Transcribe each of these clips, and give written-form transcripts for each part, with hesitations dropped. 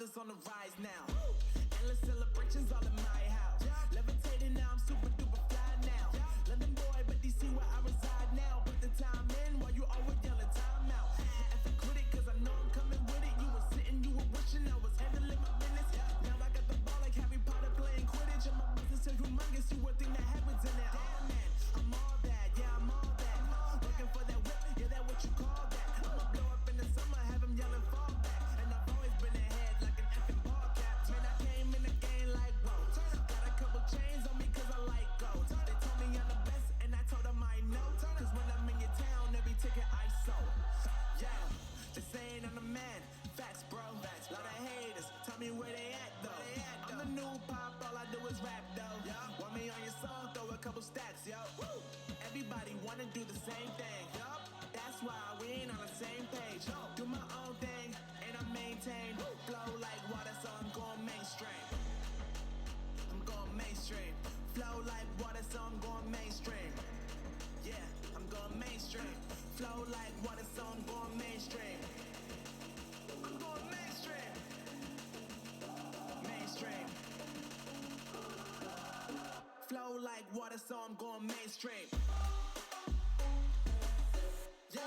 dollars on the rise now. Endless celebrations all in my house. Levitating now, I'm super duper fly now. London boy, but DC where I reside now. Put the time in while you always yelling time out. And for quit it, cause I know I'm coming with it. You were sitting, you were wishing I was handling my business. Now I got the ball like Harry Potter playing Quidditch. And my business is humongous, you would think that happens in there. Damn man, I'm all that, yeah I'm all that. Looking for that whip, yeah that what you call that. I'ma blow up in the summer, have him yelling fall back. And I've always been ahead like an effing ball cap. Man, I came in the game like whoa. Got a couple chains on me cause I like gold. They told me I'm the best and I told them I know. Cause when I'm in your town, every ticket I sold. Yeah, they saying I'm the man. Facts bro, lot of haters, tell me where they at though. I'm the new pop, all I do is rap though. Want me on your song, throw a couple stacks, yo. Everybody wanna do the same thing. That's why we ain't on the same page. Do my own thing, and I maintain. Flow like water, so I'm going mainstream. I'm going mainstream. Flow like water, so I'm going mainstream. Yeah, I'm going mainstream. Flow like water, so I'm going mainstream. I'm going mainstream. Mainstream. Flow like water, so I'm going mainstream. Yeah.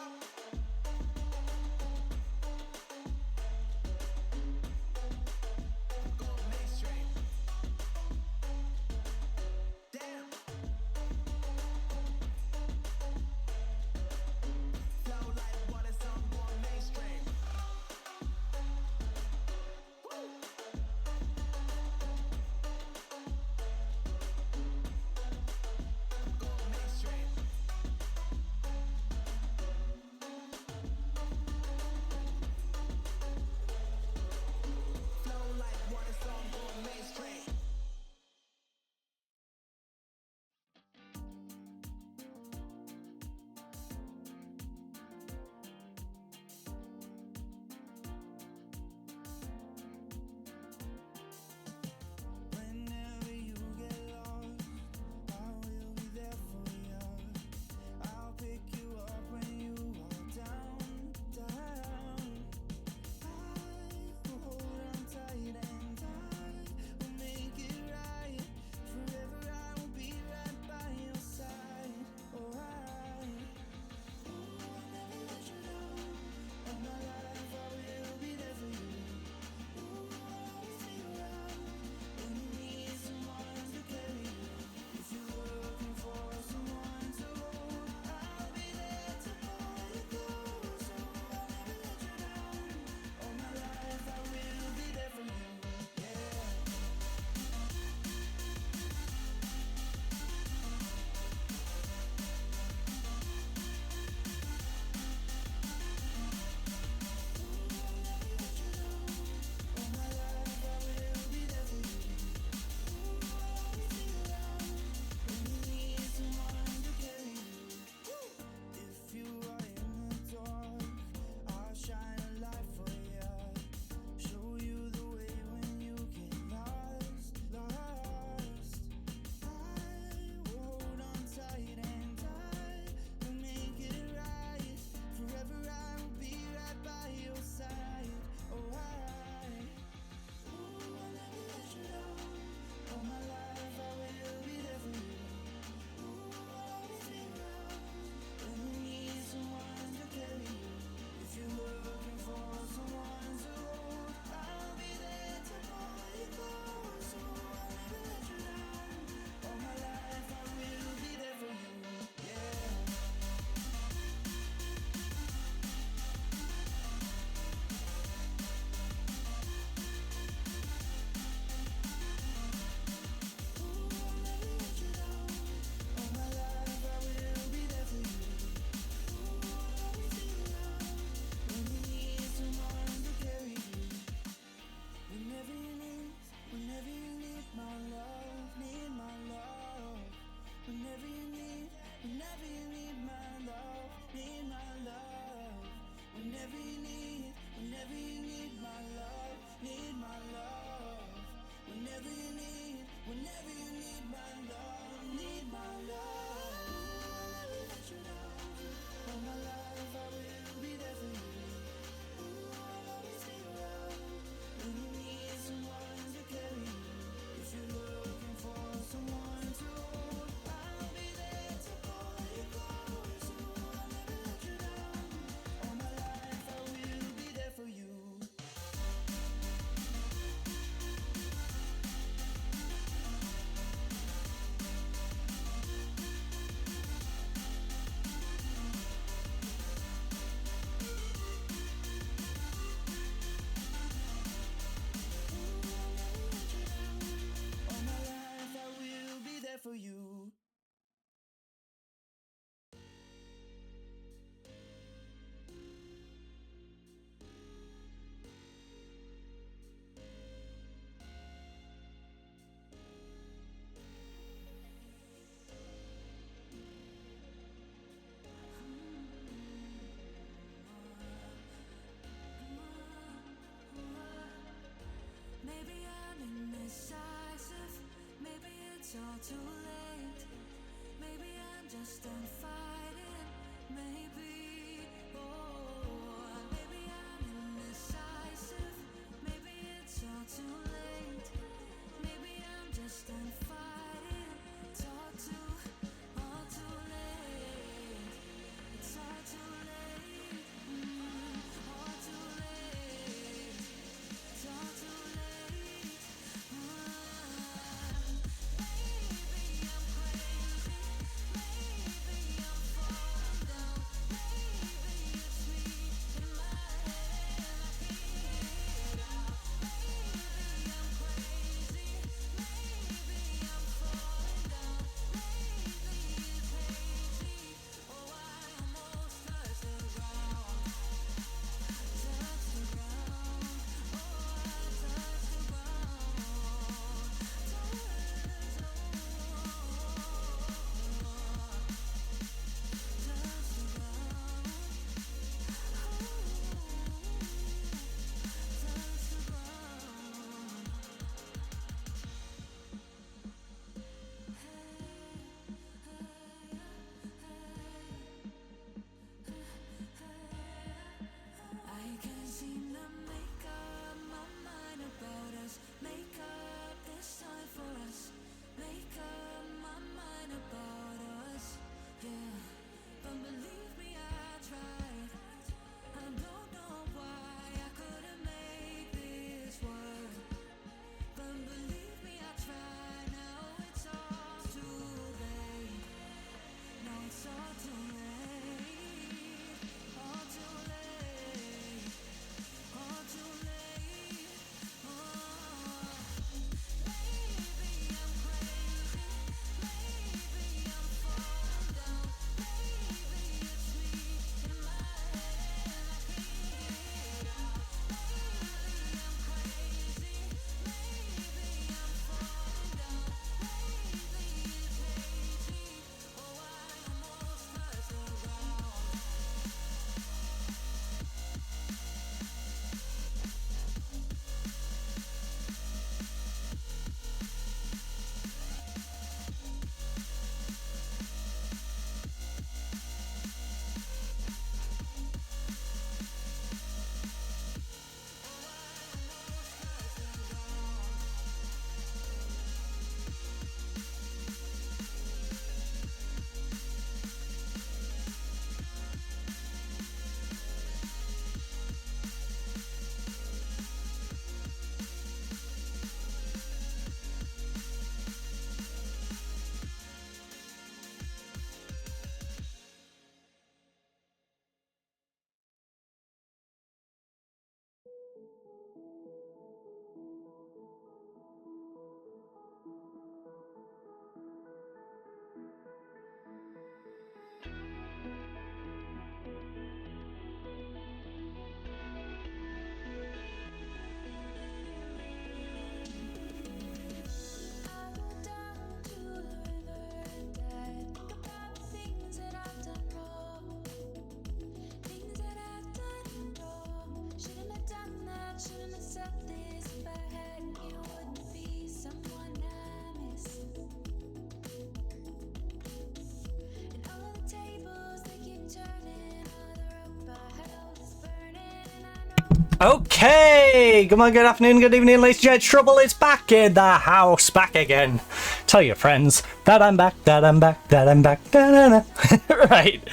Okay, good morning, good afternoon, good evening, ladies and gents. Trouble is back in the house, back again. Tell your friends that I'm back, that I'm back, that I'm back, da-da-da. Right.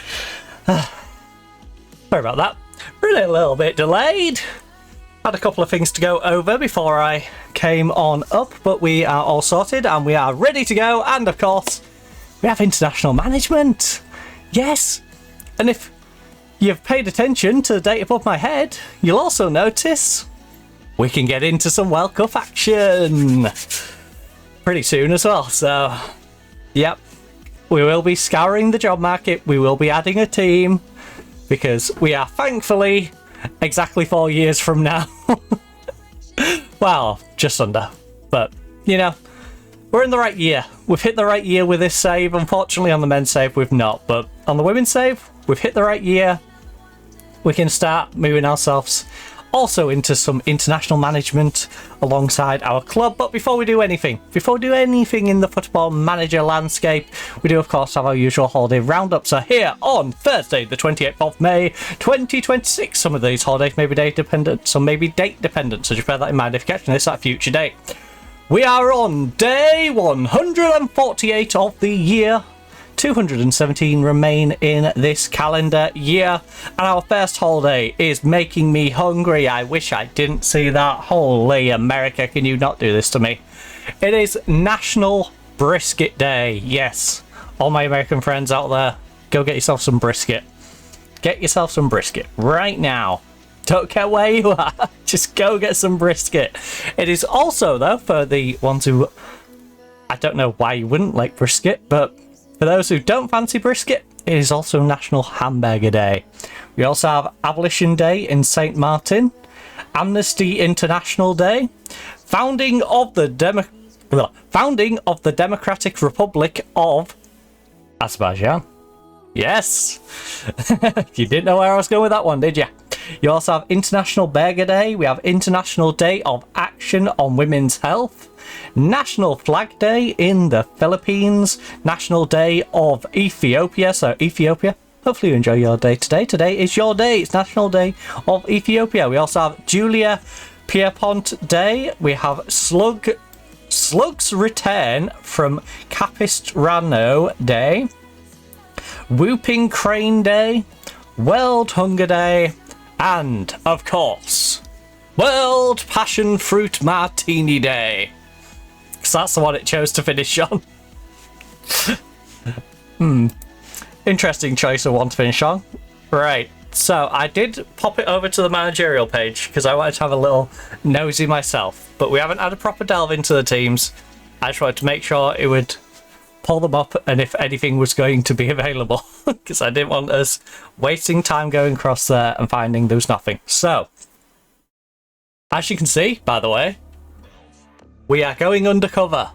Sorry about that. Really a little bit delayed. Had a couple of things to go over before I came on up, but we are all sorted and we are ready to go. And of course, we have international management. Yes. And if you've paid attention to the date above my head, you'll also notice we can get into some World Cup action pretty soon as well. So, yep, we will be scouring the job market. We will be adding a team because we are thankfully exactly 4 years from now. Well, just under. But, you know, we're in the right year. We've hit the right year with this save. Unfortunately, on the men's save, we've not. But on the women's save, we've hit the right year. We can start moving ourselves also into some international management alongside our club. But before we do anything in the Football Manager landscape, we do of course have our usual holiday roundup. So here on Thursday the 28th of May 2026, some of these holidays may be date dependent, some may be date dependent, so just bear that in mind if you're catching this at a future date. We are on day 148 of the year. 217 remain in this calendar year, and our first holiday is making me hungry. I wish I didn't see that. Holy America, can you not do this to me? It is National Brisket Day. Yes, all my American friends out there, go get yourself some brisket. Get yourself some brisket right now. Don't care where you are, just go get some brisket. It is also, though, for the ones who, I don't know why you wouldn't like brisket, but for those who don't fancy brisket, it is also National Hamburger Day. We also have Abolition Day in St. Martin, Amnesty International Day, founding of the Democratic Republic of Azerbaijan. Yes! You didn't know where I was going with that one, did you? You also have International Burger Day. We have International Day of Action on Women's Health, National Flag Day in the Philippines, National Day of Ethiopia. So Ethiopia, hopefully you enjoy your day today. Today is your day. It's National Day of Ethiopia. We also have Julia Pierpont Day. We have Slug's Return from Capistrano Day, Whooping Crane Day, World Hunger Day, and, of course, World Passion Fruit Martini Day. Because that's the one it chose to finish on. Interesting choice of one to finish on. Right, so I did pop it over to the managerial page because I wanted to have a little nosy myself. But we haven't had a proper delve into the teams. I just wanted to make sure it would pull them up and if anything was going to be available. Because I didn't want us wasting time going across there and finding there was nothing. So, as you can see, by the way, we are going undercover.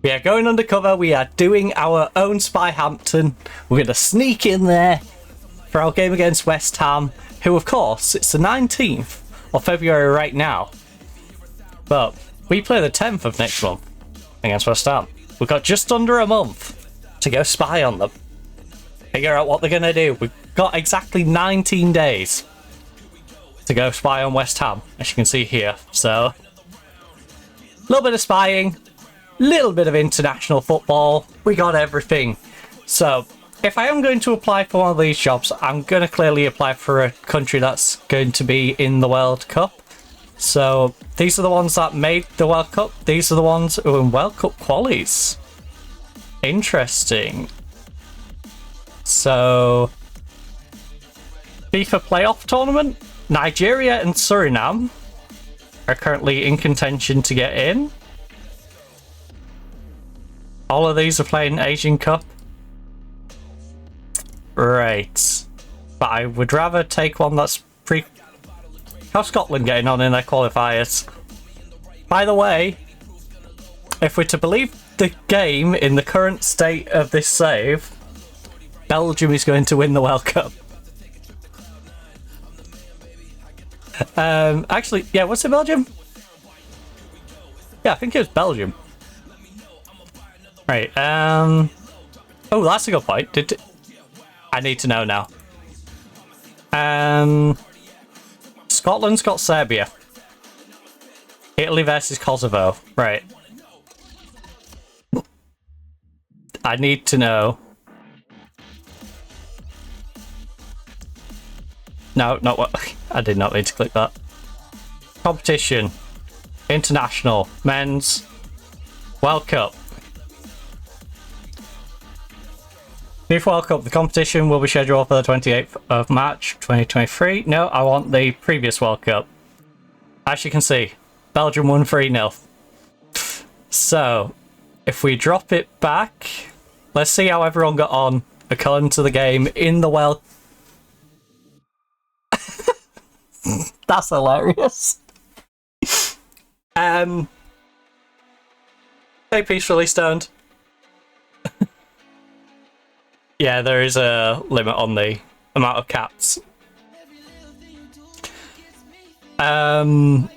We are going undercover. We are doing our own Spy Hampton. We're going to sneak in there for our game against West Ham, who, of course, it's the 19th of February right now. But we play the 10th of next month against West Ham. We've got just under a month to go spy on them. Figure out what they're going to do. We've got exactly 19 days to go spy on West Ham, as you can see here. So, a little bit of spying, little bit of international football. We got everything. So, if I am going to apply for one of these jobs, I'm going to clearly apply for a country that's going to be in the World Cup. So, these are the ones that made the World Cup. These are the ones who are in World Cup qualies. Interesting. So, FIFA playoff tournament. Nigeria and Suriname are currently in contention to get in. All of these are playing Asian Cup. Right. But I would rather take one that's How's Scotland getting on in their qualifiers? By the way, if we're to believe the game in the current state of this save, Belgium is going to win the World Cup. Actually, yeah, was it Belgium? Yeah, I think it was Belgium. Right, oh, that's a good point. I need to know now. Scotland's got Serbia. Italy versus Kosovo. Right. I need to know. No, not what. I did not mean to click that. Competition. International. Men's. World Cup. FIFA World Cup. The competition will be scheduled for the 28th of March 2023. No, I want the previous World Cup. As you can see, Belgium won 3-0. So, if we drop it back, let's see how everyone got on according to the game in the World. That's hilarious. Stay peacefully stoned. Yeah, there is a limit on the amount of cats. Italy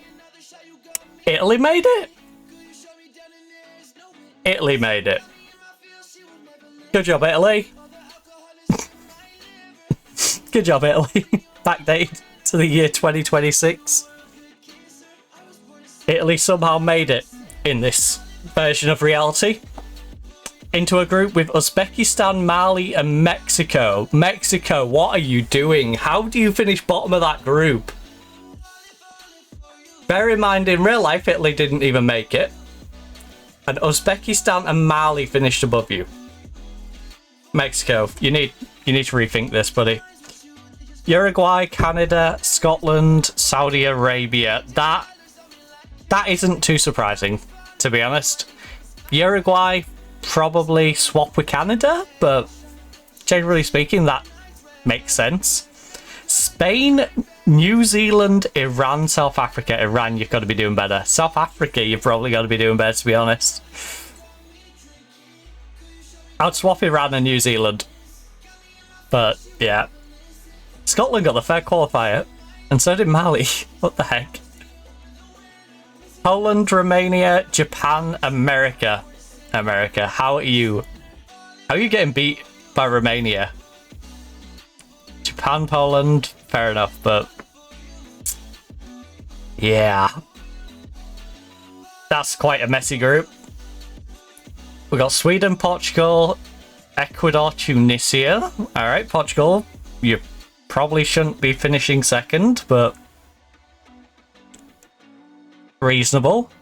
made it. Italy made it. Good job, Italy. Good job, Italy. Backdated to the year 2026. Italy somehow made it in this version of reality into a group with Uzbekistan, Mali, and Mexico. Mexico, what are you doing? How do you finish bottom of that group? Bear in mind, in real life, Italy didn't even make it. And Uzbekistan and Mali finished above you. Mexico, you need to rethink this, buddy. Uruguay, Canada, Scotland, Saudi Arabia. That isn't too surprising, to be honest. Uruguay probably swap with Canada, but generally speaking, that makes sense. Spain, New Zealand, Iran, South Africa. Iran, you've got to be doing better. South Africa, you've probably got to be doing better, to be honest. I'd swap Iran and New Zealand. But, yeah. Scotland got the fair qualifier, and so did Mali. What the heck? Poland, Romania, Japan, America. America, how are you getting beat by Romania? Japan, Poland, fair enough, but yeah, that's quite a messy group. We got Sweden, Portugal, Ecuador, Tunisia. All right, Portugal, you probably shouldn't be finishing second, but reasonable.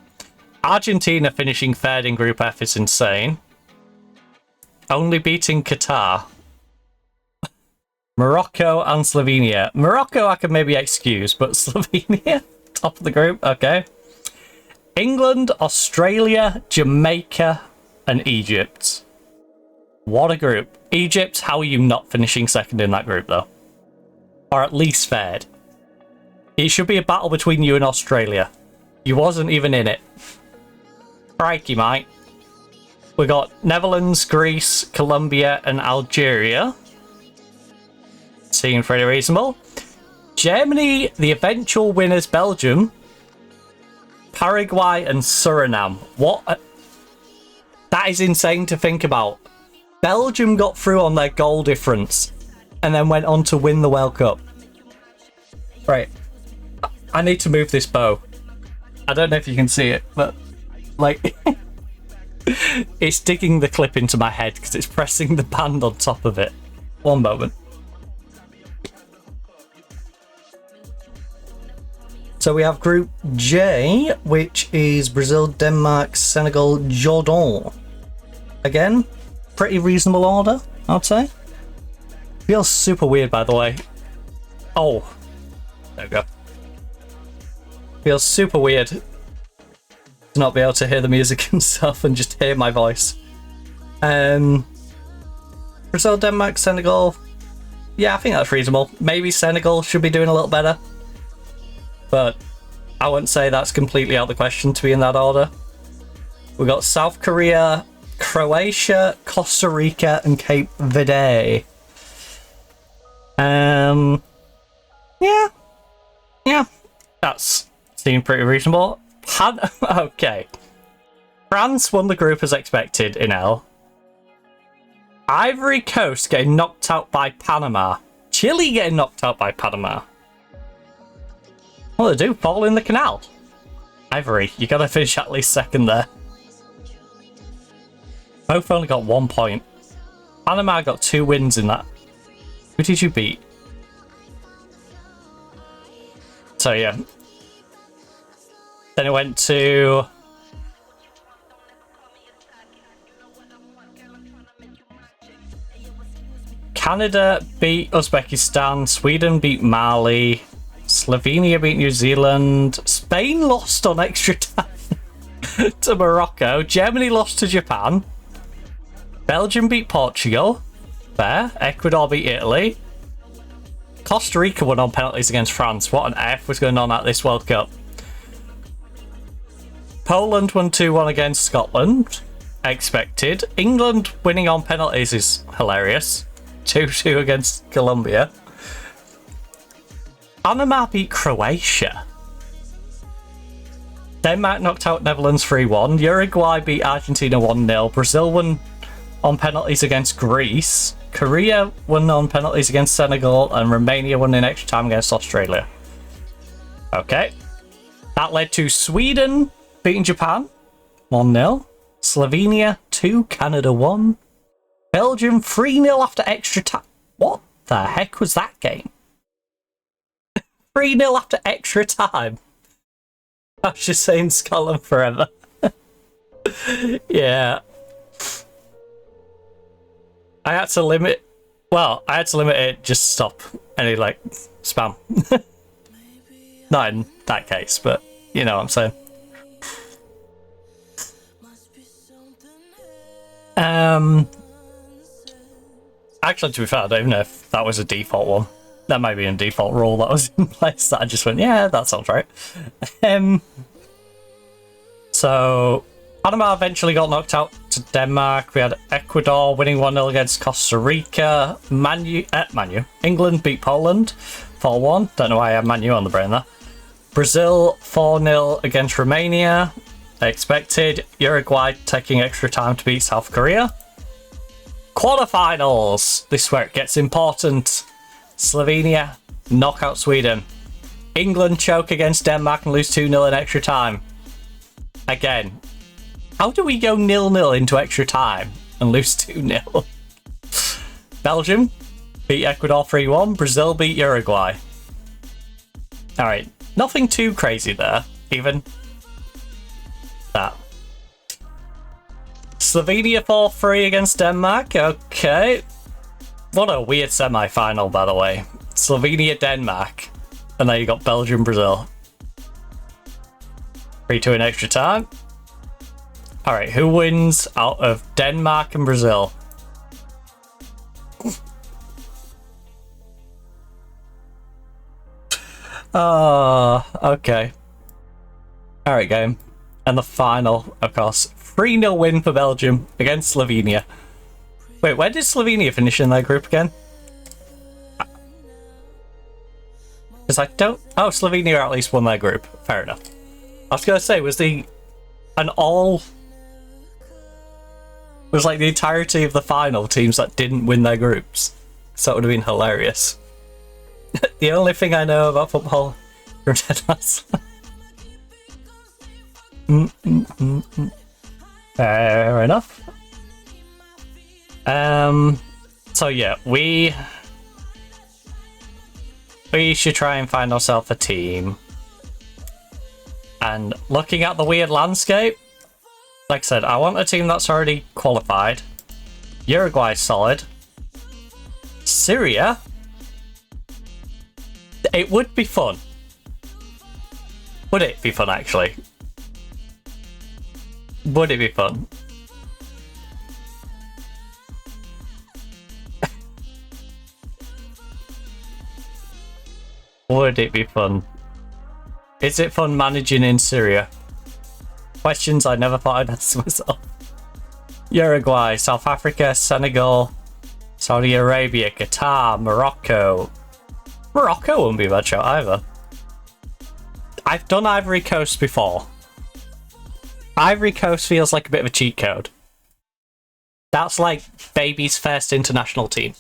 Argentina finishing third in Group F is insane. Only beating Qatar. Morocco and Slovenia. Morocco I can maybe excuse, but Slovenia, top of the group, okay. England, Australia, Jamaica, and Egypt. What a group. Egypt, how are you not finishing second in that group, though? Or at least third. It should be a battle between you and Australia. You wasn't even in it. Crikey, mate. We got Netherlands, Greece, Colombia, and Algeria. Seems pretty reasonable. Germany, the eventual winners, Belgium, Paraguay, and Suriname. What? That is insane to think about. Belgium got through on their goal difference and then went on to win the World Cup. Right. I need to move this bow. I don't know if you can see it, but like it's digging the clip into my head because it's pressing the band on top of it. One moment. So we have Group J, which is Brazil, Denmark, Senegal, Jordan. Again, pretty reasonable order, I'd say. Feels super weird, by the way. Oh, there we go. Feels super weird to not be able to hear the music and stuff and just hear my voice. Brazil, Denmark, Senegal. Yeah, I think that's reasonable. Maybe Senegal should be doing a little better. But I wouldn't say that's completely out of the question to be in that order. We got South Korea, Croatia, Costa Rica, and Cape Verde. Yeah, that's seemed pretty reasonable. Okay. France won the group as expected in L. Ivory Coast getting knocked out by Panama. Chile getting knocked out by Panama. What do they do? Fall in the canal. Ivory, you gotta finish at least second there. Both only got 1 point. Panama got 2 wins in that. Who did you beat? So yeah. Then it went to Canada beat Uzbekistan, Sweden beat Mali, Slovenia beat New Zealand, Spain lost on extra time to Morocco, Germany lost to Japan, Belgium beat Portugal, fair, Ecuador beat Italy, Costa Rica won on penalties against France. What on earth was going on at this World Cup? Poland won 2-1 against Scotland, expected. England winning on penalties is hilarious. 2-2 against Colombia. Panama beat Croatia. Denmark knocked out Netherlands 3-1. Uruguay beat Argentina 1-0. Brazil won on penalties against Greece. Korea won on penalties against Senegal. And Romania won in extra time against Australia. Okay. That led to Sweden beating Japan 1-0. Slovenia 2, Canada 1. Belgium 3-0 after extra time. What the heck was that game? 3-0 after extra time. I was just saying Scotland forever. Yeah. I had to limit it, just stop any, like, spam. Not in that case, but you know what I'm saying. Actually, to be fair, I don't even know if that was a default one. That might be a default rule that was in place that I just went, yeah, that sounds right. So, Panama eventually got knocked out to Denmark. We had Ecuador winning 1-0 against Costa Rica. England beat Poland 4-1. Don't know why I had Manu on the brain there. Brazil 4-0 against Romania. Expected. Uruguay taking extra time to beat South Korea. Quarterfinals. This is where it gets important. Slovenia knock out Sweden. England choke against Denmark and lose 2-0 in extra time. Again, how do we go 0-0 into extra time and lose 2-0? Belgium beat Ecuador 3-1. Brazil beat Uruguay. Alright, nothing too crazy there, even that. Slovenia 4-3 against Denmark. Okay. What a weird semi-final, by the way. Slovenia-Denmark. And then you got Belgium-Brazil. 3-2 in extra time. Alright, who wins out of Denmark and Brazil? Okay. Alright, game. And the final, of course. 3-0 win for Belgium against Slovenia. Wait, where did Slovenia finish in their group again? Because I don't... Oh, Slovenia at least won their group. Fair enough. I was going to say, was like the entirety of the final teams that didn't win their groups. So that would have been hilarious. The only thing I know about football from Ted Lasso. Fair enough. So yeah, we should try and find ourselves a team. And looking at the weird landscape, like I said, I want a team that's already qualified. Uruguay's solid. Syria? It would be fun. Would it be fun, actually? Would it be fun? Would it be fun? Is it fun managing in Syria? Questions I never thought I'd answer myself. Uruguay, South Africa, Senegal, Saudi Arabia, Qatar, Morocco. Morocco wouldn't be a bad shot either. I've done Ivory Coast before. Ivory Coast feels like a bit of a cheat code. That's like baby's first international team.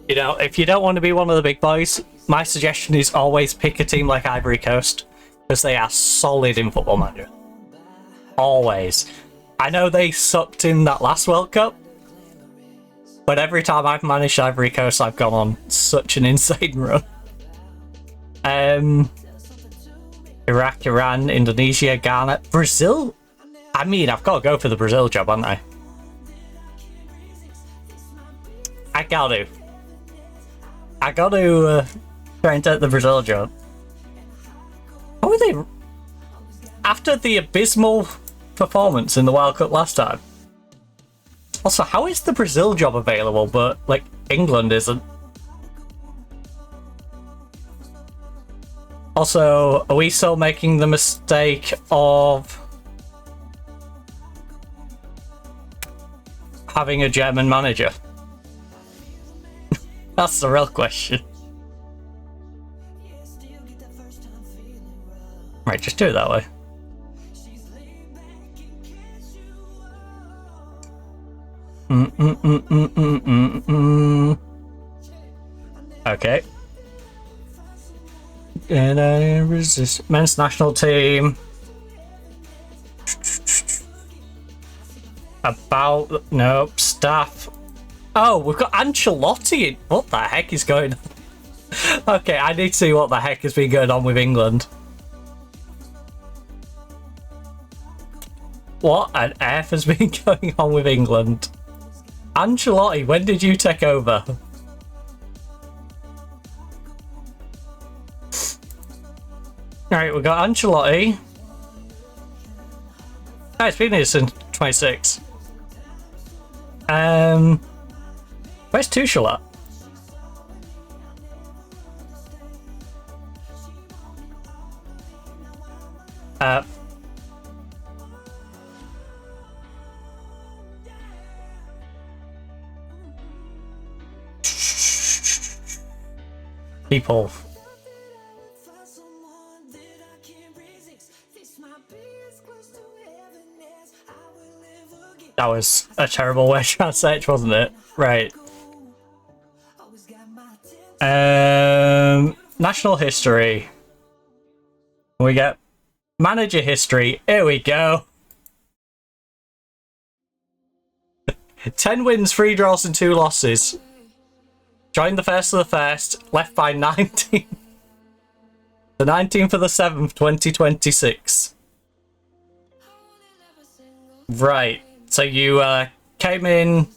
You know, if you don't want to be one of the big boys, my suggestion is always pick a team like Ivory Coast, because they are solid in Football Manager. Always. I know they sucked in that last World Cup, but every time I've managed Ivory Coast, I've gone on such an insane run. Iraq, Iran, Indonesia, Ghana, Brazil. I mean, I've got to go for the Brazil job, haven't I? I got to try and take the Brazil job. How are they? After the abysmal performance in the World Cup last time. Also, how is the Brazil job available, but like England isn't? Also, are we still making the mistake of having a German manager? That's the real question. Right, just do it that way. Okay. And I resist. Men's national team. About nope staff. Oh, we've got Ancelotti in. What the heck is going on? Okay, I need to see what the heck has been going on with England. What on earth has been going on with England? Ancelotti, when did you take over? Alright, we've got Ancelotti. Oh, it's been here since 26. Where's Tuchel at? People. That was a terrible way to translate, wasn't it? Right. National history. We get manager history. Here we go. 10 wins, 3 draws, and 2 losses. Joined the first of the first, left by 19. The 19th of the 7th, 2026. Right. So you came in,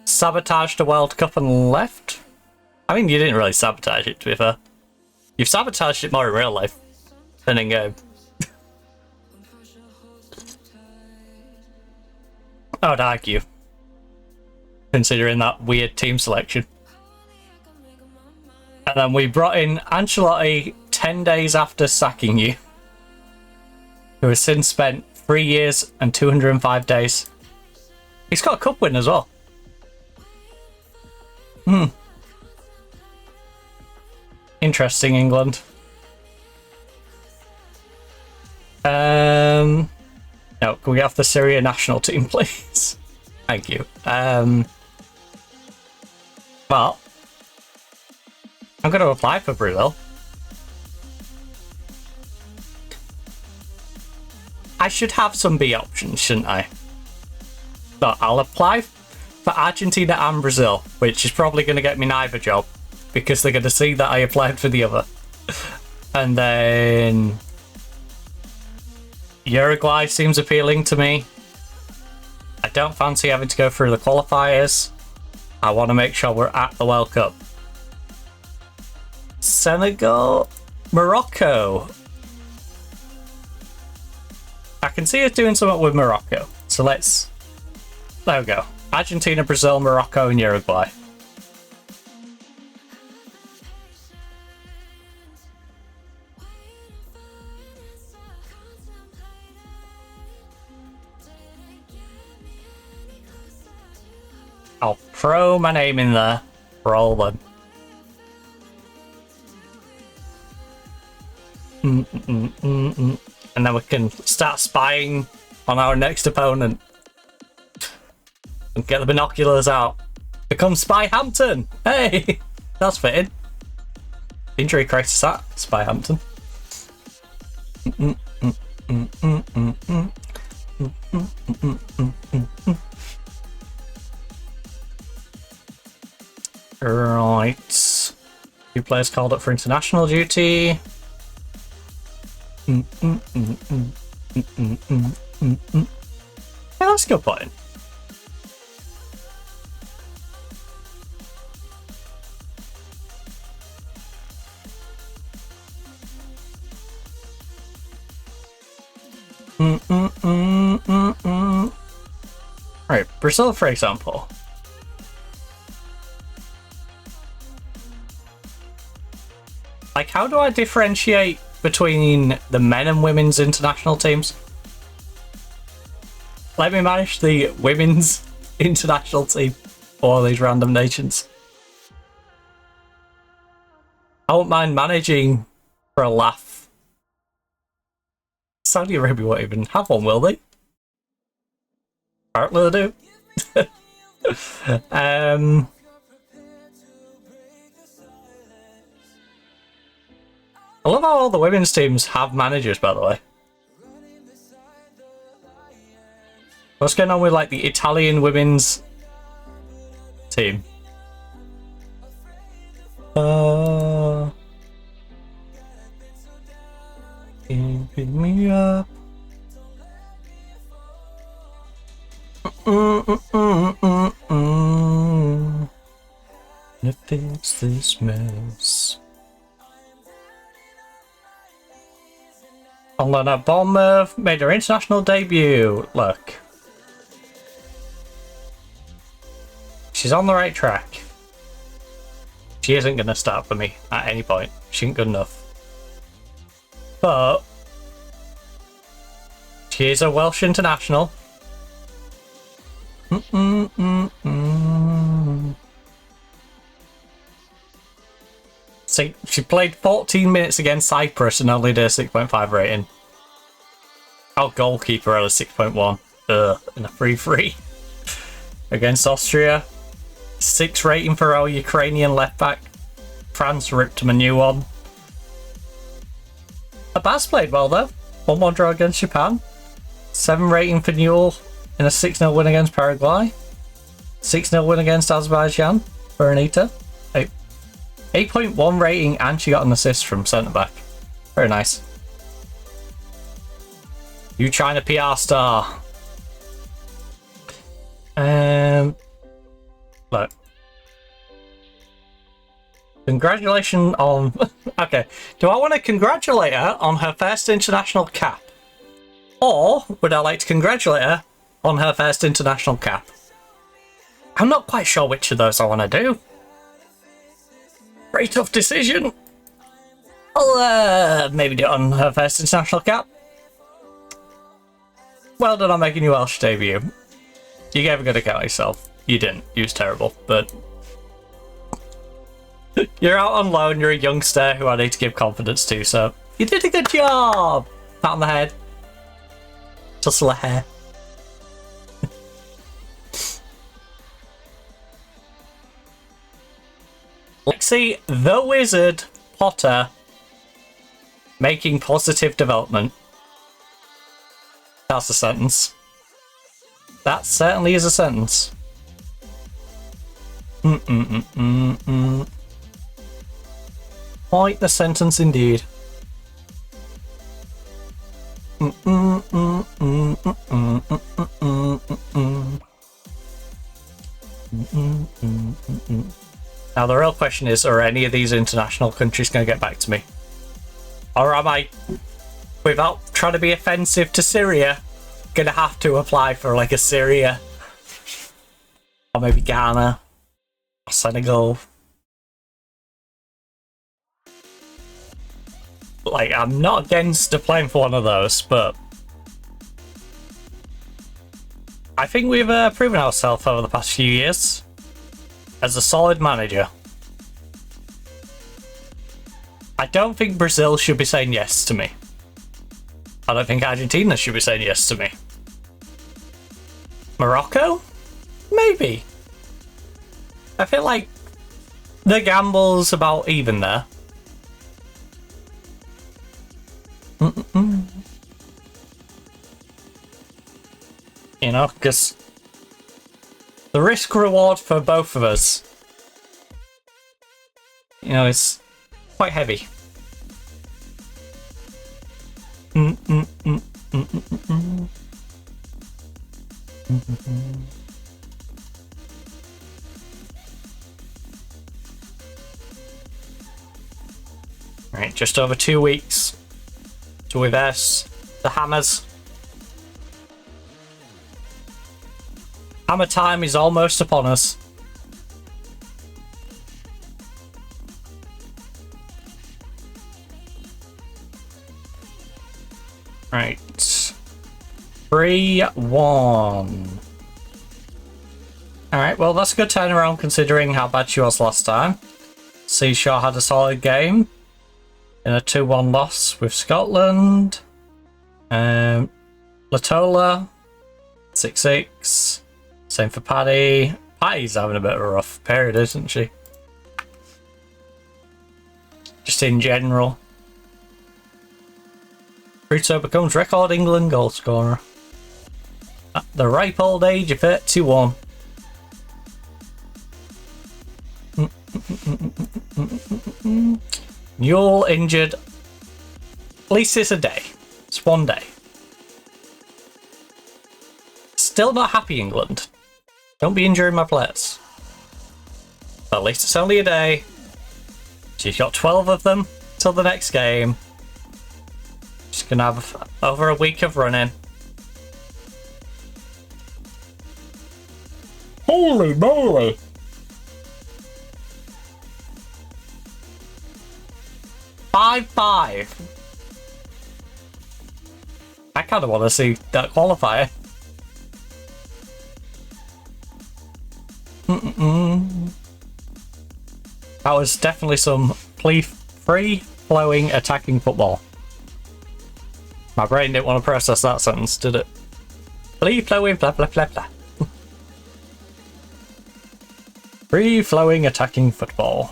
sabotaged the World Cup and left? I mean, you didn't really sabotage it, to be fair. You've sabotaged it more in real life than in game. I would argue, considering that weird team selection. And then we brought in Ancelotti 10 days after sacking you, who has since spent 3 years and 205 days. He's got a cup win as well. Interesting, England. No, can we have the Syria national team, please? Thank you. Well, I'm going to apply for Brazil. I should have some B options, shouldn't I? But I'll apply for Argentina and Brazil, which is probably going to get me neither job, because they're going to see that I applied for the other. And then Uruguay seems appealing to me. I don't fancy having to go through the qualifiers. I want to make sure we're at the World Cup. Senegal, Morocco. I can see us doing something with Morocco. So let's... There we go. Argentina, Brazil, Morocco, and Uruguay. I'll throw my name in there for all of them. And then we can start spying on our next opponent. And get the binoculars out. Become Spy Hampton! Hey! That's fitting. Injury crisis at Spy Hampton. Right. 2 players called up for international duty. Yeah, that's a good point. Right, Brazil, for example. Like, how do I differentiate between the men and women's international teams? Let me manage the women's international team for all these random nations. I won't mind managing for a laugh Saudi Arabia won't even have one, will they? Apparently they do. I love how all the women's teams have managers, by the way. What's going on with like the Italian women's team? Keeping me up. To fix this mess. Alana Bournemouth made her international debut. Look. She's on the right track. She isn't going to start for me at any point. She ain't good enough. But she is a Welsh international. See, she played 14 minutes against Cyprus and only did a 6.5 rating. Oh, goalkeeper at a 6.1. In a 3-3. Against Austria. 6 rating for our Ukrainian left back. France ripped him a new one. Abbas played well though. 1-1 draw against Japan. 7 rating for Newell in a 6-0 win against Paraguay. 6-0 win against Azerbaijan for Anita. 8.1 rating, and she got an assist from centre back. Very nice. You China PR star. Look. Congratulations on... Okay. Do I want to congratulate her on her first international cap? Or would I like to congratulate her on her first international cap? I'm not quite sure which of those I want to do. Very tough decision. I'll maybe do it on her first international cap. Well done on making your Welsh debut. You gave a good account of yourself. You didn't. You was terrible, but... You're out on loan, you're a youngster who I need to give confidence to, so... You did a good job! Pat on the head. Tussle of hair. Lexi the Wizard Potter making positive development. That's a sentence. That certainly is a sentence. Quite the sentence indeed. Now the real question is, are any of these international countries going to get back to me? Or am I, without trying to be offensive to Syria, going to have to apply for like a Syria? Or maybe Ghana? Or Senegal? Like, I'm not against applying for one of those, but... I think we've proven ourselves over the past few years as a solid manager. I don't think Brazil should be saying yes to me. I don't think Argentina should be saying yes to me. Morocco? Maybe. I feel like the gamble's about even there. You know, because the risk reward for both of us, you know, is quite heavy. Right, just over 2 weeks to reverse the hammers. Hammer time is almost upon us. Right. 3-1. Alright, well that's a good turnaround considering how bad she was last time. Seashore had a solid game in a 2-1 loss with Scotland. Latola, 6-6. Same for Paddy. Paddy's having a bit of a rough period, isn't she? Just in general. Ruto becomes record England goal scorer at the ripe old age of 31. You're injured. At least it's a day. It's one day. Still not happy, England. Don't be injuring my players. But at least it's only a day. She's got 12 of them till the next game. She's gonna have over a week of running. Holy moly! Five. I kind of want to see that qualifier. That was definitely some free-flowing attacking football. My brain didn't want to process that sentence, did it? Free-flowing, blah blah blah blah. Free-flowing attacking football.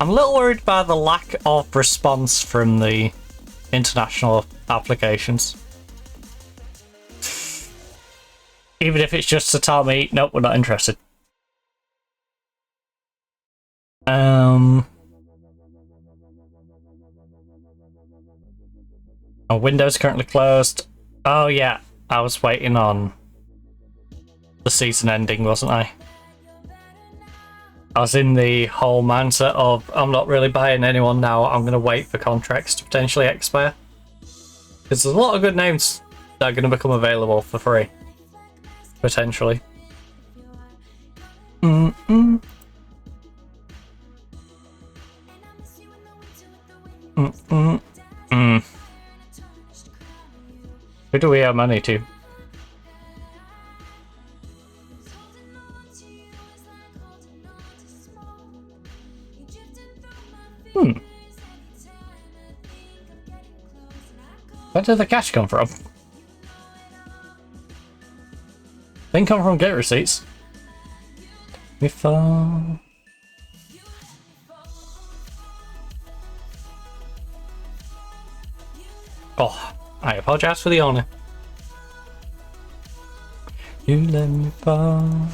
I'm a little worried by the lack of response from the international applications. Even if it's just to tell me, nope, we're not interested. Our window's currently closed. Oh yeah, I was waiting on the season ending, wasn't I? I was in the whole mindset of, I'm not really buying anyone now, I'm going to wait for contracts to potentially expire. Because there's a lot of good names that are going to become available for free. Potentially. Who do we owe money to? Where did the cash come from? Didn't come from gate receipts. If oh, I apologize for the owner. You let me fall.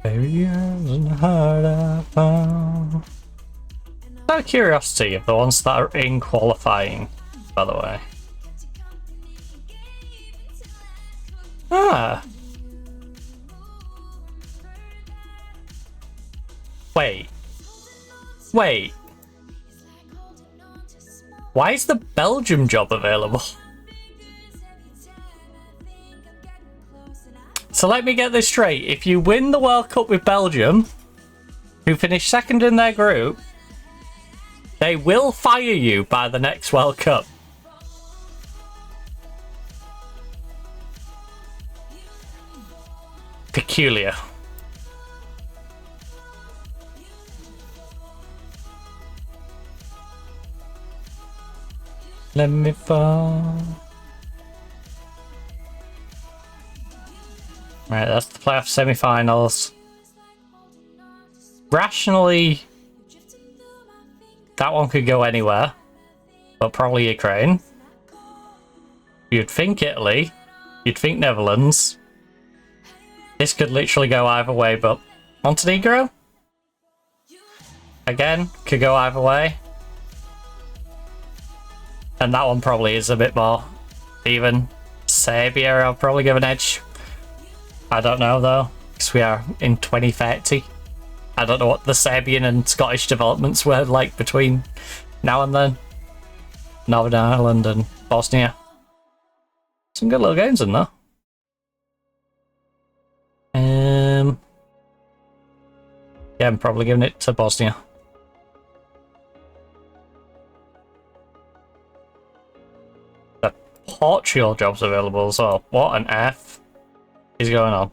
Barriers and hard I found. Out of curiosity, of the ones that are in qualifying, by the way. Ah. Wait. Why is the Belgium job available? So let me get this straight. If you win the World Cup with Belgium, who finish second in their group, they will fire you by the next World Cup. Peculiar. Let me fall. Right, that's the playoff semi-finals. Rationally, that one could go anywhere, but probably Ukraine. You'd think Italy. You'd think Netherlands. This could literally go either way, but Montenegro? Again, could go either way. And that one probably is a bit more even. Serbia, I'll probably give an edge. I don't know though, because we are in 2030. I don't know what the Serbian and Scottish developments were like between now and then. Northern Ireland and Bosnia. Some good little games in there. Yeah, I'm probably giving it to Bosnia. The Portugal job's available as well. What on earth is going on?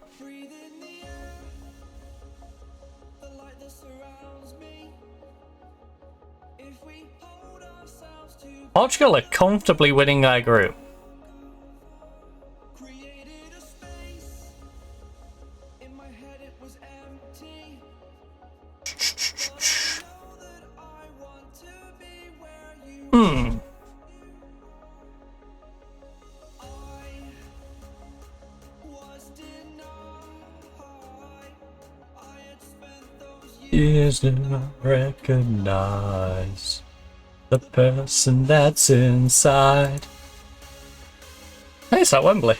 Portugal are comfortably winning their group. Years do not recognize the person that's inside. Hey, it's at Wembley.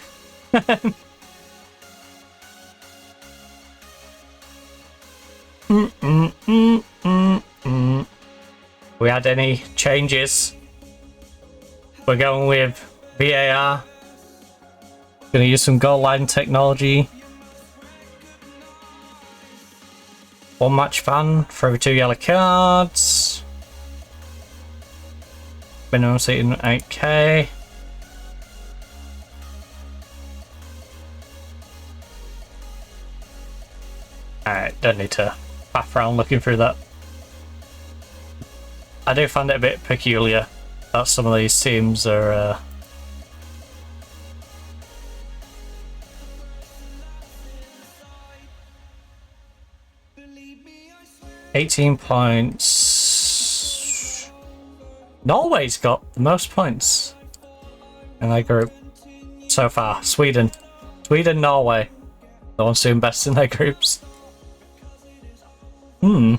We had any changes? We're going with VAR. Gonna use some goal line technology. One match ban for every 2 yellow cards. Minimum seating 8k. Alright, don't need to faff around looking through that. I do find it a bit peculiar that some of these teams are 18 points. Norway's got the most points in their group so far. Sweden, Norway. The ones doing best in their groups. Alright,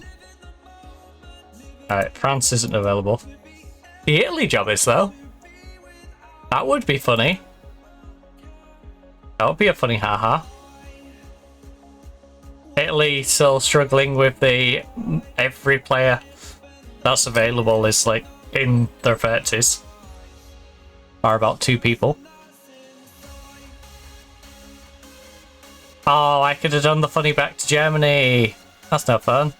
France isn't available. The Italy job is, though. That would be funny. That would be a funny haha. Italy still struggling with the every player that's available is like in their 30s. Or about 2 people. Oh, I could have done the funny back to Germany. That's no fun.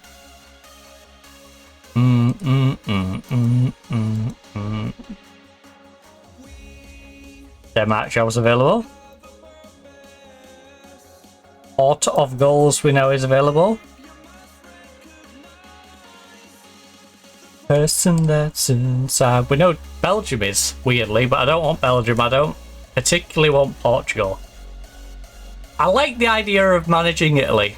Denmark jobs available. Port of goals we know is available. Person that's inside. We know Belgium is, weirdly, but I don't want Belgium. I don't particularly want Portugal. I like the idea of managing Italy.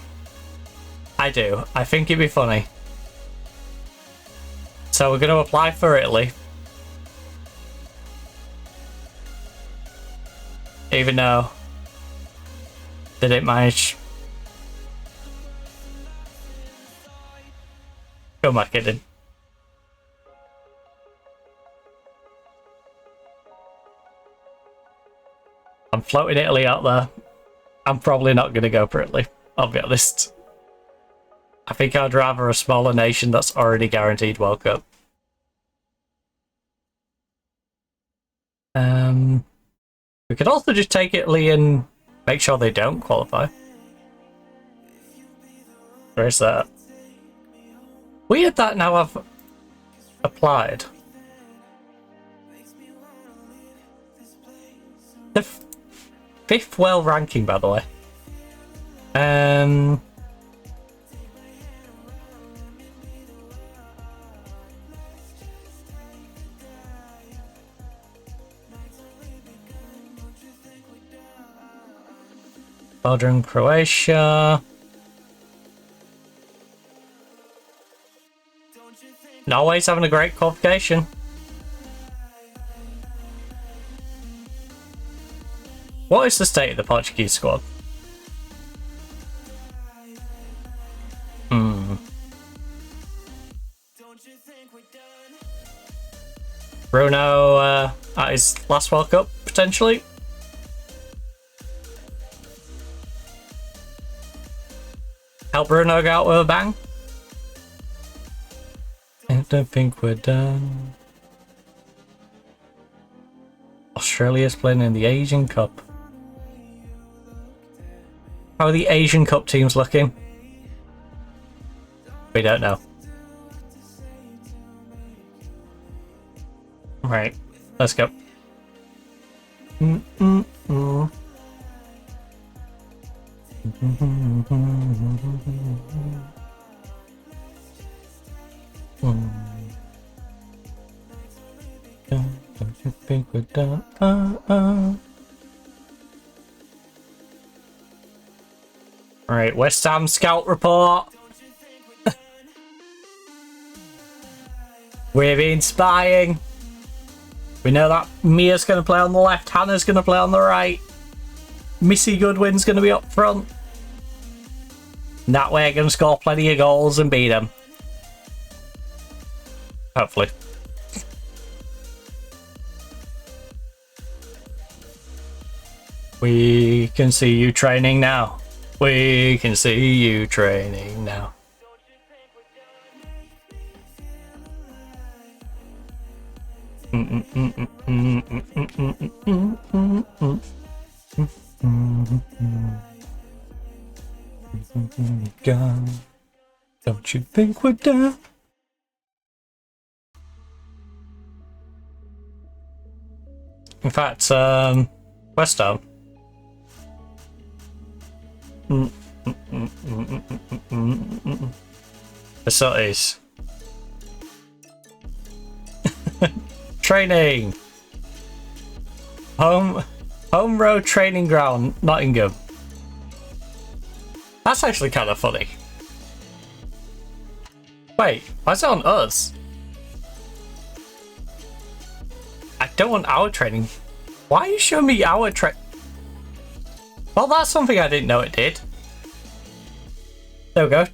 I do. I think it'd be funny. So we're going to apply for Italy. Even though they didn't manage. Who am I kidding? I'm floating Italy out there. I'm probably not going to go for Italy. I'll be honest. I think I'd rather a smaller nation that's already guaranteed World Cup. We could also just take Italy and make sure they don't qualify. Where is that? Weird that now I've applied. The 5th world ranking, by the way. Belgium, Croatia. Norway's having a great qualification. What is the state of the Portuguese squad? Bruno at his last World Cup, potentially. Help Bruno go out with a bang. I don't think we're done. Australia's playing in the Asian Cup. How are the Asian Cup teams looking? We don't know. Right, let's go. Don't you think we're done? Alright, West Ham scout report. We've been spying. We know that Mia's going to play on the left, Hannah's going to play on the right. Missy Goodwin's going to be up front. And that way I can score plenty of goals and beat them. Hopefully. We can see you training now. We can see you training now. Gone. Don't you think we're done? In fact, West Ham. Facilities. Training. Home road training ground, Nottingham. That's actually kind of funny. Wait, why is it on us? I don't want our training. Why are you showing me our Well, that's something I didn't know it did. There we go.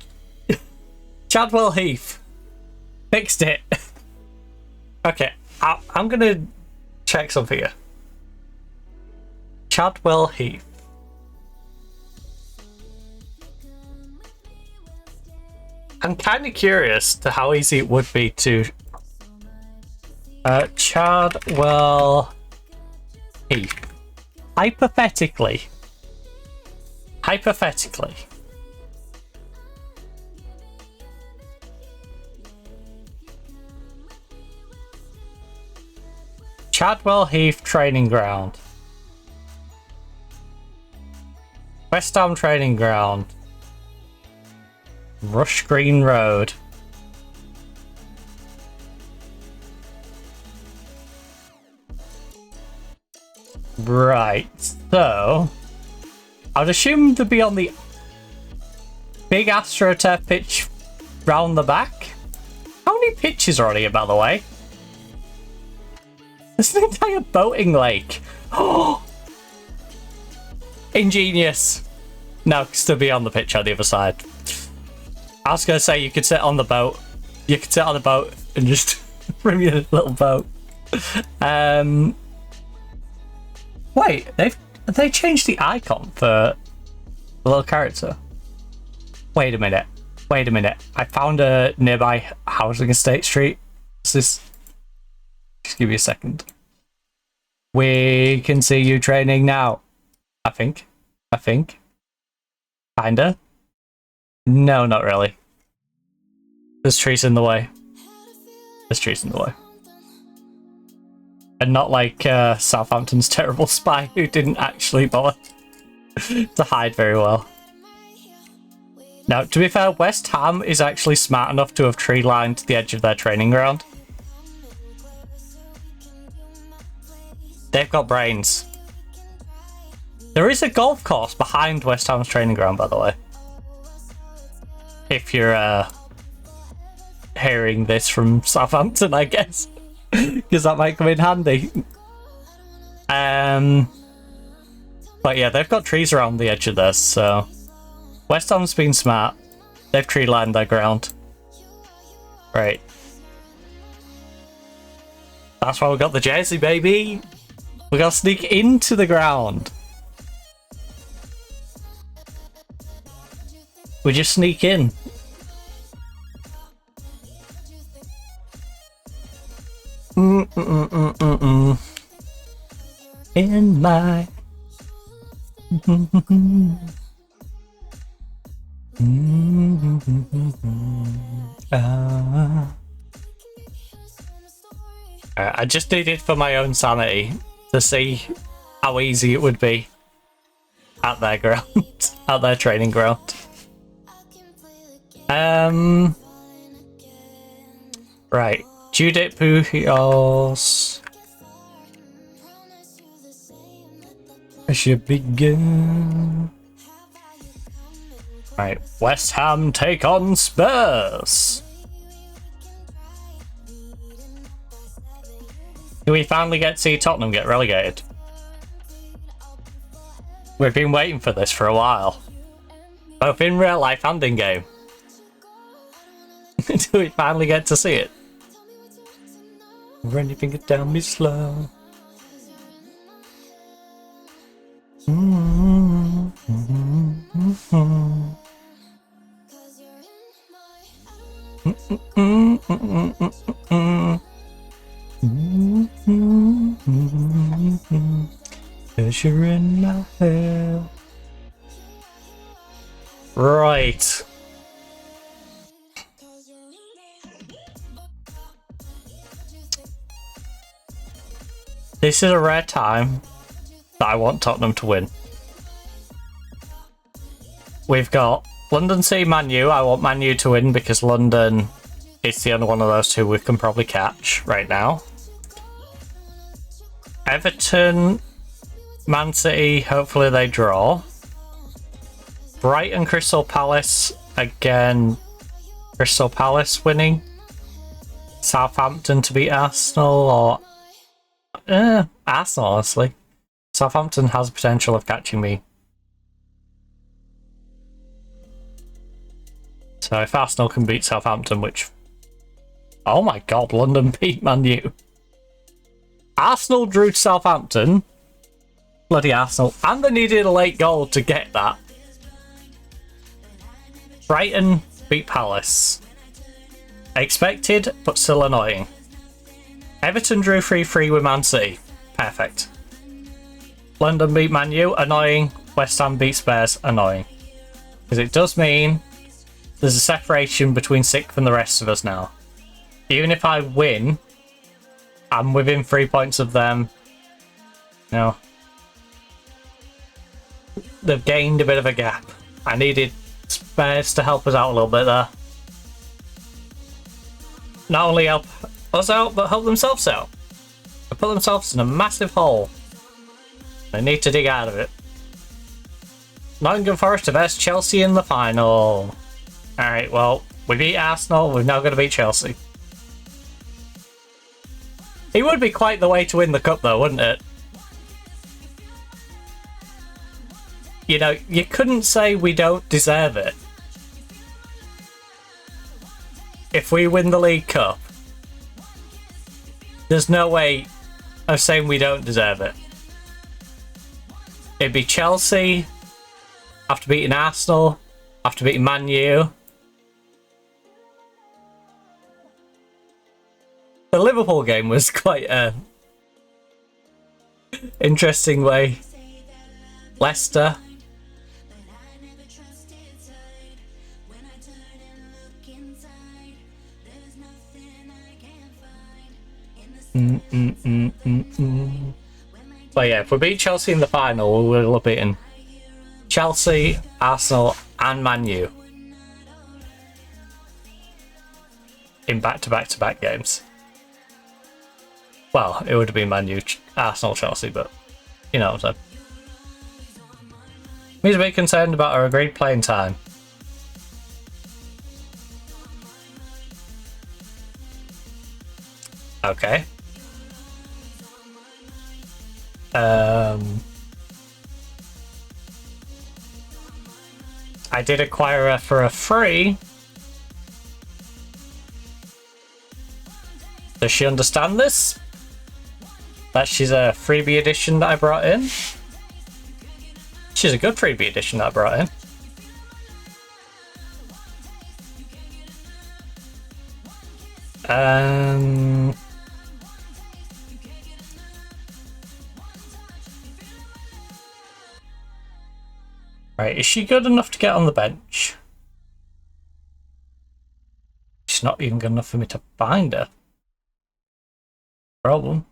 Chadwell Heath. Fixed it. Okay, I'm gonna check something here. Chadwell Heath. I'm kind of curious to how easy it would be to Chadwell Heath. Hypothetically. Chadwell Heath training ground. West Ham training ground. Rush Green Road. Right, so I'd assume to be on the big AstroTurf pitch round the back. How many pitches are on here, by the way? There's an entire boating lake. Oh, ingenious. No, still be on the pitch on the other side. I was gonna say you could sit on the boat. You could sit on the boat and just bring your little boat. Wait, they changed the icon for the little character. Wait a minute. I found a nearby housing estate street. What's this? Just give me a second. We can see you training now. I think. Kinda. No, not really. There's trees in the way. And not like Southampton's terrible spy who didn't actually bother to hide very well. Now, to be fair, West Ham is actually smart enough to have tree-lined the edge of their training ground. They've got brains. There is a golf course behind West Ham's training ground, by the way. If you're hearing this from Southampton, I guess. Because that might come in handy. But yeah, they've got trees around the edge of this, so West Ham's been smart. They've tree lined their ground. Right. That's why we got the jersey, baby. We gotta sneak into the ground. We just sneak in. In my I just did it for my own sanity to see how easy it would be at their ground, at their training ground. Right, Judith Pujols. I should begin. Right, West Ham take on Spurs. Do we finally get to see Tottenham get relegated? We've been waiting for this for a while. Both in real life and in game. Do we finally get to see it? Run your finger down me slow. Cause you're in my hair. Right. This is a rare time that I want Tottenham to win. We've got London City Man U. I want Man U to win because London is the only one of those two we can probably catch right now. Everton, Man City, hopefully they draw. Brighton, Crystal Palace, again, Crystal Palace winning. Southampton to beat Arsenal, or Arsenal, honestly. Southampton has potential of catching me. So if Arsenal can beat Southampton, which... Oh my god, London beat Man U. Arsenal drew to Southampton. Bloody Arsenal. And they needed a late goal to get that. Brighton beat Palace. Expected, but still annoying. Everton drew 3-3 with Man City. Perfect. London beat Man U. Annoying. West Ham beat Spurs. Annoying. Because it does mean there's a separation between 6th and the rest of us now. Even if I win, I'm within 3 points of them. No. They've gained a bit of a gap. I needed Spurs to help us out a little bit there. Not only help us out, but help themselves out. They put themselves in a massive hole. They need to dig out of it. Nottingham Forest versus Chelsea in the final. Alright, well, we beat Arsenal, we're now going to beat Chelsea. It would be quite the way to win the cup though, wouldn't it? You know, you couldn't say we don't deserve it. If we win the League Cup, there's no way of saying we don't deserve it. It'd be Chelsea, after beating Arsenal, after beating Man U. The Liverpool game was quite a interesting way. Leicester. But yeah, if we beat Chelsea in the final, we will have beaten Chelsea, Arsenal and Man U in back-to-back-to-back games. Well, it would have been Man U, Arsenal, Chelsea, but you know what I'm saying. He's a bit concerned about our agreed playing time. Okay. I did acquire her for a free. Does she understand this? That she's a freebie edition that I brought in? She's a good freebie edition that I brought in. Right, is she good enough to get on the bench? she's not even good enough for me to find her. Problem.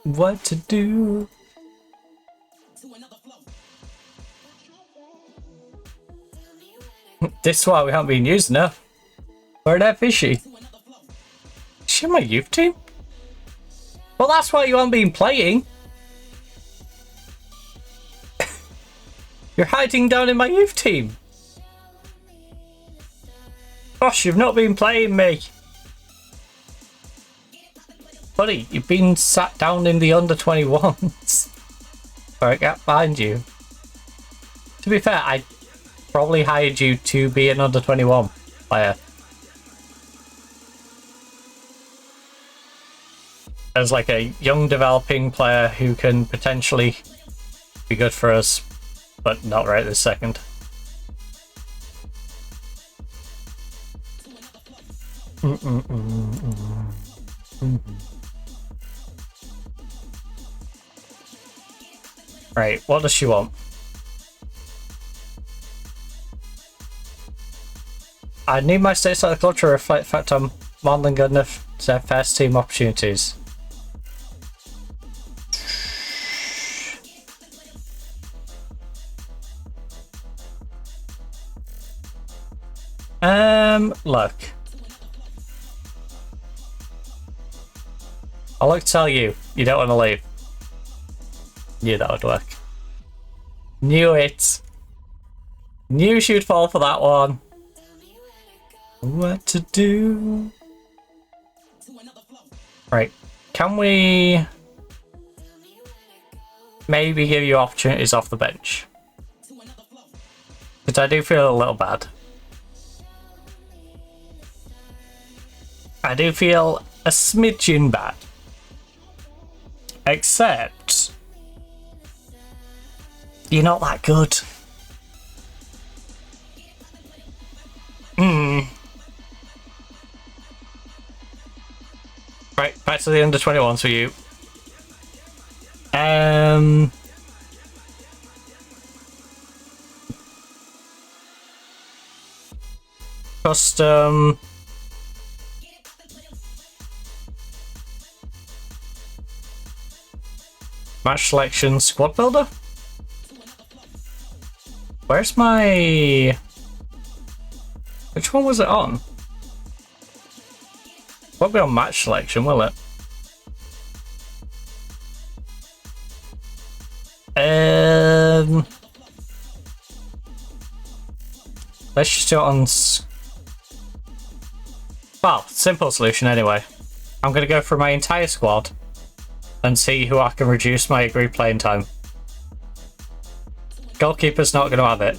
What to do? This is why we haven't been using her. Where the F is she? Is she in my youth team? Well, that's why you haven't been playing. You're hiding down in my youth team. Gosh, you've not been playing me. Buddy, you've been sat down in the under 21s. Where I can't find you. To be fair, I probably hired you to be an under 21 player. As like a young developing player who can potentially be good for us, but not right this second. Right, what does she want? I need my states at the club to reflect the fact I'm more than good enough to have first team opportunities. Look. I'll look to tell you, you don't want to leave. Knew that would work. Knew it. Knew she'd fall for that one. What to do? Right. Can we maybe give you opportunities off the bench? Because I do feel a little bad. I do feel a smidgen bad. Except you're not that good. Right, back to the under 21s for you. Custom. Match selection, squad builder? Where's my... Which one was it on? Won't be on match selection, will it? Let's just do it on... Well, simple solution anyway. I'm going to go for my entire squad and see who I can reduce my agreed playing time. Goalkeeper's not going to have it.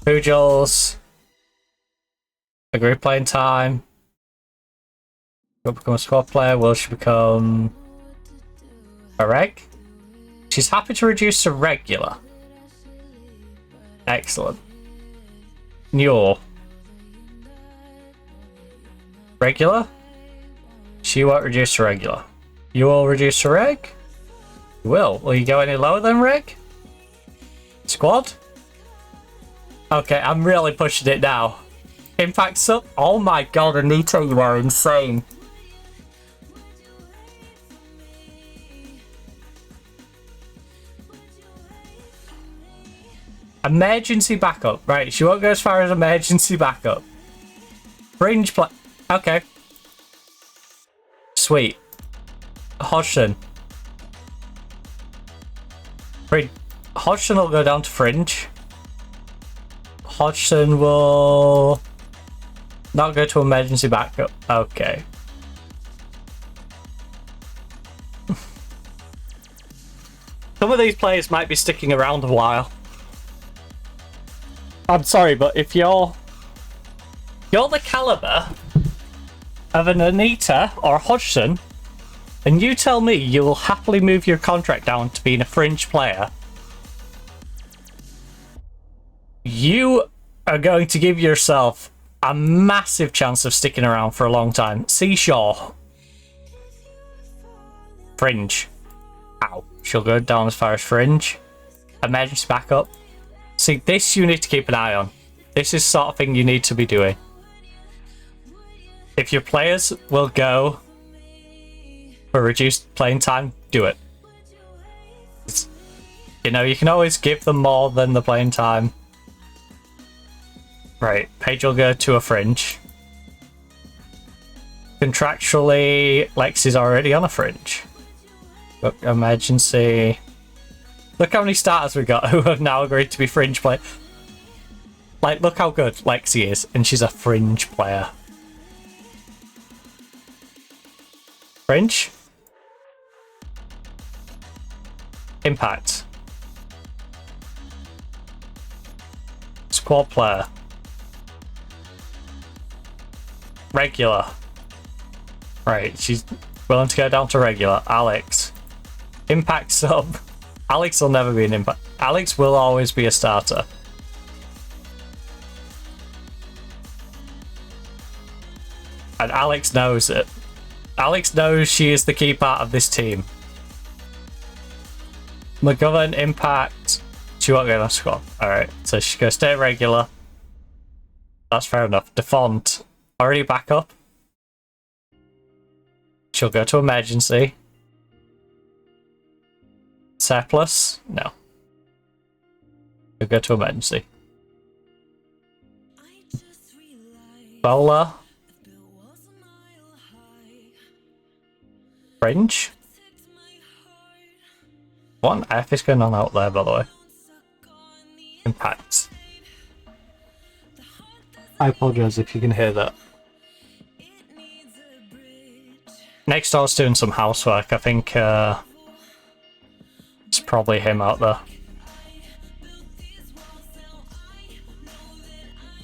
Pujols. Agreed playing time. Will become a squad player. Will she become a reg? She's happy to reduce to regular. Excellent. You're regular? She won't reduce to regular. You will reduce to reg? You will. Will you go any lower than reg? Squad? Okay, I'm really pushing it now. Impact sub? Oh my god, Anita, you are insane. Emergency backup. Right, she won't go as far as emergency backup. Fringe play. Okay. Sweet. Hodgson. Hodgson will go down to fringe. Hodgson will not go to emergency backup. Okay. Some of these players might be sticking around a while. I'm sorry, but if you're the caliber of an Anita or a Hodgson, and you tell me you will happily move your contract down to being a fringe player, you are going to give yourself a massive chance of sticking around for a long time. Seashore. Fringe. Ouch. She'll go down as far as fringe. Emergency backup. See, this you need to keep an eye on. This is the sort of thing you need to be doing. If your players will go for reduced playing time, do it. You know, you can always give them more than the playing time. Right, Paige will go to a fringe. Contractually, Lex is already on a fringe. Look, emergency. Look how many starters we got who have now agreed to be fringe play. Like, look how good Lexi is, and she's a fringe player. Fringe. Impact. Squad player. Regular. Right, she's willing to go down to regular. Alex. Impact sub. Alex will never be an impact. Alex will always be a starter. And Alex knows it. Alex knows she is the key part of this team. McGovern, impact. She won't go in a squad. Alright, so she's going to stay regular. That's fair enough. Defont. Already back up. She'll go to emergency. Surplus? No. She'll go to emergency. Bowler. Fringe. What on earth is going on out there, by the way? Impact. I apologise if you can hear that. Next door's doing some housework. I think it's probably him out there.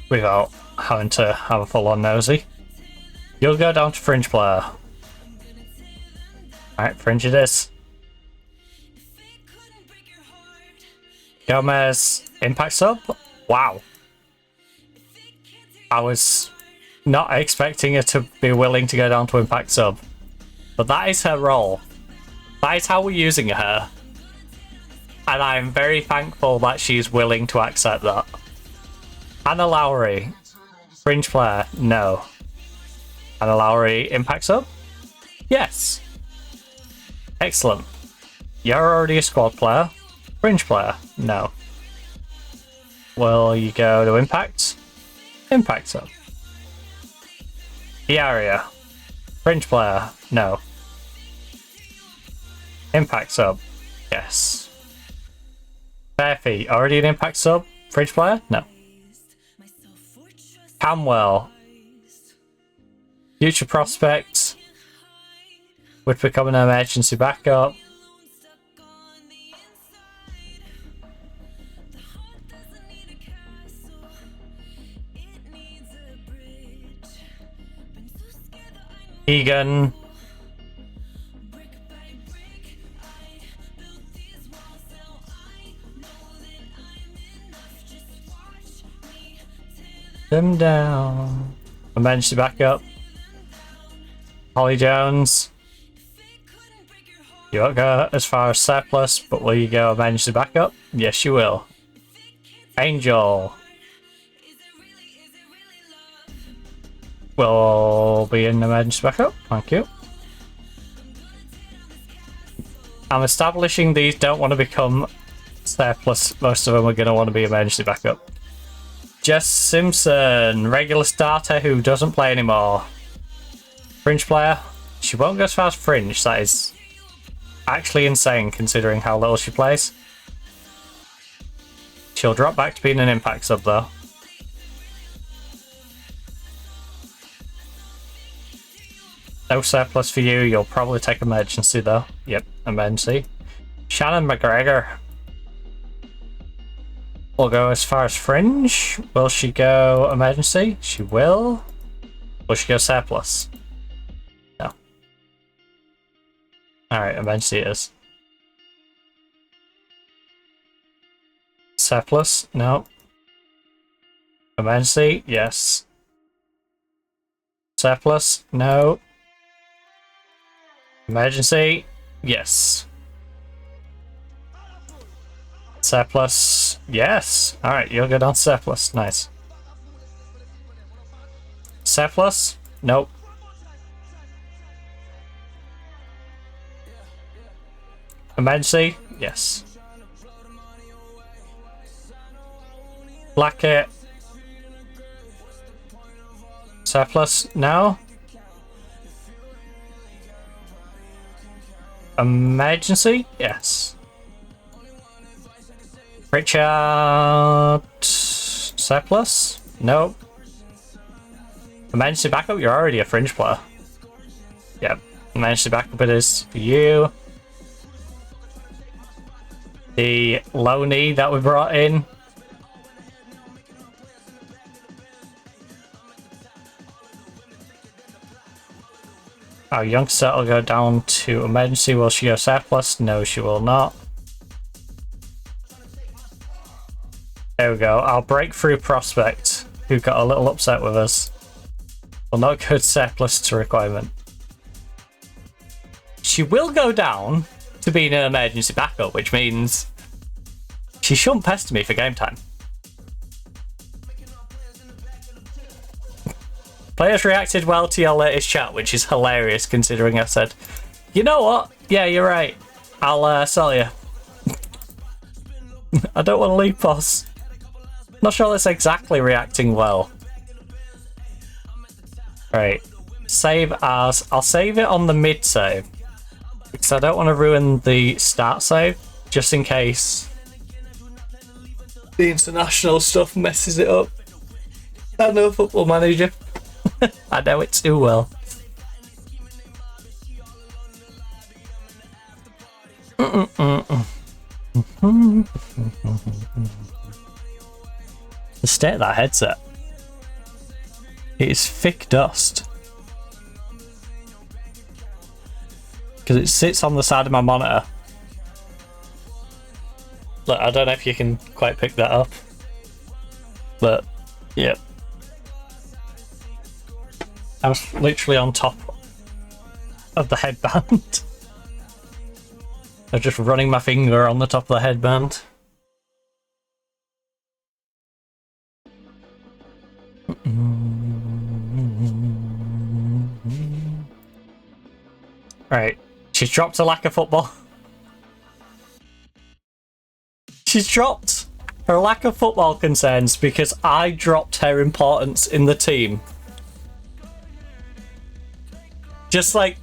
Without having to have a full-on nosy. You'll go down to fringe player. Alright, fringe it is. Gomez, impact sub? Wow. I was not expecting her to be willing to go down to impact sub. But that is her role. That is how we're using her. And I'm very thankful that she's willing to accept that. Anna Lowry, fringe player? No. Anna Lowry, impact sub? Yes. Excellent. You're already a squad player. Fringe player? No. Will you go to impact? Impact sub. The area. Fringe player? No. Impact sub? Yes. Fairfee, already an impact sub? Fringe player? No. Camwell. Future prospect. Would become an emergency backup. Egan. Them down. Emergency backup. Holly Jones. You won't go as far as surplus, but will you go emergency backup? Yes, you will. Angel. Will be in emergency backup. Thank you. I'm establishing these don't want to become surplus. Most of them are going to want to be emergency backup. Jess Simpson, regular starter who doesn't play anymore. Fringe player. She won't go as far as fringe. That is actually insane considering how little she plays. She'll drop back to being an impact sub though. No surplus for you. You'll probably take emergency though. Yep, emergency. Shannon McGregor will go as far as fringe. Will she go emergency? She will. Will she go surplus? No. Alright, emergency it is. Surplus? No. Emergency? Yes. Surplus? No. Emergency? Yes. Surplus. Yes. Alright, you'll go down surplus. Nice. Surplus? Nope. Emergency? Yes. Blacket. Surplus? No. Emergency? Yes. Richard. Surplus? Nope. Emergency backup? You're already a fringe player. Yep. Emergency backup it is for you. The low knee that we brought in. Our youngster will go down to emergency. Will she go surplus? No, she will not. There we go. Our breakthrough prospect, who got a little upset with us, will not go surplus to requirement. She will go down to being an emergency backup, which means she shouldn't pester me for game time. Players reacted well to your latest chat, which is hilarious considering I said, you know what? Yeah, you're right. I'll sell you. I don't want to leave, boss. Not sure that's exactly reacting well. Right. Save as. I'll save it on the mid save. Because I don't want to ruin the start save. Just in case the international stuff messes it up. I know Football Manager. I know it too well. The state of that headset. It is thick dust. Because it sits on the side of my monitor. Look, I don't know if you can quite pick that up. But, yeah. I was literally on top of the headband. I was just running my finger on the top of the headband. Right, she's dropped a lack of football. She's dropped her lack of football concerns because I dropped her importance in the team. Just like,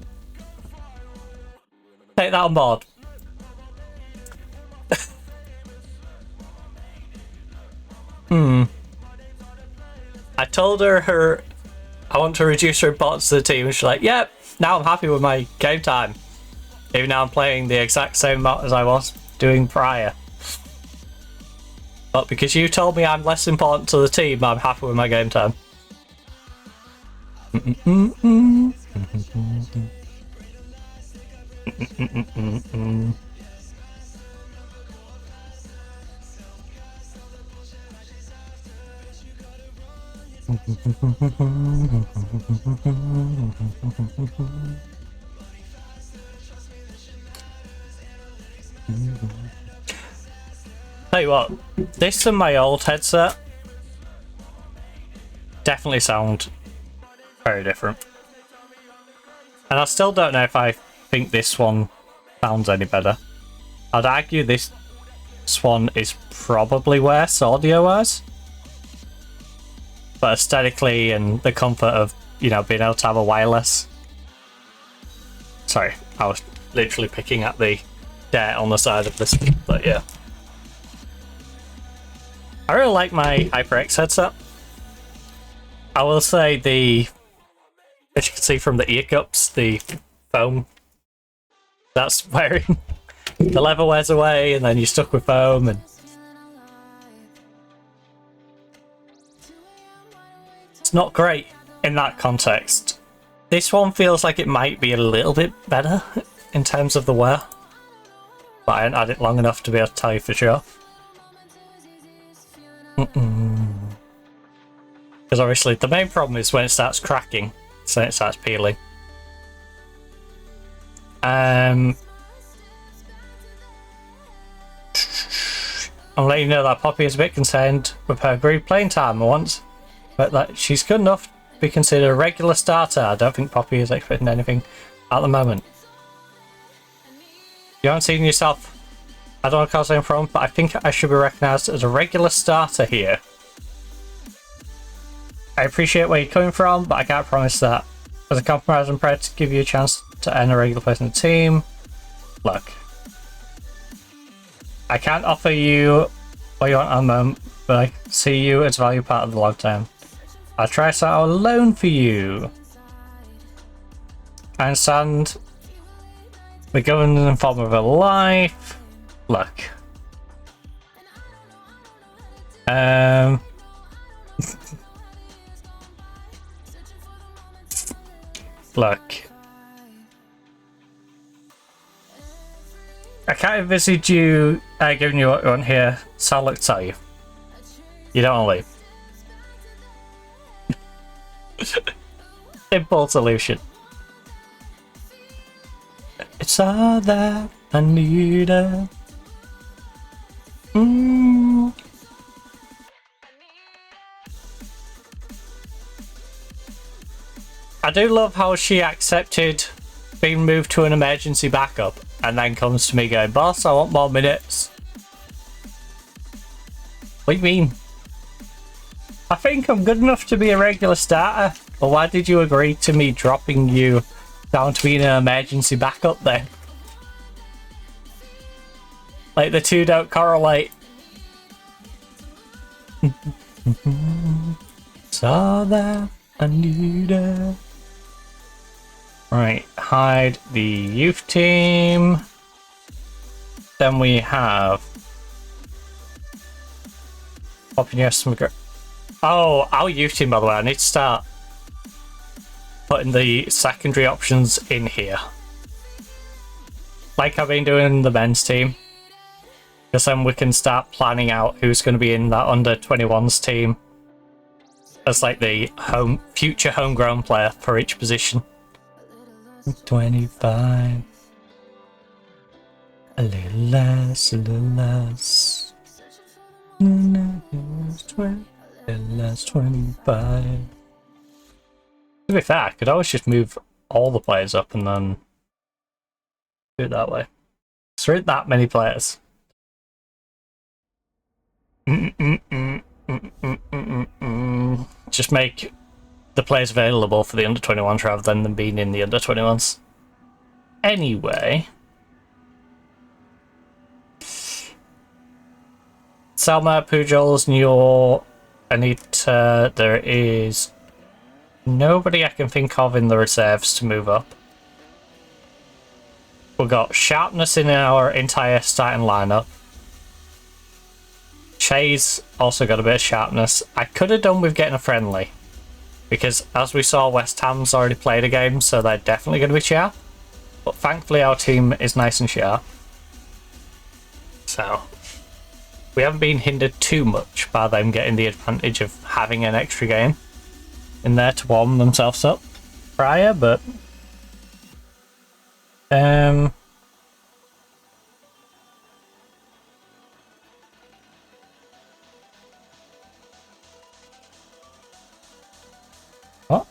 take that on board. I told her I want to reduce her importance to the team, and she's like, yep, now I'm happy with my game time. Even now I'm playing the exact same amount as I was doing prior. But because you told me I'm less important to the team, I'm happy with my game time. Tell you what, this and my old headset definitely sound very different. And I still don't know if I think this one sounds any better. I'd argue this one is probably worse audio-wise. But aesthetically and the comfort of, you know, being able to have a wireless. Sorry, I was literally picking at the dirt on the side of this, but yeah. I really like my HyperX headset. I will say as you can see from the ear cups, the foam that's wearing, the leather wears away and then you're stuck with foam, and it's not great in that context. This one feels like it might be a little bit better in terms of the wear, but I haven't had it long enough to be able to tell you for sure. Because obviously the main problem is when it starts cracking, so it starts peeling. I'm letting you know that Poppy is a bit concerned with her agreed playing time once, but that she's good enough to be considered a regular starter. I don't think Poppy is expecting anything at the moment. You haven't seen yourself. I don't know where I'm from, but I think I should be recognised as a regular starter here. I appreciate where you're coming from, but I can't promise that. As a compromise, I'm prepared to give you a chance to earn a regular place in the team. Look, I can't offer you what you want at the moment, but I see you as a valuable part of the long term. I'll try to start out alone for you. I understand the governance and form of a life. Look. Look. I can't envisage you giving you what you want here, so I'll look to tell you. You don't want to leave. Simple solution. It's all that I need. I do love how she accepted being moved to an emergency backup and then comes to me going, boss, I want more minutes. What do you mean? I think I'm good enough to be a regular starter, but why did you agree to me dropping you down to being an emergency backup then? Like, the two don't correlate. Saw that I need it. Right, hide the youth team. Then we have Oh, our youth team, by the way. I need to start putting the secondary options in here, like I've been doing in the men's team, because then we can start planning out who's going to be in that under 21s team as like the future homegrown player for each position. 25. A little less, a little less. A little less 25. To be fair, I could always just move all the players up and then do it that way. There aren't that many players. Just make the players available for the under 21s rather than them being in the under 21s. Anyway, Selma, Pujols, Newell, Anita, there is nobody I can think of in the reserves to move up. We've got sharpness in our entire starting lineup. Shay's also got a bit of sharpness. I could have done with getting a friendly, because as we saw, West Ham's already played a game, so they're definitely going to be sharp. But thankfully our team is nice and sharp. So we haven't been hindered too much by them getting the advantage of having an extra game in there to warm themselves up prior, but what?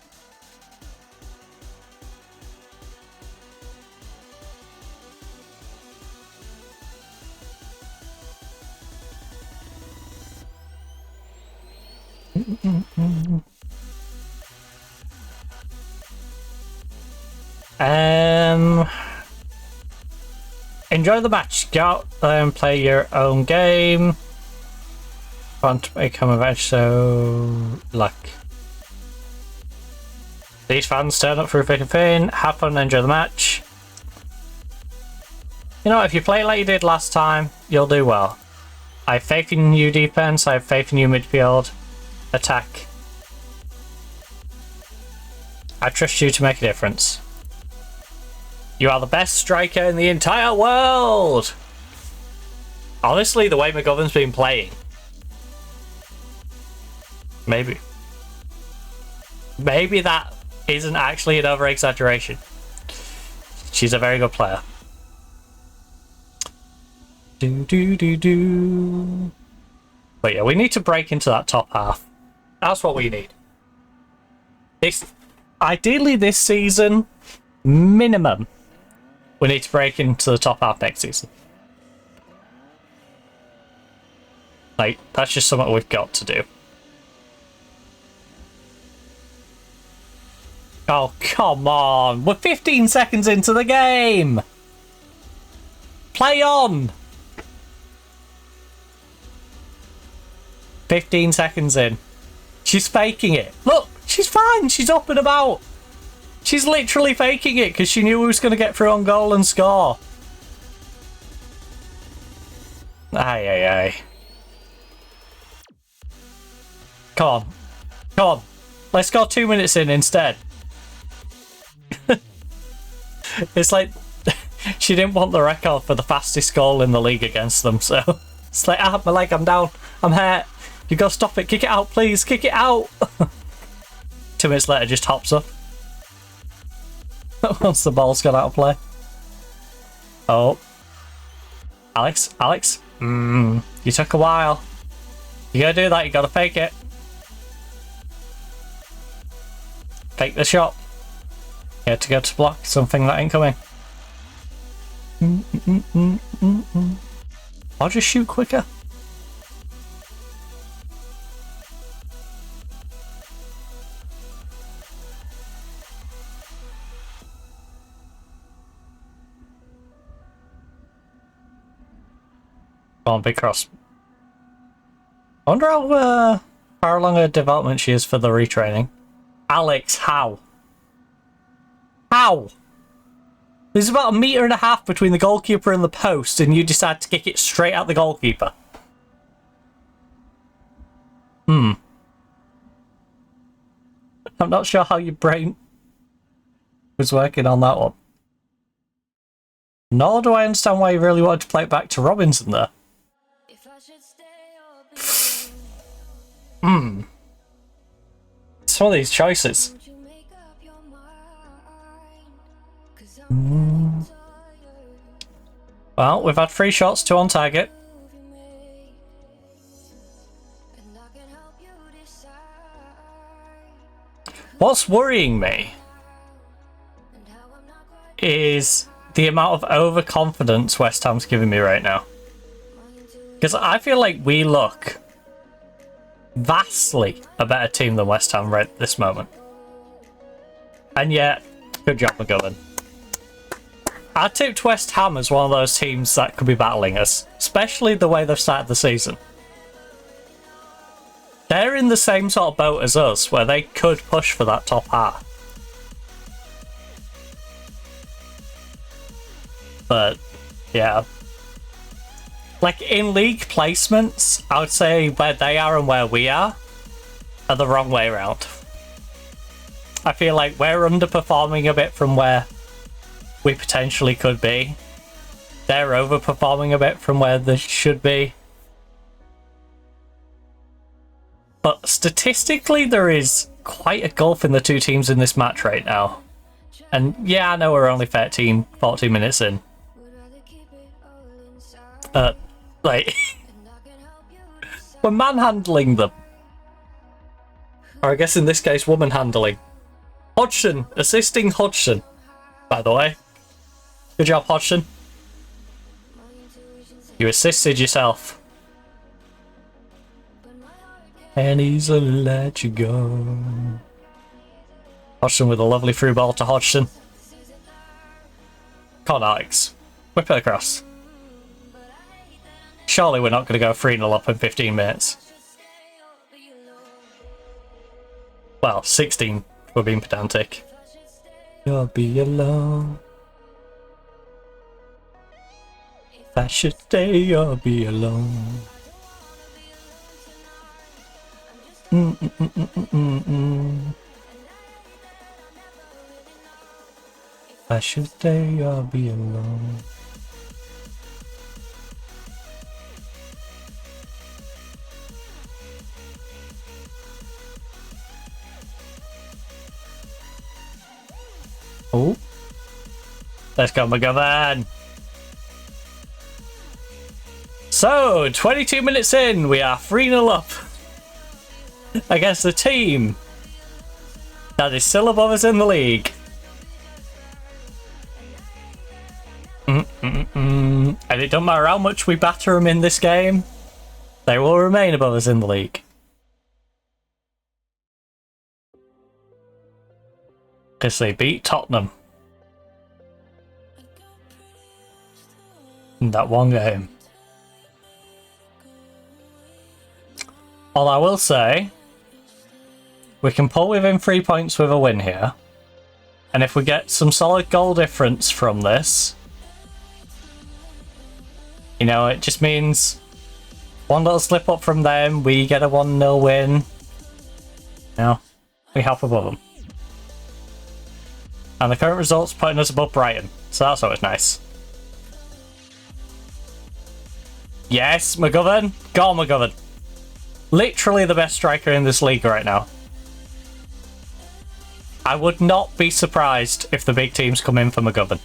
Enjoy the match. Go out there and play your own game. Want to become a match, so luck. These fans turn up for a thick and thin. Have fun and enjoy the match. You know, if you play like you did last time, you'll do well. I have faith in you defense. I have faith in you midfield. Attack. I trust you to make a difference. You are the best striker in the entire world! Honestly, the way McGovern's been playing. Maybe that isn't actually an over-exaggeration. She's a very good player. Do do do do. But yeah, we need to break into that top half. That's what we need. Ideally this season, minimum, we need to break into the top half next season. Like, that's just something we've got to do. Oh, come on. We're 15 seconds into the game. Play on. 15 seconds in. She's faking it. Look, she's fine. She's up and about. She's literally faking it because she knew we was going to get through on goal and score. Aye, aye, aye. Come on. Come on. Let's go 2 minutes in instead. It's like she didn't want the record for the fastest goal in the league against them, so it's like, ah, my leg, I'm down, I'm hurt. You gotta stop it, kick it out, please, kick it out. 2 minutes later, just hops up. Once the ball's gone out of play. Oh. Alex, you took a while. You gotta do that, you gotta fake it. Fake the shot. You have to go to block something that ain't coming. I'll just shoot quicker. Come on, big cross. I wonder how far along her development she is for the retraining. Alex, how? How? There's about 1.5 meters between the goalkeeper and the post, and you decide to kick it straight at the goalkeeper. I'm not sure how your brain was working on that one. Nor do I understand why you really wanted to play it back to Robinson there. Some of these choices. Well, we've had 3 shots, 2 on target. What's worrying me is the amount of overconfidence West Ham's giving me right now. Because I feel like we look vastly a better team than West Ham right at this moment. And yet, good job, McGovern. I tipped West Ham as one of those teams that could be battling us, especially the way they've started the season. They're in the same sort of boat as us, where they could push for that top half. But, yeah. Like, in league placements, I would say where they are and where we are the wrong way around. I feel like we're underperforming a bit from where we potentially could be. They're overperforming a bit from where they should be. But statistically, there is quite a gulf in the two teams in this match right now. And yeah, I know we're only 14 minutes in. Like, we're manhandling them. Or I guess in this case, woman handling. Hodgson, assisting Hodgson, by the way. Good job, Hodgson. You assisted yourself. And he's let you go. Hodgson with a lovely through ball to Hodgson. Come on, Alex. Whip it across. Surely we're not going to go 3-0 up in 15 minutes. Well, 16 for being pedantic. You'll be alone. If I should stay, you'll be alone. If I should stay, you'll be alone. Oh, let's go, McGovern. So, 22 minutes in, we are 3-0 up against the team that is still above us in the league. And it don't matter how much we batter them in this game, they will remain above us in the league. Because they beat Tottenham in that one game. All I will say, we can pull within 3 points with a win here. And if we get some solid goal difference from this, you know, it just means one little slip up from them, we get a 1-0 win. You know, we help above them. And the current result's putting us above Brighton, so that's always nice. Yes, McGovern. Go on, McGovern. Literally the best striker in this league right now. I would not be surprised if the big teams come in for McGovern.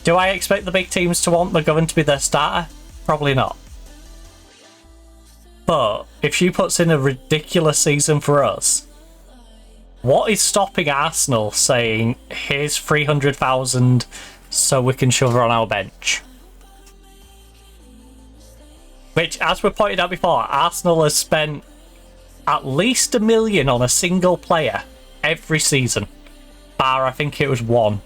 Do I expect the big teams to want McGovern to be their starter? Probably not. But if she puts in a ridiculous season for us, what is stopping Arsenal saying, here's 300,000 so we can shove her on our bench? Which, as we pointed out before, Arsenal has spent at least $1 million on a single player every season. Bar, I think it was one.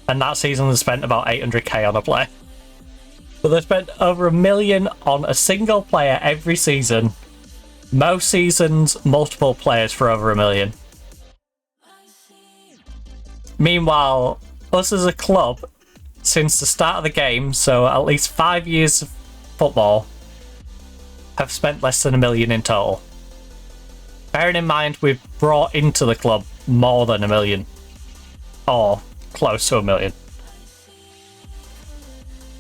And that season they spent about 800k on a player. But they spent over $1 million on a single player every season. Most seasons, multiple players for over $1 million. Meanwhile, us as a club, since the start of the game, so at least 5 years of football, have spent less than $1 million in total. Bearing in mind we've brought into the club more than $1 million. Or close to $1 million.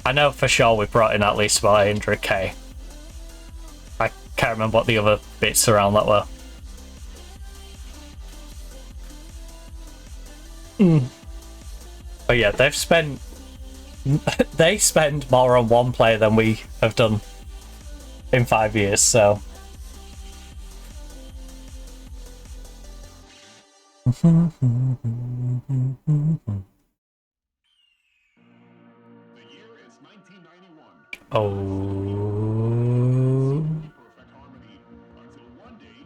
I know for sure we brought in at least about 800k. I can't remember what the other bits around that were. But yeah, they spend more on one player than we have done in 5 years, so. Oh,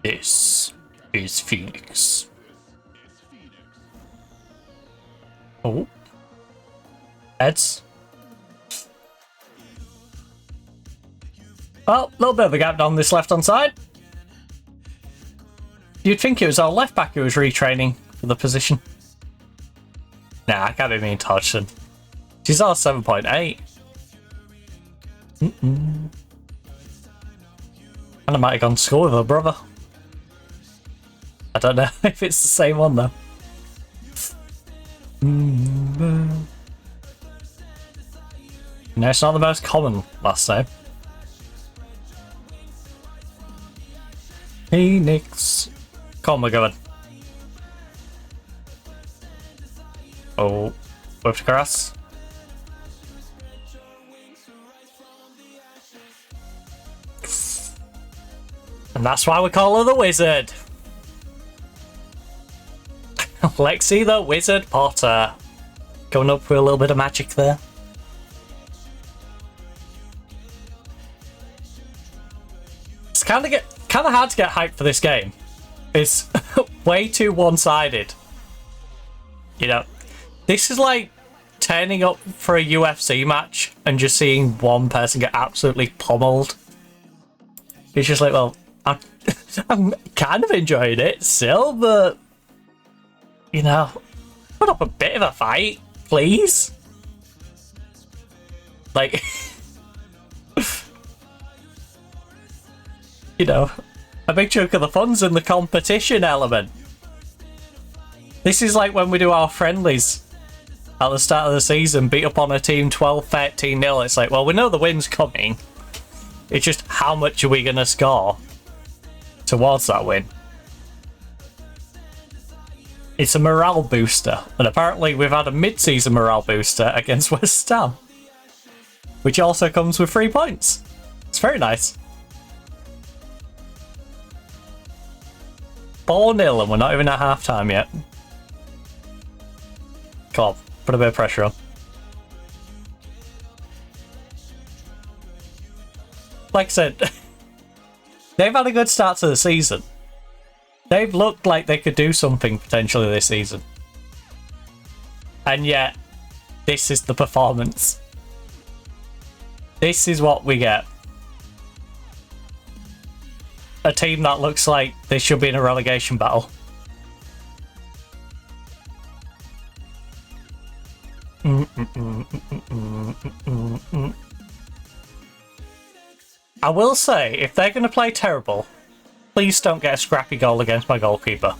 this is Phoenix. Oh, heads. Well, a little bit of a gap down this left-hand side. You'd think it was our left back who was retraining for the position. Nah, I can't be mean to Hodgson. She's all 7.8. And I might have gone to school with her brother. I don't know if it's the same one though. No, it's not the most common last name. Phoenix. Come on, we're going. Oh, whipped across. And that's why we call her the Wizard. Lexi the Wizard Potter. Going up with a little bit of magic there. It's kind of hard to get hyped for this game. It's way too one-sided. You know, this is like turning up for a UFC match and just seeing one person get absolutely pummeled. It's just like, well, I'm kind of enjoying it still, but you know, put up a bit of a fight, please. Like, you know, a big chunk of the fun's in the competition element. This is like when we do our friendlies at the start of the season, beat up on a team 12-13-0. It's like, well, we know the win's coming. It's just how much are we going to score towards that win? It's a morale booster, and apparently we've had a mid-season morale booster against West Ham. which also comes with 3 points. It's very nice. 4-0 and we're not even at half-time yet. Come on, put a bit of pressure on. Like I said, they've had a good start to the season. They've looked like they could do something potentially this season. And yet, this is the performance. This is what we get. A team that looks like they should be in a relegation battle. I will say, if they're going to play terrible, please don't get a scrappy goal against my goalkeeper.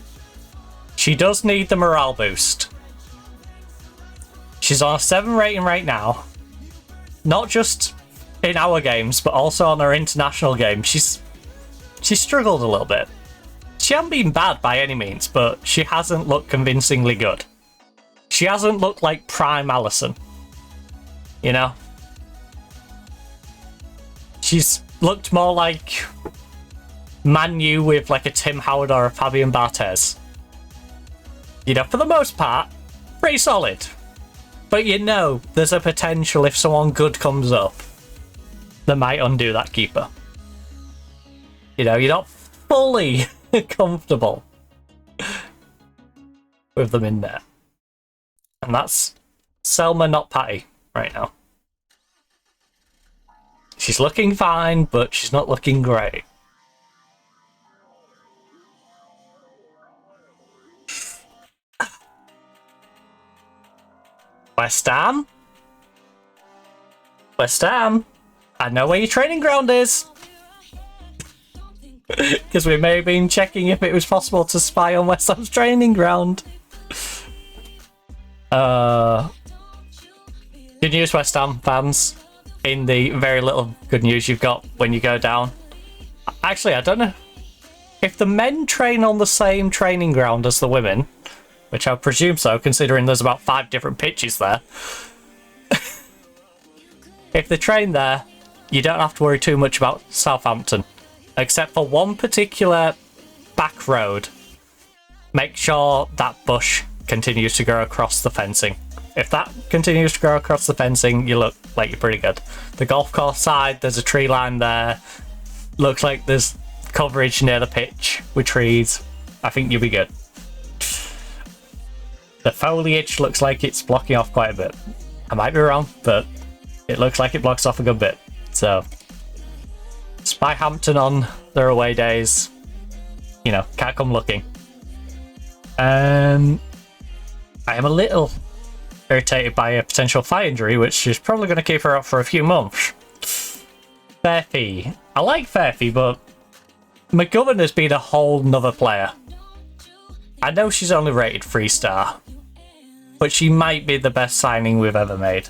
She does need the morale boost. She's on a 7 rating right now. Not just in our games, but also on her international games. She's struggled a little bit. She hasn't been bad by any means, but she hasn't looked convincingly good. She hasn't looked like prime Allison. You know? She's looked more like Man U with like a Tim Howard or a Fabian Barthez. You know, for the most part, pretty solid. But you know, there's a potential if someone good comes up, they might undo that keeper. You know, you're not fully comfortable with them in there. And that's Selma, not Patty, right now. She's looking fine, but she's not looking great. West Ham? West Ham? I know where your training ground is. Because we may have been checking if it was possible to spy on West Ham's training ground. Good news, West Ham fans. In the very little good news you've got when you go down. Actually, I don't know if the men train on the same training ground as the women, which I presume so, considering there's about 5 different pitches there. If they train there, you don't have to worry too much about Southampton, except for one particular back road. Make sure that bush continues to grow across the fencing. If that continues to grow across the fencing, you look like you're pretty good. The golf course side, there's a tree line there. Looks like there's coverage near the pitch with trees. I think you'll be good. The foliage looks like it's blocking off quite a bit. I might be wrong, but it looks like it blocks off a good bit. So, spy Hampton on their away days. You know, can't come looking. I am a little irritated by a potential thigh injury, which is probably going to keep her up for a few months. Fairfie. I like Fairfie, but McGovern has been a whole nother player. I know she's only rated 3-star, but she might be the best signing we've ever made.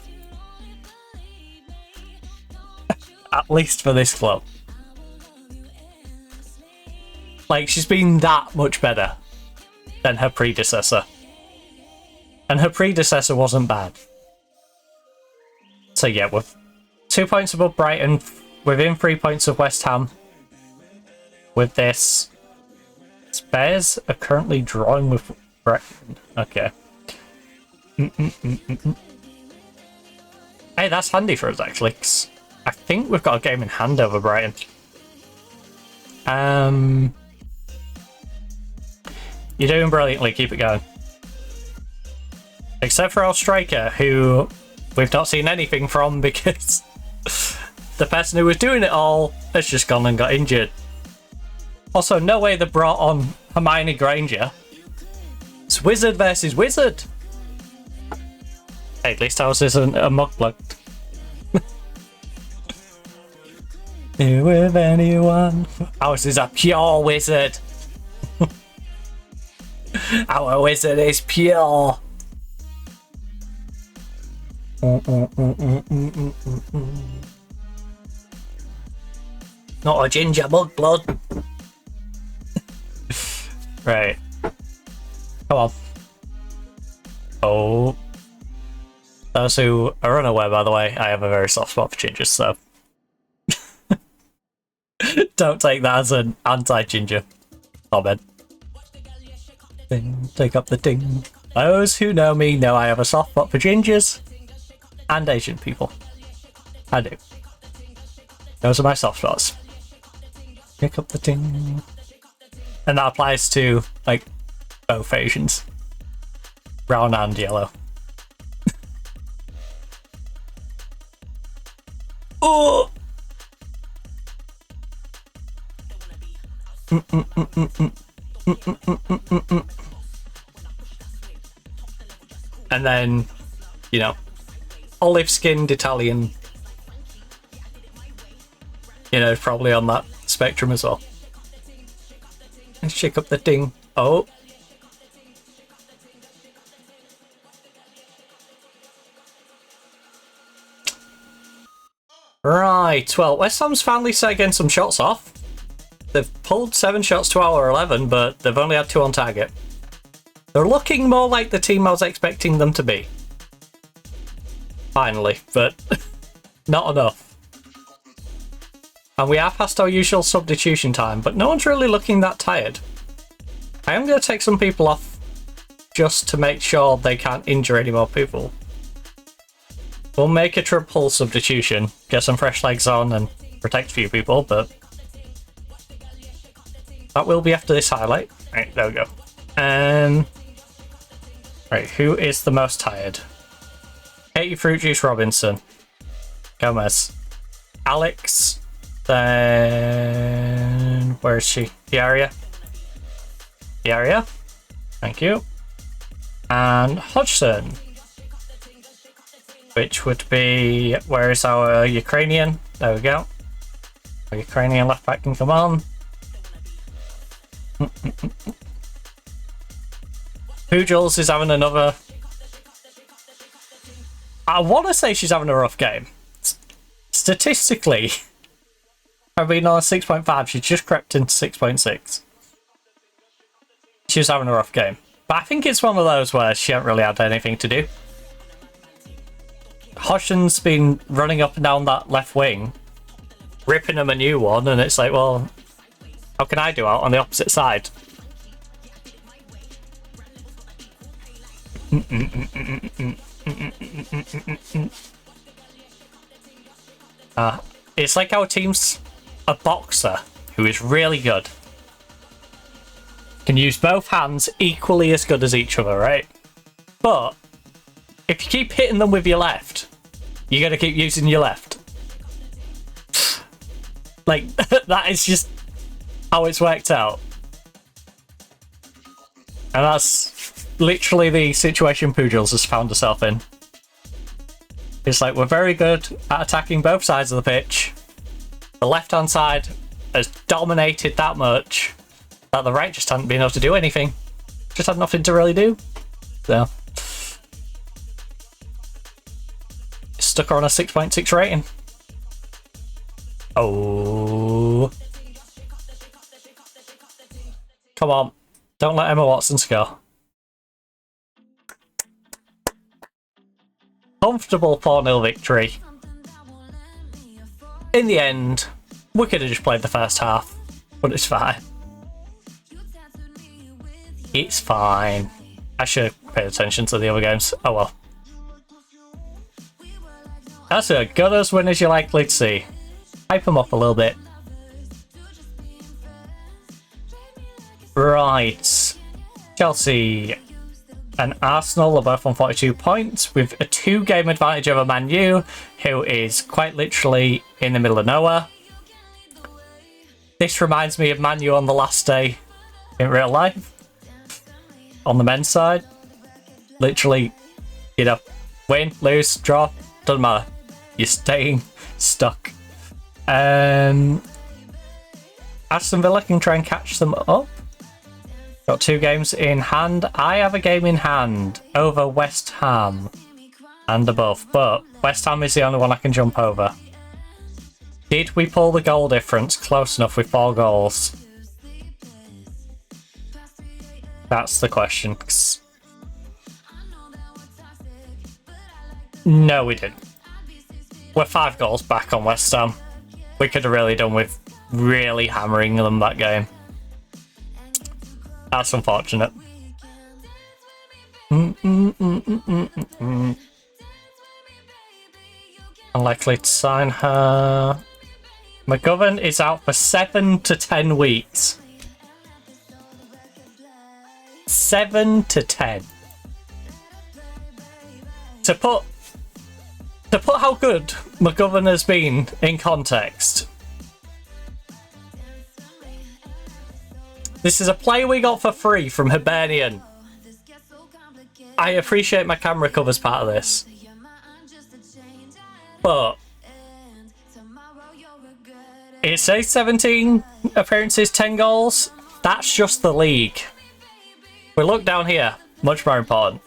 At least for this club. Like, she's been that much better than her predecessor. And her predecessor wasn't bad. So yeah, we're 2 points above Brighton, within 3 points of West Ham. With this, Spurs are currently drawing with Brighton. Okay. Hey, that's handy for us actually, 'cause I think we've got a game in hand over Brighton. You're doing brilliantly, keep it going. Except for our striker, who we've not seen anything from because the person who was doing it all has just gone and got injured. Also, no way they brought on Hermione Granger. It's Wizard versus Wizard. Hey, at least ours isn't a mugplug. With anyone. Ours is a pure wizard. Our wizard is pure. Not a ginger mug blood. Right. Come on. Oh. Those who are unaware, by the way, I have a very soft spot for gingers, so don't take that as an anti-ginger comment. Ding, take up the ding. Those who know me know I have a soft spot for gingers and Asian people. I do. Those are my soft spots. Pick up the ding. And that applies to, like, both Asians. Brown and yellow. Oh! And then, you know, olive-skinned Italian, you know, probably on that spectrum as well. Let's shake up the ding. Oh. Right, well, West Ham's finally getting some shots off. They've pulled 7 shots to our 11, but they've only had 2 on target. They're looking more like the team I was expecting them to be. Finally, but not enough. And we are past our usual substitution time, but no one's really looking that tired. I am going to take some people off just to make sure they can't injure any more people. We'll make a triple substitution, get some fresh legs on and protect a few people, but that will be after this highlight. Right, there we go. Right, who is the most tired? Katie Fruit Juice Robinson. Gomez. Alex. Then where is she? Diaria. Diaria. Thank you. And Hodgson. Which would be, where is our Ukrainian? There we go. Our Ukrainian left back can come on. Pujals is having another... I want to say she's having a rough game. Statistically, her being on a 6.5, she's just crept into 6.6. She's having a rough game. But I think it's one of those where she hasn't really had anything to do. Hodgson's been running up and down that left wing, ripping him a new one, and it's like, well, how can I do out on the opposite side? It's like our team's a boxer who is really good. Can use both hands equally as good as each other, right? But if you keep hitting them with your left, you gotta keep using your left. Like, that is just how it's worked out. And that's literally the situation Pujals has found herself in. It's like, we're very good at attacking both sides of the pitch. The left-hand side has dominated that much that the right just hadn't been able to do anything. Just had nothing to really do. So, stuck her on a 6.6 rating. Oh. Come on. Don't let Emma Watson score. Comfortable 4-0 victory. In the end, we could have just played the first half, but it's fine. It's fine. I should have paid attention to the other games. Oh well. That's as good as win as you're likely to see. Hype them up a little bit. Right. Chelsea and Arsenal are both on 42 points with a 2-game advantage over Man U, who is quite literally in the middle of nowhere. This reminds me of Man U on the last day in real life. On the men's side. Literally, you know, win, lose, draw, doesn't matter. You're staying stuck. Aston Villa can try and catch them up. Got 2 games in hand. I have a game in hand over West Ham and above, but West Ham is the only one I can jump over. Did we pull the goal difference close enough with 4 goals? That's the question. No, we didn't. We're 5 goals back on West Ham. We could have really done with really hammering them that game. That's unfortunate. Unlikely to sign her. McGovern is out for 7 to 10 weeks. 7 to 10. To put how good McGovern has been in context, this is a player we got for free from Hibernian. I appreciate my camera covers part of this, but it says 17 appearances, 10 goals. That's just the league. We look down here, much more important.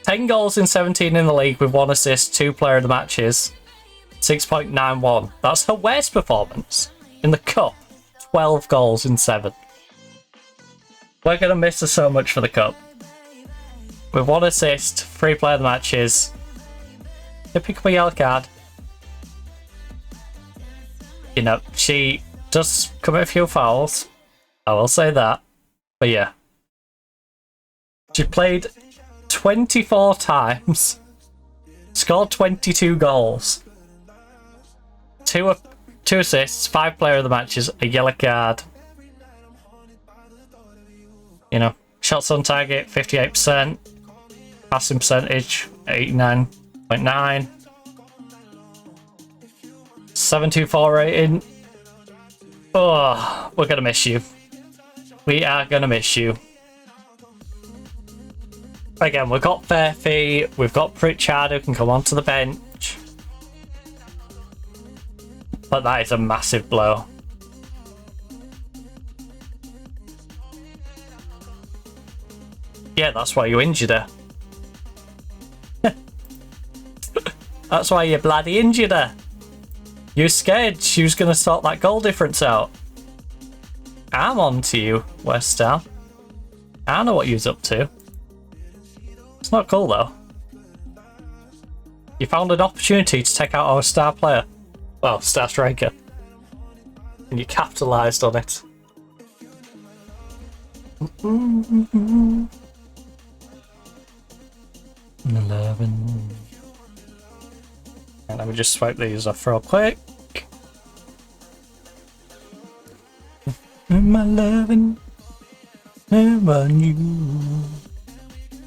10 goals in 17 in the league with 1 assist, 2 player of the matches, 6.91. That's her worst performance. In the cup, 12 goals in 7. We're going to miss her so much for the cup. With 1 assist, 3 player of the matches. They pick up a yellow card. You know, she does commit a few fouls. I will say that. But yeah. She played 24 times, scored 22 goals, 2 assists, 5 player of the matches, a yellow card. You know, shots on target 58%, passing percentage 89.9, 724 rating. Oh, we're gonna miss you. We are gonna miss you. Again, we've got Fairfee, we've got Pritchard who can come onto the bench. But that is a massive blow. Yeah, that's why you injured her. That's why you bloody injured her. You were scared she was going to sort that goal difference out. I'm on to you, West Ham. I know what you was up to. It's not cool though. You found an opportunity to take out our star player. Well, star striker. And you capitalised on it. 11. And let me just swipe these off real quick. My loving, on you.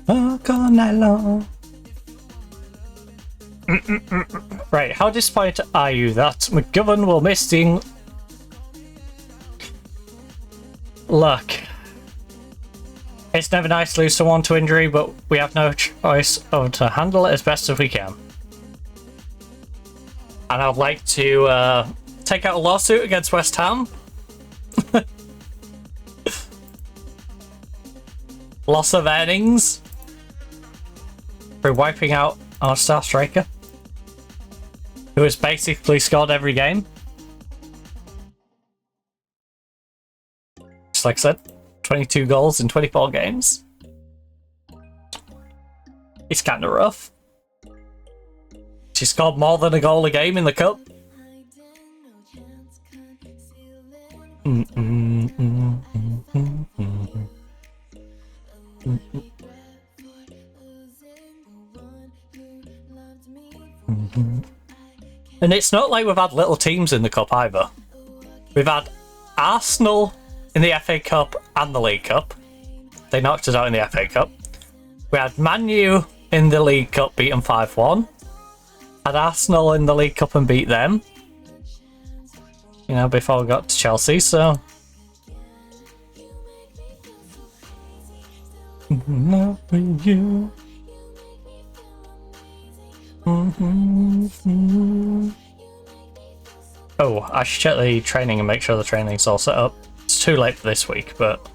Walk all night long. Right, how disappointed are you that McGovern will miss the... Look, it's never nice to lose someone to injury, but we have no choice other to handle it as best as we can. And I'd like to take out a lawsuit against West Ham. Loss of earnings for wiping out our star striker, who has basically scored every game. Just like I said, 22 goals in 24 games. It's kind of rough. She scored more than a goal a game in the cup. And it's not like we've had little teams in the cup either. We've had Arsenal in the FA Cup and the League Cup. They knocked us out in the FA Cup. We had Man U in the League Cup, beat them 5-1. Had Arsenal in the League Cup and beat them. You know, before we got to Chelsea, so... Love with you. Oh, I should check the training and make sure the training's all set up. It's too late for this week, but...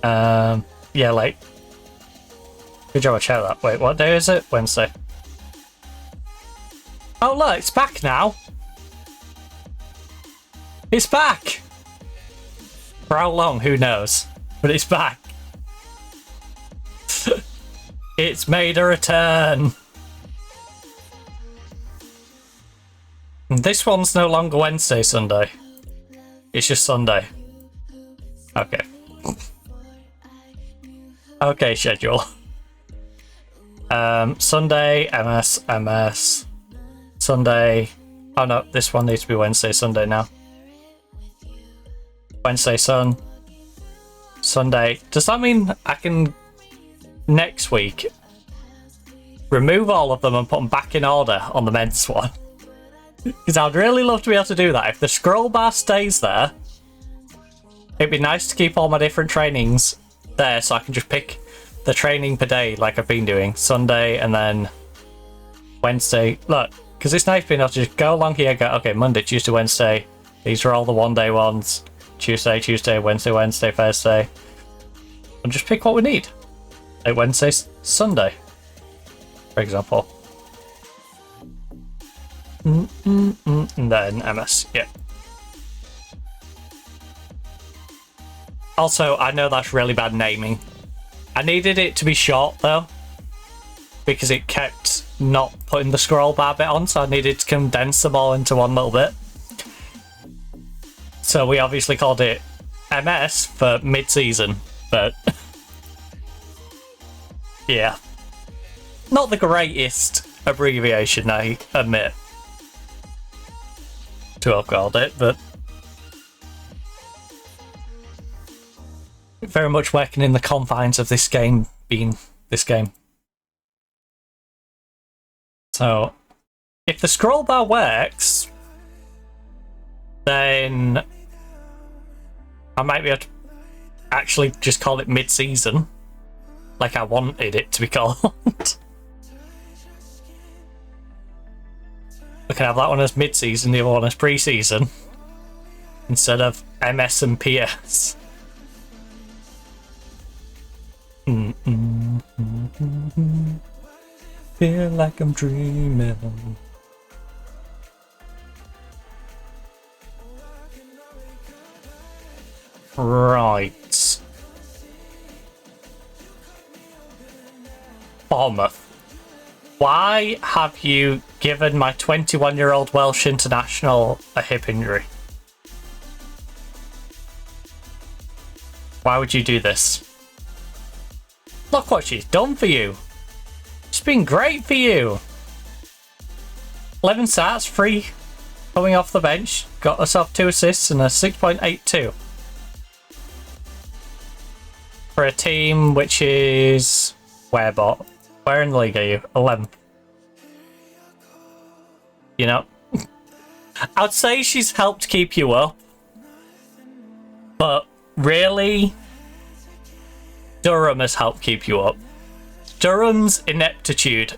yeah, late. Good job I checked that. Wait, what day is it? Wednesday. Oh look, it's back now. It's back! For how long, who knows? But it's back. It's made a return. This one's no longer Wednesday, Sunday. It's just Sunday. Okay. Okay, schedule. Sunday, MS. Sunday. Oh no, this one needs to be Wednesday, Sunday now. Wednesday, Sun. Sunday. Does that mean I can, next week, remove all of them and put them back in order on the men's one? Because I'd really love to be able to do that. If the scroll bar stays there, it'd be nice to keep all my different trainings there so I can just pick the training per day like I've been doing. Sunday and then Wednesday. Look, because it's nice being able to just go along here, go, okay, Monday, Tuesday, Wednesday. These are all the one-day ones. Tuesday, Wednesday, Thursday. And just pick what we need. Like Wednesday, Sunday, for example. And then MS, yeah. Also, I know that's really bad naming. I needed it to be short though, because it kept not putting the scroll bar bit on, so I needed to condense them all into one little bit. So we obviously called it MS for mid-season, but yeah. Not the greatest abbreviation, I admit, to have called it, but very much working in the confines of this game being this game. So, if the scroll bar works, then I might be able to actually just call it mid-season, like I wanted it to be called. We can have that one as mid-season, the other one as pre-season, instead of MS and PS. Feel like I'm dreaming. Right. Bournemouth. Why have you given my 21-year-old Welsh international a hip injury? Why would you do this? Look what she's done for you. It's been great for you. 11 starts, 3 coming off the bench. Got herself 2 assists and a 6.82. For a team which is... Where in the league are you? 11th. You know? I'd say she's helped keep you up. But really... Durham has helped keep you up. Durham's ineptitude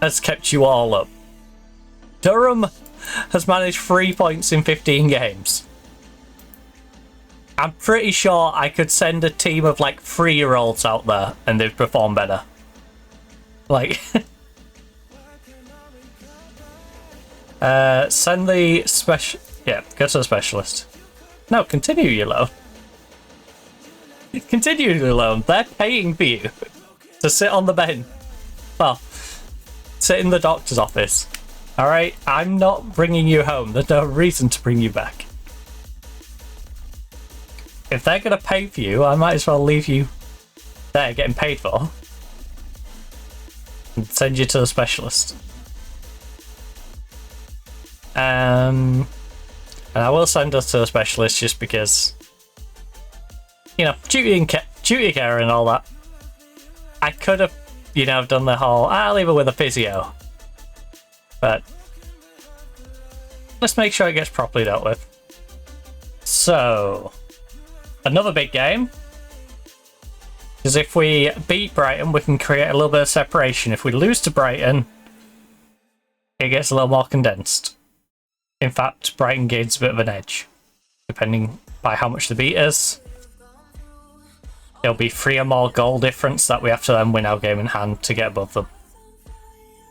has kept you all up. Durham has managed 3 points in 15 games. I'm pretty sure I could send a team of like 3-year-olds out there and they'd perform better. Like... send the special... Yeah, go to the specialist. No, continue your loan. Continue your loan. They're paying for you to sit on the bench. Well, sit in the doctor's office. Alright? I'm not bringing you home. There's no reason to bring you back. If they're going to pay for you, I might as well leave you there getting paid for. And send you to the specialist. And I will send us to the specialist just because, you know, duty care and all that. I could have, you know, done the whole, I'll leave her with a physio. But let's make sure it gets properly dealt with. So, another big game. Because if we beat Brighton, we can create a little bit of separation. If we lose to Brighton, it gets a little more condensed. In fact, Brighton gains a bit of an edge, depending by how much they beat us. It'll be 3 or more goal difference that we have to then win our game in hand to get above them.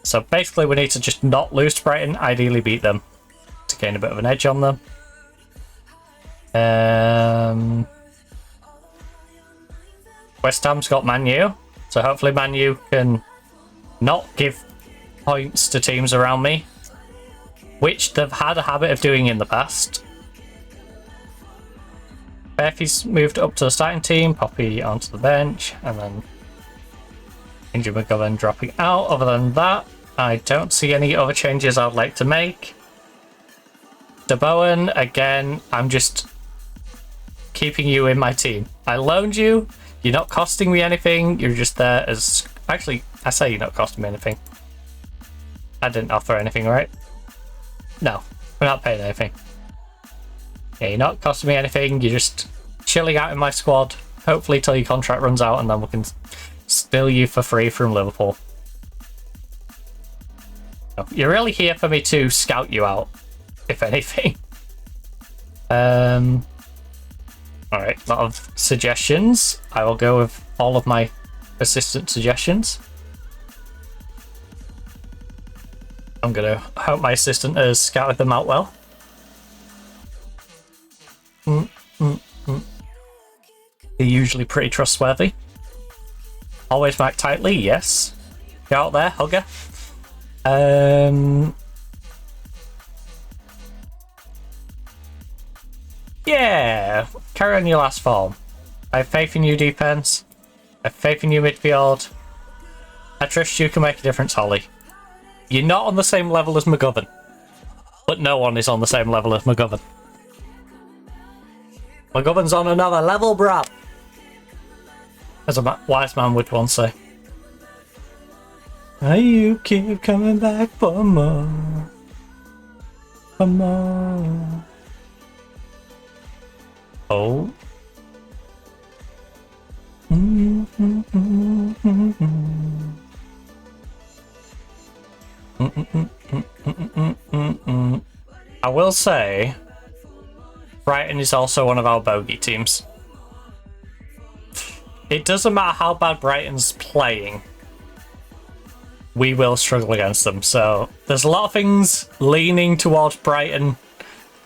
So basically we need to just not lose to Brighton, ideally beat them, to gain a bit of an edge on them. West Ham's got Man U, so hopefully Man U can not give points to teams around me. which they've had a habit of doing in the past. Beffy's moved up to the starting team, Poppy onto the bench, and then Injury McGovern dropping out. Other than that, I don't see any other changes I'd like to make. DeBowen, again, I'm just keeping you in my team. I loaned you, you're not costing me anything, you're just there as... Actually, I say you're not costing me anything. I didn't offer anything, right? No, we're not paying anything. Yeah, you're not costing me anything, you're just chilling out in my squad, hopefully till your contract runs out and then we can steal you for free from Liverpool. You're really here for me to scout you out, if anything. Alright, a lot of suggestions. I will go with all of my assistant suggestions. I'm gonna hope my assistant has scouted them out well. They're usually pretty trustworthy. Always back tightly, yes. Go out there, hugger. Yeah, carry on your last form. I have faith in you, defense. I have faith in you, midfield. I trust you can make a difference, Holly. You're not on the same level as McGovern, but no one is on the same level as McGovern. McGovern's on another level, bruh. As a wise man would once say. You keep coming back for more. For more. Oh. I will say, Brighton is also one of our bogey teams. It doesn't matter how bad Brighton's playing, we will struggle against them. So there's a lot of things leaning towards Brighton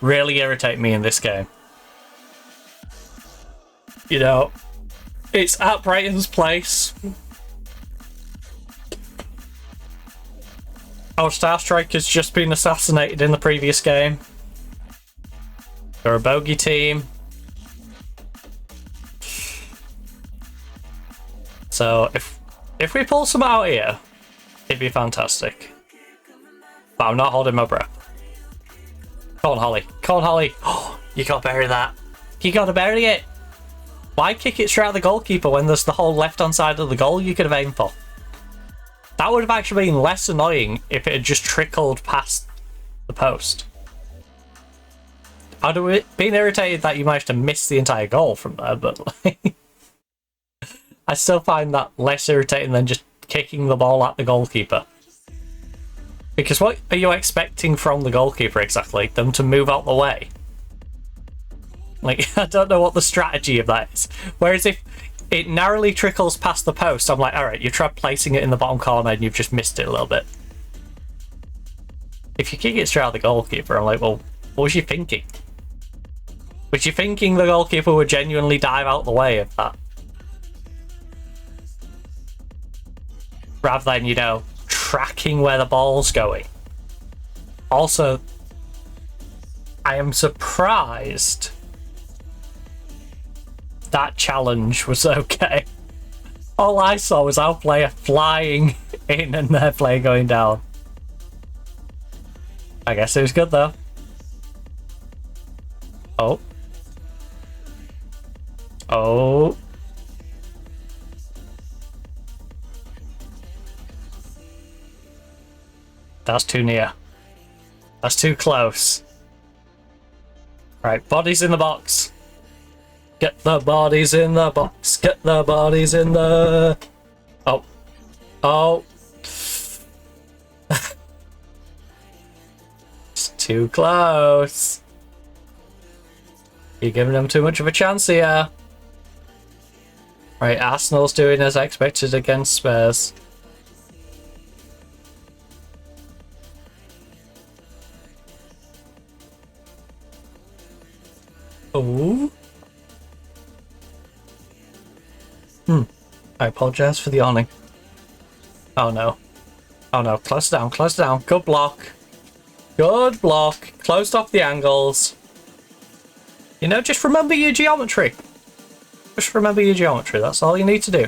really irritate me in this game. You know, it's at Brighton's place. Our star striker's just been assassinated in the previous game. They're a bogey team. So if we pull some out here, it'd be fantastic. But I'm not holding my breath. Come on, Holly. Come on, Holly. Oh, you gotta bury that. You gotta bury it. Why kick it straight at the goalkeeper when there's the whole left-hand side of the goal you could have aimed for? That would have actually been less annoying if it had just trickled past the post. I'd have been irritated that you managed to miss the entire goal from there, but like, I still find that less irritating than just kicking the ball at the goalkeeper. Because what are you expecting from the goalkeeper exactly? Them to move out the way? Like, I don't know what the strategy of that is. Whereas if it narrowly trickles past the post, I'm like, alright, you've tried placing it in the bottom corner and you've just missed it a little bit. If you kick it straight at the goalkeeper, I'm like, well, what was you thinking? Was you thinking the goalkeeper would genuinely dive out the way of that? Rather than, you know, tracking where the ball's going. Also, I am surprised that challenge was okay. All I saw was our player flying in and their player going down. I guess it was good though. Oh. Oh. That's too near. That's too close. Right, bodies in the box. Get the bodies in the box. Get the bodies in the... Oh. Oh. It's too close. You're giving them too much of a chance here. Right, Arsenal's doing as expected against Spurs. Oh. I apologise for the awning. Oh no. Oh no, close down, close down. Good block. Good block. Closed off the angles. You know, just remember your geometry. Just remember your geometry. That's all you need to do.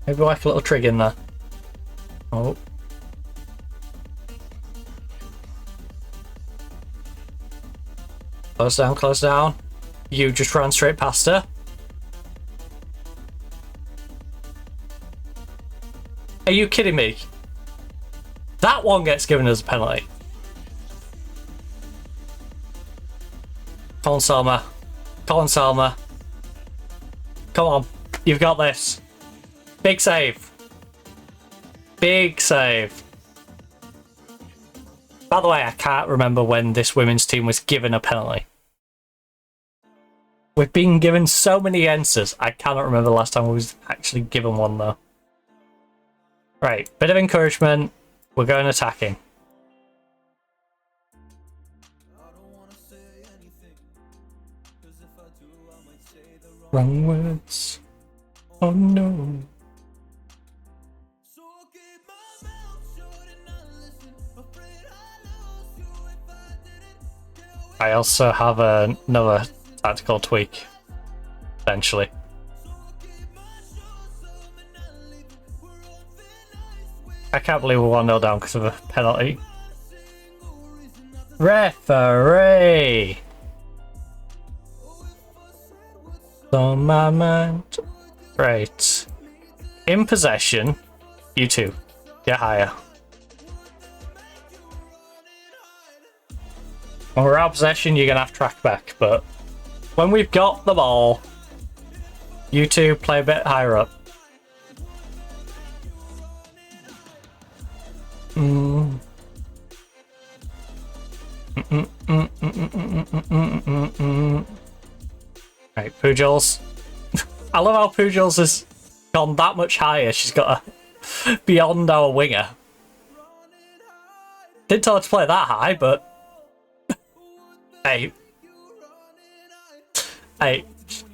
Maybe whack a little trig in there. Oh. Close down, close down. You just ran straight past her. Are you kidding me? That one gets given as a penalty. Come on, Selma. Come on, Selma. Come on. You've got this. Big save. Big save. By the way, I can't remember when this women's team was given a penalty. We've been given so many answers. I cannot remember the last time we was actually given one, though. Right, bit of encouragement. We're going attacking. Wrong words. Oh no. I also have another tactical tweak, eventually. I can't believe we're 1-0 down because of a penalty. Referee! It's on my mind. Right. In possession, you two, get higher. When we're out of possession, you're going to have to track back, but when we've got the ball, you two play a bit higher up. Right, Pujols. I love how Pujols has gone that much higher. She's got a beyond our winger. Didn't tell her to play that high, but hey,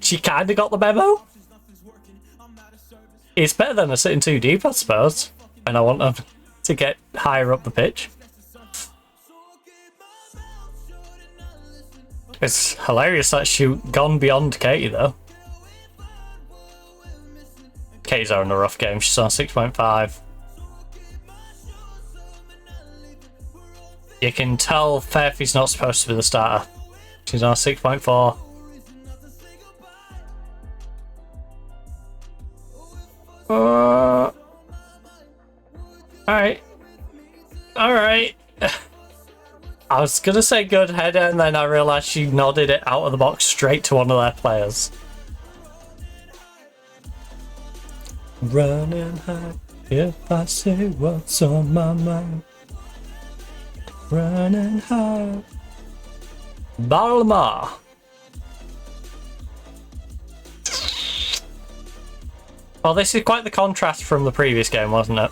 she kind of got the memo. It's better than a sitting too deep, I suppose. And I want them to get higher up the pitch. It's hilarious that she's gone beyond Katie, though. Katie's having a rough game. She's on 6.5. You can tell Fairfie's not supposed to be the starter. She's on 6.4. Alright. Alright. I was gonna say good header, and then I realised she nodded it out of the box straight to one of their players. Running high, if I say what's on my mind. Running high. Balma. Well, this is quite the contrast from the previous game, wasn't it?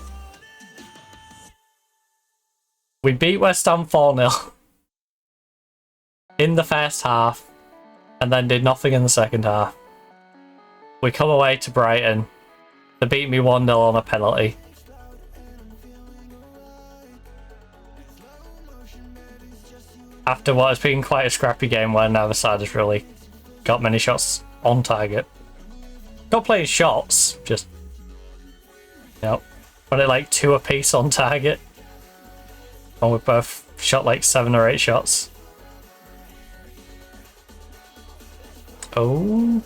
We beat West Ham 4-0 in the first half and then did nothing in the second half. We come away to Brighton. They beat me 1-0 on a penalty. After what has been quite a scrappy game where neither side has really got many shots on target. Got playing shots, just, you know, put it like 2 apiece on target. And we both shot like 7 or 8 shots. Oh.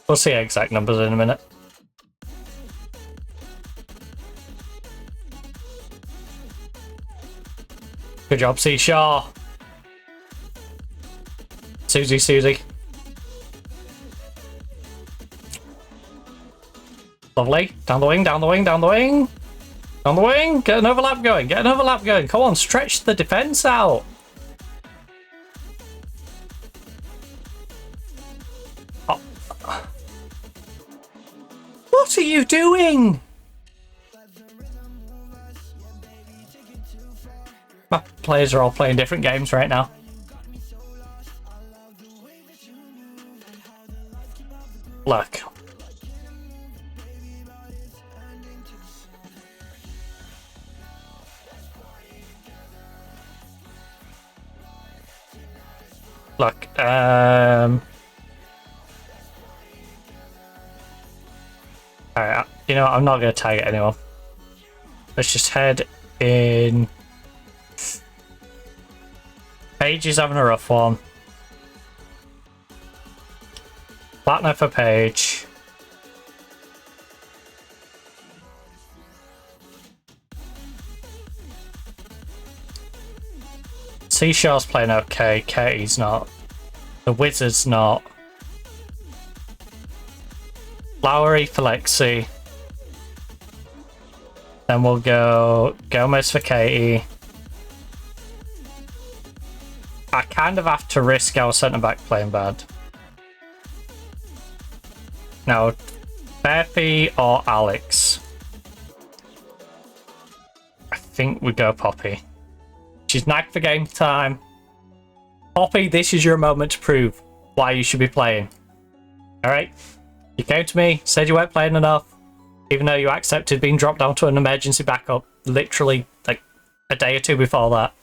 We'll see exact numbers in a minute. Good job, C. Shaw. Susie. Lovely. Down the wing. Down the wing. Get an overlap going. Come on, stretch the defense out. Oh. What are you doing? My players are all playing different games right now. Look. Look, alright, you know, I'm not going to tag it anyone. Let's just head in. Paige is having a rough one. Partner for Paige. Seashaw's playing okay, Katie's not. The Wizard's not. Lowry for Lexi. Then we'll go Gomez for Katie. I kind of have to risk our centre back playing bad. Now, Bearfy or Alex? I think we go Poppy. She's nagged for game time. Poppy, this is your moment to prove why you should be playing. Alright? You came to me, said you weren't playing enough, even though you accepted being dropped down to an emergency backup literally like a day or two before that.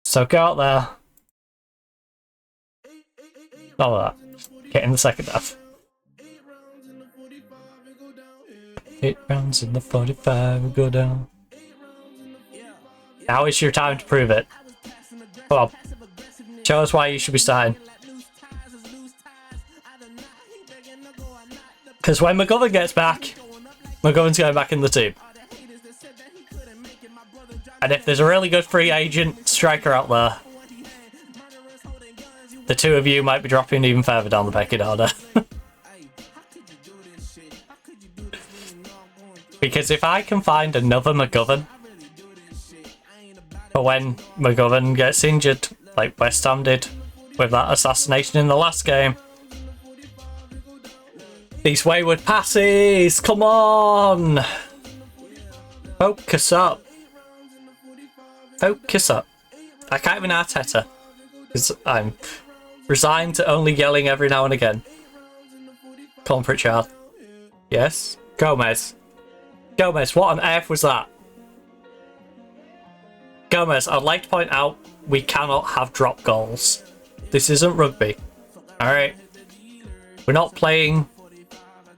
So go out there. All of that. Get in the second half. 8 rounds in the 45 will go down. Now is your time to prove it. Come on. Show us why you should be starting. Because when McGovern gets back, McGovern's going back in the team. And if there's a really good free agent striker out there, the two of you might be dropping even further down the pecking order. Because if I can find another McGovern for when McGovern gets injured, like West Ham did with that assassination in the last game. These wayward passes, come on! Focus up. Focus up. I can't even Arteta, because I'm resigned to only yelling every now and again. Colin Pritchard. Yes? Gomez. Gomez, what on earth was that? Gomez, I'd like to point out, we cannot have drop goals. This isn't rugby. Alright? We're not playing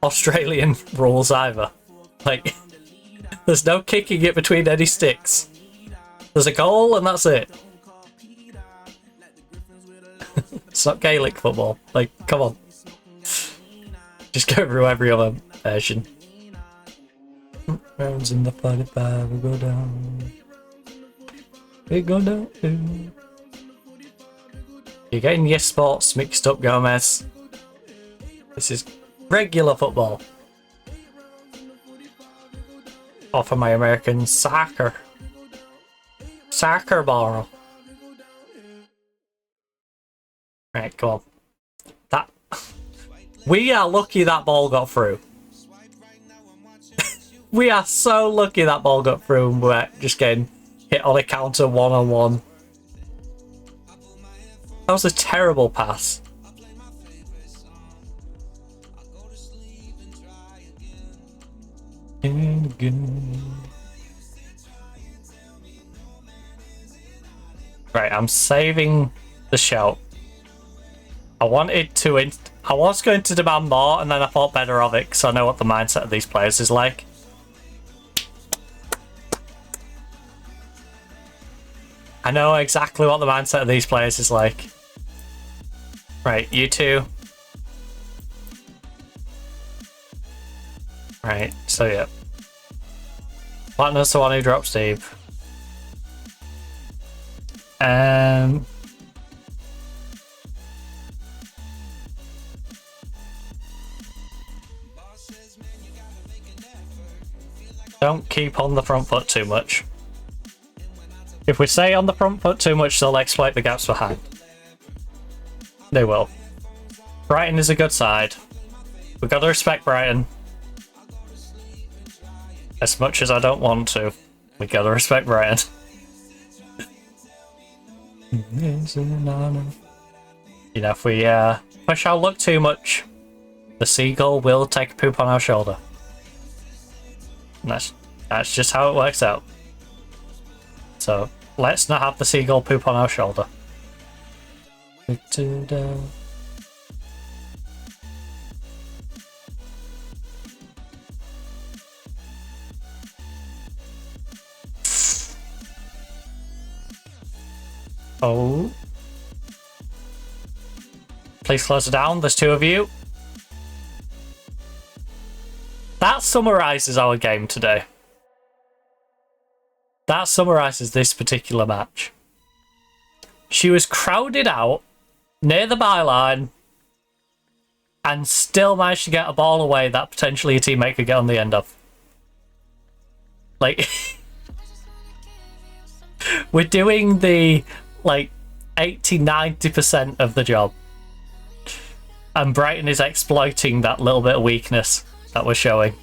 Australian rules either. Like, there's no kicking it between any sticks. There's a goal and that's it. It's not Gaelic football. Like, come on. Just go through every other version. Rounds in the 45 will go down. We go down. You're getting your sports mixed up, Gomez. This is regular football. Or for my American, soccer. Soccer ball. Right, come on. That. We are lucky that ball got through. We are so lucky that ball got through and we're just getting hit on a counter one-on-one. That was a terrible pass. Right, I'm saving the shout. I wanted to... I was going to demand more, and then I thought better of it, because I know what the mindset of these players is like. I know exactly what the mindset of these players is like. Right, you two. Right, so yeah. Platinum's the one who dropped Steve. Don't keep on the front foot too much. If we stay on the front foot too much, they'll exploit the gaps behind. They will. Brighton is a good side. We've got to respect Brighton. As much as I don't want to, we got to respect Brighton. You know, if we push our luck too much, the seagull will take a poop on our shoulder. And that's just how it works out. So let's not have the seagull poop on our shoulder. Oh. Please close it down. There's two of you. That summarizes our game today. That summarizes this particular match. She was crowded out near the byline and still managed to get a ball away that potentially a teammate could get on the end of. Like, we're doing the, like, 80-90% of the job. And Brighton is exploiting that little bit of weakness that we're showing.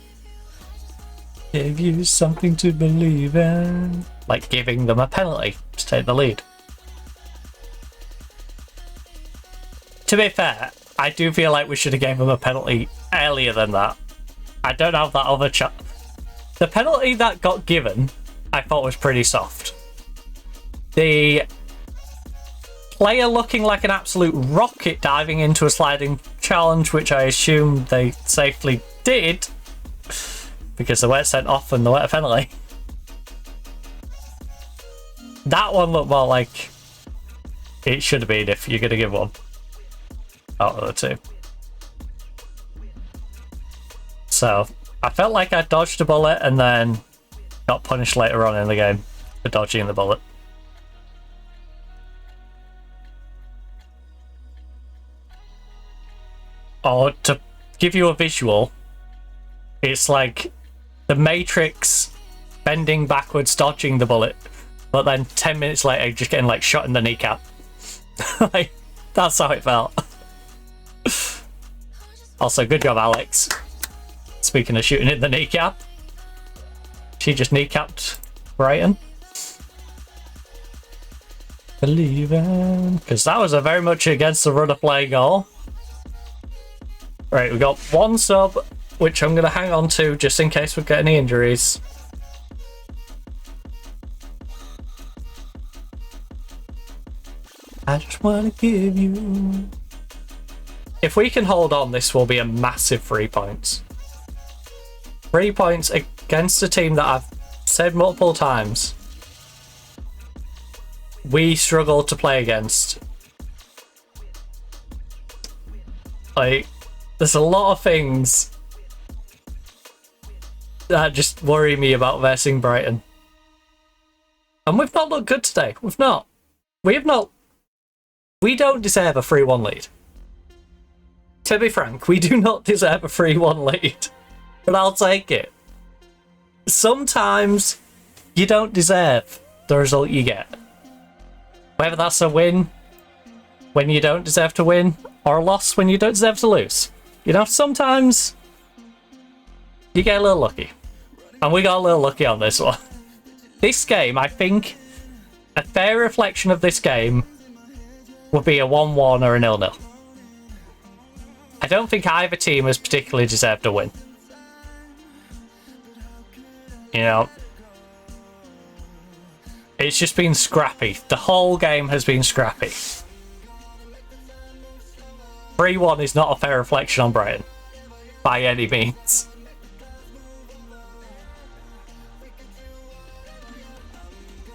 Give you something to believe in. Like giving them a penalty to take the lead. To be fair, I do feel like we should have given them a penalty earlier than that. I don't have that other chat. The penalty that got given, I thought was pretty soft. The player looking like an absolute rocket diving into a sliding challenge, which I assume they safely did, because they weren't sent off and they weren't a penalty. That one looked more like it should have been if you're going to give one out of the two. So I felt like I dodged a bullet and then got punished later on in the game for dodging the bullet. Or to give you a visual, it's like the Matrix bending backwards, dodging the bullet, but then 10 minutes later just getting like shot in the kneecap. Like, that's how it felt. Also, good job, Alex. Speaking of shooting in the kneecap, she just kneecapped Brighton. Believe in, because that was a very much against the run of play goal. Right, we got one sub, which I'm going to hang on to just in case we get any injuries. I just want to give you... If we can hold on, this will be a massive 3 points. 3 points against a team that I've said multiple times we struggle to play against. Like, there's a lot of things that just worry me about versing Brighton. And we've not looked good today. We've not. We have not. We don't deserve a 3-1 lead. To be frank, we do not deserve a 3-1 lead. But I'll take it. Sometimes you don't deserve the result you get. Whether that's a win when you don't deserve to win, or a loss when you don't deserve to lose. You know, sometimes you get a little lucky. And we got a little lucky on this one. This game, I think, a fair reflection of this game would be a 1-1 or a 0-0. I don't think either team has particularly deserved a win. You know, it's just been scrappy. The whole game has been scrappy. 3-1 is not a fair reflection on Brighton, by any means.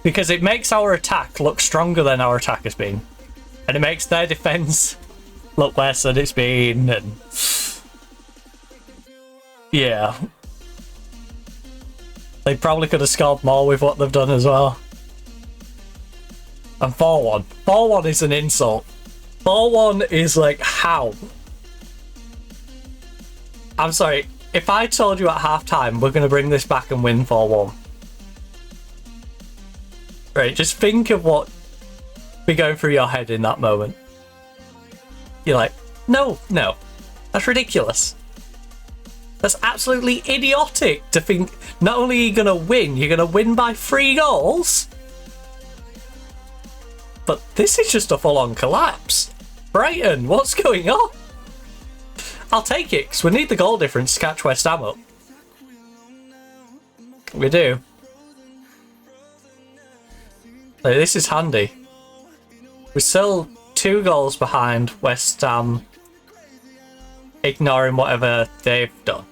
Because it makes our attack look stronger than our attack has been. And it makes their defence look worse than it's been. And yeah. They probably could have scored more with what they've done as well. And 4-1. 4-1 is an insult. 4-1 is like, how? I'm sorry, if I told you at half-time we're going to bring this back and win 4-1. Right, just think of what be going through your head in that moment. You're like, no, that's ridiculous. That's absolutely idiotic to think not only are you going to win, you're going to win by 3 goals. But this is just a full-on collapse. Brighton, what's going on? I'll take it, because we need the goal difference to catch West Ham up. We do. So this is handy. We're still 2 goals behind West Ham, ignoring whatever they've done.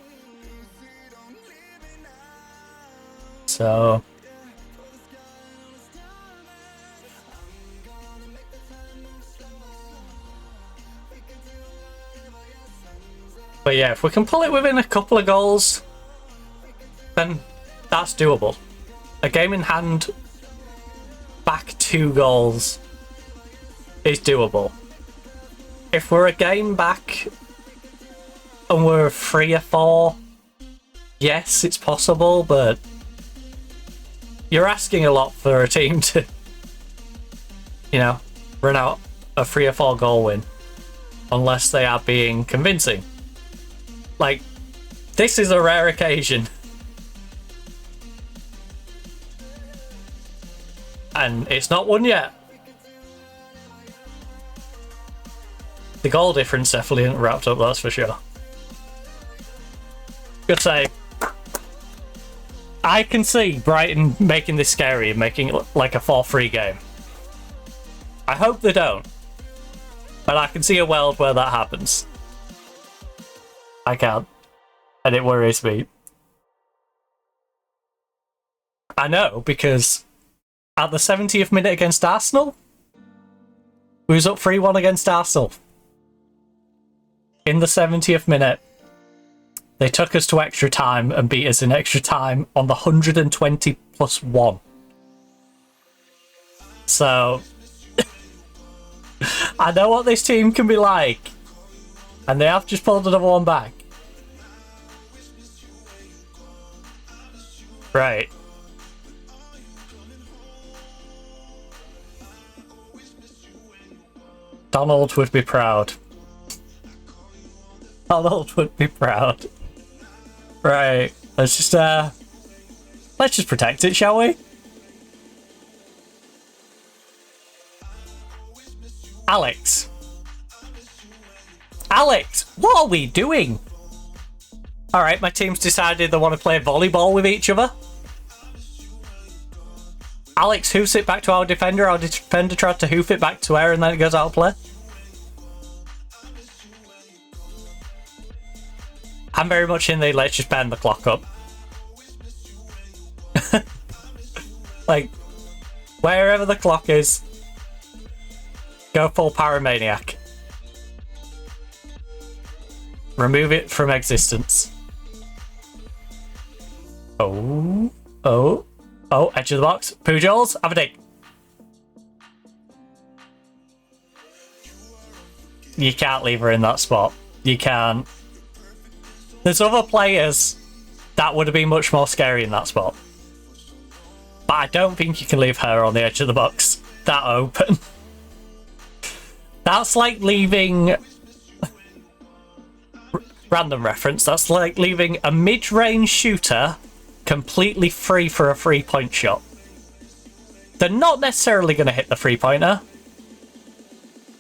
So... But yeah, if we can pull it within a couple of goals, then that's doable. A game in hand, back 2 goals is doable. If we're a game back and we're 3 or 4, yes, it's possible, but you're asking a lot for a team to, you know, run out a 3 or 4 goal win, unless they are being convincing. Like, this is a rare occasion. And it's not won yet. The goal difference definitely isn't wrapped up, that's for sure. Good save. I can see Brighton making this scary and making it like a 4-3 game. I hope they don't. But I can see a world where that happens. I can't. And it worries me. I know, because at the 70th minute against Arsenal, we was up 3-1 against Arsenal. In the 70th minute, they took us to extra time and beat us in extra time on the 120 plus 1. So, I know what this team can be like. And they have just pulled another one back. Right. Donald would be proud. Donald would be proud. Right. Let's just protect it, shall we? Alex. Alex, what are we doing? Alright, my team's decided they want to play volleyball with each other. Alex hoofs it back to our defender. Our defender tried to hoof it back to her and then it goes out of play. I'm very much in the let's just bend the clock up. Like, wherever the clock is, go full paramaniac. Remove it from existence. Oh, edge of the box. Pujols, have a dig. You can't leave her in that spot. You can't. There's other players that would have been much more scary in that spot. But I don't think you can leave her on the edge of the box that open. That's like leaving... Random reference, that's like leaving a mid-range shooter completely free for a 3-point shot. They're not necessarily going to hit the 3-pointer,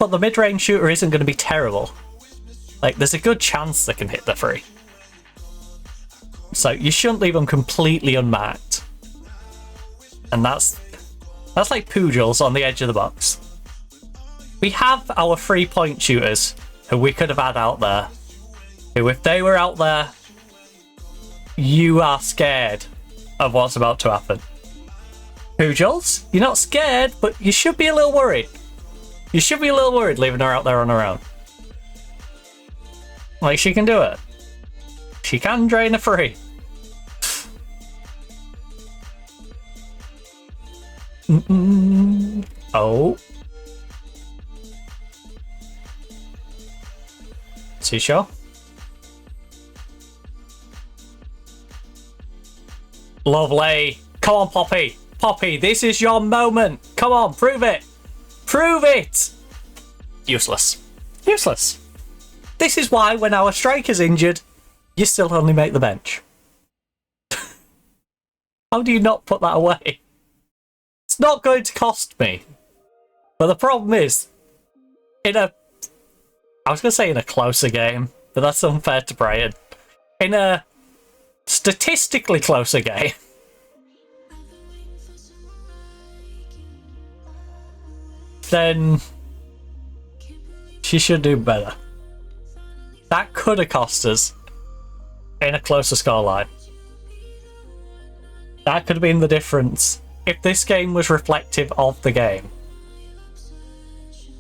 but the mid-range shooter isn't going to be terrible. Like, there's a good chance they can hit the 3. So you shouldn't leave them completely unmarked. And that's like Pujols on the edge of the box. We have our 3-point shooters who we could have had out there, who if they were out there, you are scared of what's about to happen. Pujols, you're not scared, but you should be a little worried. You should be a little worried leaving her out there on her own. Like, she can do it. She can drain a 3. Oh. Is he sure? Lovely. Come on, Poppy. Poppy, this is your moment. Come on, prove it. Prove it. Useless. Useless. This is why when our striker's injured, you still only make the bench. How do you not put that away? It's not going to cost me. But the problem is, I was going to say in a closer game, but that's unfair to Brighton. In a statistically closer game, then she should do better. That could have cost us in a closer scoreline. That could have been the difference. If this game was reflective of the game.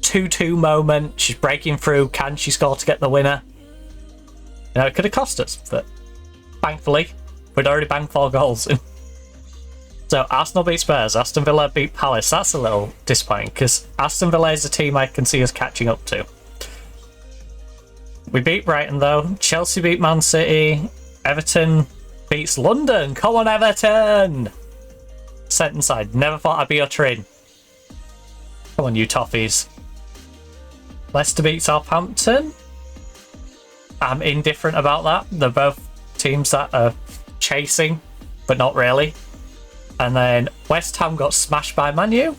2-2 moment, she's breaking through, can she score to get the winner? You know, it could have cost us, but thankfully, we'd already banged 4 goals in. So, Arsenal beat Spurs, Aston Villa beat Palace. That's a little disappointing, because Aston Villa is a team I can see us catching up to. We beat Brighton, though. Chelsea beat Man City. Everton beats London. Come on, Everton! Sentence I never thought I'd be uttering. Come on, you toffees. Leicester beat Southampton. I'm indifferent about that. They're both teams that are chasing, but not really. And then West Ham got smashed by Man U.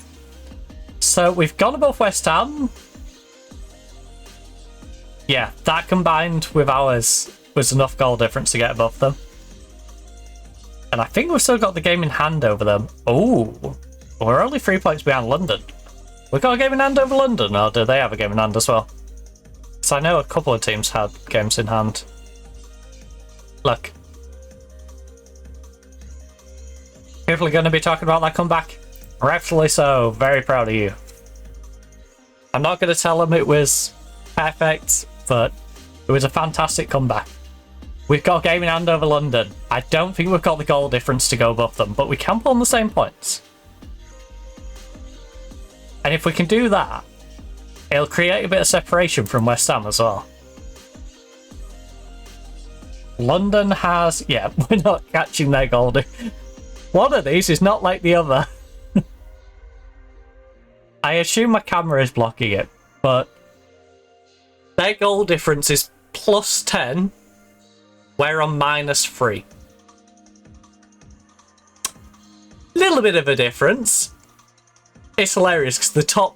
So we've gone above West Ham. Yeah, that combined with ours was enough goal difference to get above them. And I think we've still got the game in hand over them. Oh, we're only 3 points behind London. We got a game in hand over London, or do they have a game in hand as well? So I know a couple of teams had games in hand. Look. People are going to be talking about that comeback. Rightfully so. Very proud of you. I'm not going to tell them it was perfect, but it was a fantastic comeback. We've got a game in hand over London. I don't think we've got the goal difference to go above them, but we can pull on the same points. And if we can do that, it'll create a bit of separation from West Ham as well. London has... Yeah, we're not catching their goal. One of these is not like the other. I assume my camera is blocking it, but their goal difference is +10. We're on -3. Little bit of a difference. It's hilarious because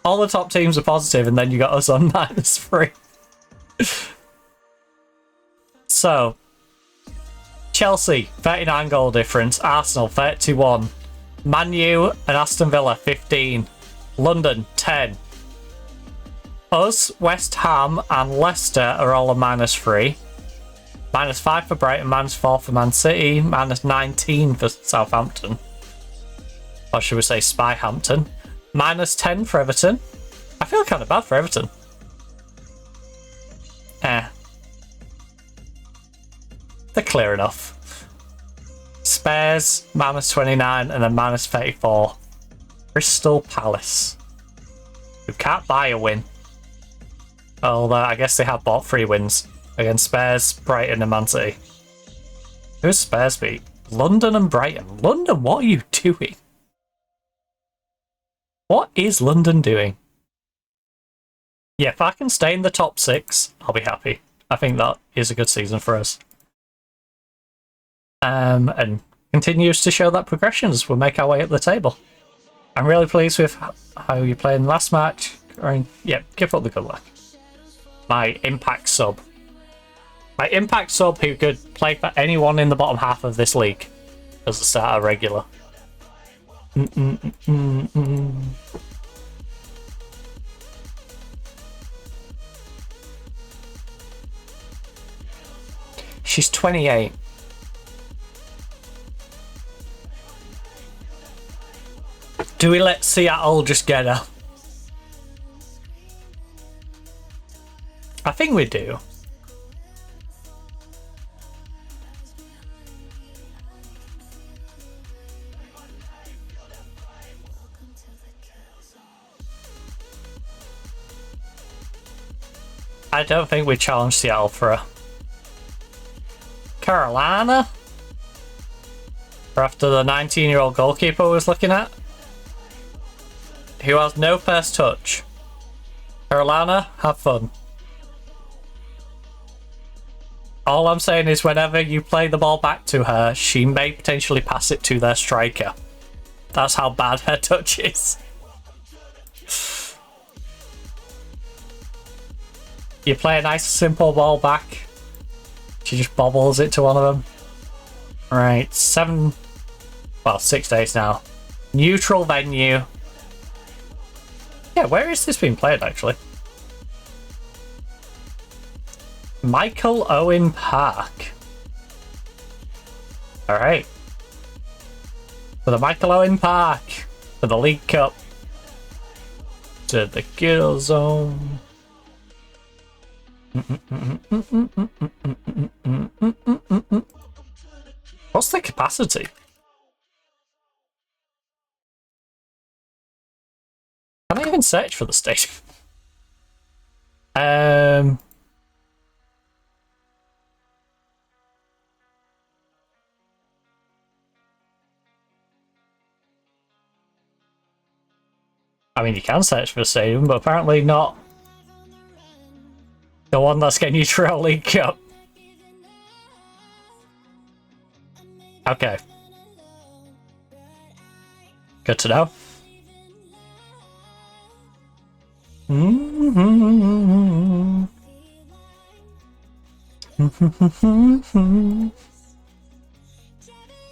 all the top teams are positive, and then you got us on -3. So, Chelsea 39 goal difference, Arsenal 31, Man U and Aston Villa 15, London 10. Us, West Ham and Leicester are all on -3. -5 for Brighton, -4 for Man City, -19 for Southampton. Or should we say Spyhampton? -10 for Everton. I feel kind of bad for Everton. They're clear enough. Spurs, -29, and then -34. Crystal Palace. Who can't buy a win. Although I guess they have bought 3 wins against Spurs, Brighton, and Man City. Who's Spurs beat? London and Brighton. London, what are you doing? What is London doing? Yeah, if I can stay in the top 6, I'll be happy. I think that is a good season for us. And continues to show that progression as we make our way up the table. I'm really pleased with how you played in the last match. Yeah, keep up the good work. My impact sub. My impact sub who could play for anyone in the bottom half of this league as a starter regular. She's 28. Do we let Seattle just get her? I think we do. I don't think we challenge Seattle for her. Carolina? Or after the 19-year-old goalkeeper was looking at? Who has no first touch. Carolina, have fun. All I'm saying is whenever you play the ball back to her, she may potentially pass it to their striker. That's how bad her touch is. You play a nice simple ball back. She just bobbles it to one of them. Right, 6 days now. Neutral venue. Yeah, where is this being played actually? Michael Owen Park. Alright. For the Michael Owen Park. For the League Cup. To the kill zone. What's the capacity? Can I even search for the stadium? I mean, you can search for a stadium, but apparently not the one that's getting you to Pro League Cup. Okay. Good to know.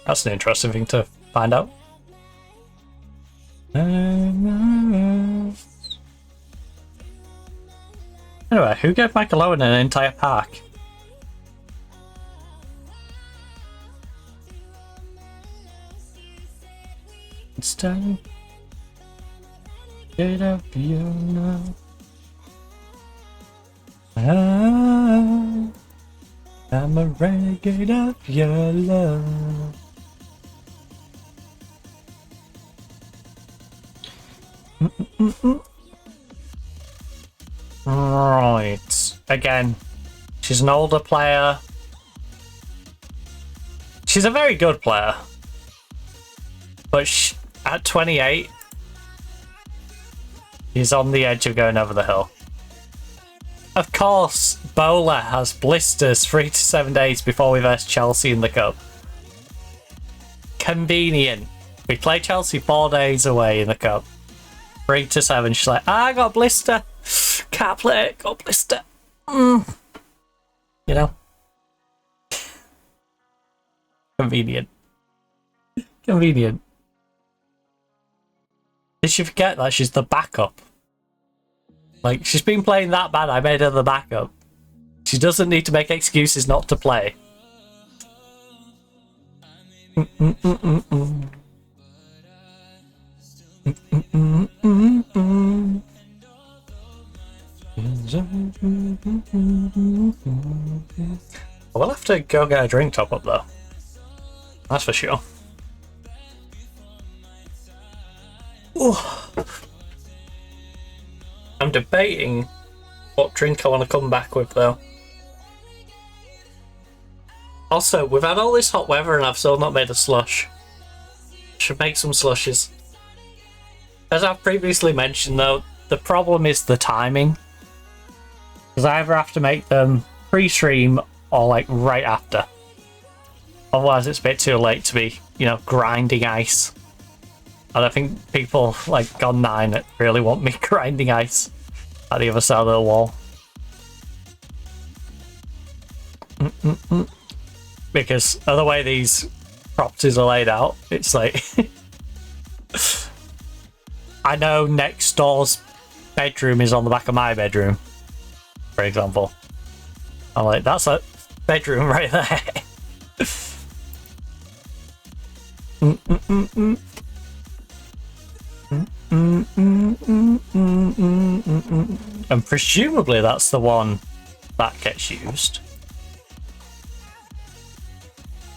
That's an interesting thing to find out. Anyway, who gave Michael Owen an entire park? It's time. Get up here now. I'm a renegade of your love. Right. Again, she's an older player. She's a very good player. But at 28, she's on the edge of going over the hill. Of course, Bowler has blisters 3 to 7 days before we verse Chelsea in the cup. Convenient. We play Chelsea 4 days away in the cup. 3 to 7. She's like, I got a blister. Can't play it. Got a blister. You know? Convenient. Convenient. Did she forget that she's the backup? Like, she's been playing that bad, I made her the backup. She doesn't need to make excuses not to play. I will have to go get a drink top up though. That's for sure. Ooh. I'm debating what drink I want to come back with though. Also, we've had all this hot weather and I've still not made a slush. Should make some slushes. As I've previously mentioned though, the problem is the timing. Because I either have to make them pre-stream or like right after. Otherwise it's a bit too late to be, you know, grinding ice. And I think people like Gone 9 that really want me grinding ice at the other side of the wall. Because of the way these properties are laid out, it's like... I know next door's bedroom is on the back of my bedroom, for example. I'm like, that's a bedroom right there. And presumably that's the one that gets used.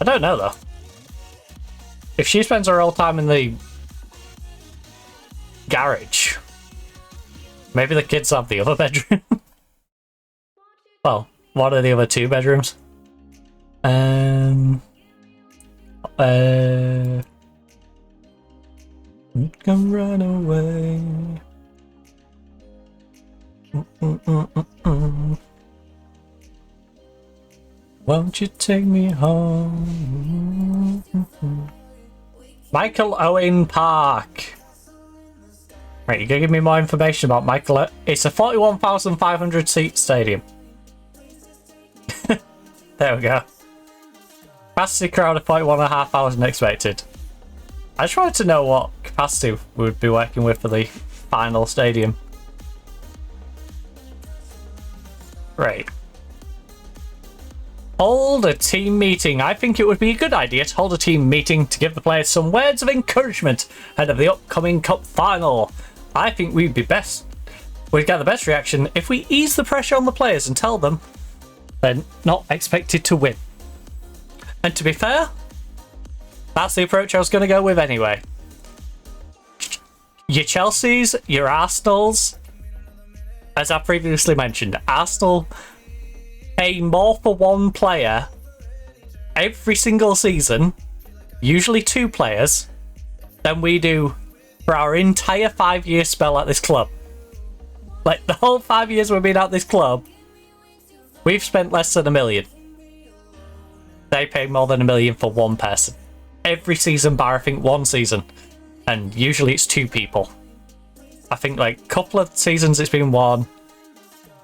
I don't know though. If she spends her whole time in the garage, maybe the kids have the other bedroom. Well, what are the other 2 bedrooms? You can run away. Won't you take me home? Michael Owen Park. Right, you gonna give me more information about Michael? It's a 41,500 seat stadium. There we go. Capacity crowd of 41,500 expected. I just wanted to know what capacity we would be working with for the final stadium. Right. Hold a team meeting. I think it would be a good idea to hold a team meeting to give the players some words of encouragement ahead of the upcoming cup final. I think we'd get the best reaction if we ease the pressure on the players and tell them they're not expected to win. And to be fair, that's the approach I was going to go with anyway. Your Chelseas, your Arsenals, as I previously mentioned, Arsenal pay more for one player every single season, usually 2 players, than we do for our entire 5-year spell at this club. Like, the whole 5 years we've been at this club, we've spent less than $1 million. They pay more than $1 million for one person. Every season bar, I think, one season. And usually it's 2 people. I think, like, a couple of seasons it's been 1.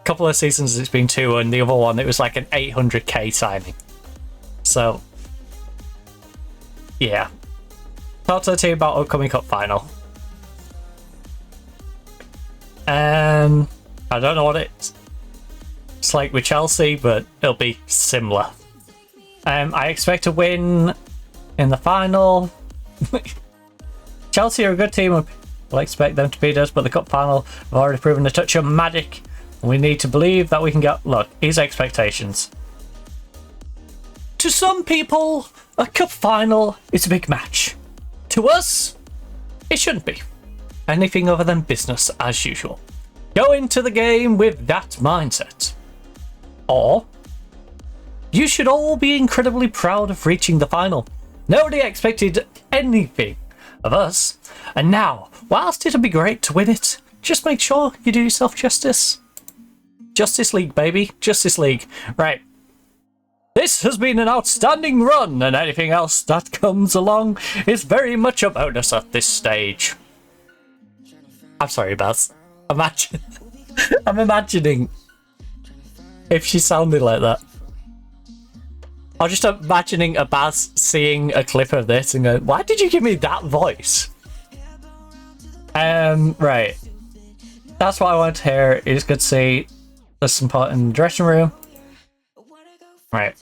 Couple of seasons it's been 2, and the other one it was like an 800k signing. So yeah, talk to the team about upcoming cup final. I don't know what it's like with Chelsea, but it'll be similar. I expect to win in the final. Chelsea are a good team. I'll expect them to beat us, but the cup final have already proven a touch of magic. We need to believe that we can get... Look, here's expectations. To some people, a cup final is a big match. To us, it shouldn't be. Anything other than business as usual. Go into the game with that mindset. Or, you should all be incredibly proud of reaching the final. Nobody expected anything of us. And now, whilst it'll be great to win it, just make sure you do yourself justice. Justice League, baby. Justice League. Right. This has been an outstanding run, and anything else that comes along is very much a bonus at this stage. I'm sorry, Baz. Imagine. I'm imagining if she sounded like that. I'm just imagining a Baz seeing a clip of this and going, why did you give me that voice? Right. That's what I want to hear. It's good to see there's some part in the dressing room. Right.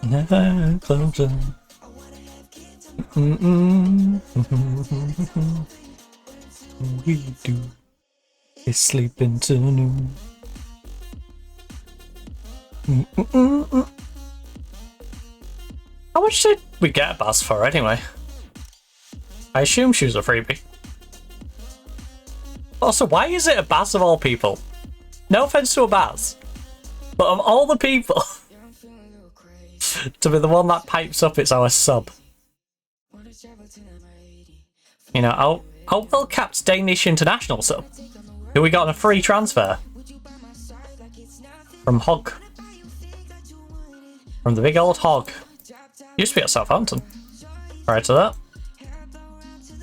Never closer. We do is sleep into noon. How much did we get a Baz for anyway? I assume she was a freebie. Also, why is it a Baz of all people? No offense to a Baz, but of all the people to be the one that pipes up, it's our sub. You know, our well-capped Danish international sub, who we got on a free transfer from Hog, from the big old Hog. Used to be at Southampton. Prior to that,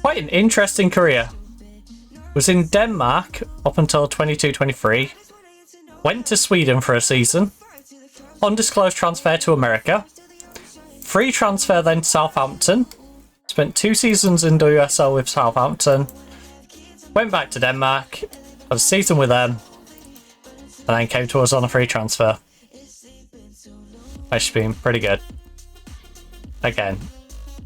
quite an interesting career. Was in Denmark up until 22-23. Went to Sweden for a season. Undisclosed transfer to America. Free transfer then to Southampton. Spent 2 seasons in WSL with Southampton. Went back to Denmark. Had a season with them. And then came to us on a free transfer. She's been pretty good. Again,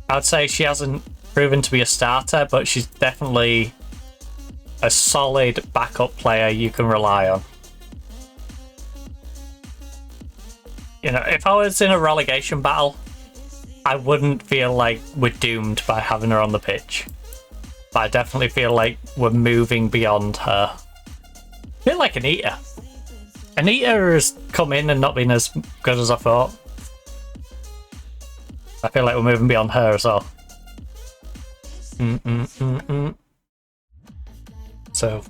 I'd say she hasn't proven to be a starter, but she's definitely a solid backup player you can rely on. You know, if I was in a relegation battle, I wouldn't feel like we're doomed by having her on the pitch. But I definitely feel like we're moving beyond her. A bit like Anita. Anita has come in and not been as good as I thought. I feel like we're moving beyond her as well. So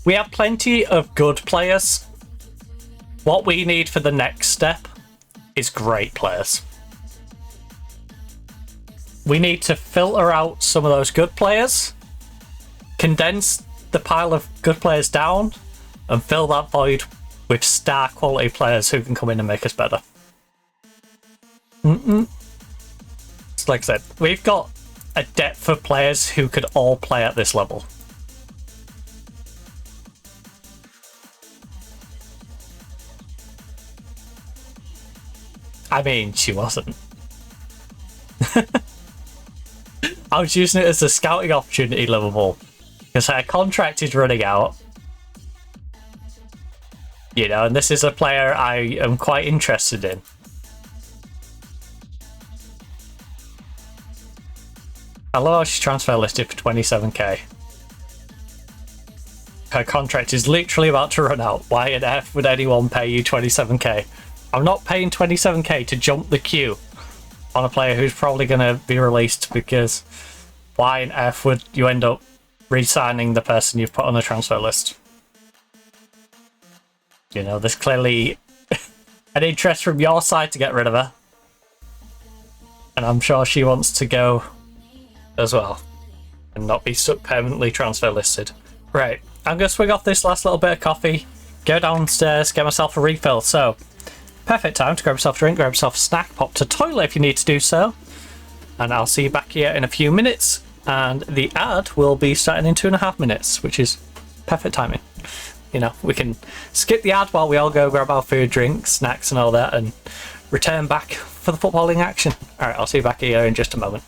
we have plenty of good players. What we need for the next step is great players. We need to filter out some of those good players, condense the pile of good players down, and fill that void with star quality players who can come in and make us better. So like I said, we've got a depth of players who could all play at this level. I mean, she wasn't. I was using it as a scouting opportunity, Liverpool, because her contract is running out. You know, and this is a player I am quite interested in. I love how she's transfer listed for 27k. Her contract is literally about to run out. Why on earth would anyone pay you 27k? I'm not paying 27k to jump the queue on a player who's probably going to be released, because why on earth would you end up re-signing the person you've put on the transfer list? You know, there's clearly an interest from your side to get rid of her. And I'm sure she wants to go as well and not be stuck permanently transfer listed. Right, I'm going to swig off this last little bit of coffee, go downstairs, get myself a refill. So, perfect time to grab yourself a drink, grab yourself a snack, pop to the toilet if you need to do so. And I'll see you back here in a few minutes. And the ad will be starting in 2.5 minutes, which is perfect timing. You know, we can skip the ad while we all go grab our food, drinks, snacks and all that, and return back for the footballing action. Alright, I'll see you back here in just a moment.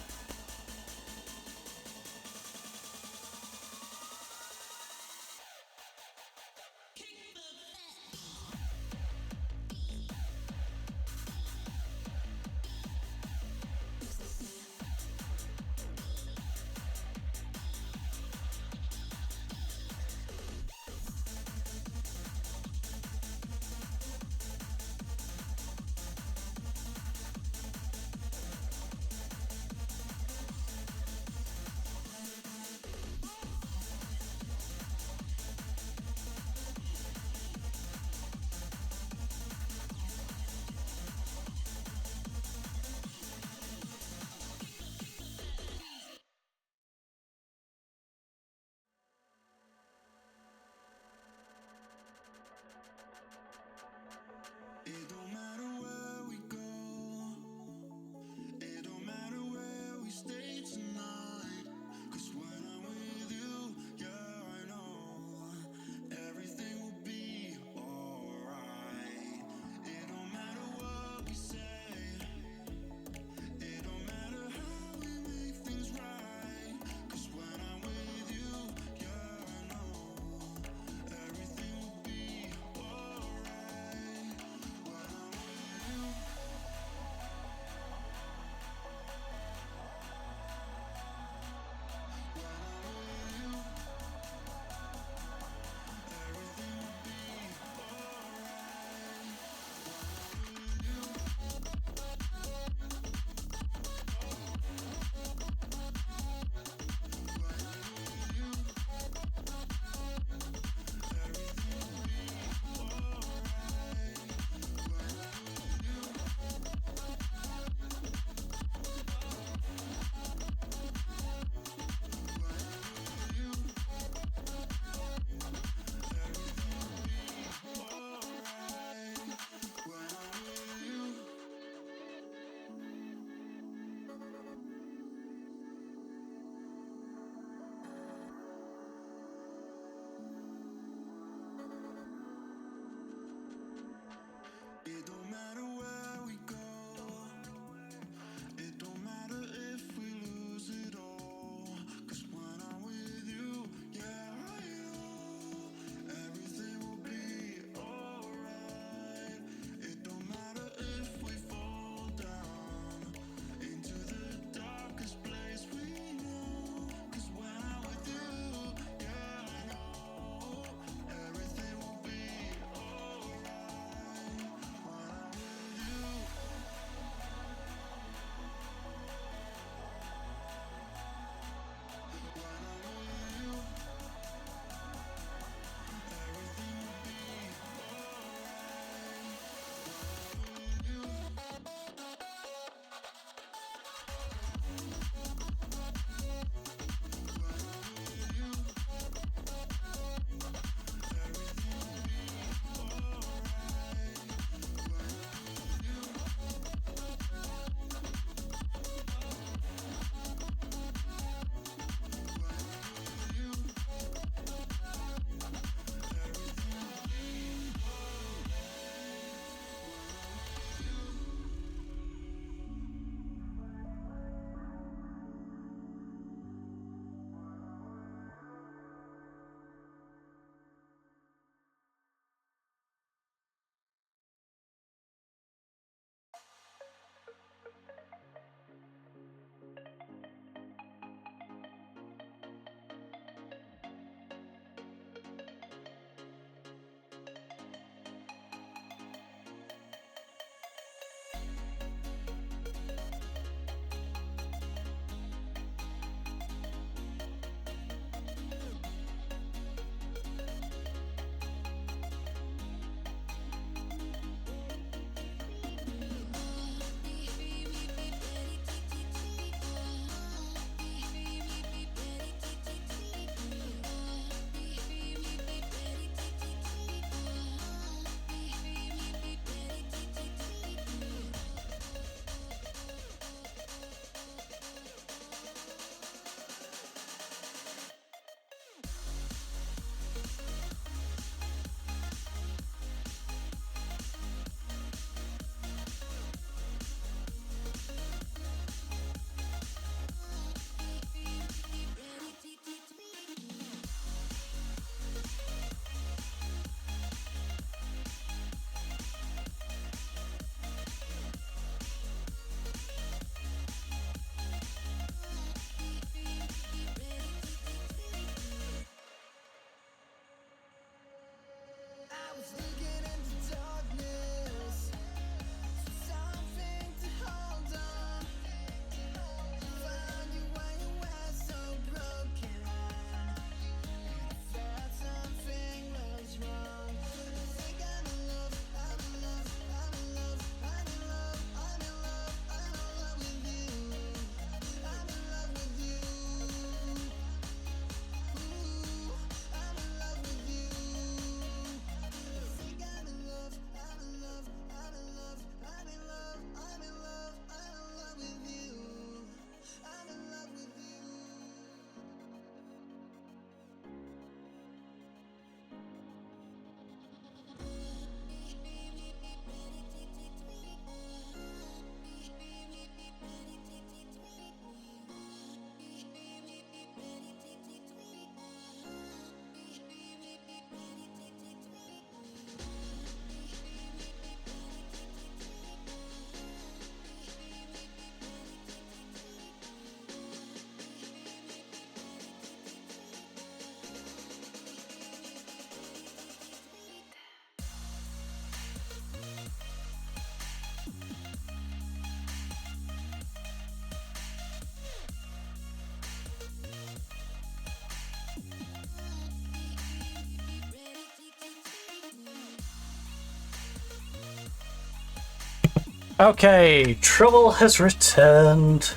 Okay, trouble has returned.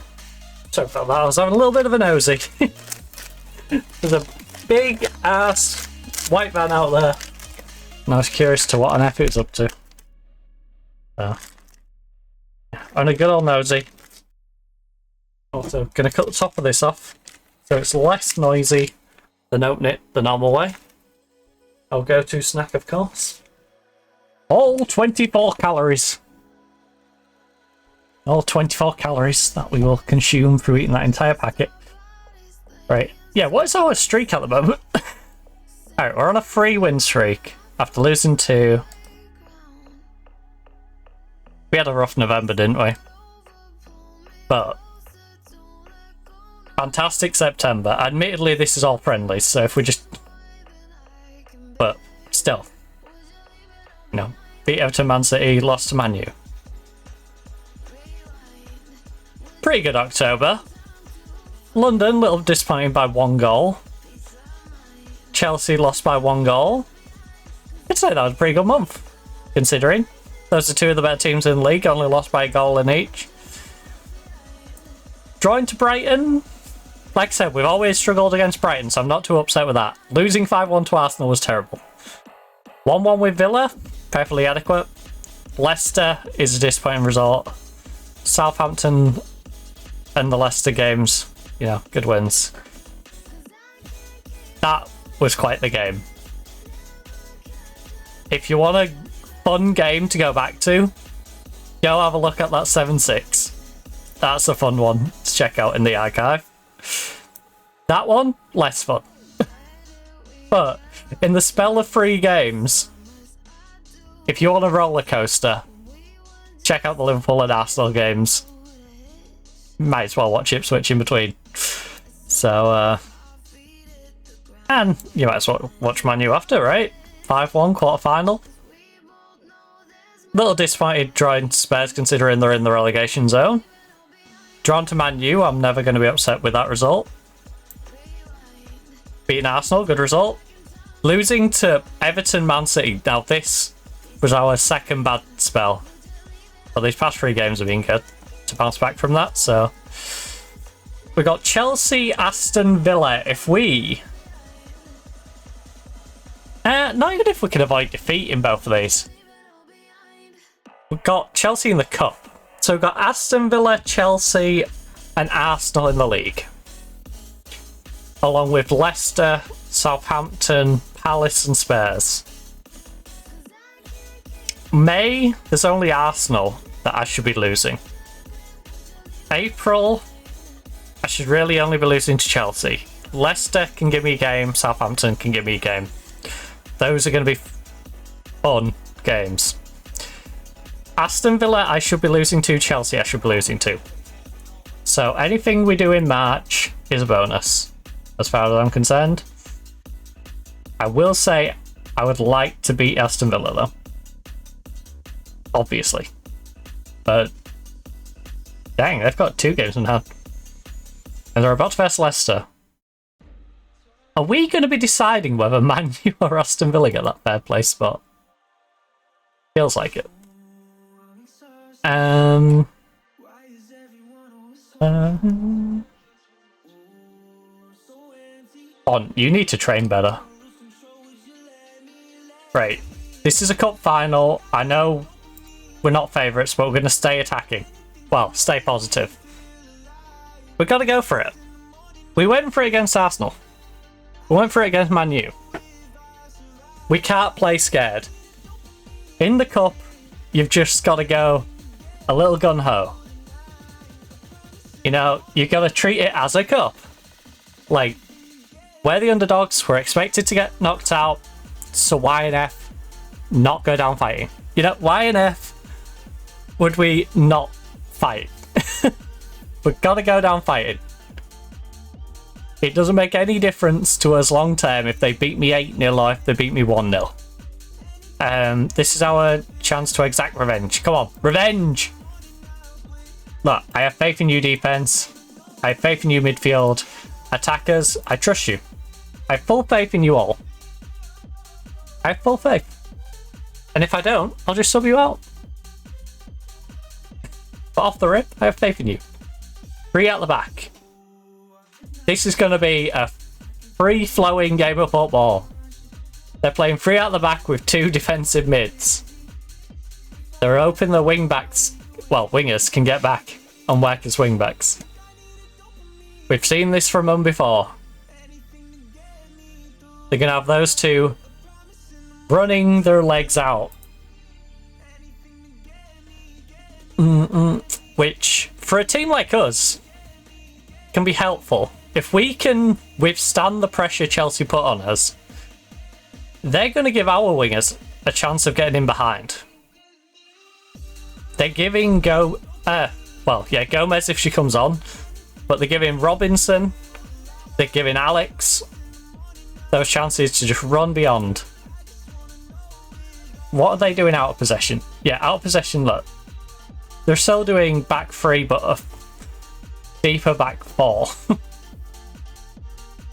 Sorry about that, I was having a little bit of a nosy. There's a big ass white van out there. And I was curious to what on earth it was up to. So, and a good old nosy. Also, gonna cut the top of this off so it's less noisy than opening it the normal way. I'll go to snack, of course. All 24 calories. All 24 calories that we will consume through eating that entire packet. Right. Yeah, what is our streak at the moment? Alright, we're on a 3-win streak after losing 2. We had a rough November, didn't we? But fantastic September. Admittedly, this is all friendly, so if we just... But still. You know, beat Everton, Man City, lost to Man U. Pretty good October. London, a little disappointing by 1 goal. Chelsea lost by 1 goal. I'd say that was a pretty good month, considering. Those are 2 of the better teams in the league, only lost by a goal in each. Drawing to Brighton. Like I said, we've always struggled against Brighton, so I'm not too upset with that. Losing 5-1 to Arsenal was terrible. 1-1 with Villa, perfectly adequate. Leicester is a disappointing result. Southampton and the Leicester games, you know, good wins. That was quite the game. If you want a fun game to go back to, go have a look at that 7-6. That's a fun one to check out in the archive. That one, less fun. But in the spell of 3 games, if you want a roller coaster, check out the Liverpool and Arsenal games. Might as well watch Ipswich in between. So, and you might as well watch Man U after, right? 5-1 quarter-final. Little disappointed drawing to Spurs considering they're in the relegation zone. Drawn to Man U, I'm never going to be upset with that result. Beating Arsenal, good result. Losing to Everton, Man City. Now this was our second bad spell. But these past 3 games have been good to bounce back from that, so... We got Chelsea, Aston Villa. If we... not even if we can avoid defeat in both of these. We've got Chelsea in the Cup. So we've got Aston Villa, Chelsea, and Arsenal in the league. Along with Leicester, Southampton, Palace, and Spurs. May, there's only Arsenal that I should be losing. April, I should really only be losing to Chelsea. Leicester can give me a game, Southampton can give me a game. Those are going to be fun games. Aston Villa, I should be losing to. Chelsea, I should be losing to. So anything we do in March is a bonus, as far as I'm concerned. I will say I would like to beat Aston Villa, though. Obviously. But, dang, they've got 2 games in hand. And they're about to face Leicester. Are we going to be deciding whether Man U or Aston Villa get that fair play spot? Feels like it. On, you need to train better. Right, this is a cup final. I know we're not favourites, but we're going to stay attacking. Well, stay positive. We've got to go for it. We went for it against Arsenal. We went for it against Man U. We can't play scared. In the cup, you've just got to go a little gun-ho. You know, you got to treat it as a cup. Like, we're the underdogs, we're expected to get knocked out, so why on earth not go down fighting? You know, why on earth would we not fight? We've got to go down fighting. It doesn't make any difference to us long term if they beat me 8-0 or if they beat me 1-0. This is our chance to exact revenge. Come on, revenge! Look, I have faith in you, defense. I have faith in you, midfield. Attackers, I trust you. I have full faith in you all. I have full faith. And if I don't, I'll just sub you out. But off the rip, I have faith in you. 3 at the back. This is going to be a free-flowing game of football. They're playing 3 at the back with 2 defensive mids. They're hoping the wing-backs, well, wingers, can get back and work as wing-backs. We've seen this from them before. They're going to have those 2 running their legs out. Which, for a team like us, can be helpful. If we can withstand the pressure Chelsea put on us, they're going to give our wingers a chance of getting in behind. They're giving Gomez if she comes on, but they're giving Robinson, they're giving Alex those chances to just run beyond. What are they doing out of possession? Yeah, out of possession, look. They're still doing back 3, but a deeper back 4.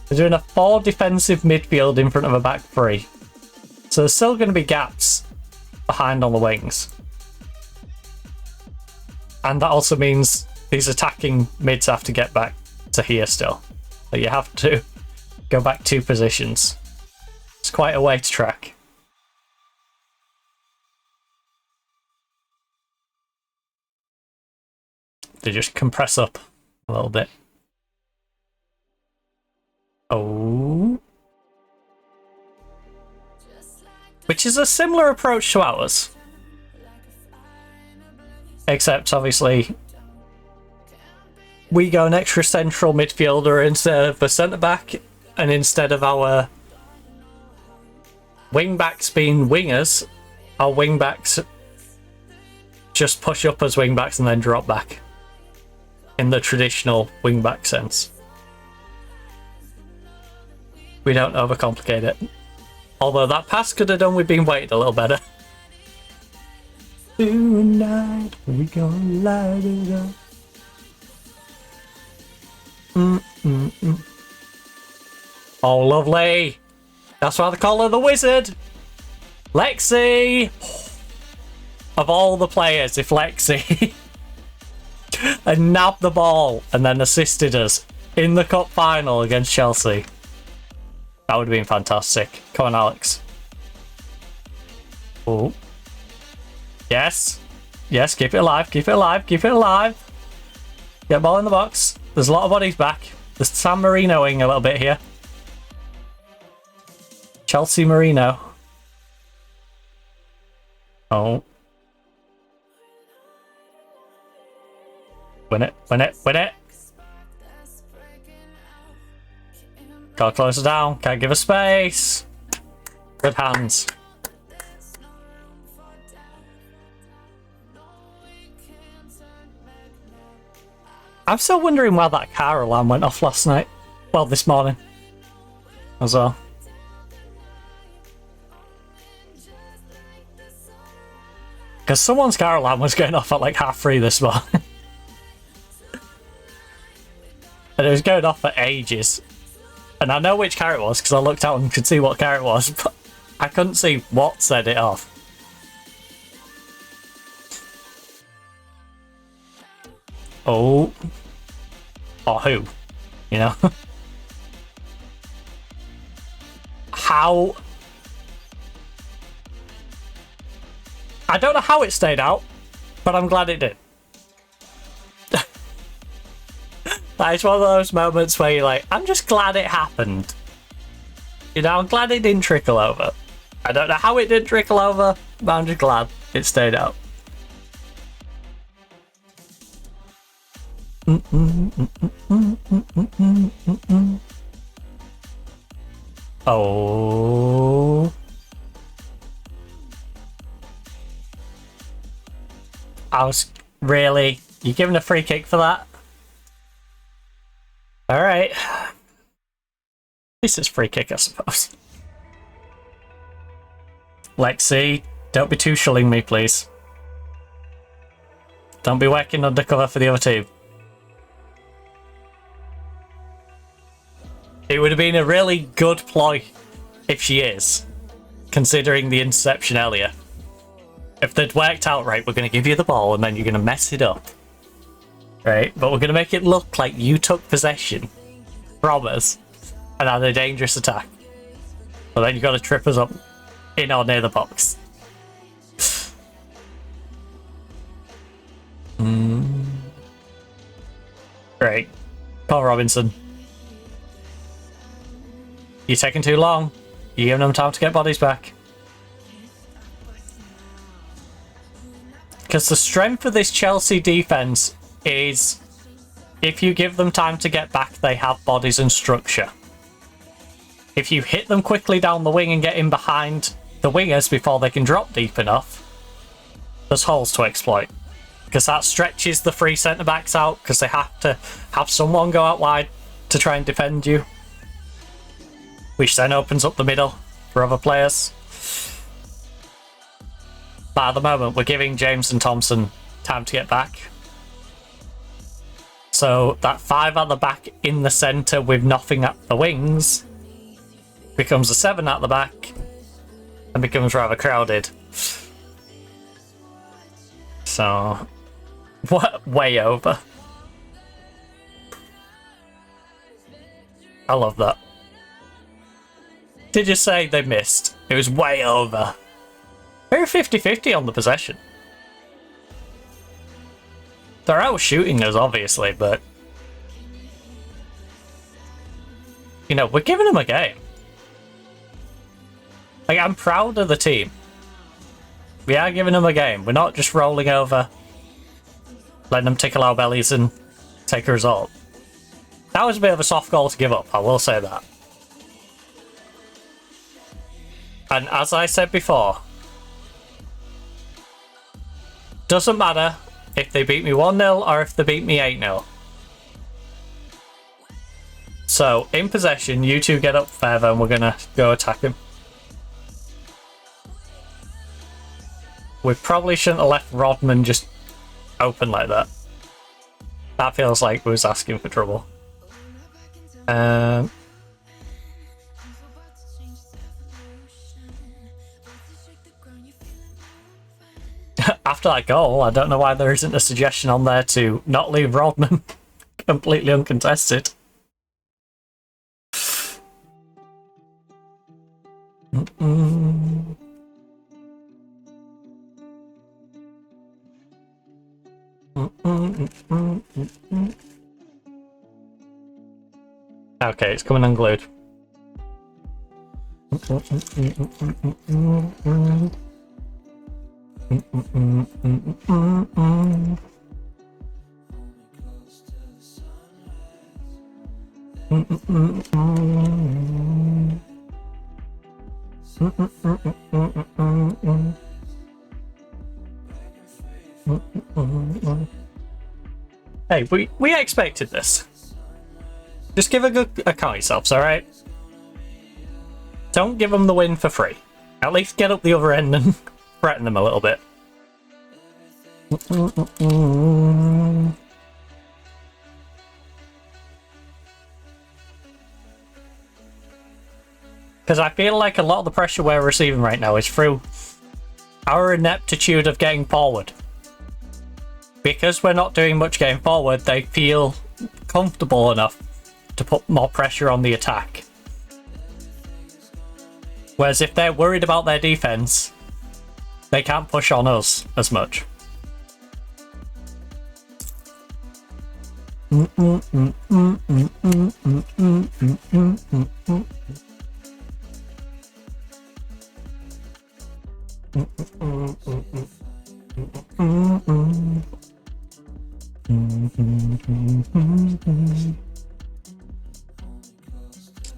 They're doing a 4 defensive midfield in front of a back 3. So there's still going to be gaps behind on the wings. And that also means these attacking mids have to get back to here still. So you have to go back 2 positions. It's quite a way to track. They just compress up a little bit. Oh. Which is a similar approach to ours. Except, obviously, we go an extra central midfielder instead of a centre-back, and instead of our wing-backs being wingers, our wing-backs just push up as wing-backs and then drop back. In the traditional wing-back sense. We don't overcomplicate it. Although that pass could have done with being weighted a little better. Tonight we gonna light it up. Oh, lovely. That's why they call her the wizard. Lexi. Of all the players, if Lexi and nabbed the ball and then assisted us in the cup final against Chelsea, that would have been fantastic. Come on, Alex. Oh. Yes. Yes, keep it alive, keep it alive, keep it alive. Get ball in the box. There's a lot of bodies back. There's San Marinoing a little bit here. Chelsea Marino. Oh. Win it, win it, win it. Gotta close it down. Can't give her space. Good hands. I'm still wondering why that car alarm went off last night. Well, this morning. As well. Because someone's car alarm was going off at like 3:30 this morning. And it was going off for ages. And I know which car it was because I looked out and could see what car it was, but I couldn't see what set it off. Oh. Or who? You know? How? I don't know how it stayed out, but I'm glad it did. That is one of those moments where you're like, I'm just glad it happened. You know, I'm glad it didn't trickle over. I don't know how it didn't trickle over, but I'm just glad it stayed out. Oh. I was really... You giving a free kick for that? Alright. At least it's free kick, I suppose. Lexi, don't be too shilling me, please. Don't be working undercover for the other team. It would have been a really good ploy if she is, considering the interception earlier. If they'd worked out, right, we're going to give you the ball and then you're going to mess it up. right? But we're going to make it look like you took possession from us and had a dangerous attack. But then you got to trip us up in or near the box. Great. Paul Robinson. You're taking too long. You're giving them time to get bodies back. Because the strength of this Chelsea defence is if you give them time to get back, they have bodies and structure. If you hit them quickly down the wing and get in behind the wingers before they can drop deep enough, there's holes to exploit. Because that stretches the free centre-backs out, because they have to have someone go out wide to try and defend you. Which then opens up the middle for other players. But at the moment, we're giving James and Thompson time to get back. So that 5 at the back in the centre with nothing at the wings becomes a 7 at the back and becomes rather crowded. So, what? Way over. I love that. Did you say they missed? It was way over. They're 50-50 on the possession. They're out shooting us, obviously, but you know, we're giving them a game. Like, I'm proud of the team. We are giving them a game. We're not just rolling over, letting them tickle our bellies and take a result. That was a bit of a soft goal to give up, I will say that. And as I said before, doesn't matter if they beat me 1-0 or if they beat me 8-0. So, in possession, you two get up further and we're going to go attack him. We probably shouldn't have left Rodman just open like that. That feels like we was asking for trouble. After that goal, I don't know why there isn't a suggestion on there to not leave Rodman completely uncontested. Okay, it's coming unglued. Hey, we expected this. Just give a good account yourselves, alright? Don't give them the win for free. At least get up the other end and threaten them a little bit. Because I feel like a lot of the pressure we're receiving right now is through our ineptitude of getting forward. Because we're not doing much getting forward, they feel comfortable enough to put more pressure on the attack. Whereas if they're worried about their defense, they can't push on us as much.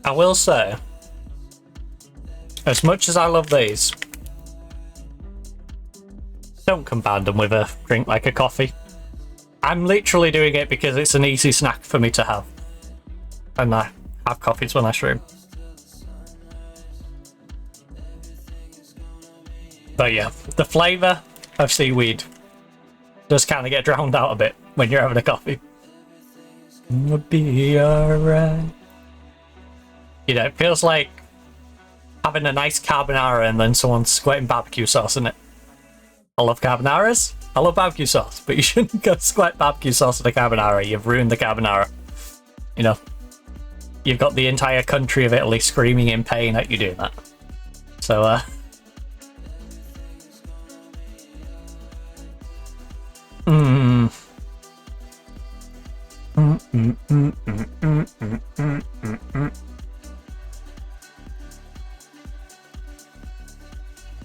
I will say, as much as I love these, don't combine them with a drink like a coffee. I'm literally doing it because it's an easy snack for me to have. And I have coffees when I stream. But yeah, the flavour of seaweed does kind of get drowned out a bit when you're having a coffee. It'll be alright. You know, it feels like having a nice carbonara and then someone squirting barbecue sauce in it. I love carbonaras. I love barbecue sauce, but you shouldn't go squirt barbecue sauce on a carbonara. You've ruined the carbonara. You know, you've got the entire country of Italy screaming in pain at you doing that. So, I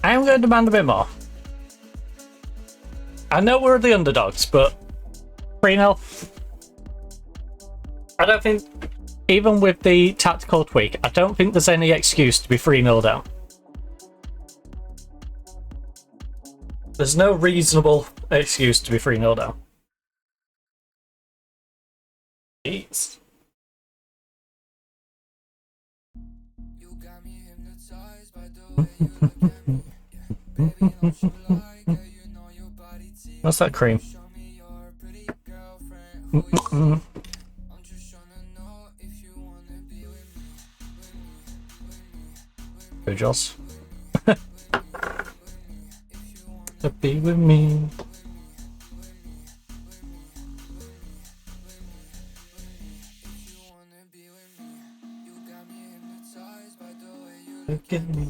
am going to demand a bit more. I know we're the underdogs, but 3-0. I don't think, even with the tactical tweak, I don't think there's any excuse to be 3-0 down. There's no reasonable excuse to be 3-0 down. Jeez. What's that cream? Good Joss. To be with me. Look at me.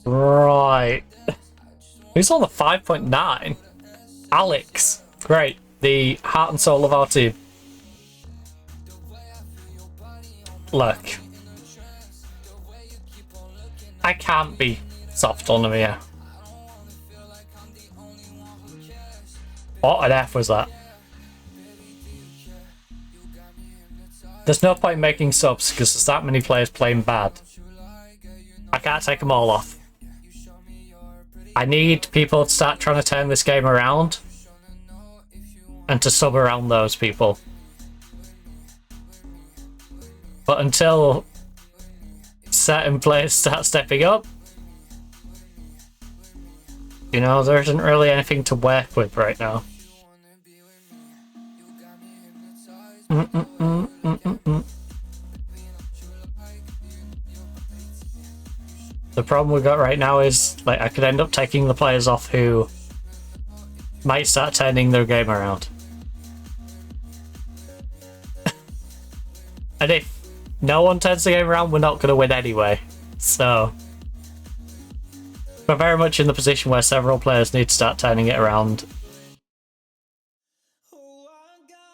Right. Who's on the 5.9? Alex. Great. The heart and soul of our team. Look. I can't be soft on him here. What on earth was that? There's no point in making subs because there's that many players playing bad. I can't take them all off. I need people to start trying to turn this game around and to sub around those people. But until certain players start stepping up, you know, there isn't really anything to work with right now. The problem we've got right now is, like, I could end up taking the players off who might start turning their game around. And if no one turns the game around, we're not going to win anyway. So we're very much in the position where several players need to start turning it around.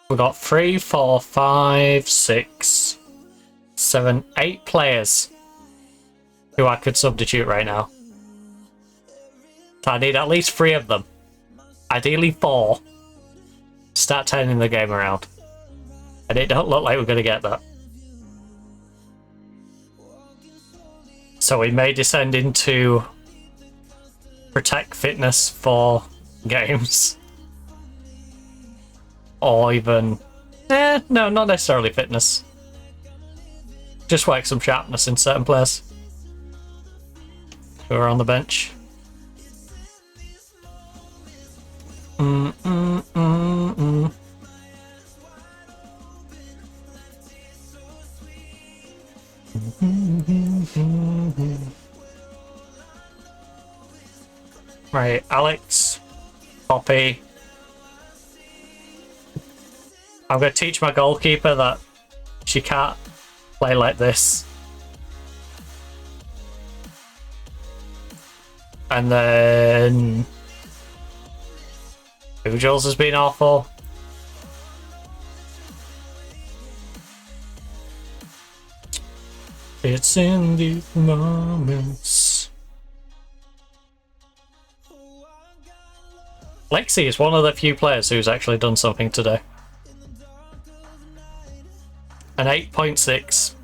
We've got 3, 4, 5, 6, 7, 8 players who I could substitute right now. So I need at least 3 of them. Ideally 4. Start turning the game around. And it don't look like we're going to get that. So we may descend into protect fitness for games. Or even... no, not necessarily fitness. Just work some sharpness in certain players who are on the bench. Right, Alex, Poppy. I'm going to teach my goalkeeper that she can't play like this. And then Jules has been awful. It's in these moments. Lexi is one of the few players who's actually done something today. An 8.6.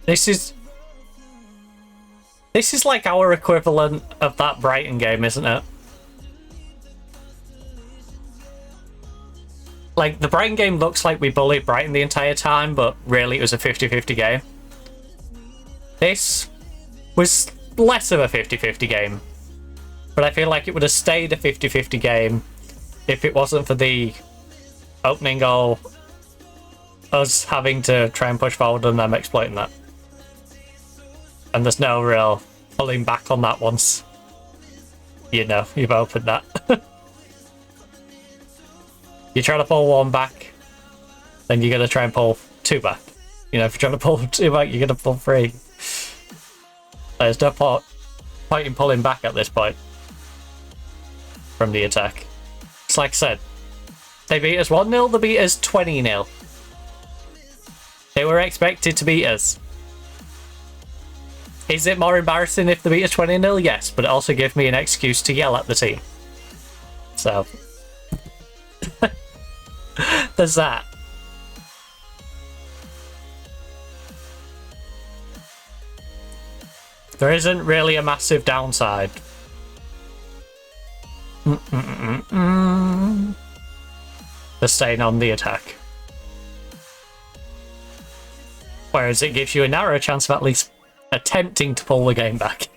This is like our equivalent of that Brighton game, isn't it? Like, the Brighton game looks like we bullied Brighton the entire time, but really it was a 50-50 game. This was less of a 50-50 game, but I feel like it would have stayed a 50-50 game if it wasn't for the opening goal, us having to try and push forward and them exploiting that. And there's no real pulling back on that once, you know, you've opened that. You try to pull one back, then you're going to try and pull two back. You know, if you're trying to pull two back, you're going to pull three. There's no point in pulling back at this point from the attack. It's like I said, they beat us 1-0, they beat us 20-0. They were expected to beat us. Is it more embarrassing if they beat us 20-0? Yes, but it also gives me an excuse to yell at the team. So, there's that. There isn't really a massive downside. For staying on the attack. Whereas it gives you a narrow chance of at least attempting to pull the game back.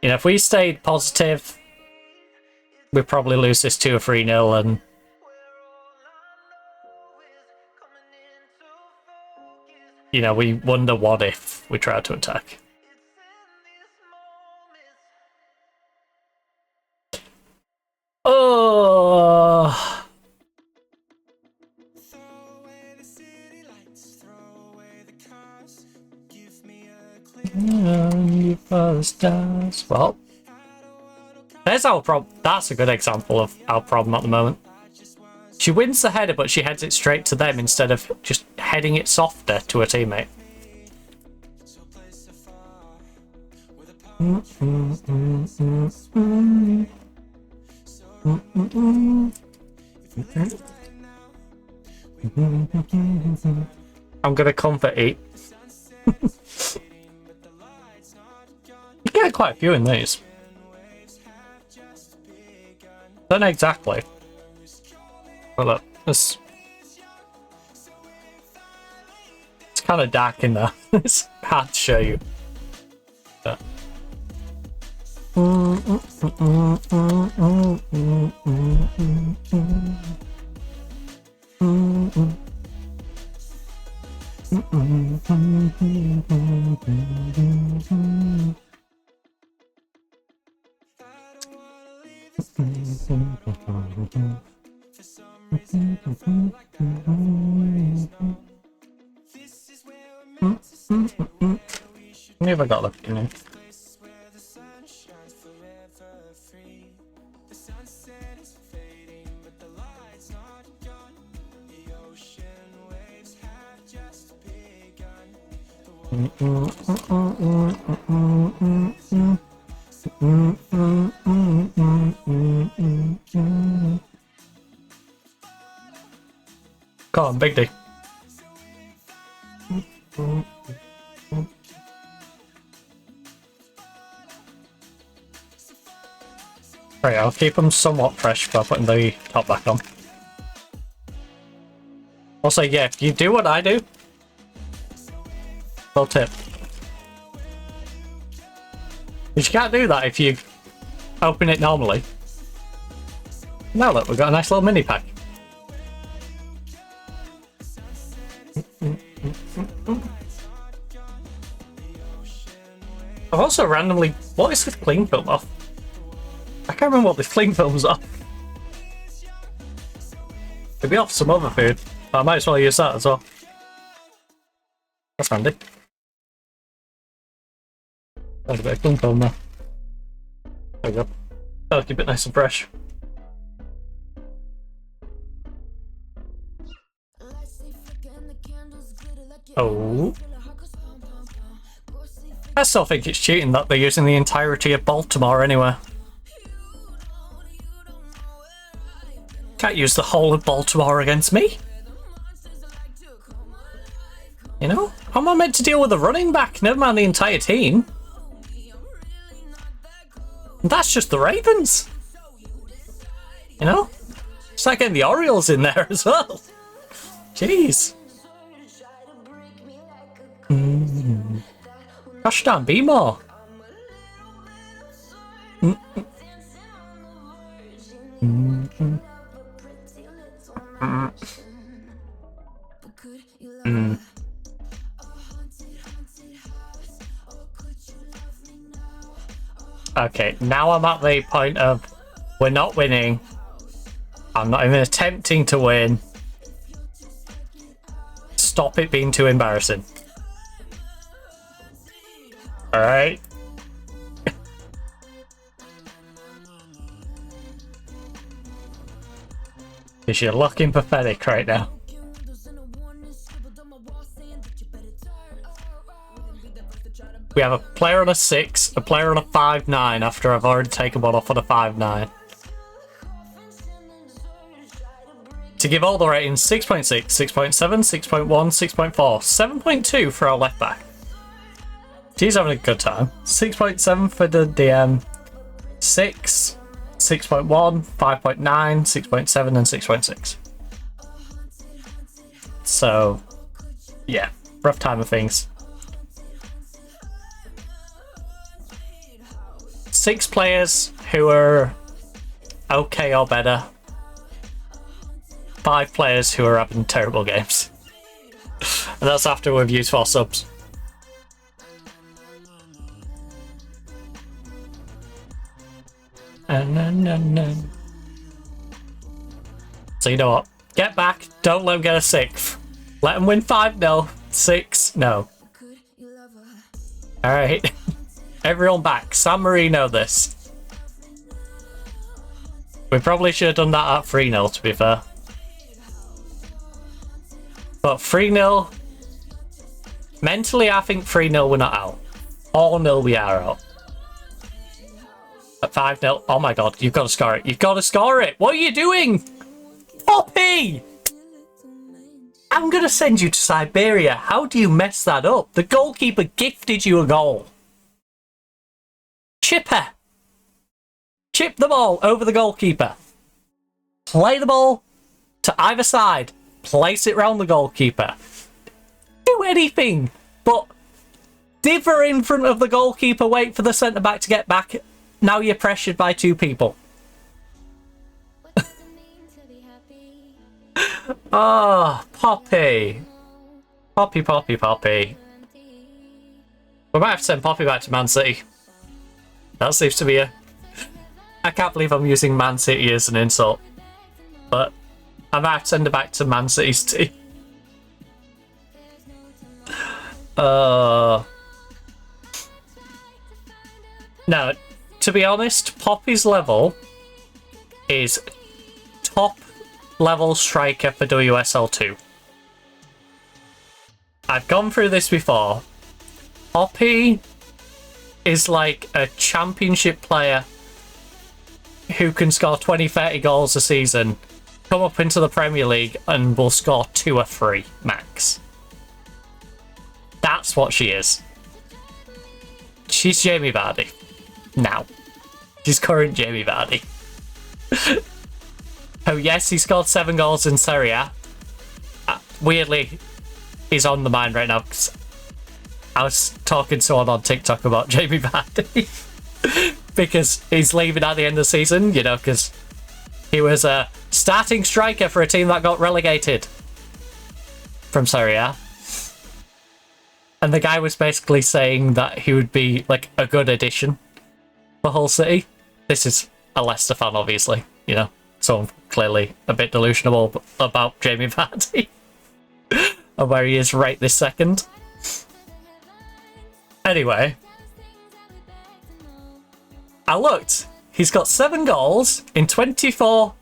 You know, if we stayed positive, we'd probably lose this 2 or 3-0 and you know, we wonder what if we tried to attack. Oh, well, there's our problem. That's a good example of our problem at the moment. She wins the header, but she heads it straight to them instead of just heading it softer to a teammate. I'm gonna comfort eat. You get quite a few in these. Don't know exactly. Well, look, it's kind of dark in there. It's hard to show you. But. Maybe I got lucky, you know. Come on, Big D. Right, I'll keep them somewhat fresh by putting the top back on. Also, yeah, if you do what I do, well tip. But you can't do that if you open it normally. Now look, we've got a nice little mini pack. I've also randomly... What is this cling film off? I can't remember what this cling film's off. It'd be off some other food, but I might as well use that as well. That's handy. There's a bit of cling film there. There we go. That'll keep it nice and fresh. Oh. I still think it's cheating that they're using the entirety of Baltimore anyway. Can't use the whole of Baltimore against me. You know? How am I meant to deal with a running back? Never mind the entire team. And that's just the Ravens. You know? It's like getting the Orioles in there as well. Jeez. Gosh darn, be more. Okay, now I'm at the point of we're not winning. I'm not even attempting to win. Stop it being too embarrassing. Alright. Because you're looking pathetic right now. We have a player on a 6, a player on a 5'9", after I've already taken one off on a 5'9". To give all the ratings, 6.6, 6.7, 6.1, 6.4, 7.2 for our left back. He's having a good time. 6.7 for the DM, 6, 6.1, 5.9, 6.7, and 6.6. So, yeah, rough time of things. 6 players who are okay or better. 5 players who are having terrible games. And that's after we've used 4 subs. So you know what? Get back. Don't let them get a 6th. Let them win 5-0. 6. No. Alright. Everyone back. San Marino this. We probably should have done that at 3-0 to be fair. But 3-0. Mentally I think 3-0 we're not out. 4-0 we are out. At 5-0. Oh my god, you've got to score it. You've got to score it. What are you doing? Poppy! I'm going to send you to Siberia. How do you mess that up? The goalkeeper gifted you a goal. Chipper. Chip the ball over the goalkeeper. Play the ball to either side. Place it round the goalkeeper. Do anything but diver in front of the goalkeeper, wait for the centre-back to get back. Now you're pressured by 2 people. Oh, Poppy. Poppy, Poppy, Poppy. We might have to send Poppy back to Man City. That seems to be a... I can't believe I'm using Man City as an insult. But I might have to send her back to Man City's team. No, to be honest, Poppy's level is top level striker for WSL2. I've gone through this before. Poppy is like a championship player who can score 20-30 goals a season, come up into the Premier League and will score 2 or 3 max. That's what she is. She's Jamie Vardy. Now. She's current Jamie Vardy. Oh yes, he scored 7 goals in Serie A. Weirdly, he's on the mind right now because I was talking to someone on TikTok about Jamie Vardy. Because he's leaving at the end of the season, you know, because he was a starting striker for a team that got relegated from Serie A. And the guy was basically saying that he would be like a good addition for Hull City. This is a Leicester fan, obviously, you know, so I'm clearly a bit delusional about Jamie Vardy and where he is right this second. Anyway, I looked. He's got 7 goals in 24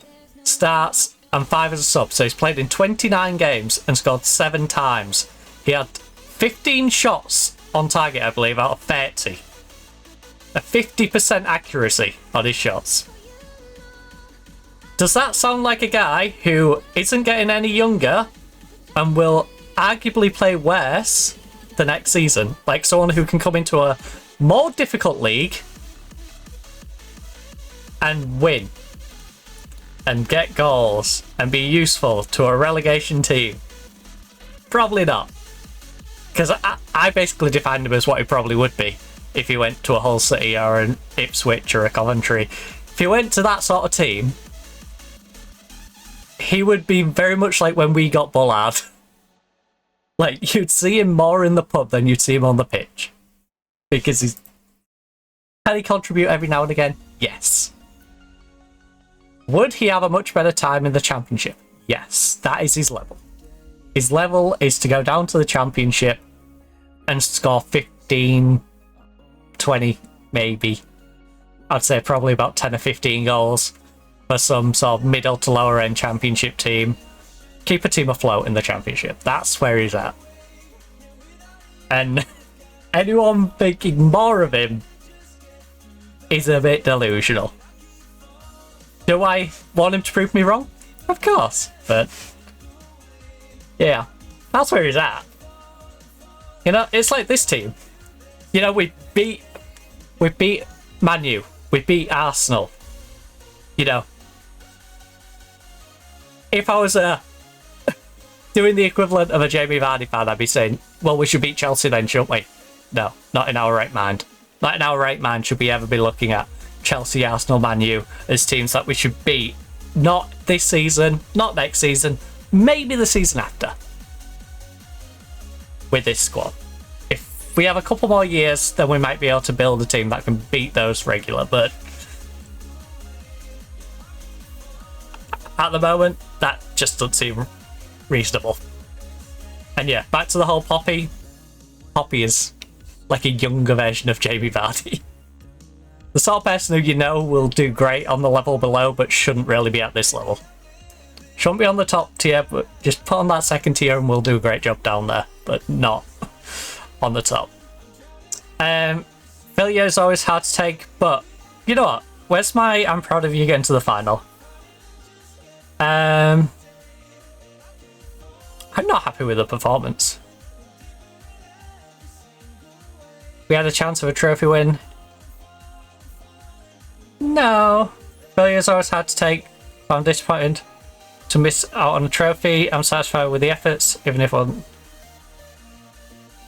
starts and 5 as a sub. So he's played in 29 games and scored 7 times. He had 15 shots on target, I believe, out of 30. A 50% accuracy on his shots. Does that sound like a guy who isn't getting any younger and will arguably play worse the next season. Like someone who can come into a more difficult league and win and get goals and be useful to a relegation team. Probably not. Because I basically defined him as what he probably would be if he went to a Hull City or an Ipswich or a Coventry. If he went to that sort of team, he would be very much like when we got Bullard. Like, you'd see him more in the pub than you'd see him on the pitch. Because he's... Can he contribute every now and again? Yes. Would he have a much better time in the Championship? Yes, that is his level. His level is to go down to the Championship and score 15, 20, maybe. I'd say probably about 10 or 15 goals for some sort of middle to lower end Championship team. Keep a team afloat in the Championship. That's where he's at. And anyone thinking more of him is a bit delusional. Do I want him to prove me wrong? Of course, but yeah, that's where he's at. You know, it's like this team. You know, we beat Man U, we beat Arsenal. You know, if I was doing the equivalent of a Jamie Vardy fan, I'd be saying, well, we should beat Chelsea then, shouldn't we? No, not in our right mind. Not in our right mind should we ever be looking at Chelsea, Arsenal, Man U as teams that we should beat. Not this season, not next season, maybe the season after. With this squad. If we have a couple more years, then we might be able to build a team that can beat those regular, but at the moment, that just doesn't seem reasonable. And yeah, back to the whole Poppy. Poppy is like a younger version of Jamie Vardy. The sort of person who you know will do great on the level below, but shouldn't really be at this level. Shouldn't be on the top tier, but just put on that second tier and we'll do a great job down there, but not on the top. Failure is always hard to take, but you know what? Where's my I'm proud of you getting to the final? I'm not happy with the performance. We had a chance of a trophy win. No. Failure's always hard to take. I'm disappointed to miss out on a trophy. I'm satisfied with the efforts, even if one.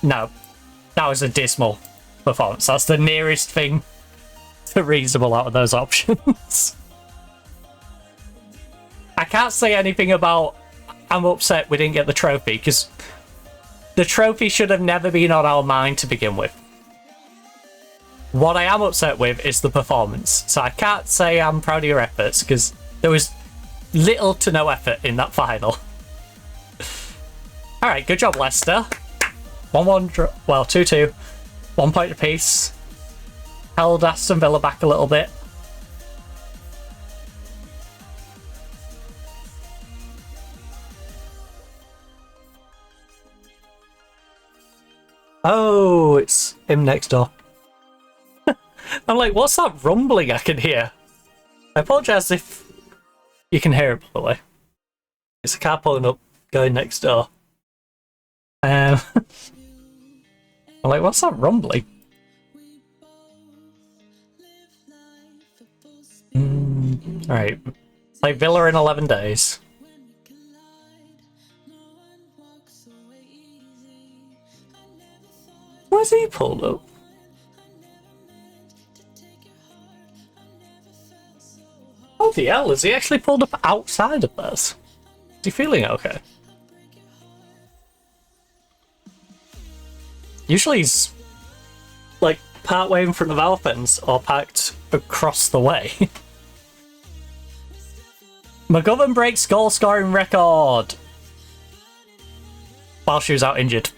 No. That was a dismal performance. That's the nearest thing to reasonable out of those options. I can't say anything about I'm upset we didn't get the trophy, because the trophy should have never been on our mind to begin with. What I am upset with is the performance. So I can't say I'm proud of your efforts, because there was little to no effort in that final. Alright, good job, Leicester. 1-1, well, 2-2. 1 point apiece. Held Aston Villa back a little bit. Oh, it's him next door. I'm like, what's that rumbling I can hear? I apologise if you can hear it, by the way. It's a car pulling up, going next door. I'm like, what's that rumbling? Alright. Play Villa in 11 days. Where's he pulled up? Oh the hell, is he actually pulled up outside of this? Is he feeling okay? Usually he's like part way in front of our fence or parked across the way. McGovern breaks goal scoring record while she was out injured.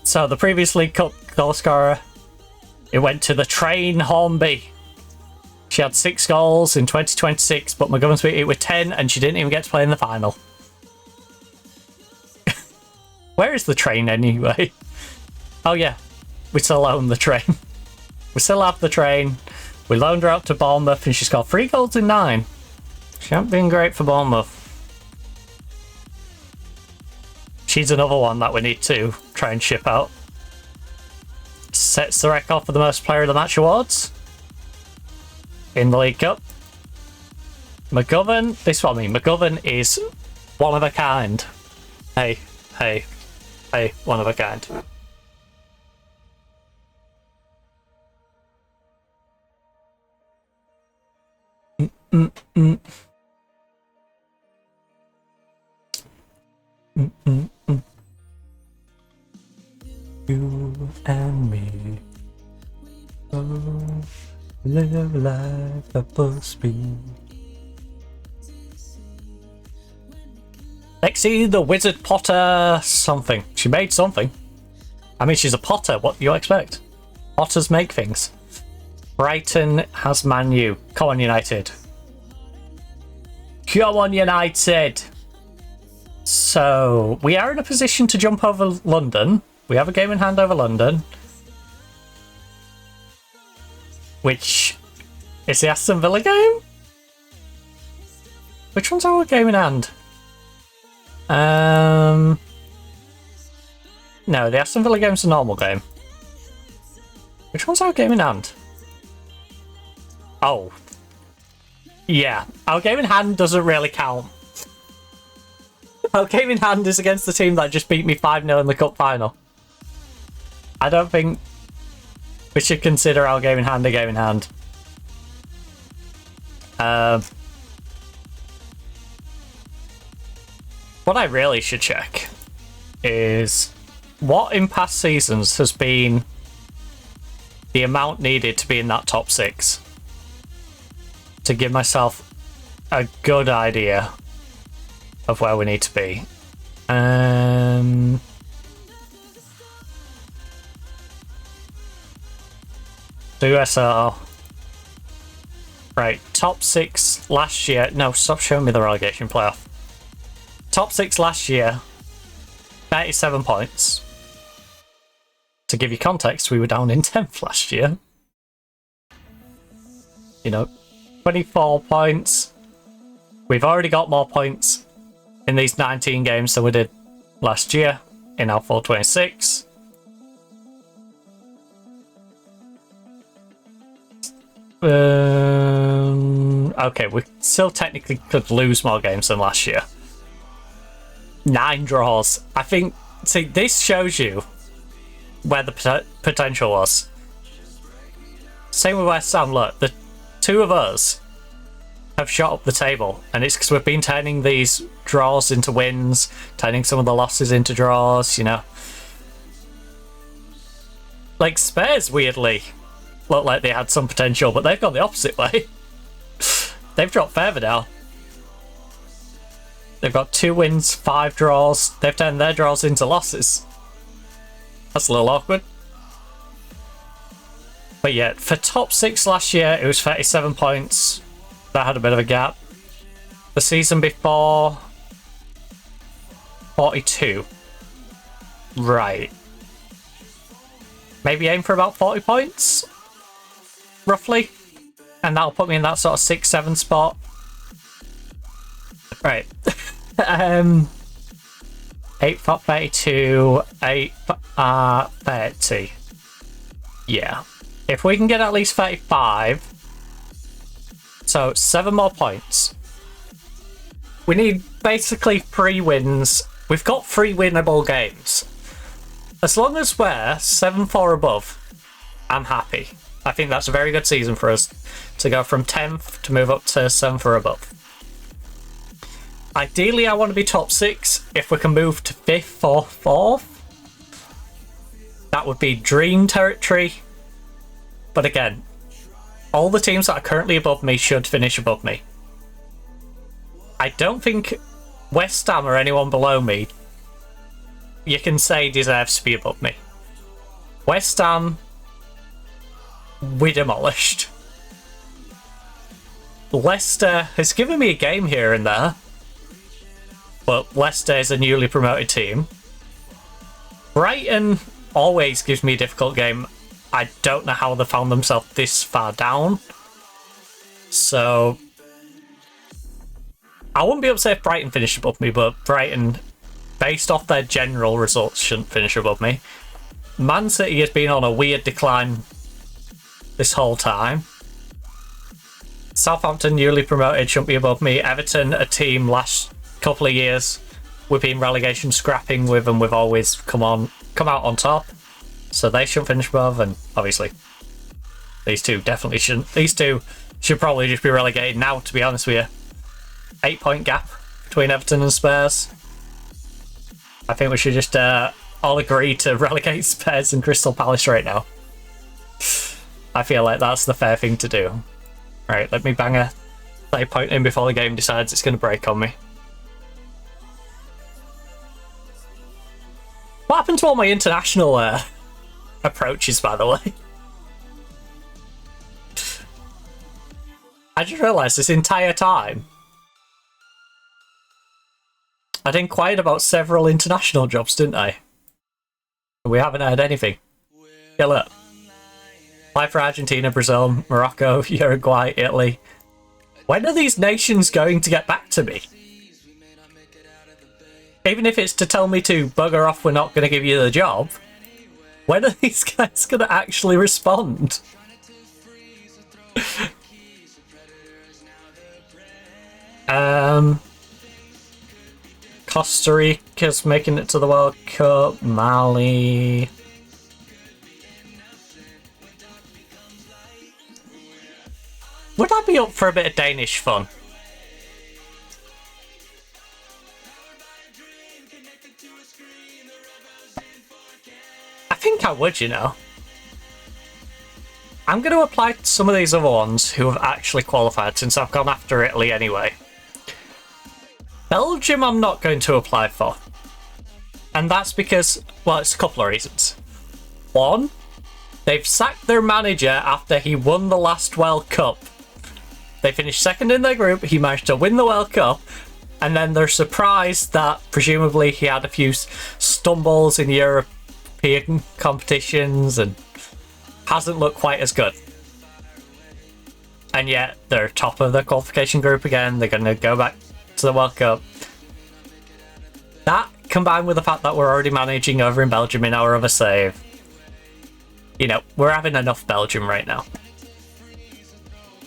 So the previous League Cup goal scorer, it went to the Train Hornby. She had 6 goals in 2026, but McGovern beat it with 10 and she didn't even get to play in the final. Where is the Train anyway? Oh yeah, we still own the Train. We still have the Train. We loaned her out to Bournemouth and she's got 3 goals in 9. She hasn't been great for Bournemouth. She's another one that we need to try and ship out. Sets the record for the most player of the match awards in the League Cup. McGovern, this is what I mean. McGovern is one of a kind. Hey, one of a kind. You and me, oh, live life at full speed. Lexi the Wizard Potter something. She made something. I mean, she's a potter. What do you expect? Potters make things. Brighton has Man U. Come on, United. Come on, United. So, we are in a position to jump over London. We have a game in hand over London. Which is the Aston Villa game? Which one's our game in hand? No, the Aston Villa game's a normal game. Which one's our game in hand? Oh. Yeah, our game in hand doesn't really count. Our game in hand is against the team that just beat me 5-0 in the cup final. I don't think we should consider our game in hand a game in hand. What I really should check is what in past seasons has been the amount needed to be in that top 6 to give myself a good idea of where we need to be. USL. Right, top 6 last year. No, stop showing me the relegation playoff. Top 6 last year, 37 points. To give you context, we were down in 10th last year. You know, 24 points. We've already got more points in these 19 games than we did last year in our 426. Okay, we still technically could lose more games than last year. 9 draws. I think, see, this shows you where the potential was. Same with West Ham, look, the two of us have shot up the table, and it's because we've been turning these draws into wins, turning some of the losses into draws, you know. Like, Spurs, weirdly, look like they had some potential, but they've gone the opposite way. They've dropped further down. They've got 2 wins, 5 draws. They've turned their draws into losses. That's a little awkward. But yeah, for top 6 last year, it was 37 points. That had a bit of a gap. The season before, 42. Right. Maybe aim for about 40 points, roughly. And that'll put me in that sort of 6-7 spot. Right. 8 for 32, 8 for 30. Yeah. If we can get at least 35, so 7 more points. We need basically 3 wins. We've got 3 winnable games. As long as we're 7-4 above, I'm happy. I think that's a very good season for us to go from 10th to move up to 7-4 above. Ideally, I want to be top 6. If we can move to 5th or 4th, that would be dream territory. But again, all the teams that are currently above me should finish above me. I don't think West Ham or anyone below me, you can say, deserves to be above me. West Ham, we demolished. Leicester has given me a game here and there, but Leicester is a newly promoted team. Brighton always gives me a difficult game. I don't know how they found themselves this far down. So I wouldn't be able to say if Brighton finished above me, but Brighton based off their general results, shouldn't finish above me. Man City has been on a weird decline this whole time. Southampton, newly promoted, shouldn't be above me. Everton, a team last couple of years we've been relegation scrapping with, and we've always come out on top. So they shouldn't finish above, and obviously these two definitely shouldn't. These two should probably just be relegated now, to be honest with you. 8-point gap between Everton and Spurs. I think we should just all agree to relegate Spurs and Crystal Palace right now. I feel like that's the fair thing to do. Right, let me bang a play point in before the game decides it's going to break on me. What happened to all my international approaches, by the way? I just realised this entire time I'd inquired about several international jobs, didn't I? We haven't heard anything. Yeah, look. Apply for Argentina, Brazil, Morocco, Uruguay, Italy. When are these nations going to get back to me? Even if it's to tell me to bugger off, we're not going to give you the job. When are these guys going to actually respond? Costa Rica's making it to the World Cup. Mali. Would I be up for a bit of Danish fun? I think I would, you know. I'm going to apply to some of these other ones who have actually qualified, since I've gone after Italy anyway. Belgium I'm not going to apply for. And that's because, well, it's a couple of reasons. One, they've sacked their manager after he won the last World Cup. They finished second in their group, he managed to win the World Cup, and then they're surprised that presumably he had a few stumbles in European competitions and hasn't looked quite as good. And yet they're top of their qualification group again, they're going to go back to the World Cup. That, combined with the fact that we're already managing over in Belgium in our other save, you know, we're having enough Belgium right now.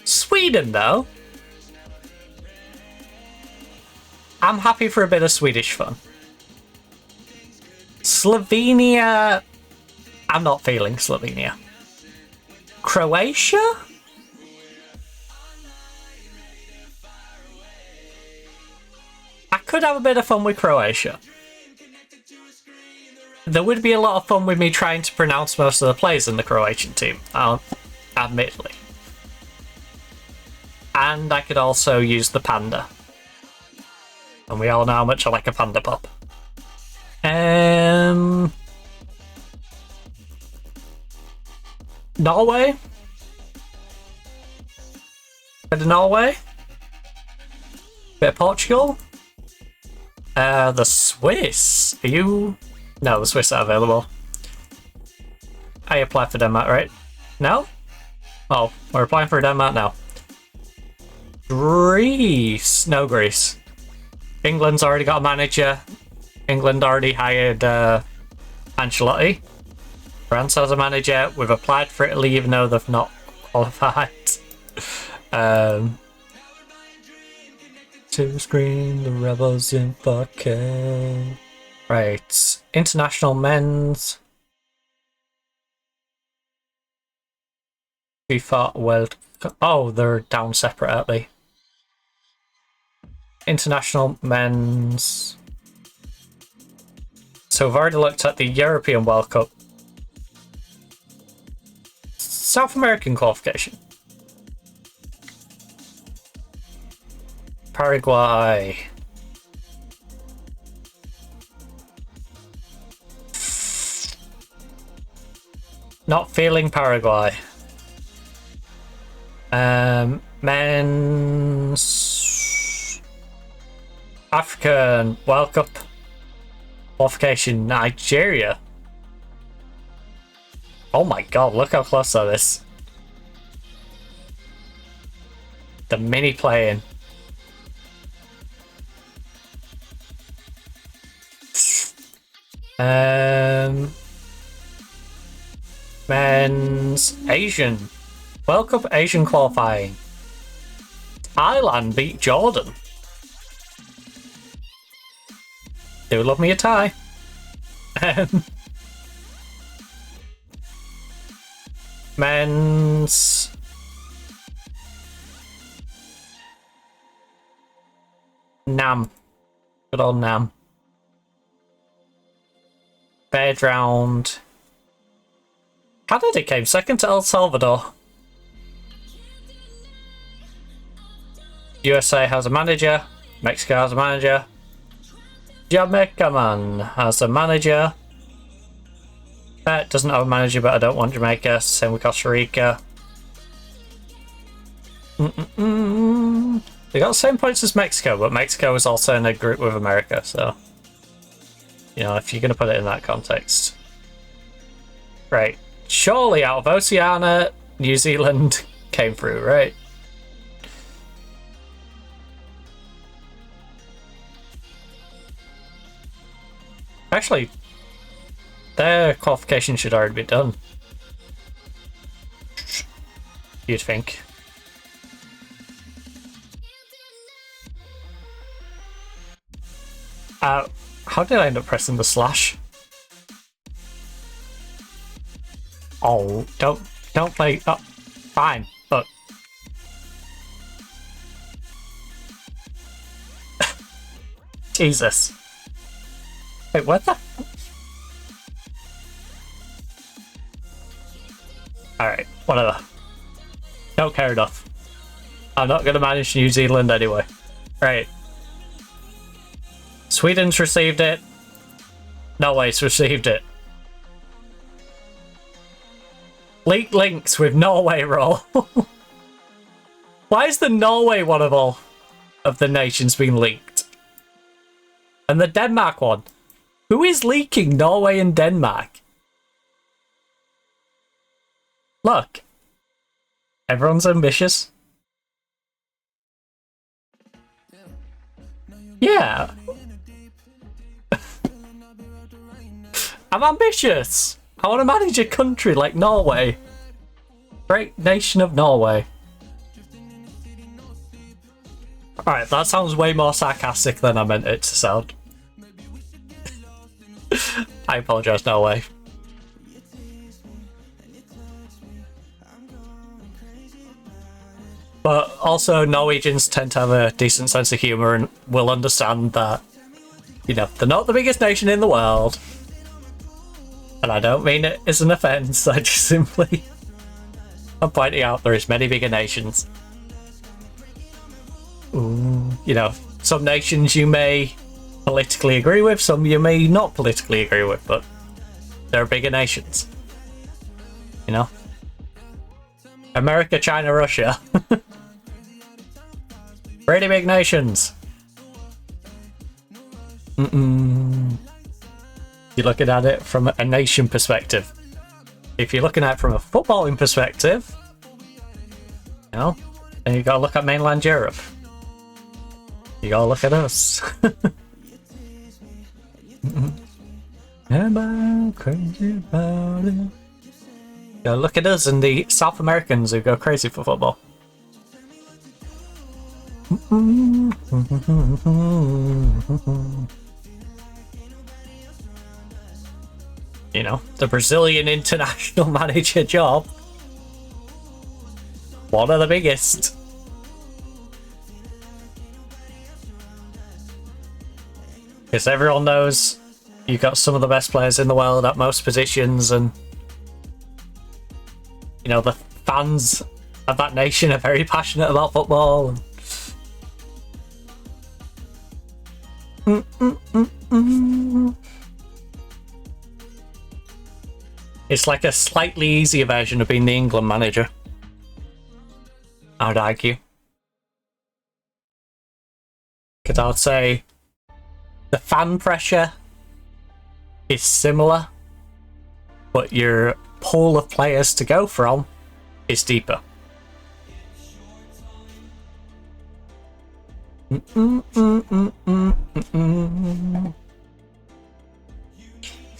Sweden, though, I'm happy for a bit of Swedish fun. Slovenia, I'm not feeling Slovenia. Croatia? I could have a bit of fun with Croatia. There would be a lot of fun with me trying to pronounce most of the players in the Croatian team, admittedly. And I could also use the panda. And we all know how much I like a panda pop. Norway? Bit of Norway? Bit of Portugal? The Swiss? Are you... No, the Swiss are available. I applied for Denmark, right? No? Oh, we're applying for Denmark now. Greece? No, Greece. England's already got a manager. England already hired Ancelotti. France has a manager. We've applied for Italy even though they've not qualified. To screen the rebels in 4K. Right. International men's. FIFA World Cup. Oh, they're down separate, aren't they? International men's. So we've already looked at the European World Cup. South American qualification. Paraguay. Not feeling Paraguay. Men's African World Cup qualification, Nigeria. Oh my god, look how close that is. The mini playing. Men's Asian. World Cup Asian qualifying. Thailand beat Jordan. Do love me a Thai. Men's Nam. Good old Nam. Third round. Canada came second to El Salvador. USA has a manager. Mexico has a manager. Jamaica man has a manager. Doesn't have a manager, but I don't want Jamaica. Same with Costa Rica. They got the same points as Mexico, but Mexico is also in a group with America, so you know, if you're going to put it in that context. Right. Surely out of Oceania, New Zealand came through, right? Actually, their qualification should already be done. You'd think. How did I end up pressing the slash? Oh, don't play. Oh, fine, but Jesus. Wait, what the? Alright, whatever. Don't care enough. I'm not gonna manage New Zealand anyway. Right. Sweden's received it. Norway's received it. Leaked links with Norway roll. Why is the Norway one of all of the nations being leaked? And the Denmark one? Who is leaking Norway and Denmark? Look. Everyone's ambitious. Yeah. I'm ambitious. I want to manage a country like Norway. Great nation of Norway. Alright, that sounds way more sarcastic than I meant it to sound. I apologise, Norway. But also, Norwegians tend to have a decent sense of humour and will understand that, you know, they're not the biggest nation in the world. And I don't mean it as an offence, I just simply am pointing out there is many bigger nations. Ooh, you know, some nations you may politically agree with, some you may not politically agree with, but they're bigger nations. You know? America, China, Russia. Pretty big nations. You're looking at it from a nation perspective. If you're looking at it from a footballing perspective, you know, then you gotta look at mainland Europe. You gotta look at us. Am I crazy about it? You gotta look at us and the South Americans who go crazy for football. You know, the Brazilian international manager job. One of the biggest. Because everyone knows you've got some of the best players in the world at most positions, and you know, the fans of that nation are very passionate about football. It's like a slightly easier version of being the England manager, I would argue. Because I would say the fan pressure is similar, but your pool of players to go from is deeper.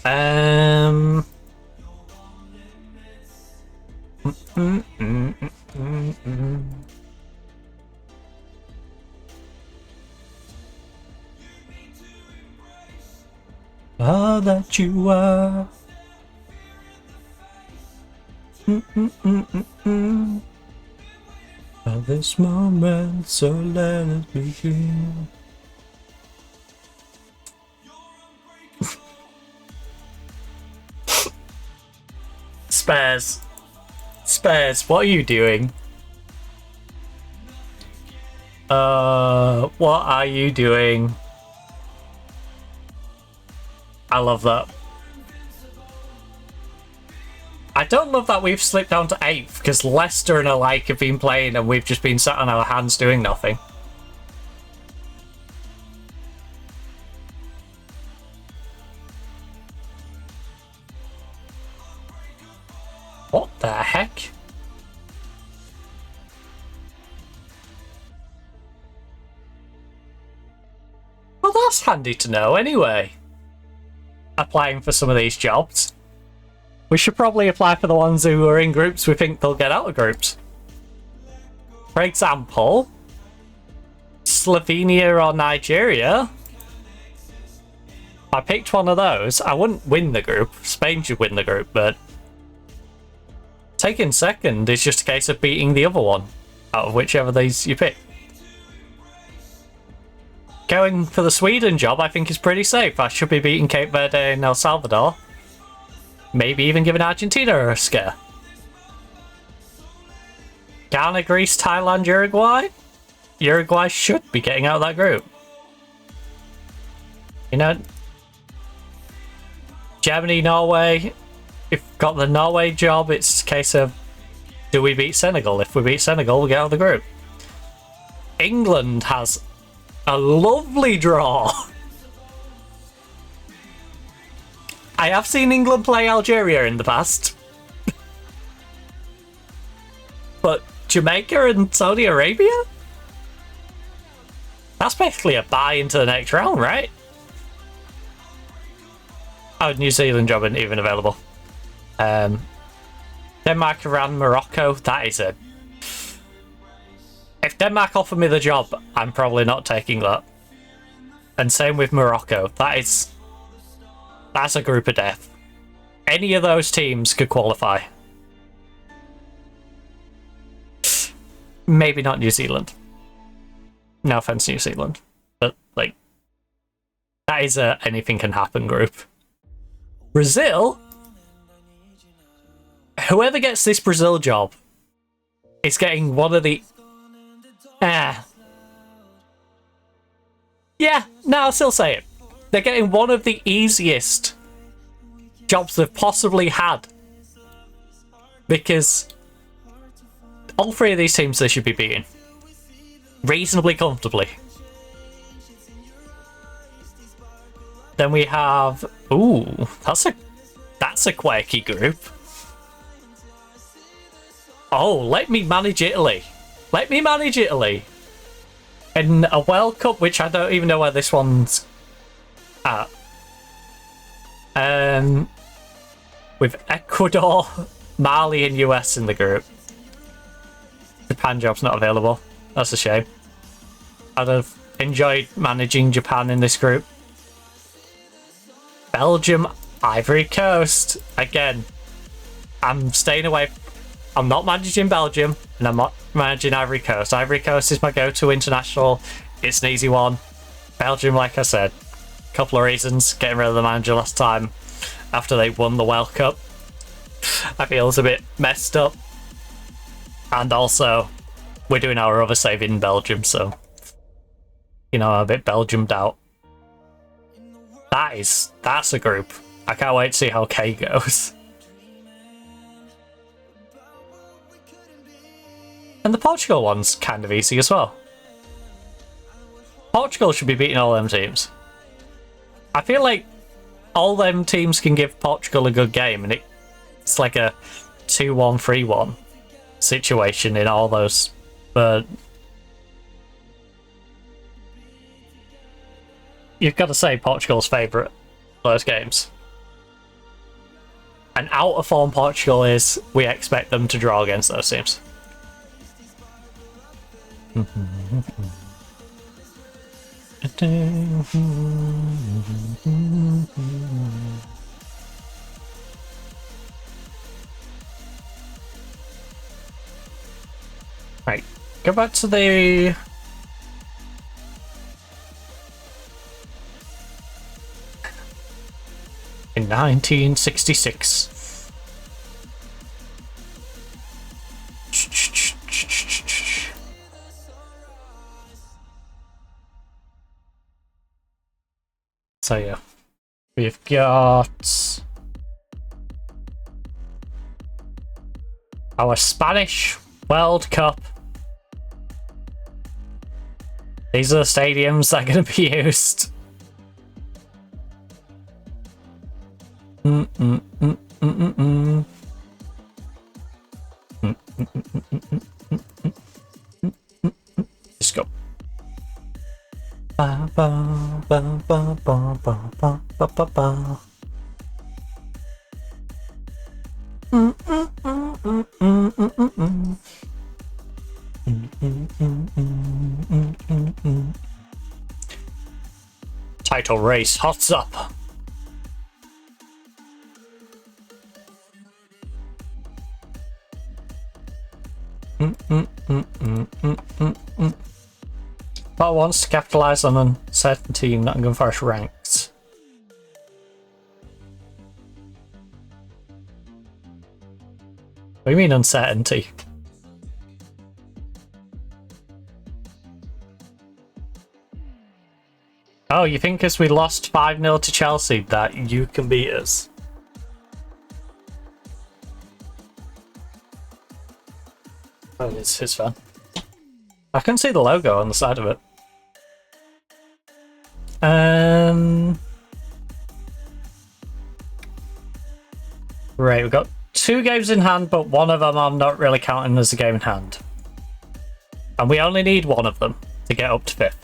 Um. All that you are. Of this moment, so let it begin. Spares. Spares, what are you doing? What are you doing? I love that. I don't love that we've slipped down to 8th, because Leicester and alike have been playing and we've just been sat on our hands doing nothing. What the heck? Well, that's handy to know anyway. Applying for some of these jobs. We should probably apply for the ones who are in groups we think they'll get out of groups. For example, Slovenia or Nigeria. If I picked one of those, I wouldn't win the group. Spain should win the group, but taking second is just a case of beating the other one out of whichever these you pick. Going for the Sweden job, I think is pretty safe. I should be beating Cape Verde and El Salvador. Maybe even giving Argentina a scare. Ghana, Greece, Thailand, Uruguay? Uruguay should be getting out of that group. You know, Germany, Norway. If we've got the Norway job, it's a case of, do we beat Senegal? If we beat Senegal, we'll get out of the group. England has a lovely draw. I have seen England play Algeria in the past. But Jamaica and Saudi Arabia? That's basically a bye into the next round, right? Oh, New Zealand job isn't even available. Denmark, Iran, Morocco. That is a... If Denmark offered me the job, I'm probably not taking that. And same with Morocco. That's a group of death. Any of those teams could qualify. Maybe not New Zealand. No offense, New Zealand. But, like, that is a anything can happen group. Brazil? Whoever gets this Brazil job is getting one of the... Yeah, no, I'll still say it. They're getting one of the easiest jobs they've possibly had. Because all three of these teams they should be beating. Reasonably comfortably. Then we have... Ooh, that's a quirky group. Oh, let me manage Italy. Let me manage Italy. In a World Cup, which I don't even know where this one's at. With Ecuador, Mali and US in the group. Japan job's not available. That's a shame. I'd have enjoyed managing Japan in this group. Belgium, Ivory Coast. Again, I'm staying away. I'm not managing Belgium, and I'm not managing Ivory Coast. Ivory Coast is my go-to international. It's an easy one. Belgium, like I said, a couple of reasons. Getting rid of the manager last time after they won the World Cup, I feel it's a bit messed up. And also, we're doing our other save in Belgium, so, you know, I'm a bit Belgiumed out. That's a group. I can't wait to see how K goes. And the Portugal one's kind of easy as well. Portugal should be beating all them teams. I feel like all them teams can give Portugal a good game, and it's like a 2-1, 3-1 situation in all those. But you've got to say Portugal's favourite those games. And out of form Portugal is, we expect them to draw against those teams. Right, go back to the... In 1966. So yeah, we've got our Spanish World Cup. These are the stadiums that are going to be used. Let's go. Ba ba ba ba ba ba ba ba ba ba. Title race hots up. But wants to capitalise on uncertainty Nottingham Forest ranks. What do you mean uncertainty? Oh, you think as we lost 5-0 to Chelsea that you can beat us? Oh, it's his fan. I can see the logo on the side of it. Right, we've got 2 games in hand, but one of them I'm not really counting as a game in hand. And we only need one of them to get up to 5th.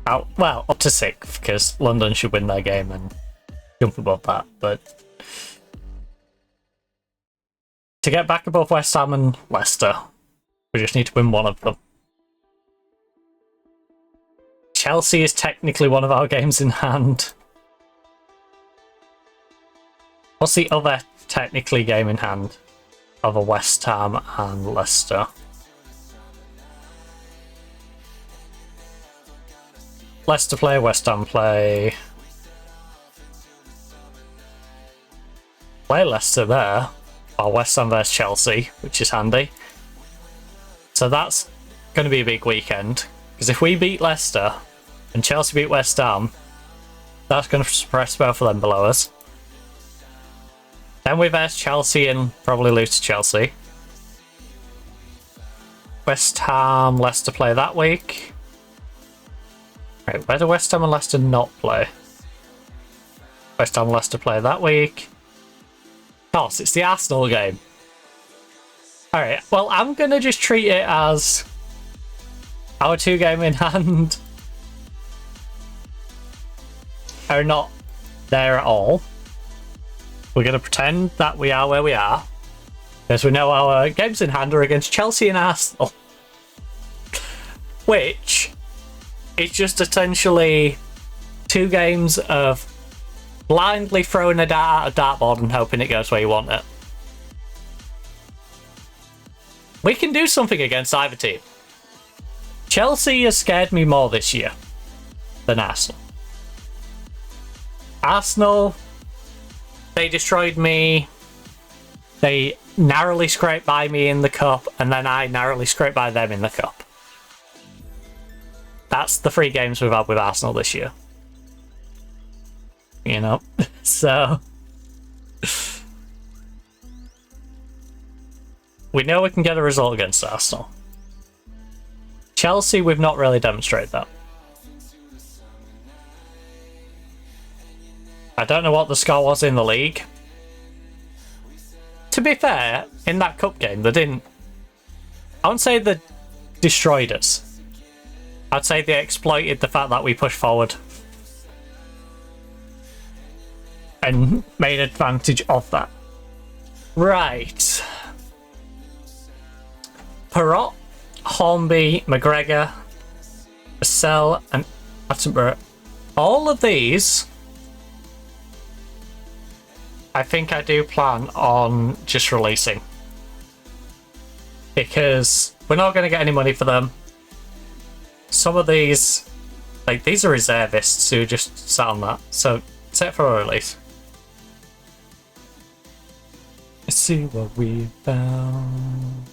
Oh, well, up to 6th, because London should win their game and jump above that, but... To get back above West Ham and Leicester, we just need to win one of them. Chelsea is technically one of our games in hand. What's the other technically game in hand of a West Ham and Leicester? Leicester play, West Ham play. Play Leicester there. Or West Ham vs Chelsea, which is handy. So that's going to be a big weekend. Because if we beat Leicester and Chelsea beat West Ham, that's going to suppress both of them below us. Then we vs Chelsea and probably lose to Chelsea. West Ham, Leicester play that week. Right, where do West Ham and Leicester not play? West Ham and Leicester play that week. Of course, it's the Arsenal game. Alright, well, I'm going to just treat it as our 2 game in hand are not there at all. We're going to pretend that we are where we are, because we know our games in hand are against Chelsea and Arsenal. Which is just essentially 2 games of blindly throwing a dart at a dartboard and hoping it goes where you want it. We can do something against either team. Chelsea has scared me more this year than Arsenal. Arsenal, they destroyed me. They narrowly scraped by me in the cup, and then I narrowly scraped by them in the cup. That's the 3 games we've had with Arsenal this year. You know, so we know we can get a result against Arsenal. Chelsea, we've not really demonstrated that. I don't know what the score was in the league. To be fair, in that cup game, they didn't... I wouldn't say they destroyed us. I'd say they exploited the fact that we pushed forward and made advantage of that. Right. Perrott, Hornby, McGregor, Vassell, and Attenborough. All of these, I think I do plan on just releasing. Because we're not going to get any money for them. Some of these, like, these are reservists who just sat on that. So, set for a release. Let's see what we found.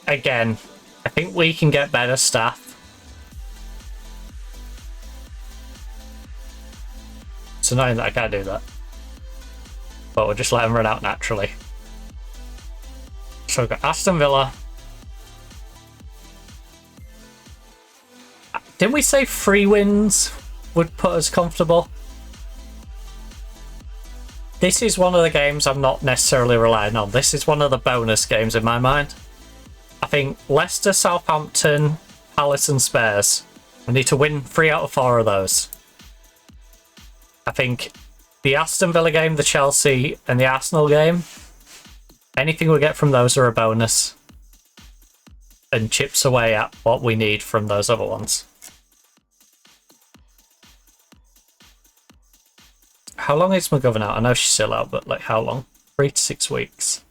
Again, I think we can get better staff. It's annoying that I can't do that. But we'll just let them run out naturally. So we've got Aston Villa. Didn't we say 3 wins would put us comfortable? This is one of the games I'm not necessarily relying on. This is one of the bonus games in my mind. I think Leicester, Southampton, Palace and Spurs. We need to win 3 out of 4 of those. I think the Aston Villa game, the Chelsea and the Arsenal game, anything we get from those are a bonus. And chips away at what we need from those other ones. How long is McGovern out? I know she's still out, but like how long? 3 to 6 weeks.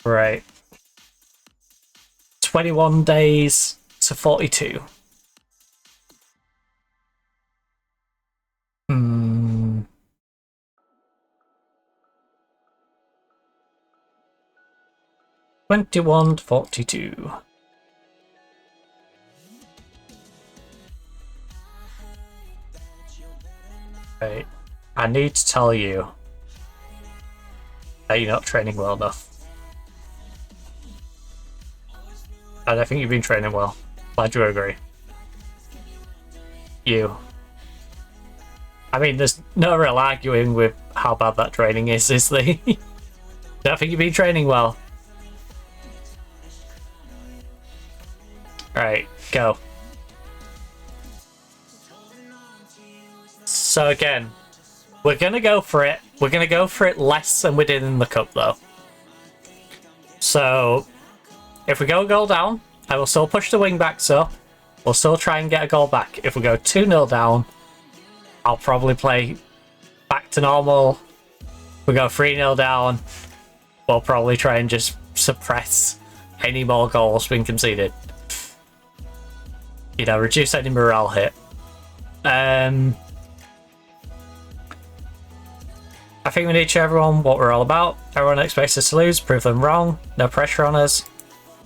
Right. 21 days to 42. Hmm. 21 to 42. Right. I need to tell you that you're not training well enough. I don't think you've been training well. Glad you agree. You. I mean, there's no real arguing with how bad that training is there? Don't think you've been training well. Right, go. So again, we're going to go for it. We're going to go for it less than we did in the cup, though. So, if we go a goal down, I will still push the wing backs up. We'll still try and get a goal back. If we go 2-0 down, I'll probably play back to normal. If we go 3-0 down, we'll probably try and just suppress any more goals being conceded. You know, reduce any morale hit. I think we need to show everyone what we're all about. Everyone expects us to lose, prove them wrong. No pressure on us.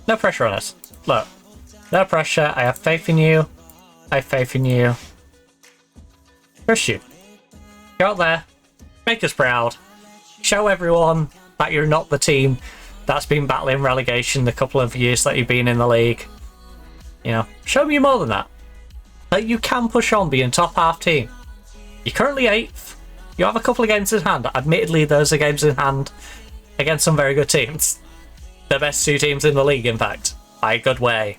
No pressure on us. Look, no pressure. I have faith in you. I have faith in you. Push you. Go out there. Make us proud. Show everyone that you're not the team that's been battling relegation the couple of years that you've been in the league. You know, show me more than that. That you can push on being top half team. You're currently 8th. You have a couple of games in hand. Admittedly, those are games in hand against some very good teams. The best 2 teams in the league, in fact. By a good way.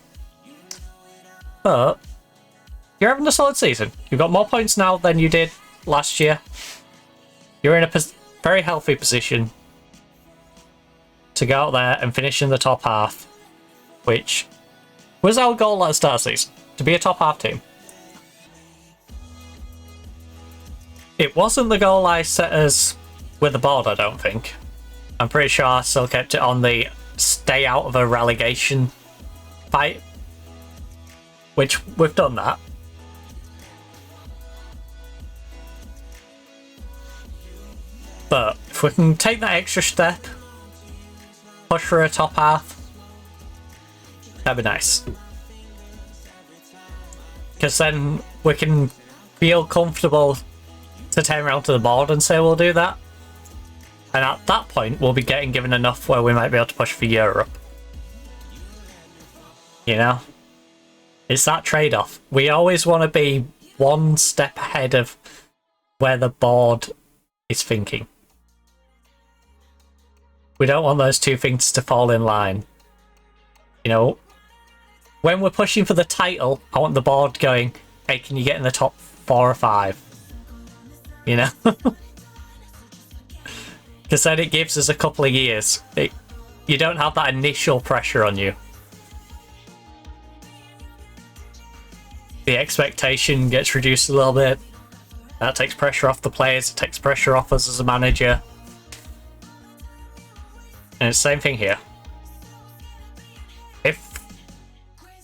But you're having a solid season. You've got more points now than you did last year. You're in a very healthy position to go out there and finish in the top half, which was our goal at the start of the season, to be a top half team. It wasn't the goal I set us with the board, I don't think. I'm pretty sure I still kept it on the stay out of a relegation fight, which we've done that. But if we can take that extra step, push for a top half, that'd be nice. Because then we can feel comfortable to turn around to the board and say we'll do that. And at that point, we'll be getting given enough where we might be able to push for Europe. You know? It's that trade-off. We always want to be one step ahead of where the board is thinking. We don't want those 2 things to fall in line. You know, when we're pushing for the title, I want the board going, hey, can you get in the top 4 or 5? You know? Because then it gives us a couple of years. You don't have that initial pressure on you. The expectation gets reduced a little bit. That takes pressure off the players. It takes pressure off us as a manager. And it's the same thing here. If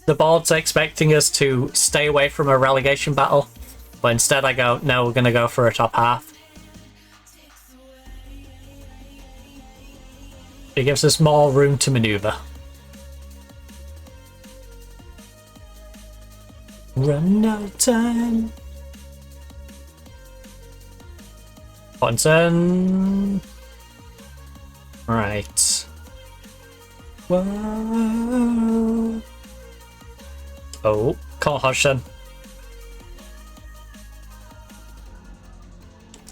the board's expecting us to stay away from a relegation battle, but instead I go, no, we're going to go for a top half, it gives us more room to manoeuvre. Run out of time. Button. Right. Whoa. Oh, come on, Hodgson.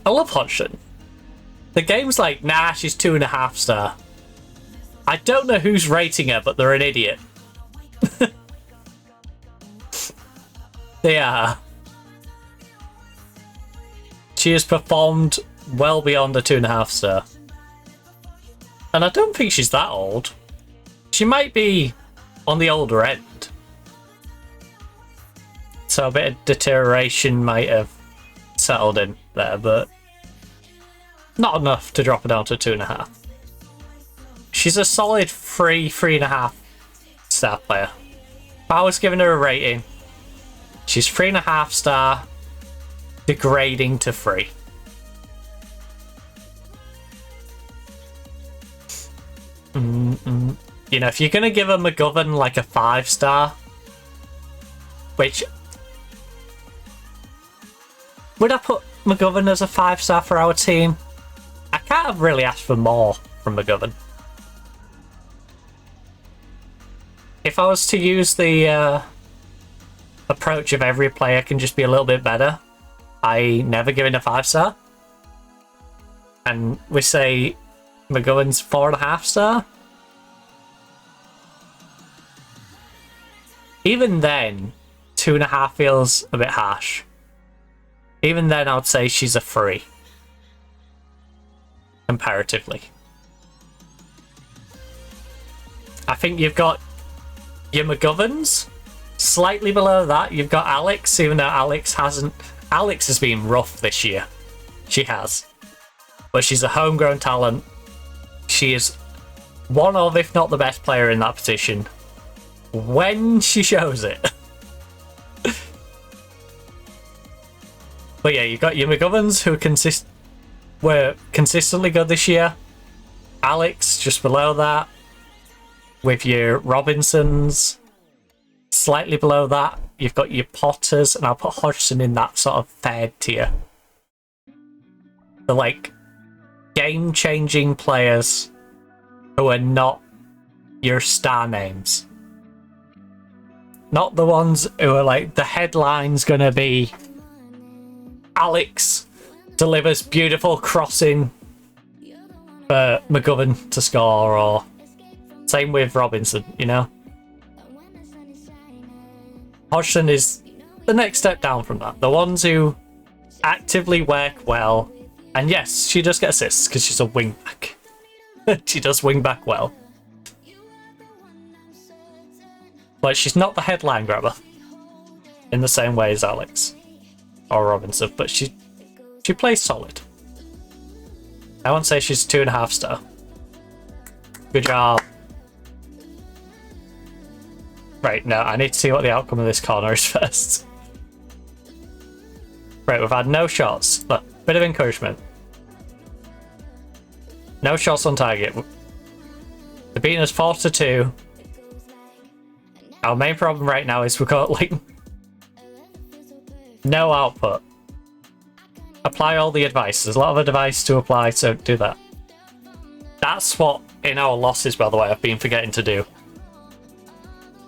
I love Hodgson. The game's like, nah, she's 2.5 star. I don't know who's rating her, but they're an idiot. They are. She has performed well beyond a 2.5 star. And I don't think she's that old. She might be on the older end. So a bit of deterioration might have settled in there, but not enough to drop her down to 2.5. She's a solid 3.5 star player. If I was giving her a rating, she's 3.5 star, degrading to 3. You know, if you're going to give a McGovern like a 5 star, which... Would I put McGovern as a 5 star for our team? I can't have really asked for more from McGovern. If I was to use the approach of every player can just be a little bit better, I never give it a 5 star. And we say McGovern's 4.5 star. Even then, 2.5 feels a bit harsh. Even then, I would say she's a 3. Comparatively. I think you've got your McGoverns. Slightly below that, you've got Alex, even though Alex hasn't... Alex has been rough this year. She has. But she's a homegrown talent. She is one of, if not the best player in that position. When she shows it. But yeah, you've got your McGoverns who were consistently good this year. Alex just below that. With your Robinsons. Slightly below that, you've got your Potters, and I'll put Hodgson in that sort of third tier. The like game-changing players who are not your star names. Not the ones who are like, the headline's gonna be Alex delivers beautiful crossing for McGovern to score, or same with Robinson, you know? Hodgson is the next step down from that. The ones who actively work well, and yes, she does get assists because she's a wingback. She does wing back well. But she's not the headline grabber in the same way as Alex or Robinson, but she plays solid. I won't say she's 2.5 star. Good job. Right, no, I need to see what the outcome of this corner is first. Right, we've had no shots. Look, bit of encouragement. No shots on target. They're beating us 4-2. Our main problem right now is we've got, like, no output. Apply all the advice. There's a lot of advice to apply, so do that. That's what, in our losses, by the way, I've been forgetting to do.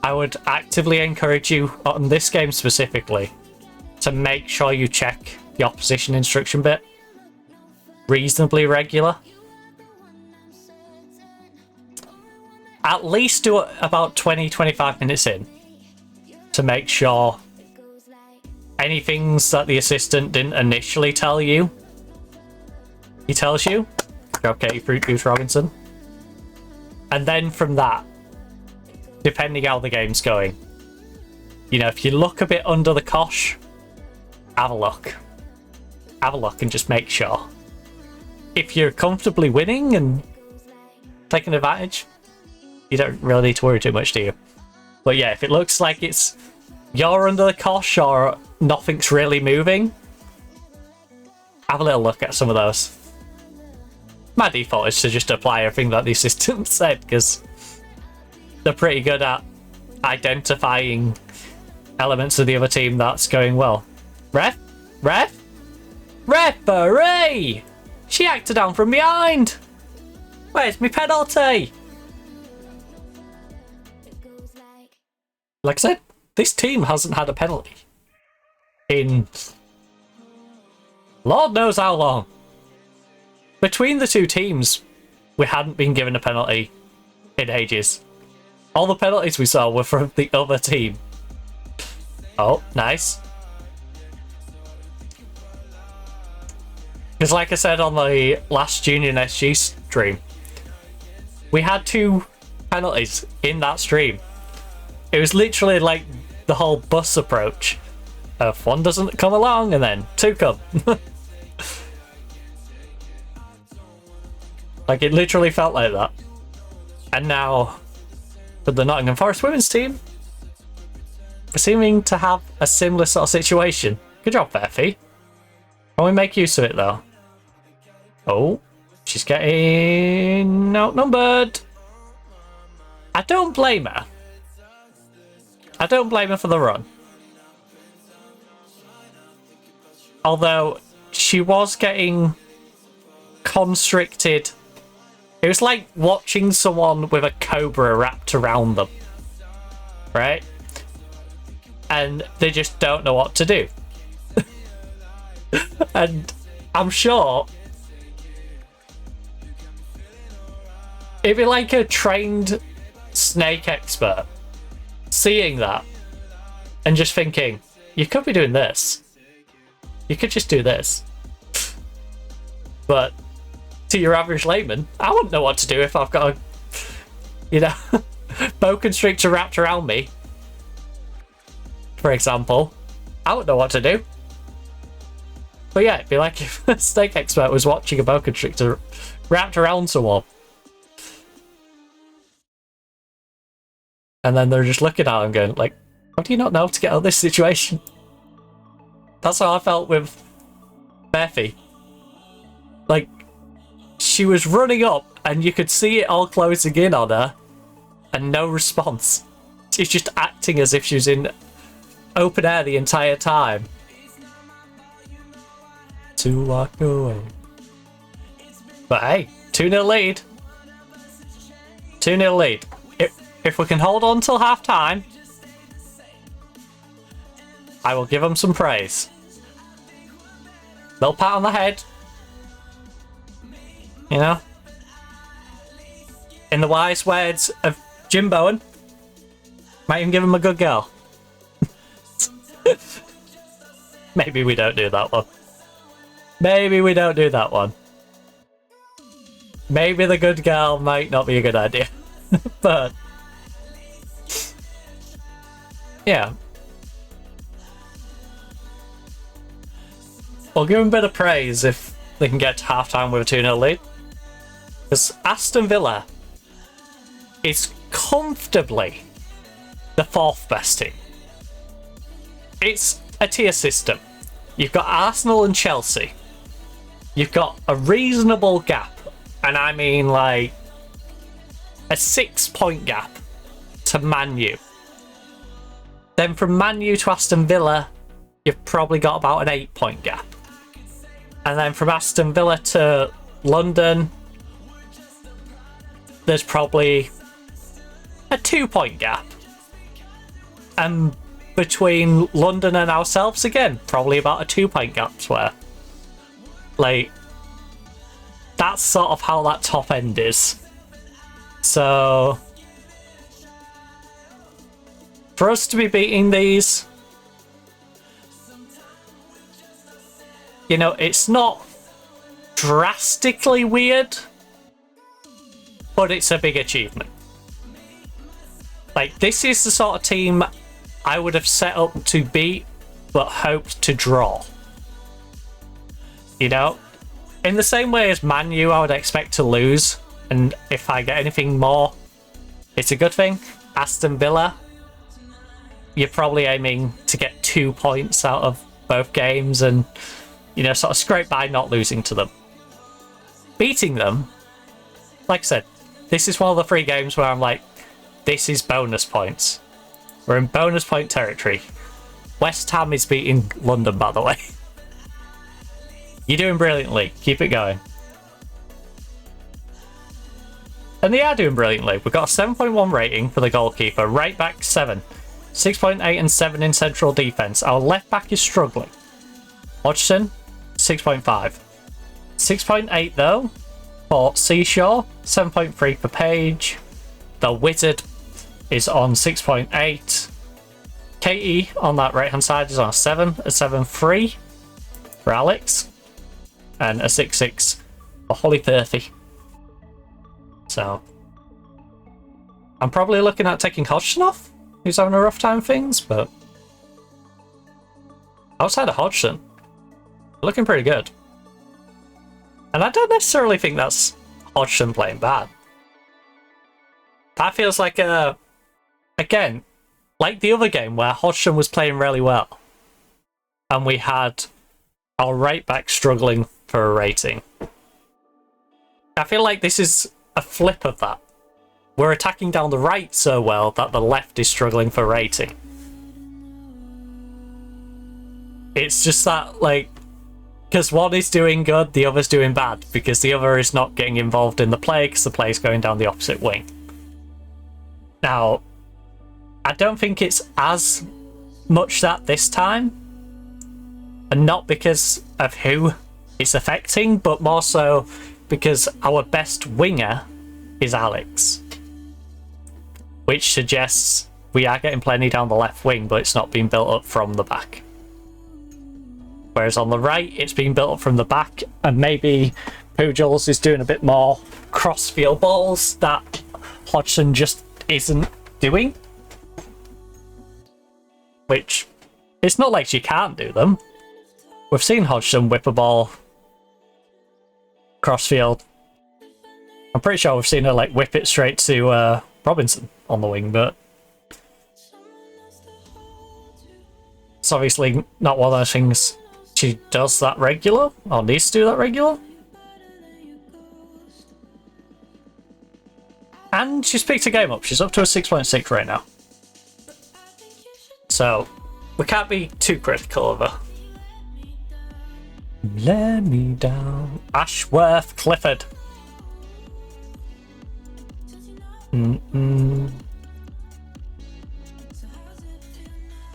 I would actively encourage you, on this game specifically, to make sure you check the opposition instruction bit reasonably regular. At least do it about 20-25 minutes in to make sure any things that the assistant didn't initially tell you, he tells you. Okay, Fruit Juice Robinson. And then from that, depending how the game's going, you know, if you look a bit under the cosh, have a look. Have a look and just make sure. If you're comfortably winning and taking advantage, you don't really need to worry too much, do you? But yeah, if it looks like it's you're under the cosh or nothing's really moving, have a little look at some of those. My default is to just apply everything that the assistant said, because they're pretty good at identifying elements of the other team that's going well. Ref? Ref? Referee! She acted down from behind! Where's my penalty? Like I said, this team hasn't had a penalty in Lord knows how long. Between the two teams, we hadn't been given a penalty in ages. All the penalties we saw were from the other team. Oh, nice. Because like I said on the last Junior SG stream, we had 2 penalties in that stream. It was literally like the whole bus approach. If one doesn't come along and then 2 come. Like it literally felt like that. And now, for the Nottingham Forest women's team, we're seeming to have a similar sort of situation. Good job, Fairfie. Can we make use of it though? Oh, she's getting outnumbered. I don't blame her. I don't blame her for the run. Although, she was getting constricted. It was like watching someone with a cobra wrapped around them. Right? And they just don't know what to do. And I'm sure it'd be like a trained snake expert seeing that and just thinking, you could be doing this. You could just do this. But to your average layman, I wouldn't know what to do if I've got a, you know, boa constrictor wrapped around me, for example. I wouldn't know what to do. But yeah, it'd be like if a snake expert was watching a boa constrictor wrapped around someone. And then they're just looking at him going, like, how do you not know how to get out of this situation? That's how I felt with Murphy. Like, she was running up and you could see it all closing in on her and no response. She's just acting as if she was in open air the entire time. To walk away. But hey, 2-0 lead. 2-0 lead. If we can hold on till half time, I will give them some praise. Little pat on the head. You know? In the wise words of Jim Bowen, might even give him a good girl. Maybe we don't do that one. Maybe we don't do that one. Maybe the good girl might not be a good idea. But yeah. We'll give them a bit of praise if they can get to half-time with a 2-0 lead. Because Aston Villa is comfortably the 4th best team. It's a tier system. You've got Arsenal and Chelsea. You've got a reasonable gap. And I mean like a 6-point gap to Man U. Then from Man U to Aston Villa, you've probably got about an 8-point gap. And then from Aston Villa to London, there's probably a 2-point gap. And between London and ourselves again, probably about a 2-point gap's worth. Like, that's sort of how that top end is. So for us to be beating these, you know, it's not drastically weird, but it's a big achievement. Like, this is the sort of team I would have set up to beat, but hoped to draw. You know? In the same way as Man U, I would expect to lose, and if I get anything more, it's a good thing. Aston Villa, you're probably aiming to get 2 points out of both games and, you know, sort of scrape by not losing to them. Beating them, like I said, this is one of the 3 games where I'm like, this is bonus points. We're in bonus point territory. West Ham is beating London, by the way. You're doing brilliantly. Keep it going. And they are doing brilliantly. We've got a 7.1 rating for the goalkeeper. Right back 7. 6.8 and 7 in central defence. Our left back is struggling. Hodgson, 6.5. 6.8 though for Seashore. 7.3 for Page. The Wizard is on 6.8. KE on that right hand side is on a 7. A 7.3 for Alex. And a 6.6 for Holly 30. So I'm probably looking at taking Hodgson off, who's having a rough time with things, but outside of Hodgson, looking pretty good. And I don't necessarily think that's Hodgson playing bad. That feels like again, like the other game where Hodgson was playing really well and we had our right back struggling for a rating. I feel like this is a flip of that. We're attacking down the right so well that the left is struggling for rating. It's just that, like, because one is doing good, the other's doing bad, because the other is not getting involved in the play because the play's going down the opposite wing. Now, I don't think it's as much that this time, and not because of who it's affecting, but more so because our best winger is Alex, which suggests we are getting plenty down the left wing, but it's not being built up from the back. Whereas on the right, it's being built up from the back, and maybe Pujals is doing a bit more cross-field balls that Hodgson just isn't doing. Which, it's not like she can't do them. We've seen Hodgson whip a ball crossfield. I'm pretty sure we've seen her like whip it straight to Robinson on the wing, but it's obviously not one of those things she does that regular, or needs to do that regular. And she's picked a game up. She's up to a 6.6 right now. So, we can't be too critical of her. Let me down. Ashworth Clifford.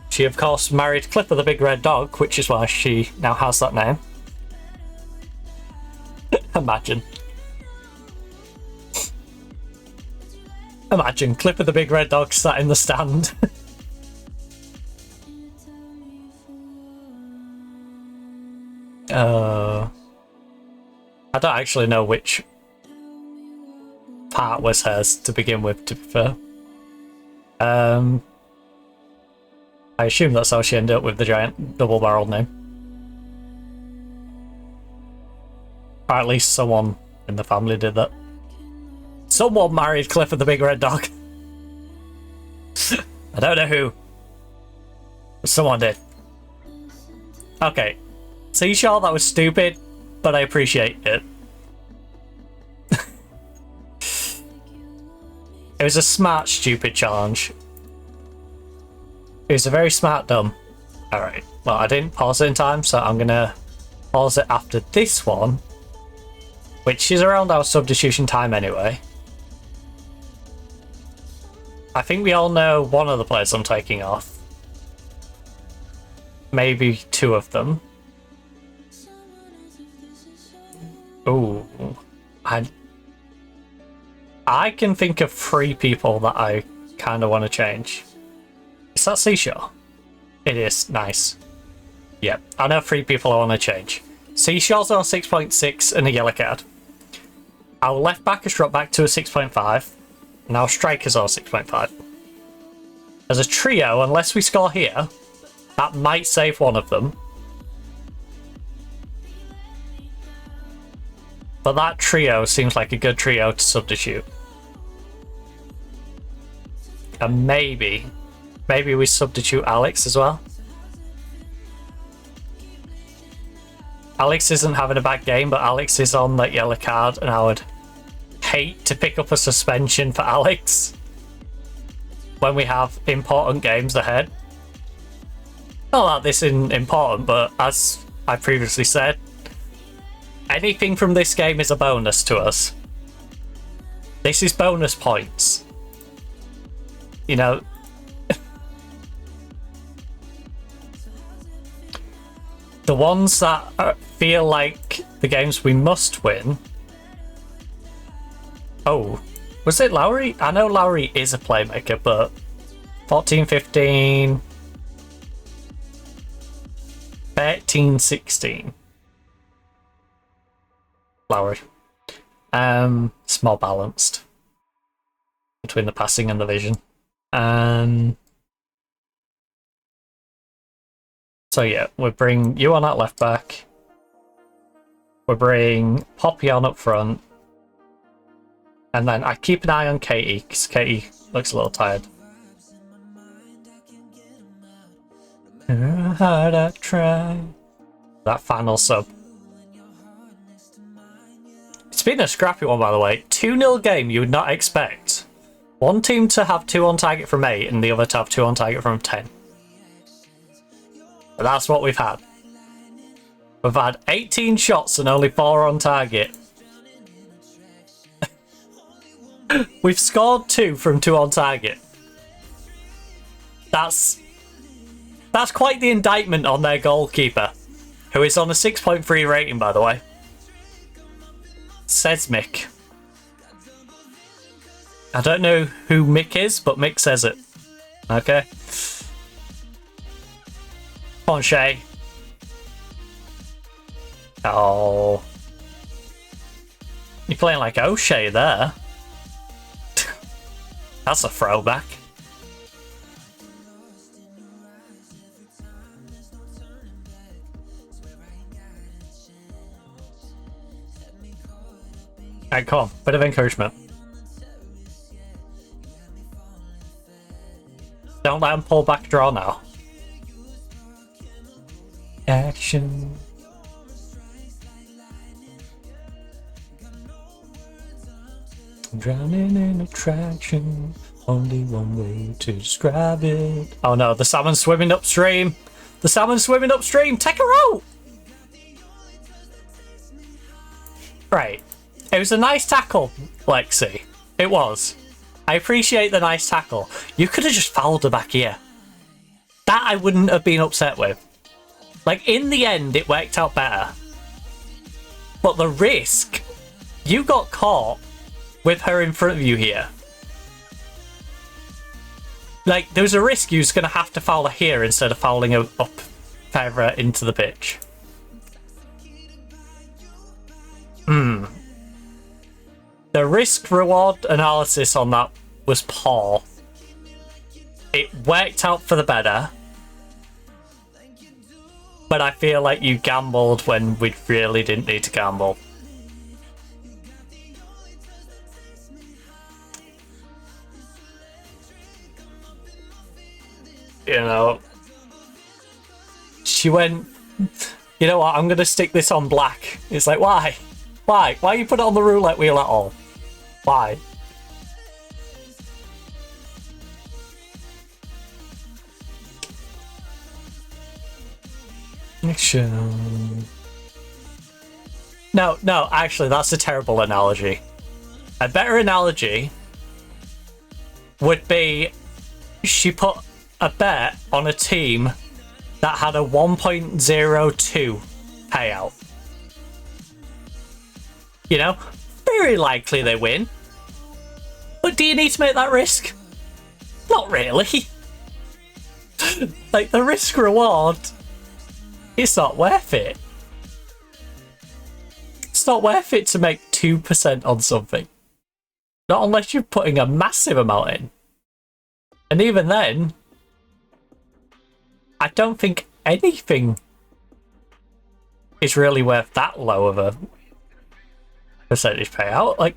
She, of course, married Clipper the Big Red Dog, which is why she now has that name. Imagine. Imagine Clipper the Big Red Dog sat in the stand. I don't actually know which part was hers to begin with, to be fair. I assume that's how she ended up with the giant double-barreled name. Or at least someone in the family did that. Someone married Clifford the Big Red Dog. I don't know who, but someone did. Okay. Seashore, that was stupid, but I appreciate it. It was a smart, stupid challenge. It was a very smart, dumb. Alright, well, I didn't pause it in time, so I'm gonna pause it after this one, which is around our substitution time anyway. I think we all know one of the players I'm taking off. Maybe 2 of them. Ooh, I can think of 3 people that I kind of want to change. Is that Seashore? It is. Nice. Yep, I know 3 people I want to change. So your shot's on 6.6 and a yellow card. Our left back has dropped back to a 6.5, and our striker's on 6.5. As a trio, unless we score here, that might save one of them. But that trio seems like a good trio to substitute. And maybe we substitute Alex as well. Alex isn't having a bad game, but Alex is on that yellow card, and I would hate to pick up a suspension for Alex when we have important games ahead. Not that this isn't important, but as I previously said, anything from this game is a bonus to us. This is bonus points. You know, the ones that feel like the games we must win. Oh, was it Lowry? I know Lowry is a playmaker, but 14, 15, 13, 16. Lowry. It's more balanced between the passing and the vision. So yeah, we bring you on at left back. We bring Poppy on up front. And then I keep an eye on Katie, because Katie looks a little tired. Hard I try. That final sub. It's been a scrappy one, by the way. 2-0 game you would not expect. One team to have 2 on target from 8 and the other to have 2 on target from 10. But that's what we've had. We've had 18 shots and only 4 on target. We've scored 2 from 2 on target. That's quite the indictment on their goalkeeper, who is on a 6.3 rating, by the way. Says Mick. I don't know who Mick is, but Mick says it. Okay. Come on, Shay. Oh. You're playing like O'Shea there. That's a throwback. Alright, come on. Bit of encouragement. Don't let him pull back draw now. Action. Drowning in attraction. Only one way to describe it. Oh no, the salmon's swimming upstream. The salmon's swimming upstream. Take her out. Right. It was a nice tackle, Lexi. It was. I appreciate the nice tackle. You could have just fouled her back here. That I wouldn't have been upset with. Like, in the end, it worked out better. But the risk, you got caught with her in front of you here. Like, there was a risk you was going to have to foul her here instead of fouling her up further into the pitch. The risk-reward analysis on that was poor. It worked out for the better. But I feel like you gambled when we really didn't need to gamble. You know, she went, you know what, I'm going to stick this on black. It's like, why? Why? Why you put it on the roulette wheel at all? Why? No, actually, that's a terrible analogy. A better analogy would be she put a bet on a team that had a 1.02 payout. You know, very likely they win. But do you need to make that risk? Not really. Like, the risk reward, it's not worth it. not worth it to make 2% on something. Not unless you're putting a massive amount in. And even then, I don't think anything is really worth that low of a percentage payout. Like,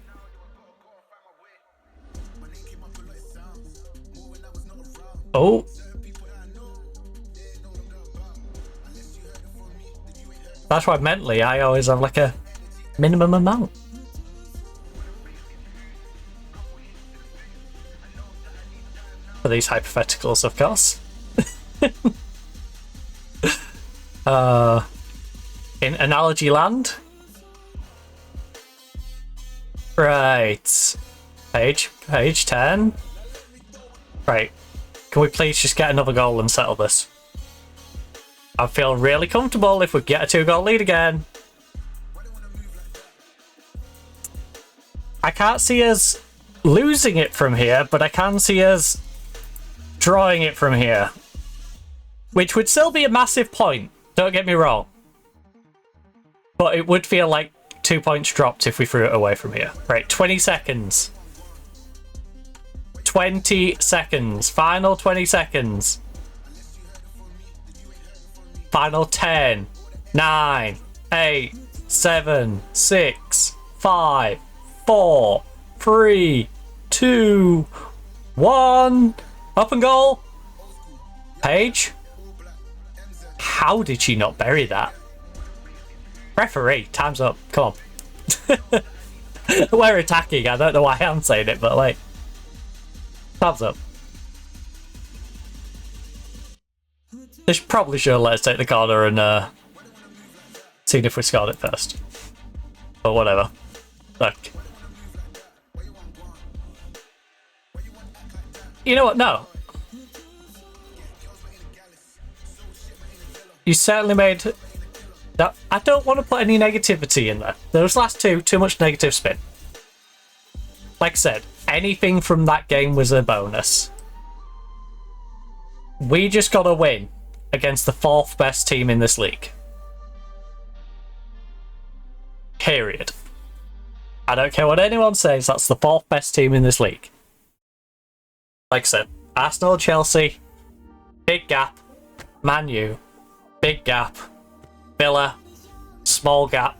oh. That's why mentally I always have like a minimum amount. For these hypotheticals, of course. In analogy land. Right. Page 10. Right. Can we please just get another goal and settle this? I feel really comfortable if we get a 2-goal lead again. I can't see us losing it from here, but I can see us drawing it from here. Which would still be a massive point, don't get me wrong. But it would feel like 2 points dropped if we threw it away from here. Right, 20 seconds. 20 seconds. Final 20 seconds. Final 10, 9, 8, 7, 6, 5, 4, 3, 2, 1. Up and goal. Paige. How did she not bury that? Referee, time's up. Come on. We're attacking. I don't know why I'm saying it, but like, time's up. They probably should let us take the corner and see if we scored it first. But whatever. Look. You know what? No. You certainly made that. I don't want to put any negativity in there. Those last two, too much negative spin. Like I said, anything from that game was a bonus. We just got to win against the 4th best team in this league. Period. I don't care what anyone says, that's the 4th best team in this league. Like I said, Arsenal, Chelsea, big gap. Man U, big gap. Villa, small gap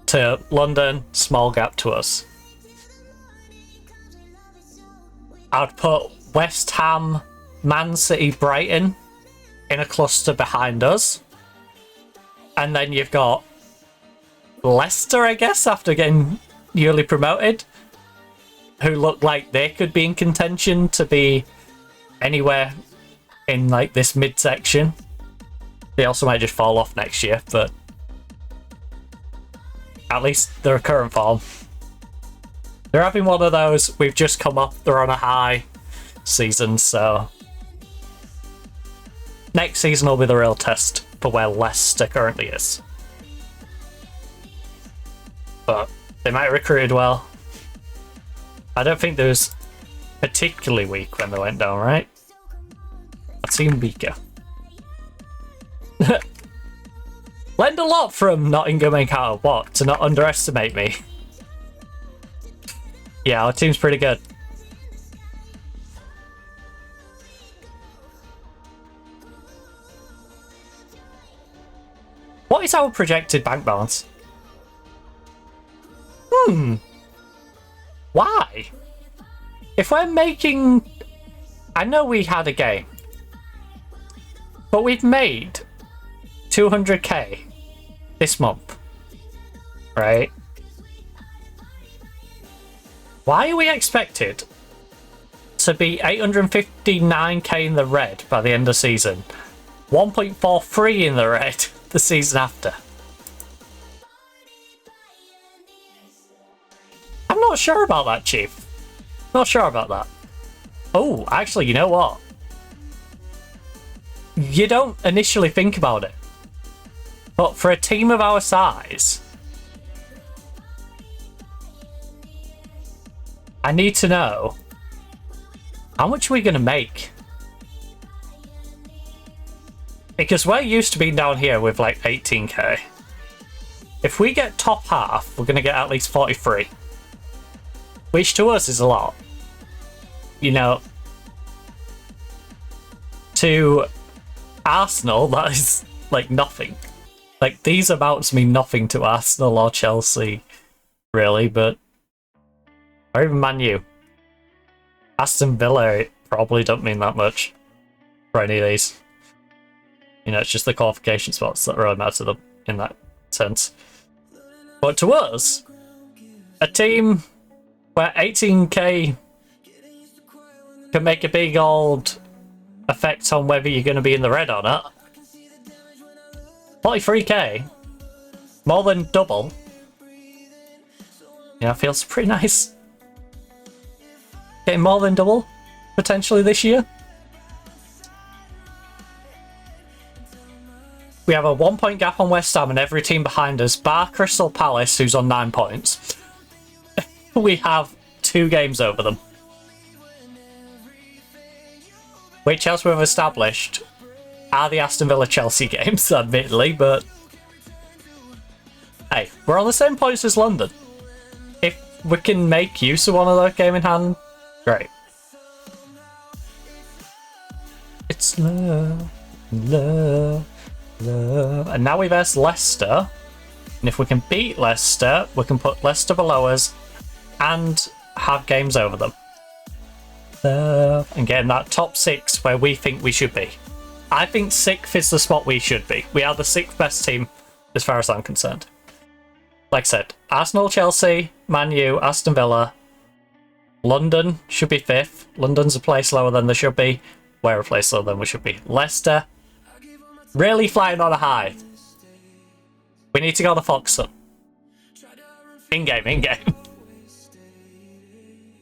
to London, small gap to us. I'd put West Ham, Man City, Brighton in a cluster behind us. And then you've got Leicester, I guess, after getting newly promoted, who look like they could be in contention to be anywhere in like this midsection. They also might just fall off next year, but at least they're current form. They're having one of those, we've just come up, they're on a high season, so next season will be the real test for where Leicester currently is. But they might have recruited well. I don't think they was particularly weak when they went down, right? I've seen weaker. Learned a lot from Nottingham and Carl. What? To not underestimate me. Yeah, our team's pretty good. What is our projected bank balance? Why? If we're making... I know we had a game. But we've made 200k this month. Right? Why are we expected to be 859k in the red by the end of season? 1.43 in the red the season after. I'm not sure about that, Chief. Not sure about that. Oh, actually, you know what? You don't initially think about it. But for a team of our size, I need to know, how much are we going to make? Because we're used to being down here with like 18k. If we get top half, we're going to get at least 43. Which to us is a lot. You know, to Arsenal, that is like nothing. Like, these amounts mean nothing to Arsenal or Chelsea, really, but... Or even Man U. Aston Villa, it probably don't mean that much for any of these. You know, it's just the qualification spots that really matter to them in that sense. But to us, a team where 18k can make a big old effect on whether you're going to be in the red or not. 43k, more than double. Yeah, feels pretty nice. Getting more than double, potentially, this year. We have a 1 point gap on West Ham and every team behind us, bar Crystal Palace, who's on 9 points. We have 2 games over them. Which, as we've established, are the Aston Villa Chelsea games, admittedly, but... Hey, we're on the same points as London. If we can make use of one of those game in hand, great. It's love, love, love. And now we verse Leicester. And if we can beat Leicester, we can put Leicester below us and have games over them. Love. And getting that top 6 where we think we should be. I think 6th is the spot we should be. We are the 6th best team as far as I'm concerned. Like I said, Arsenal, Chelsea, Man U, Aston Villa. London should be 5th. London's a place lower than they should be. We're a place lower than we should be. Leicester, really flying on a high. We need to go to Foxton. In-game, in-game.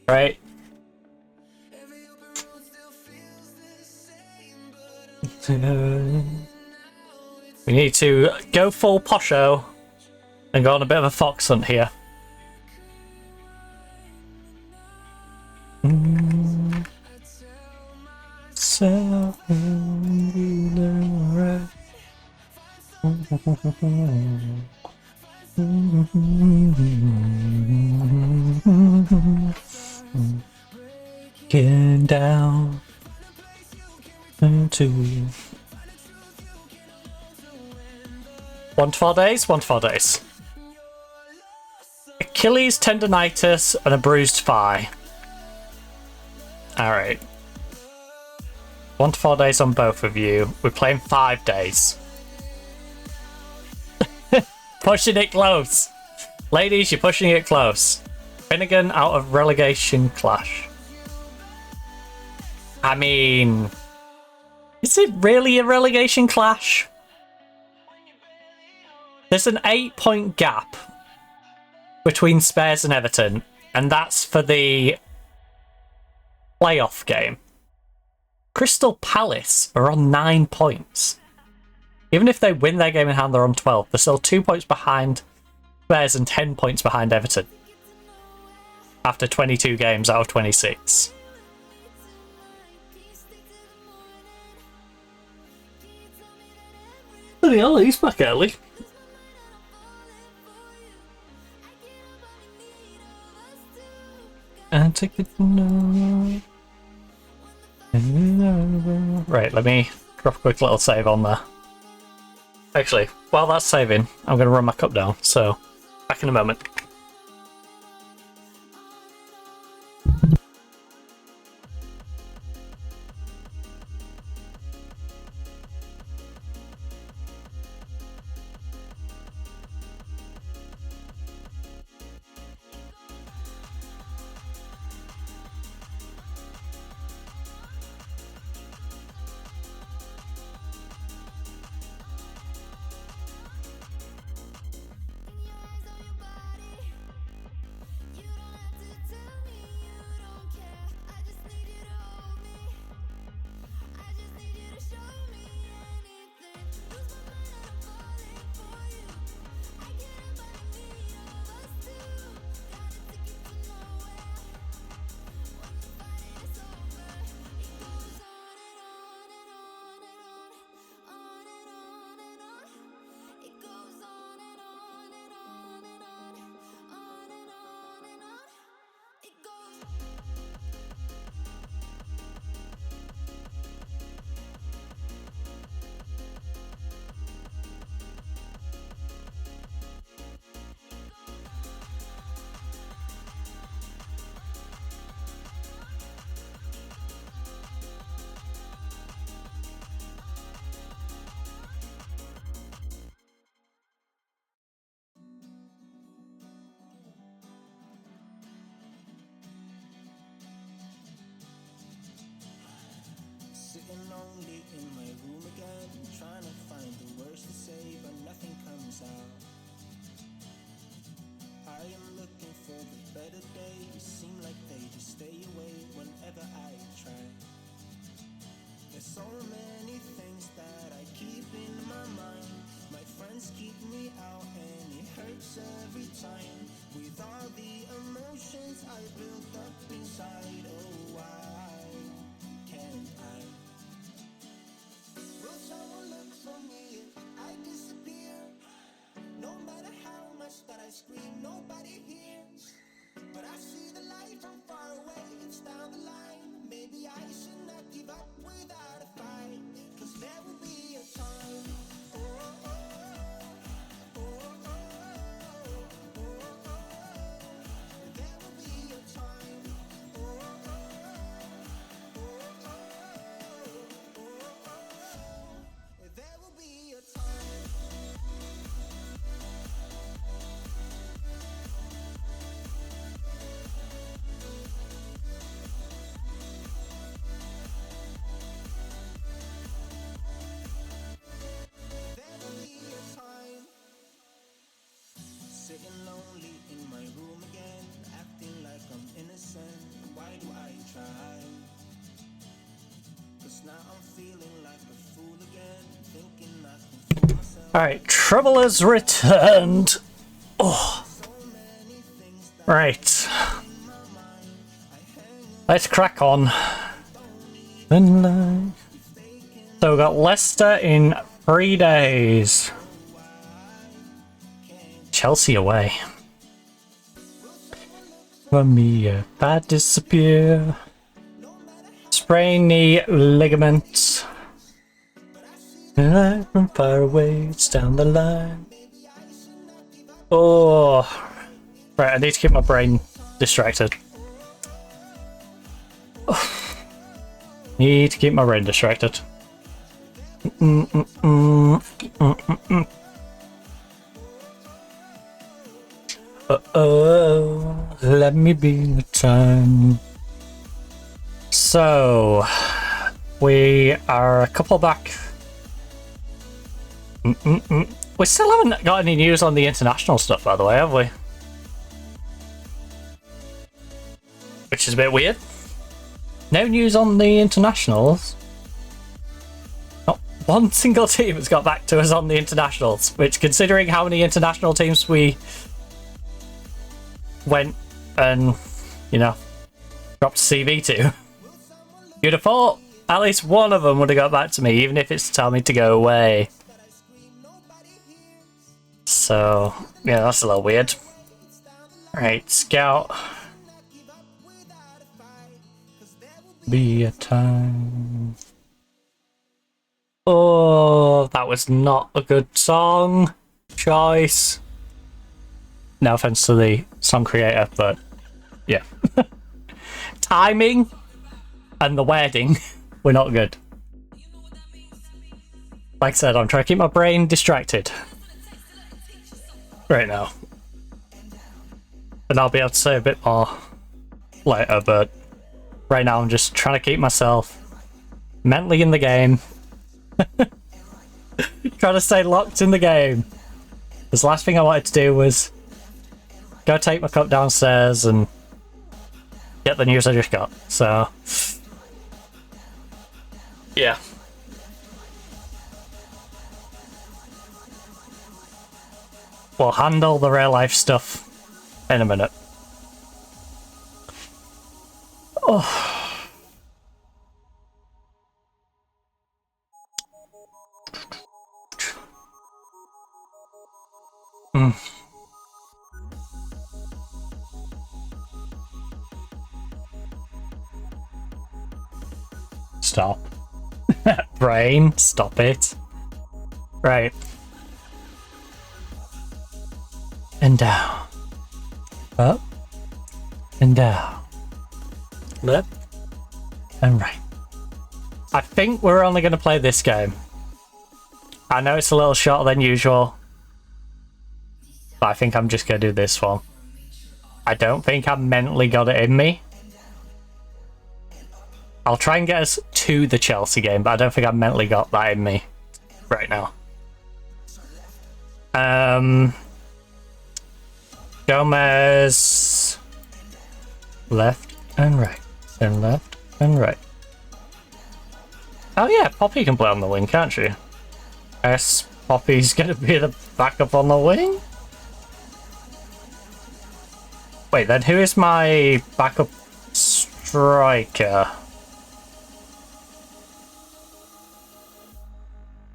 Right? We need to go full posho and go on a bit of a fox hunt here. So getting down to 1 to 4 days, 1 to 4 days. Achilles tendonitis and a bruised thigh. Alright. 1 to 4 days on both of you. We're playing 5 days. Pushing it close. Ladies, you're pushing it close. Finnegan out of relegation clash. I mean... Is it really a relegation clash? There's an 8-point gap between Spurs and Everton, and that's for the playoff game. Crystal Palace are on 9 points. Even if they win their game in hand, they're on 12. They're still 2 points behind Spurs and 10 points behind Everton. After 22 games out of 26. Bloody hell, he's back early. And take it now. Right, let me drop a quick little save on there. Actually, while that's saving, I'm going to run my cup down, so back in a moment. Trying to find the words to say, but nothing comes out. I am looking for the better days. Seem like they just stay away whenever I try. There's so many things that I keep in my mind. My friends keep me out and it hurts every time. With all the emotions I built up inside, oh why can't I? Will someone look for me if I disappear? No matter how much that I scream, nobody hears. But I see the light from far away, it's down the line. Maybe I should not give up without a fight. Cause there will be a time. Oh, oh, oh, oh, oh, oh, oh. There will be a time. Oh, oh, oh, oh, oh, oh. There will be a time. Sitting lonely in my room again, acting like I'm innocent. Why do I try? Cause now I'm feeling like a fool again, thinking I can fool myself. Alright, trouble has returned. Oh. Right. Let's crack on. So we got Leicester in 3 days. Chelsea away. For me, if I disappear. Sprain knee ligaments. And from far away, it's down the line. Oh. Right, I need to keep my brain distracted. Oh. Need to keep my brain distracted. Uh-oh, let me be the time. So, we are a couple back. We still haven't got any news on the international stuff, by the way, have we? Which is a bit weird. No news on the internationals. Not one single team has got back to us on the internationals, which, considering how many international teams we went and, you know, dropped CV to, you'd have thought at least one of them would have got back to me, even if it's to tell me to go away. So, yeah, that's a little weird. Right, scout. Be a time. Oh, that was not a good song choice. No offense to the song creator, but yeah. Timing and the wedding were not good. Like I said, I'm trying to keep my brain distracted right now. And I'll be able to say a bit more later, but right now I'm just trying to keep myself mentally in the game. Trying to stay locked in the game. Because the last thing I wanted to do was go take my cup downstairs and get the news I just got. So, yeah. We'll handle the real life stuff in a minute. Oh. Stop. Brain, stop it. Right. And down. Up. And down. Left. And right. I think we're only going to play this game. I know it's a little shorter than usual, but I think I'm just going to do this one. I don't think I mentally got it in me. I'll try and get us to the Chelsea game, but I don't think I mentally got that in me. right now. Gomez, left and right, and left and right. Oh yeah, Poppy can play on the wing, can't she? Yes, Poppy's gonna be the backup on the wing? Wait, then who is my backup striker?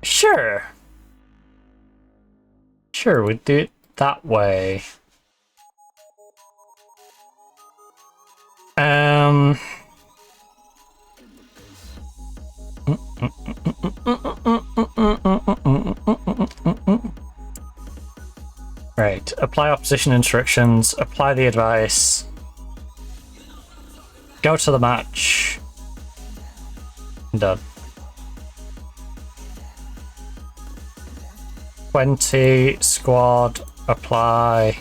Sure. Sure, we'd do it that way. Right, apply opposition instructions, apply the advice, go to the match. Done. 20 squad, apply.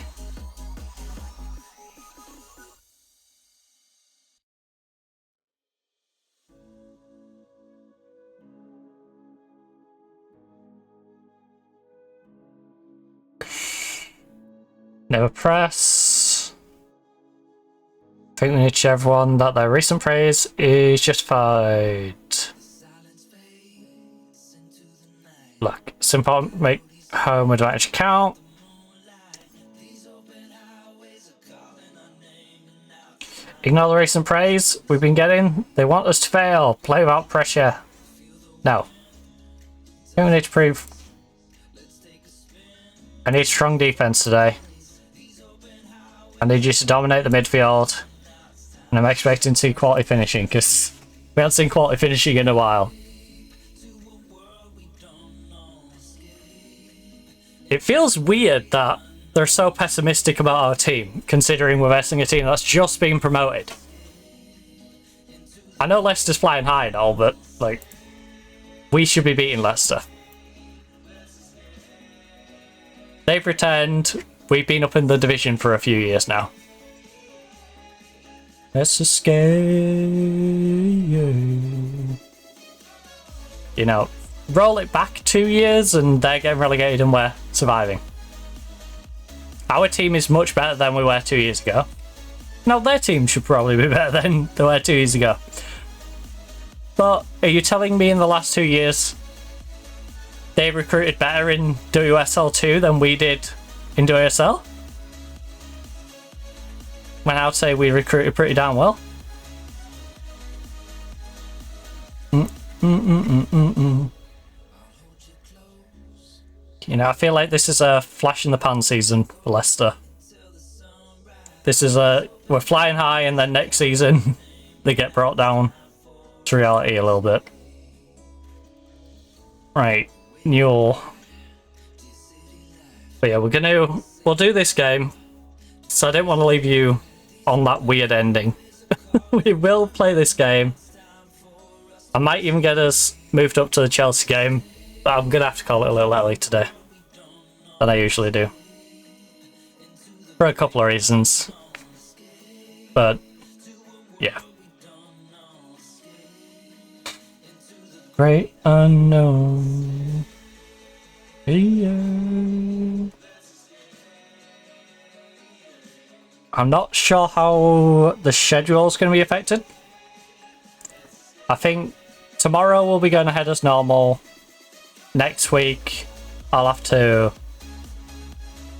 Never press. I think we need to show everyone that their recent praise is justified. Look, it's important to make home advantage count. Ignore the recent praise we've been getting. They want us to fail. Play without pressure. No. I think we need to prove. I need strong defense today. I need you to dominate the midfield. And I'm expecting to see quality finishing, because we haven't seen quality finishing in a while. It feels weird that they're so pessimistic about our team, considering we're versing a team that's just been promoted. I know Leicester's flying high and all, but, like, we should be beating Leicester. They've returned. We've been up in the division for a few years now. Let's escape. You know, roll it back 2 years and they're getting relegated and we're surviving. Our team is much better than we were 2 years ago. No, their team should probably be better than they were 2 years ago. But are you telling me in the last 2 years they recruited better in WSL2 than we did in WSL? When I would say we recruited pretty damn well. You know, I feel like this is a flash in the pan season for Leicester. This is we're flying high and then next season they get brought down to reality a little bit. Right, Newell. But yeah, we'll do this game. So I didn't want to leave you on that weird ending. We will play this game. I might even get us moved up to the Chelsea game, but I'm going to have to call it a little early today than I usually do. For a couple of reasons. But, yeah. Great unknown. Yeah. I'm not sure how the schedule is going to be affected. I think tomorrow we'll be going ahead as normal. Next week I'll have to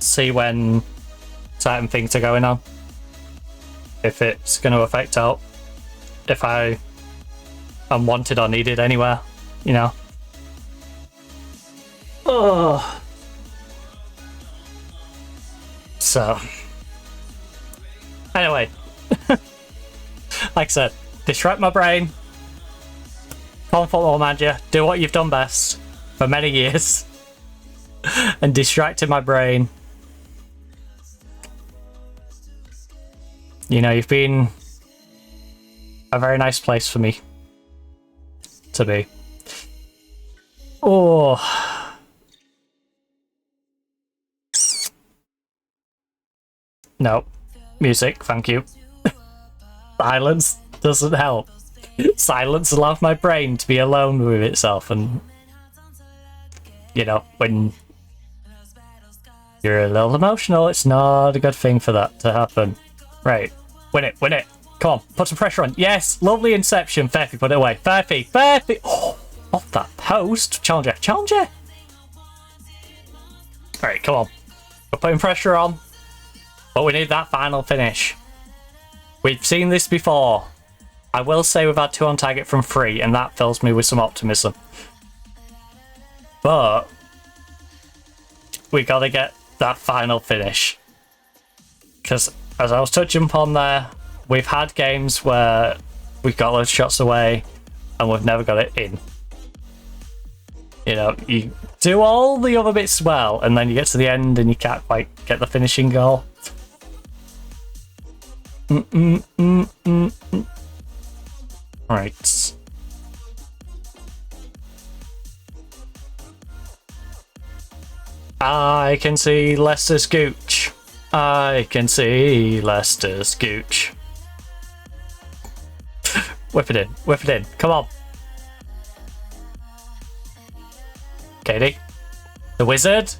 see when certain things are going on. If it's going to affect out if I am wanted or needed anywhere, you know. Oh. So anyway, like I said, distract my brain. Come on, Football Manager, do what you've done best for many years and distracted my brain. You know, you've been a very nice place for me to be. Oh. No. Music, thank you. Silence doesn't help. Silence allows my brain to be alone with itself and you know, when you're a little emotional, it's not a good thing for that to happen. Right. Win it, win it. Come on, put some pressure on. Yes, lovely inception. Fairfy, put it away. Fairfy, Fairfy. Oh, off that post. Challenger, challenger. Alright, come on. We're putting pressure on. But we need that final finish. We've seen this before. I will say we've had 2 on target from 3, and that fills me with some optimism. But we gotta get that final finish. Because, as I was touching upon there, we've had games where we've got those shots away and we've never got it in. You know, you do all the other bits well, and then you get to the end and you can't quite get the finishing goal. Right. I can see Leicester's gooch. I can see Leicester's gooch. Whip it in, whip it in. Come on. Katie. The wizard.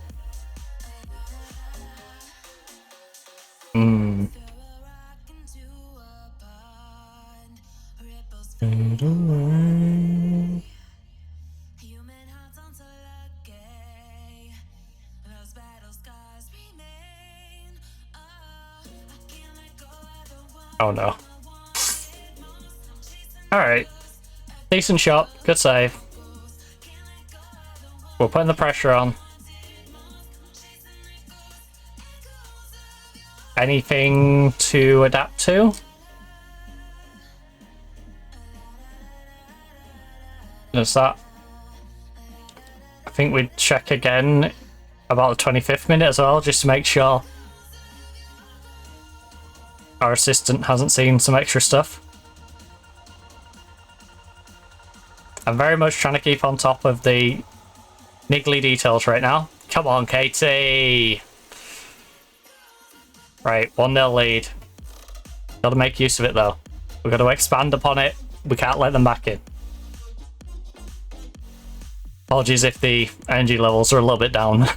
Oh no. Alright. Decent shot. Good save. We're putting the pressure on. Anything to adapt to? Is that? I think we'd check again about the 25th minute as well, just to make sure our assistant hasn't seen some extra stuff. I'm very much trying to keep on top of the niggly details right now. Come on, Katie! Right, 1-0 lead. Gotta make use of it though. We've got to expand upon it. We can't let them back in. Apologies if the energy levels are a little bit down.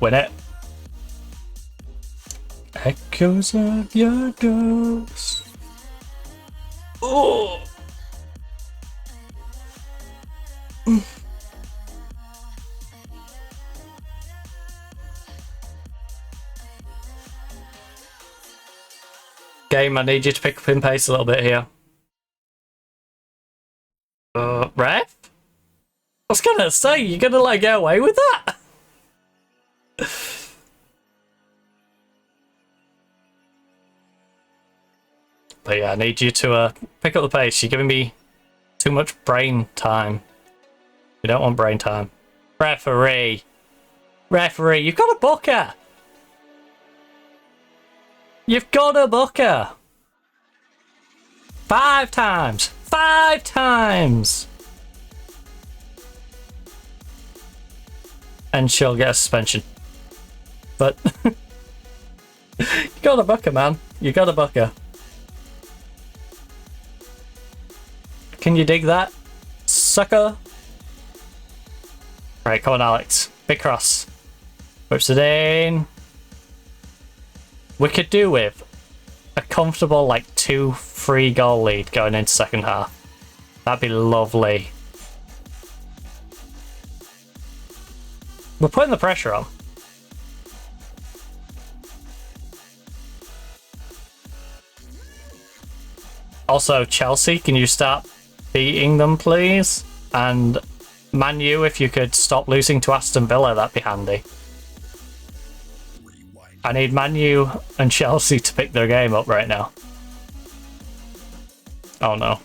Win it. Echoes of your ghost. Oh. Game, I need you to pick up in pace a little bit here. Ref? I was gonna say, you're gonna like get away with that? But yeah, I need you to pick up the pace. You're giving me too much brain time. You don't want brain time. Referee! Referee, you've got a booker! You've got a booker! 5 times! 5 times! And she'll get a suspension. But you got a booker, man. You got a booker. Can you dig that, sucker? Right, come on, Alex. Big cross. Whips it in. We could do with a comfortable, like, 2-3 goal lead going into second half. That'd be lovely. We're putting the pressure on. Also, Chelsea, can you start beating them, please? And Man U, if you could stop losing to Aston Villa, that'd be handy. I need Man U and Chelsea to pick their game up right now. Oh no.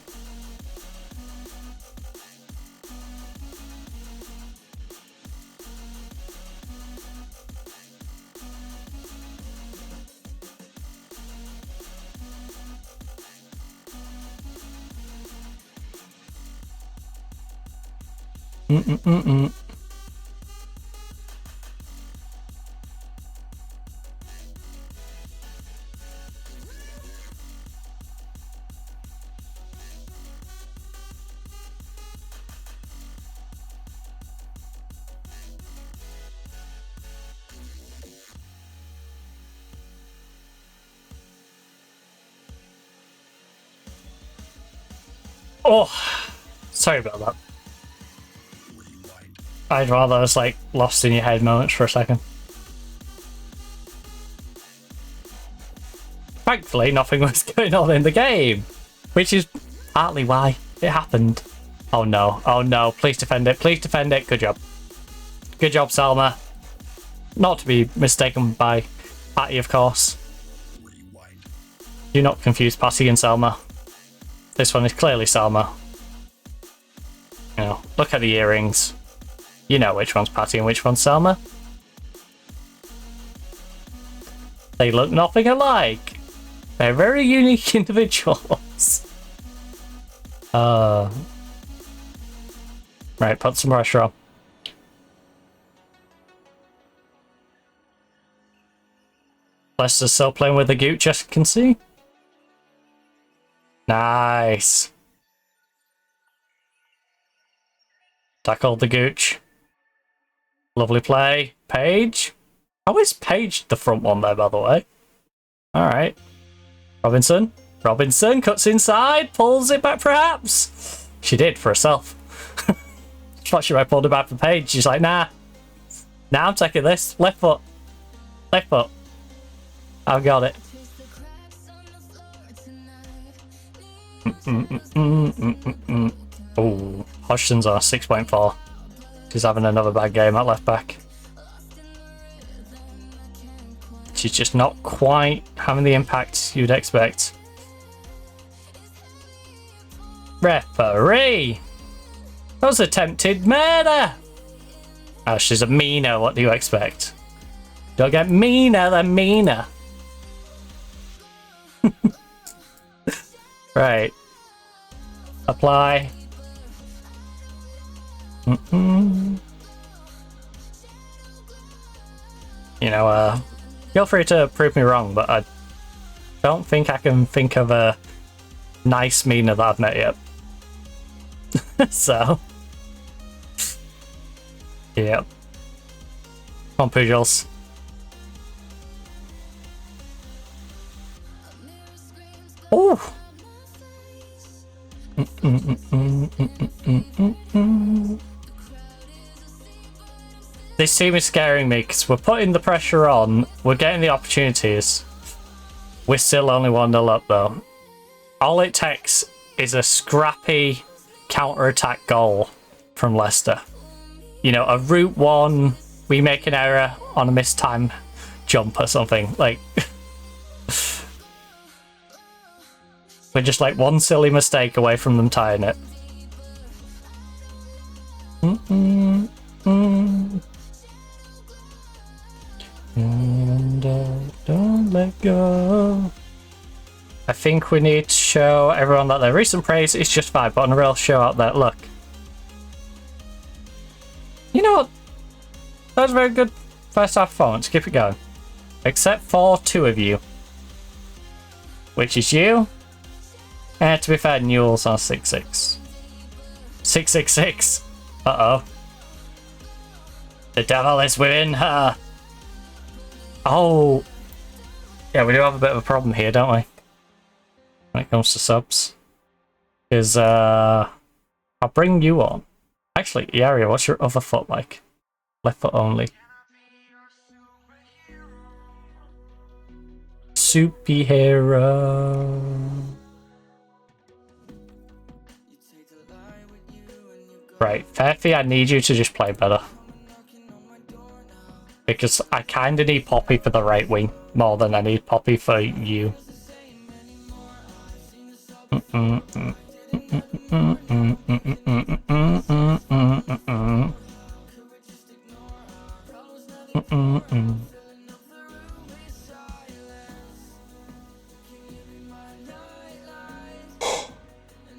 Oh, sorry about that. I'd rather I was like lost in your head moments for a second. Thankfully, nothing was going on in the game, which is partly why it happened. Oh no, oh no, please defend it, please defend it. Good job. Good job, Selma. Not to be mistaken by Patty, of course. Do not confuse Patty and Selma. This one is clearly Selma. You know, look at the earrings. You know which one's Patty and which one's Selma. They look nothing alike. They're very unique individuals. Right, put some pressure on. Lester's still playing with the gooch, as you can see. Nice. Tackled the gooch. Lovely play. Paige. How is Paige the front one there, by the way? Alright. Robinson. Robinson cuts inside. Pulls it back, perhaps. She did, for herself. Thought she might pull it back for Paige. She's like, nah. Nah, I'm taking this. Left foot. Left foot. I've got it. Oh, Hodgson's on a 6.4. She's having another bad game at left back. She's just not quite having the impact you'd expect. Referee! That was attempted murder! Oh, she's a meaner, what do you expect? Don't get meaner than meaner. Right. Apply. You know, feel free to prove me wrong, but I don't think I can think of a nice meaner that I've met yet. So. Yep. Come on, Pujols. Oh! This team is scaring me because we're putting the pressure on, we're getting the opportunities. We're still only 1-0 up though. All it takes is a scrappy counter-attack goal from Leicester. You know, a route one, we make an error on a missed time jump or something. Like, we're just like one silly mistake away from them tying it. And don't let go. I think we need to show everyone that their recent praise is justified, but on a real show out there. Look. You know what? That was a very good first half performance. Keep it going. Except for 2 of you. Which is you. And to be fair, Newell's on 6-6. 6-6-6. Uh-oh. The devil is within her. Oh. Yeah, we do have a bit of a problem here, don't we? When it comes to subs. Because, I'll bring you on. Actually, Yaria, what's your other foot like? Left foot only. Superhero. Right, Fairfie, I need you to just play better. Because I kind of need Poppy for the right wing more than I need Poppy for you.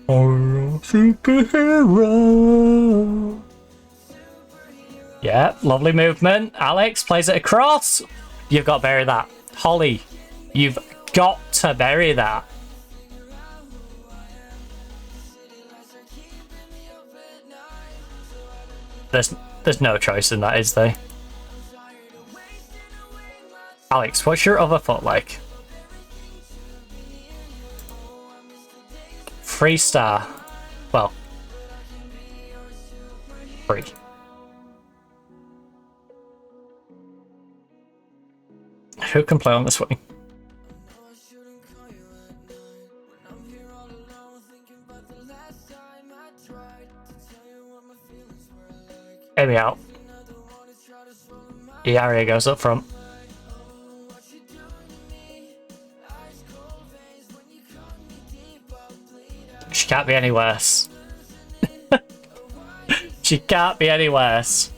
Oh, superhero. Yeah, lovely movement. Alex plays it across. You've got to bury that. Holly, you've got to bury that. There's no choice in that, is there? Alex, what's your other foot like? 3-star. Well, 3. Who can play on this wing? Hear me out. Iaria goes up front. She can't be any worse. She can't be any worse.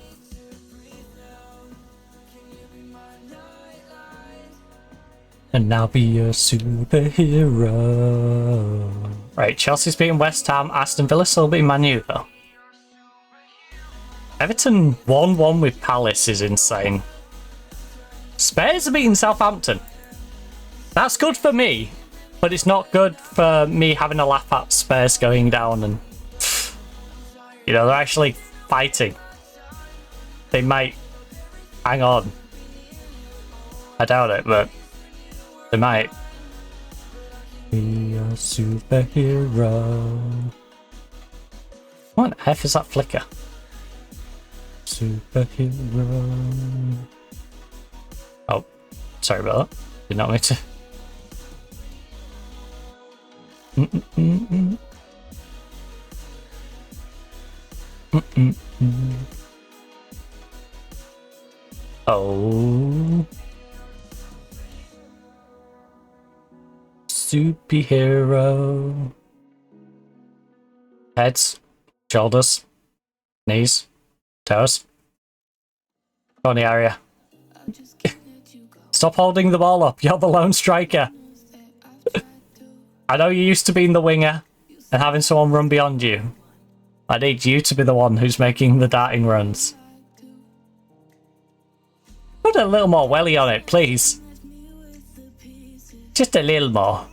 And I'll be your superhero. Right, Chelsea's beating West Ham. Aston Villa still beating Man U though. Everton 1-1 with Palace is insane. Spurs are beating Southampton. That's good for me, but it's not good for me having a laugh at Spurs going down and... You know, they're actually fighting. They might hang on. I doubt it, but they might. Be a superhero. What on earth is that flicker? Superhero. Oh, sorry about that. Did not mean to. Oh. Superhero. Heads, shoulders, knees, toes. Go on the area. Stop holding the ball up. You're the lone striker. I know you used to being the winger and having someone run beyond you. I need you to be the one who's making the darting runs. Put a little more welly on it, please. Just a little more.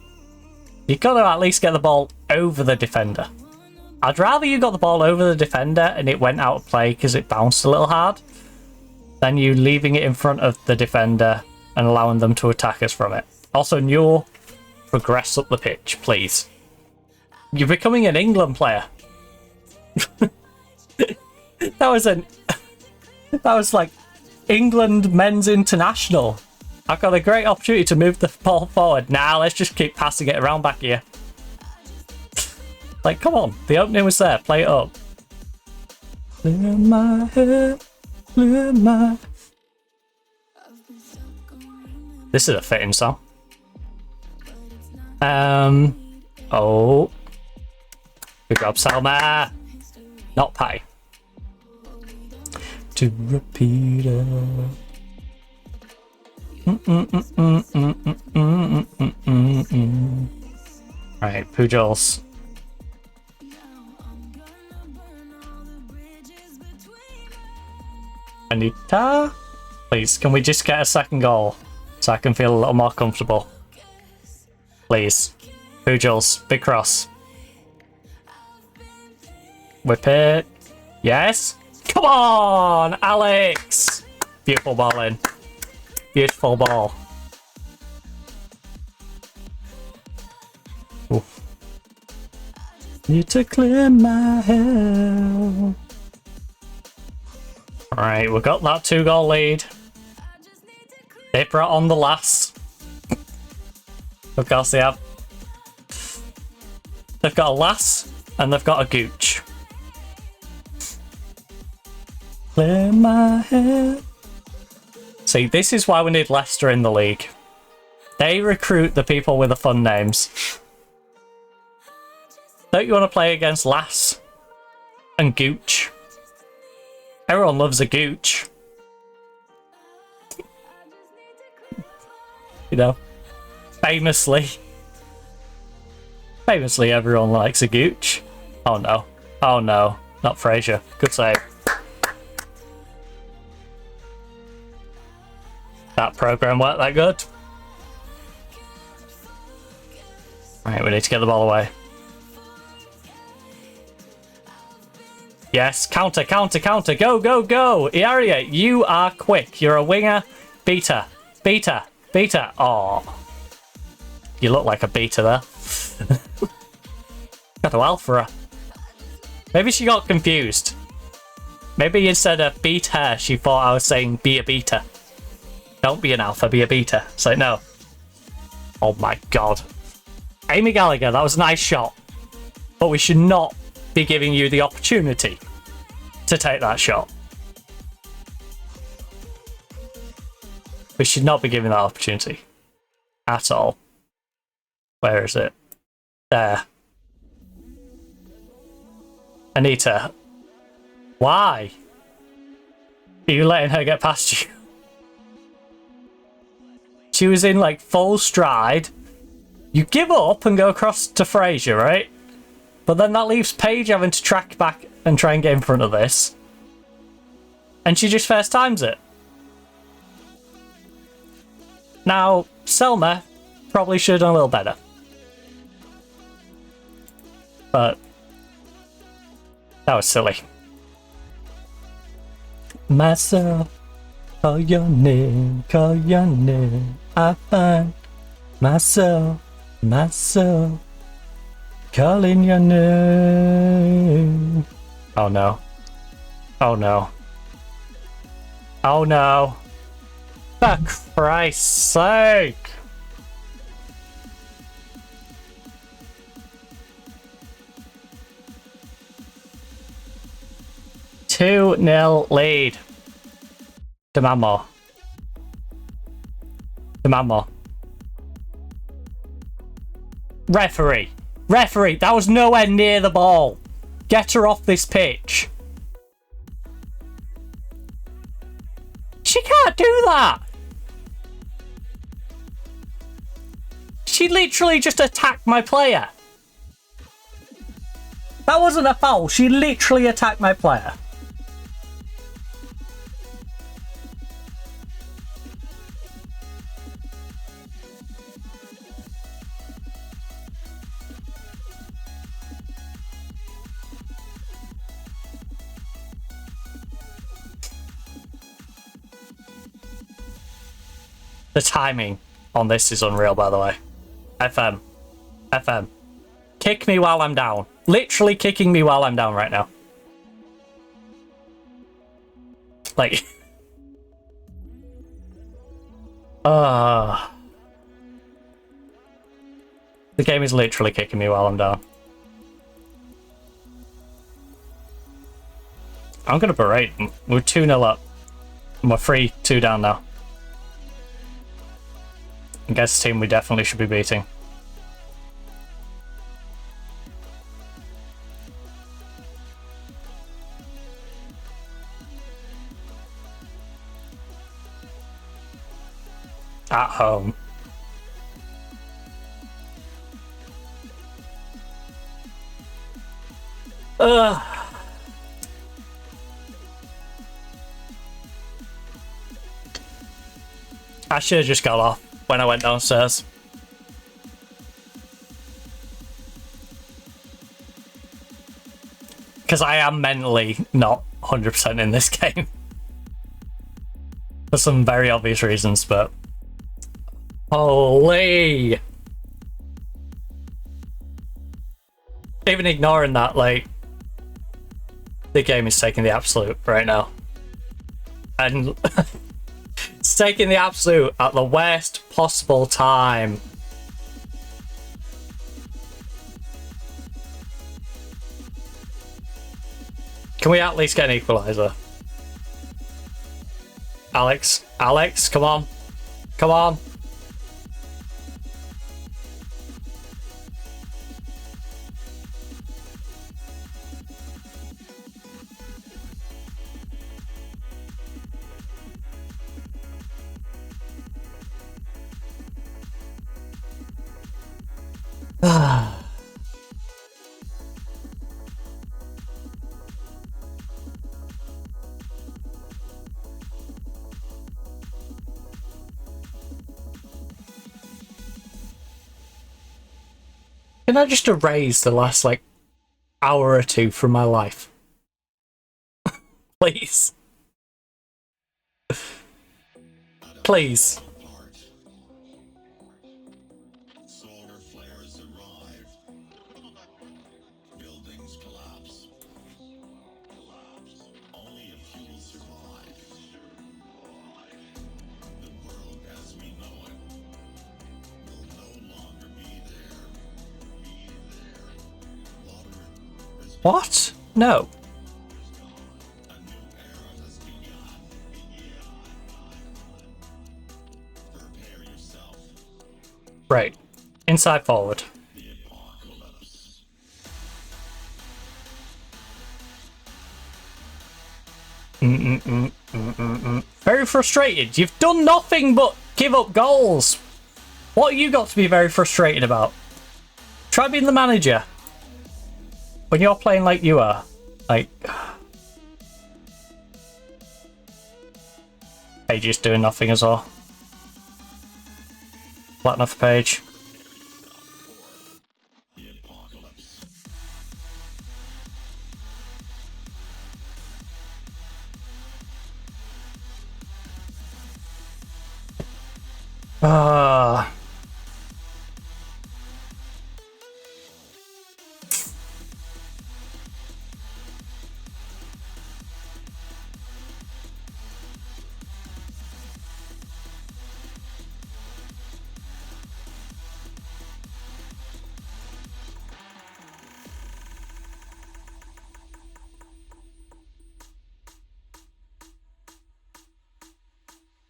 You've got to at least get the ball over the defender. I'd rather you got the ball over the defender and it went out of play because it bounced a little hard than you leaving it in front of the defender and allowing them to attack us from it. Also, Newell, progress up the pitch, please. You're becoming an England player. That was like England men's international. I've got a great opportunity to move the ball forward. Nah, let's just keep passing it around back here. Like, come on. The opening was there. Play it up. Clear my head. Clear my... This is a fitting song. Oh. Good job, Selma. Not Patty. To repeat it. Right, Pujols. Anita? Please, can we just get a second goal so I can feel a little more comfortable? Please. Pujols, big cross. Whip it. Yes? Come on, Alex! Beautiful ball in. Beautiful ball. Oof. Need to clear my head. Alright, we've got that 2-goal lead. They brought on the last. Of course they have. They've got a lass and they've got a gooch. Clear my head. See, this is why we need Leicester in the league. They recruit the people with the fun names. Don't you want to play against Lass and Gooch? Everyone loves a Gooch. You know, famously everyone likes a Gooch. Oh no. Oh no. Not Fraser. Good save. That program weren't that good. Right, we need to get the ball away. Yes, counter, counter, counter. Go, go, go. Iaria, you are quick. You're a winger. Beater. Beater. Beater. Oh. You look like a beater there. Got to alpha her. Maybe she got confused. Maybe instead of beat her, she thought I was saying be a beta. Don't be an alpha, be a beta. It's like, no. Oh my god. Amy Gallagher, that was a nice shot. But we should not be giving you the opportunity to take that shot. We should not be giving that opportunity. At all. Where is it? There. Anita. Why? Are you letting her get past you? She was in like full stride. You give up and go across to Fraser, right? But then that leaves Paige having to track back and try and get in front of this. And she just first times it. Now, Selma probably should have done a little better. But that was silly. Myself, call your name, I find myself, calling your name. Oh no. Oh no. Oh no. For Christ's sake. Two 0 lead. Demand more. Demand more. Referee. Referee, that was nowhere near the ball. Get her off this pitch. She can't do that. She literally just attacked my player. That wasn't a foul. She literally attacked my player. The timing on this is unreal, by the way. FM. FM. Kick me while I'm down. Literally kicking me while I'm down right now. Like... The game is literally kicking me while I'm down. I'm gonna berate them. We're 2-0 up. And we're 3-2 down now. Against a team we definitely should be beating. At home. Ugh. I should have just got off when I went downstairs. Because I am mentally not 100% in this game. For some very obvious reasons, but... Holy! Even ignoring that, like... The game is taking the absolute right now. And... It's taking the absolute at the worst possible time. Can we at least get an equalizer? Alex, Alex, come on. Come on. Can I just erase the last, like, hour or two from my life? Please. Please. What? No. Right. Inside forward. Very frustrated. You've done nothing but give up goals. What have you got to be very frustrated about? Try being the manager. When you're playing like you are. Like... Page is doing nothing as well. Flat enough page.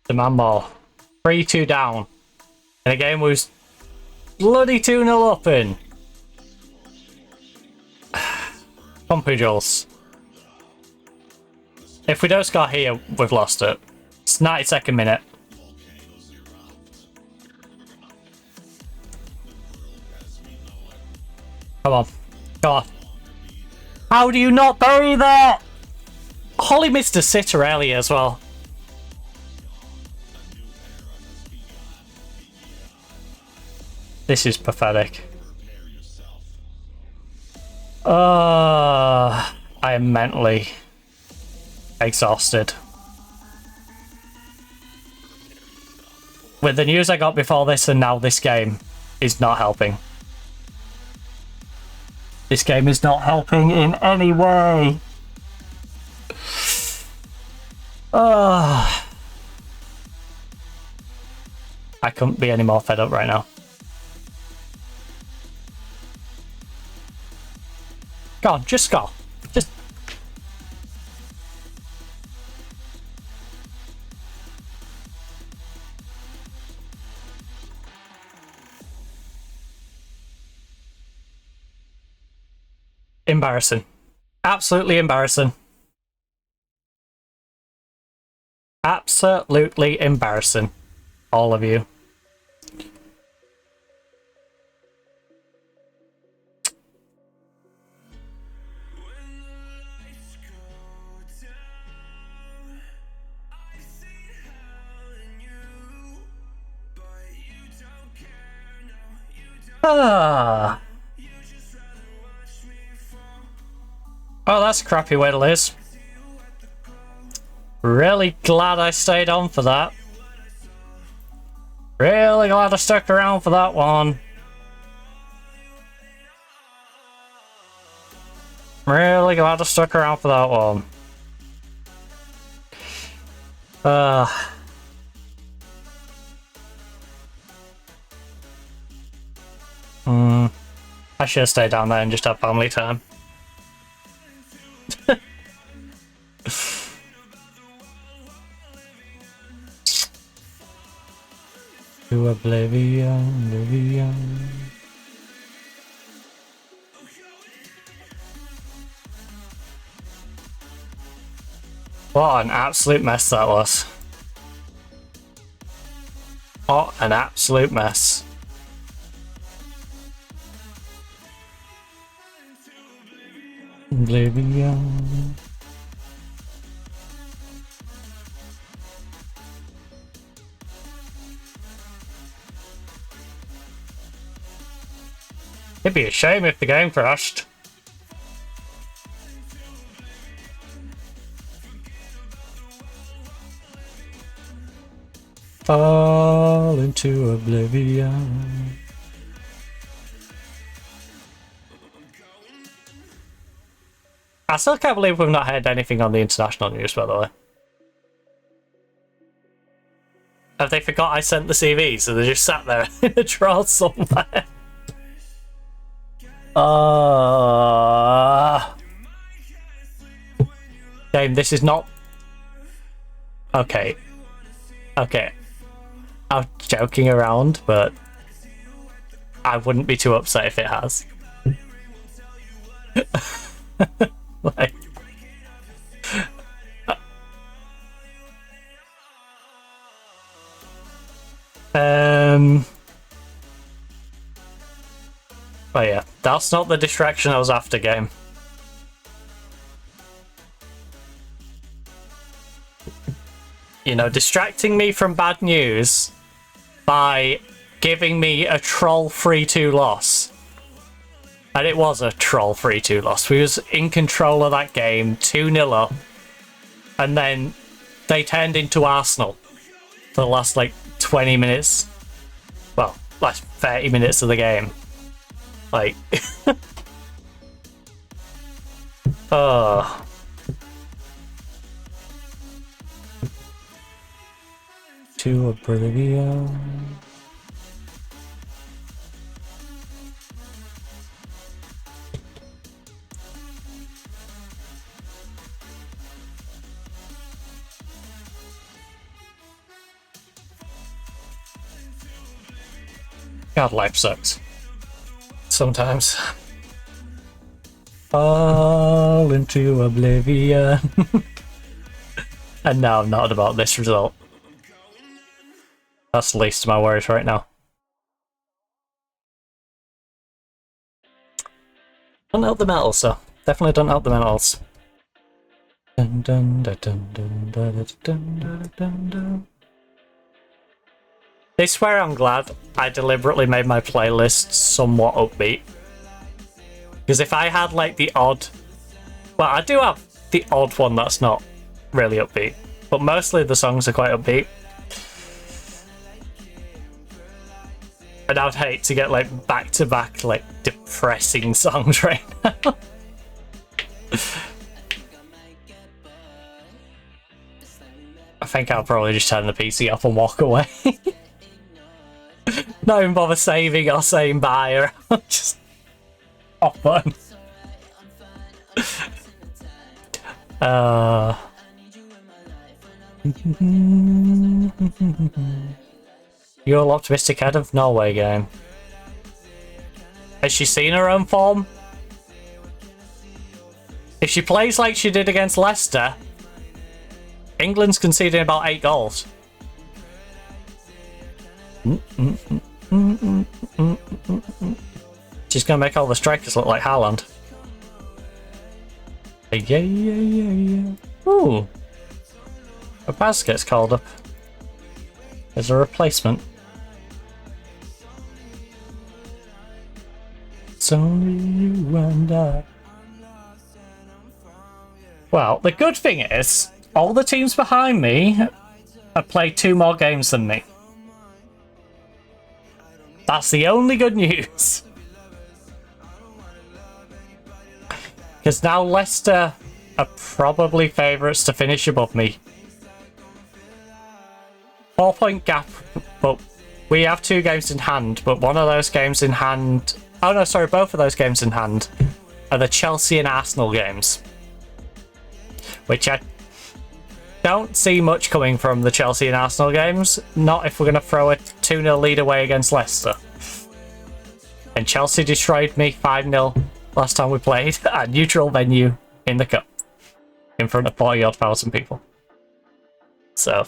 Demand more. 3-2 down. And the game was bloody 2-0 up in. Come Pujols. If we don't score here, we've lost it. It's 92nd minute. Come on. Come on. How do you not bury that? Holly missed a sitter earlier as well. This is pathetic. I am mentally exhausted. With the news I got before this and now this game is not helping. This game is not helping in any way. I couldn't be any more fed up right now. Go on, just score. Just... Embarrassing. Absolutely embarrassing. Absolutely embarrassing. All of you. Oh, that's a crappy way to lose. Really glad I stayed on for that. Really glad I stuck around for that one. Really glad I stuck around for that one. I should have stayed down there and just had family time. To oblivion, oblivion. What an absolute mess that was. What an absolute mess. Oblivion. It'd be a shame if the game crashed. Fall into oblivion. I still can't believe we've not heard anything on the international news, by the way. Have they forgot I sent the CV, so they just sat there in a drawer somewhere? Dame, this is not... Okay. Okay. I'm joking around, but I wouldn't be too upset if it has. Like... Oh yeah, that's not the distraction I was after, game. You know, distracting me from bad news by giving me a troll 3-2 loss. And it was a troll 3-2 loss. We was in control of that game, 2-0 up. And then they turned into Arsenal for the last, like, 20 minutes. Well, last 30 minutes of the game. Like... Oh... To oblivion. God, life sucks. Sometimes. Fall into oblivion. And now I'm not about this result. That's the least of my worries right now. Don't help the metals, so definitely don't help the metals. Dun, dun, dun, dun, dun, dun, dun, dun, dun. They swear I'm glad I deliberately made my playlist somewhat upbeat. Because if I had like the odd... Well, I do have the odd one that's not really upbeat. But mostly the songs are quite upbeat. And I'd hate to get like back-to-back like depressing songs right now. I think I'll probably just turn the PC off and walk away. Not even bother saving or saying bye, or just off button. You're all optimistic head of Norway game. Has she seen her own form? If she plays like she did against Leicester, England's conceding about 8 goals. She's gonna make all the strikers look like Haaland. Yeah. Ooh. A Baz gets called up. There's a replacement. It's only you and I. Well, the good thing is, all the teams behind me have played 2 more games than me. That's the only good news. Because now Leicester are probably favourites to finish above me. 4-point gap, but we have 2 games in hand, but one of those games in hand... Oh no, sorry, both of those games in hand are the Chelsea and Arsenal games. Which I don't see much coming from the Chelsea and Arsenal games. Not if we're going to throw a 2-0 lead away against Leicester. And Chelsea destroyed me 5-0 last time we played at a neutral venue in the Cup. In front of 40-odd thousand people. So...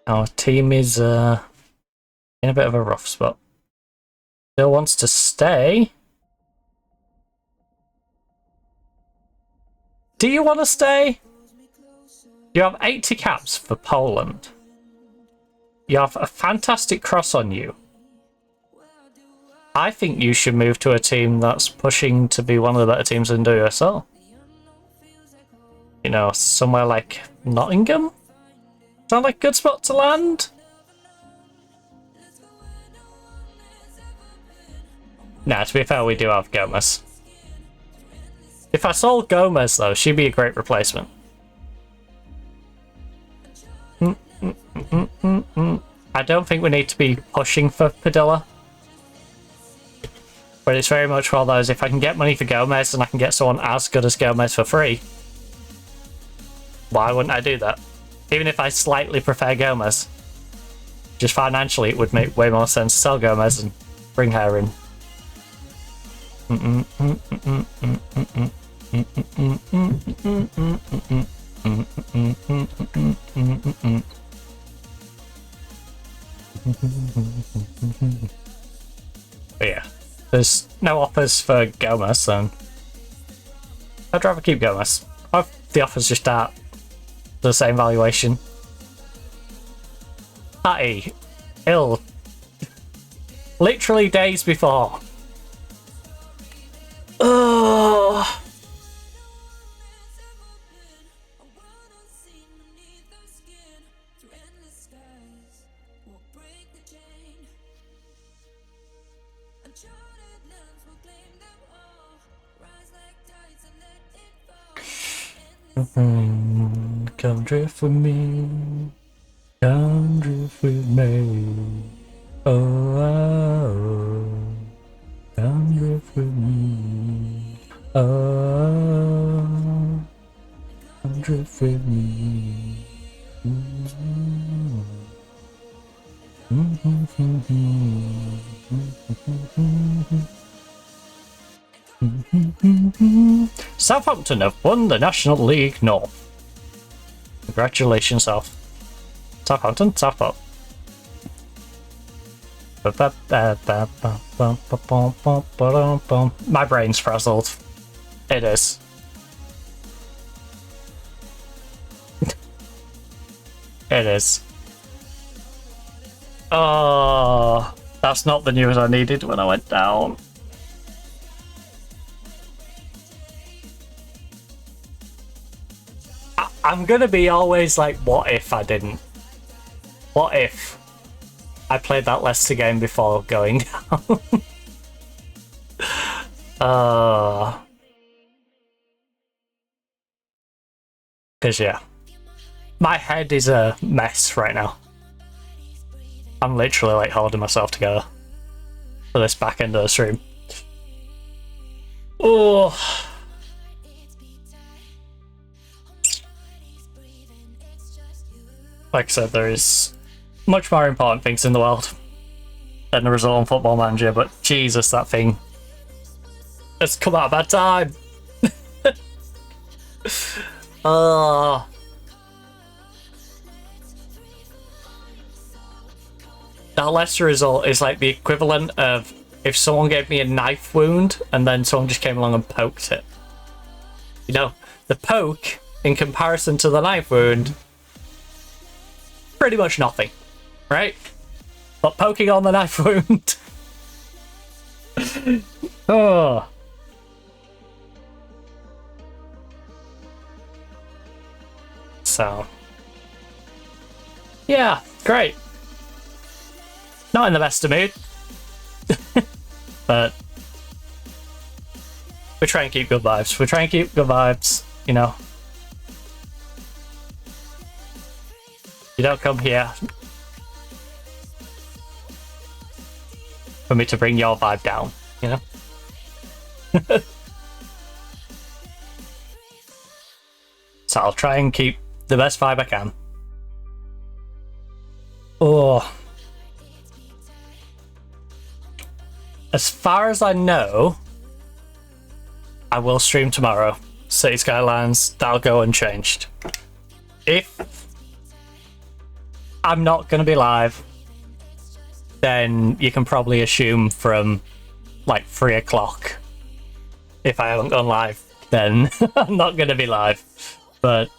Our team is in a bit of a rough spot. Still wants to stay. Do you want to stay? You have 80 caps for Poland. You have a fantastic cross on you. I think you should move to a team that's pushing to be one of the better teams in the USL. You know, somewhere like Nottingham? Sound like a good spot to land? Nah, to be fair, we do have Gomez. If I sold Gomez, though, she'd be a great replacement. I don't think we need to be pushing for Padilla. But it's very much one of those, if I can get money for Gomez and I can get someone as good as Gomez for free, why wouldn't I do that? Even if I slightly prefer Gomez. Just financially, it would make way more sense to sell Gomez and bring her in. But yeah, there's no offers for Gomez, and I'd rather keep Gomez. Or if the offers just at the same valuation. Patty, ill. Literally days before. Oh. Come drift with me. Come drift with me. Oh, oh. Come drift with me. Oh, come drift with me. Southampton have won the National League North. Congratulations, Southampton, Southport. My brain's frazzled. It is. It is. Oh, that's not the news I needed when I went down. I'm gonna be always like, what if I didn't? What if I played that Leicester game before going down? Cause yeah, my head is a mess right now. I'm literally like holding myself together for this back end of the stream. Oh. Like I said, there is much more important things in the world than the result on Football Manager, but Jesus, that thing has come out at a bad time. That Leicester result is like the equivalent of if someone gave me a knife wound and then someone just came along and poked it. You know, the poke in comparison to the knife wound, pretty much nothing, right? But poking on the knife wound. Oh. So. Yeah, great. Not in the best of mood. But we try and keep good vibes. We try and keep good vibes, you know. You don't come here for me to bring your vibe down, you know? So I'll try and keep the best vibe I can. Oh. As far as I know, I will stream tomorrow. City Skylines, that'll go unchanged. If I'm not going to be live, then you can probably assume from like 3 o'clock. If I haven't gone live, then I'm not going to be live. But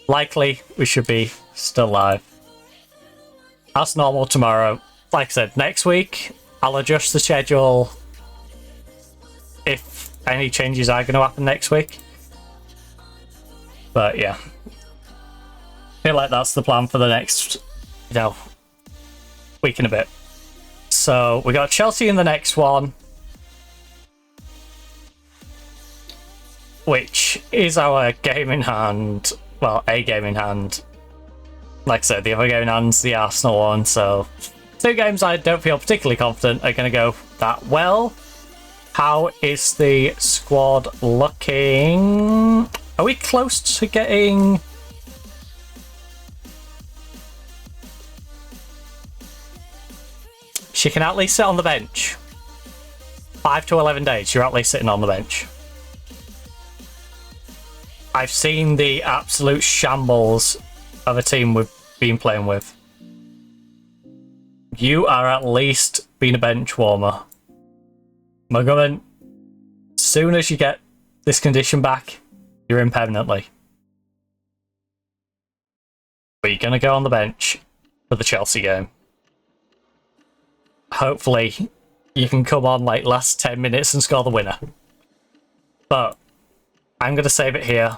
likely we should be still live. As normal tomorrow. Like I said, next week I'll adjust the schedule if any changes are going to happen next week. But yeah, I feel like that's the plan for the next, you know, week and a bit. So we got Chelsea in the next one, which is our game in hand, well, a game in hand like I said, the other game and's the Arsenal one, so 2 games I don't feel particularly confident are going to go that well. How is the squad looking? Are we close to getting... She can at least sit on the bench. 5 to 11 days, you're at least sitting on the bench. I've seen the absolute shambles of a team we've been playing with. You are at least being a bench warmer. Montgomery, as soon as you get this condition back, you're in permanently. But you're going to go on the bench for the Chelsea game. Hopefully, you can come on like last 10 minutes and score the winner. But I'm going to save it here.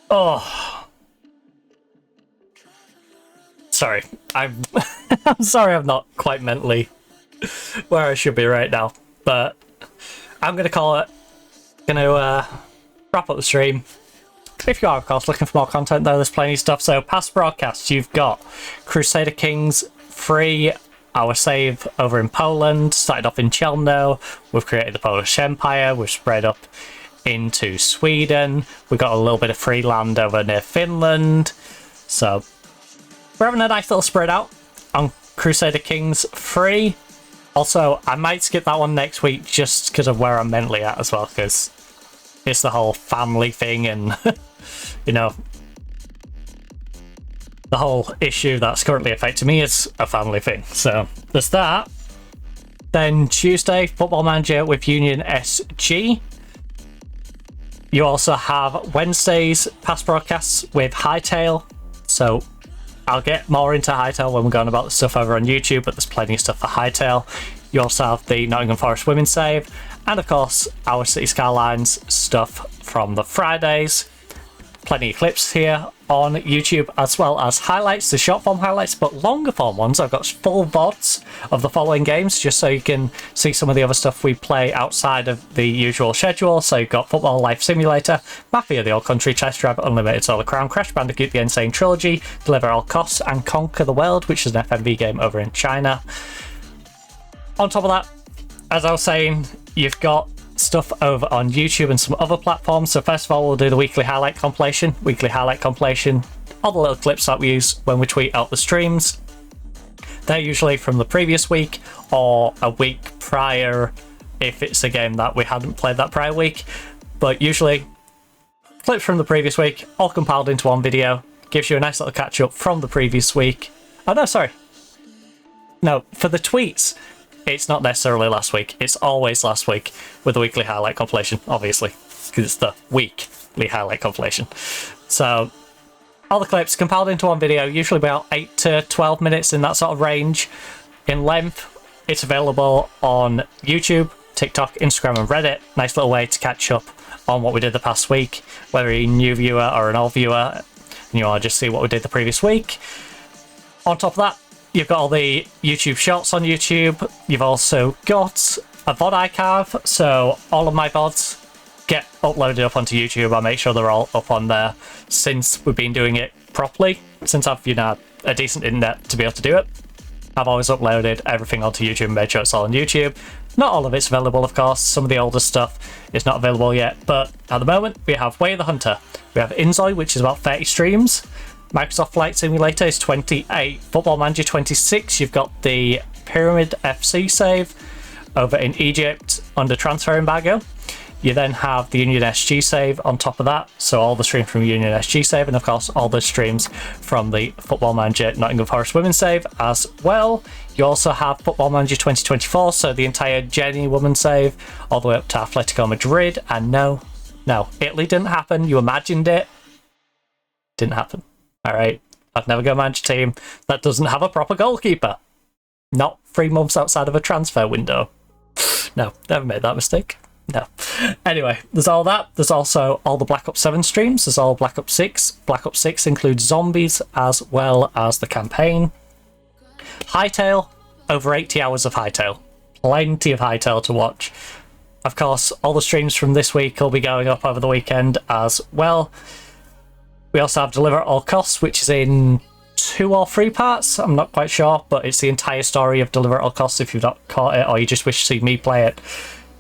Oh. Sorry. I'm sorry I'm not quite mentally where I should be right now. But I'm going to call it. Going to wrap up the stream. If you are, of course, looking for more content, though, there's plenty of stuff. So, past broadcasts, you've got Crusader Kings free, our save over in Poland, started off in Chelmno, we've created the Polish Empire, we've spread up into Sweden, we've got a little bit of free land over near Finland. So, we're having a nice little spread out on Crusader Kings free. Also, I might skip that one next week just because of where I'm mentally at as well, because it's the whole family thing and, you know, the whole issue that's currently affecting me is a family thing. So there's that. Then Tuesday, Football Manager with Union SG. You also have Wednesdays past broadcasts with Hightail. So I'll get more into Hightail when we're going about the stuff over on YouTube, but there's plenty of stuff for Hightail. You also have the Nottingham Forest Women save, and of course our City Skylines stuff from the Fridays. Plenty of clips here on YouTube, as well as highlights, the short form highlights, but longer form ones. I've got full VODs of the following games, just so you can see some of the other stuff we play outside of the usual schedule. So you've got Football Life Simulator, Mafia the Old Country, Test Drive Unlimited, Solar Crown, Crash Bandicoot The Insane Trilogy, Deliver All Costs, and Conquer the World, which is an FMV game over in China. On top of that, as I was saying, you've got stuff over on YouTube and some other platforms. So first of all, we'll do the weekly highlight compilation. All the little clips that we use when we tweet out the streams. They're usually from the previous week or a week prior if it's a game that we hadn't played that prior week. But usually, clips from the previous week, all compiled into one video. Gives you a nice little catch up from the previous week. Oh no, sorry. No, for the tweets, it's not necessarily last week. It's always last week with the weekly highlight compilation, obviously, because it's the weekly highlight compilation. So, all the clips compiled into one video, usually about 8 to 12 minutes in that sort of range in length. It's available on YouTube, TikTok, Instagram, and Reddit. Nice little way to catch up on what we did the past week, whether you're a new viewer or an old viewer, and you want to just see what we did the previous week. On top of that, you've got all the YouTube shorts on YouTube. You've also got a VOD archive, so all of my VODs get uploaded up onto YouTube. I make sure they're all up on there since we've been doing it properly, since I've had a decent internet to be able to do it. I've always uploaded everything onto YouTube and made sure it's all on YouTube. Not all of it's available, of course. Some of the older stuff is not available yet, but at the moment we have Way of the Hunter. We have Inzoi, which is about 30 streams. Microsoft Flight Simulator is 28. Football Manager 26. You've got the Pyramid FC save over in Egypt under transfer embargo. You then have the Union SG save on top of that. So all the streams from Union SG save, and of course all the streams from the Football Manager Nottingham Forest Women save as well. You also have Football Manager 2024, so the entire Jenny woman save all the way up to Atletico Madrid. And no, Italy didn't happen. You imagined it. Didn't happen. Alright, I'd never go manage a team that doesn't have a proper goalkeeper. Not 3 months outside of a transfer window. No, never made that mistake. No. Anyway, there's all that. There's also all the Black Ops 7 streams. There's all Black Ops 6. Black Ops 6 includes zombies as well as the campaign. Hightail, over 80 hours of Hightail. Plenty of Hightail to watch. Of course, all the streams from this week will be going up over the weekend as well. We also have Deliver at All Costs, which is in 2 or 3 parts. I'm not quite sure, but it's the entire story of Deliver at All Costs if you've not caught it or you just wish to see me play it.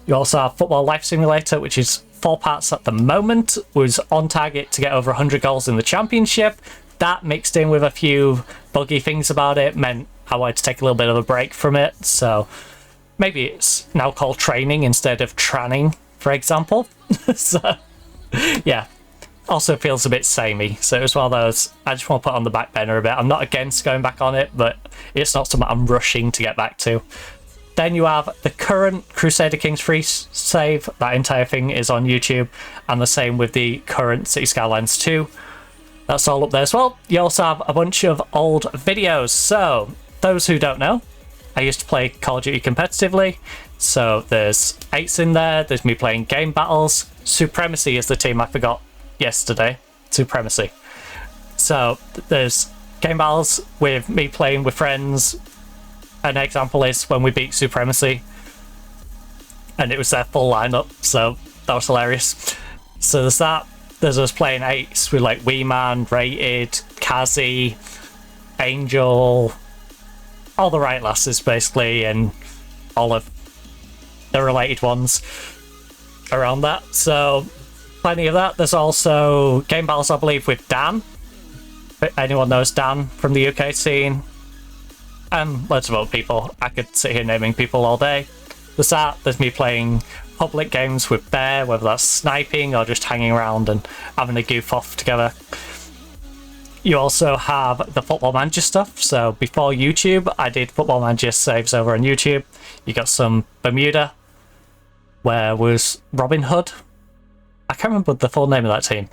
You also have Football Life Simulator, which is 4 parts at the moment, was on target to get over 100 goals in the championship. That mixed in with a few buggy things about it meant I wanted to take a little bit of a break from it, so maybe it's now called training instead of tranning, for example. So, yeah. Also feels a bit samey, so it was one of those I just want to put on the back burner a bit. I'm not against going back on it, but it's not something I'm rushing to get back to. Then you have the current Crusader Kings free save. That entire thing is on YouTube, and the same with the current City Skylines 2. That's all up there as well. You also have a bunch of old videos. So, those who don't know, I used to play Call of Duty competitively. So there's 8s in there, there's me playing game battles. Supremacy is the team I forgot yesterday. Supremacy. So there's game battles with me playing with friends. An example is when we beat Supremacy, and it was their full lineup, so that was hilarious. So there's that. There's us playing 8s with like Wee Man, Rated, Kazi, Angel, all the right lasses basically, and all of the related ones around that. So plenty of that. There's also game battles, I believe, with Dan. If anyone knows Dan from the UK scene, and loads of other people. I could sit here naming people all day. There's that. There's me playing public games with Bear, whether that's sniping or just hanging around and having a goof off together. You also have the Football Manager stuff. So before YouTube, I did Football Manager saves over on YouTube. You got some Bermuda, where was Robin Hood. I can't remember the full name of that team,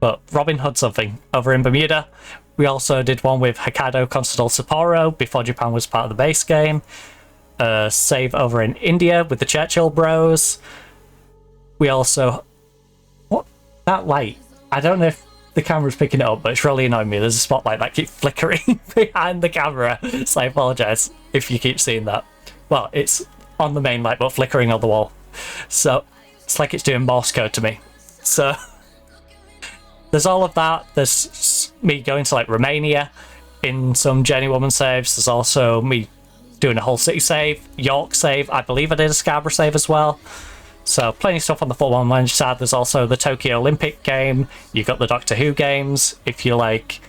but Robin Hood something over in Bermuda. We also did one with Hokkaido Constable Sapporo before Japan was part of the base game. Save over in India with the Churchill Bros. We also... What? That light. I don't know if the camera's picking it up, but it's really annoying me. There's a spotlight that keeps flickering behind the camera, so I apologise if you keep seeing that. Well, it's on the main light, but flickering on the wall. So, it's like it's doing Morse code to me. So... There's all of that. There's me going to like Romania in some Journeywoman saves. There's also me doing a whole city save, York save. I believe I did a Scarborough save as well. So plenty of stuff on the Football Manager side. There's also the Tokyo Olympic game. You've got the Doctor Who games. If you like...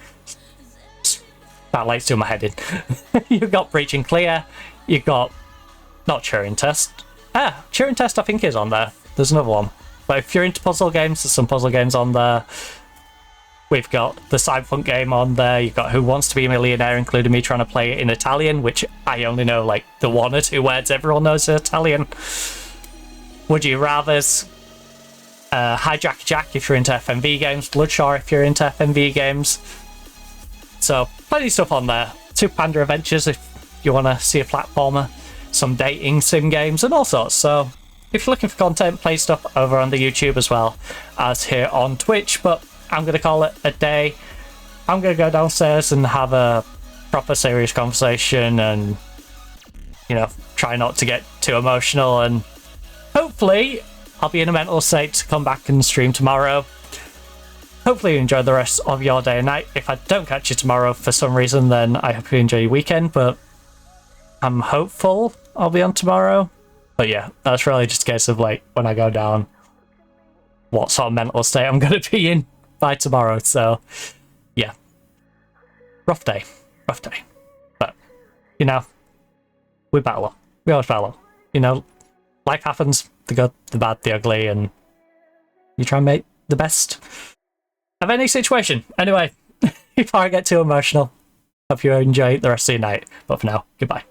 That light's doing my head in. You've got Breach and Clear. You've got... Not Turing Test. Turing Test I think is on there. There's another one. But if you're into puzzle games, there's some puzzle games on there. We've got the Cyberpunk game on there. You've got Who Wants to Be a Millionaire, including me trying to play it in Italian, which I only know like the 1 or 2 words everyone knows in Italian. Would You Rathers, Hijack Jack if you're into FMV games, Bloodshaw if you're into FMV games. So plenty of stuff on there. Super Panda Adventures if you want to see a platformer, some dating sim games and all sorts. So if you're looking for content, play stuff over on the YouTube as well as here on Twitch. But I'm going to call it a day. I'm going to go downstairs and have a proper serious conversation and, you know, try not to get too emotional, and hopefully I'll be in a mental state to come back and stream tomorrow. Hopefully you enjoy the rest of your day and night. If I don't catch you tomorrow for some reason, then I hope you enjoy your weekend, but I'm hopeful I'll be on tomorrow. But yeah, that's really just a case of like when I go down, what sort of mental state I'm going to be in by tomorrow. So yeah, rough day, but you know, we battle on. We always battle on. You know, life happens, the good, the bad, the ugly, and you try and make the best of any situation. Anyway, before I get too emotional, hope you enjoy the rest of your night, but for now, goodbye.